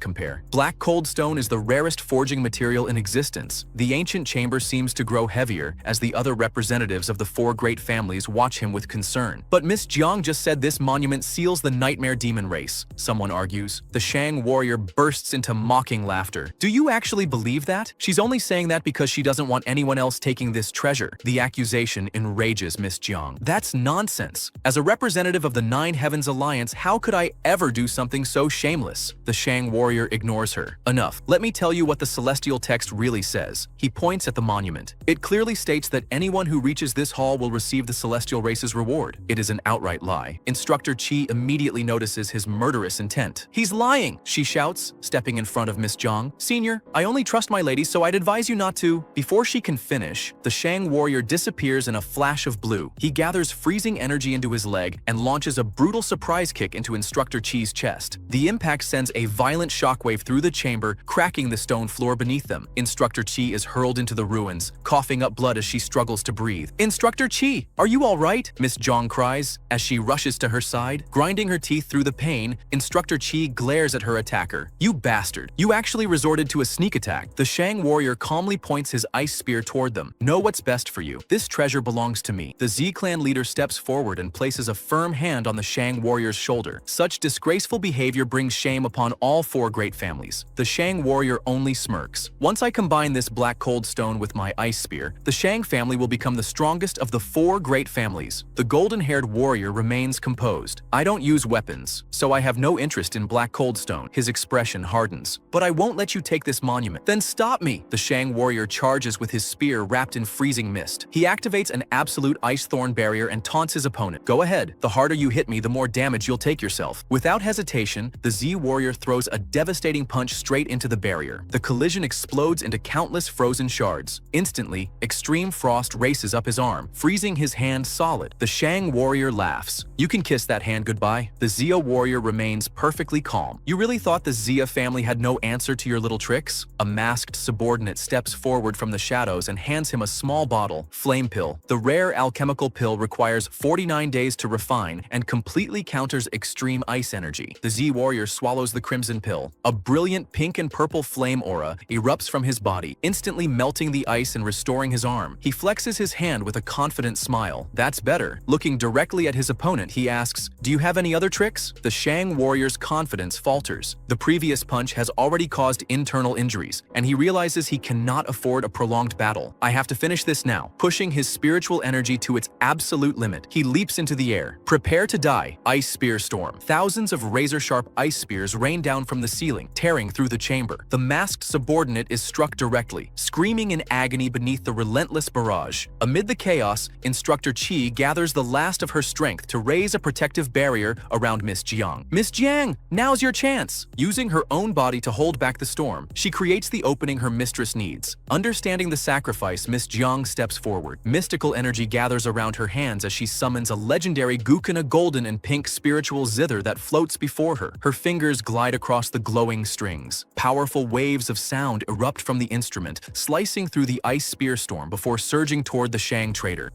compare. Black cold stone is the rarest forging material in existence. The ancient chamber seems to grow heavier as the other representatives of the four great families watch him with concern. But Miss Jiang just said this monument seals the nightmare demon race, someone argues. The Shang warrior bursts into mocking laughter. Do you actually believe that? that? She's only saying that because she doesn't want anyone else taking this treasure. The accusation enrages Miss Jiang. That's nonsense. As a representative of the Nine Heavens Alliance, how could I ever do something so shameless? The Shang warrior ignores her. Enough. Let me tell you what the celestial text really says. He points at the monument. It clearly states that anyone who reaches this hall will receive the celestial race's reward. It is an outright lie. Instructor Qi immediately notices his murderous intent. He's lying, she shouts, stepping in front of Miss Jiang. Senior, I only trust my lady, so I'd advise you not to. Before she can finish, the Shang warrior disappears in a flash of blue. He gathers freezing energy into his leg and launches a brutal surprise kick into Instructor Qi's chest. The impact sends a violent shockwave through the chamber, cracking the stone floor beneath them. Instructor Qi is hurled into the ruins, coughing up blood as she struggles to breathe. Instructor Qi, are you all right? Miss Jiang cries as she rushes to her side. Grinding her teeth through the pain, Instructor Qi glares at her attacker. You bastard. You actually resorted to a sneak attack. The Shang warrior calmly points his ice spear toward them. Know what's best for you. This treasure belongs to me. The Z clan leader steps forward and places a firm hand on the Shang warrior's shoulder. Such disgraceful behavior brings shame upon all four great families. The Shang warrior only smirks. Once I combine this black cold stone with my ice spear, the Shang family will become the strongest of the four great families. The golden-haired warrior remains composed. I don't use weapons, so I have no interest in black cold stone. His expression hardens. But I won't let you take this monument. Then stop me! The Shang warrior charges with his spear wrapped in freezing mist. He activates an absolute ice thorn barrier and taunts his opponent. Go ahead. The harder you hit me, the more damage you'll take yourself. Without hesitation, the Z warrior throws a devastating punch straight into the barrier. The collision explodes into countless frozen shards. Instantly, extreme frost races up his arm, freezing his hand solid. The Shang warrior laughs. You can kiss that hand goodbye. The Zia warrior remains perfectly calm. You really thought the Zia family had no answer to your little tricks? A masked subordinate steps forward from the shadows and hands him a small bottle, Flame Pill. The rare alchemical pill requires 49 days to refine and completely counters extreme ice energy. The Z warrior swallows the crimson pill. A brilliant pink and purple flame aura erupts from his body, instantly melting the ice and restoring his arm. He flexes his hand with a confident smile. That's better. Looking directly at his opponent, he asks, "Do you have any other tricks?" The Shang warrior's confidence falters. The previous punch has already caused internal injuries, and he realizes he cannot afford a prolonged battle. I have to finish this now. Pushing his spiritual energy to its absolute limit, he leaps into the air. Prepare to die. Ice spear storm. Thousands of razor-sharp ice spears rain down from the ceiling, tearing through the chamber. The masked subordinate is struck directly, screaming in agony beneath the relentless barrage. Amid the chaos, Instructor Qi gathers the last of her strength to raise a protective barrier around Miss Jiang. Miss Jiang, now's your chance! Using her own body to hold back the storm, she creates the opening her mistress needs. Understanding the sacrifice, Miss Jiang steps forward. Mystical energy gathers around her hands as she summons a legendary Gukina golden and pink spiritual zither that floats before her. Her fingers glide across the glowing strings. Powerful waves of sound erupt from the instrument, slicing through the ice spear storm before surging toward the Shang trader.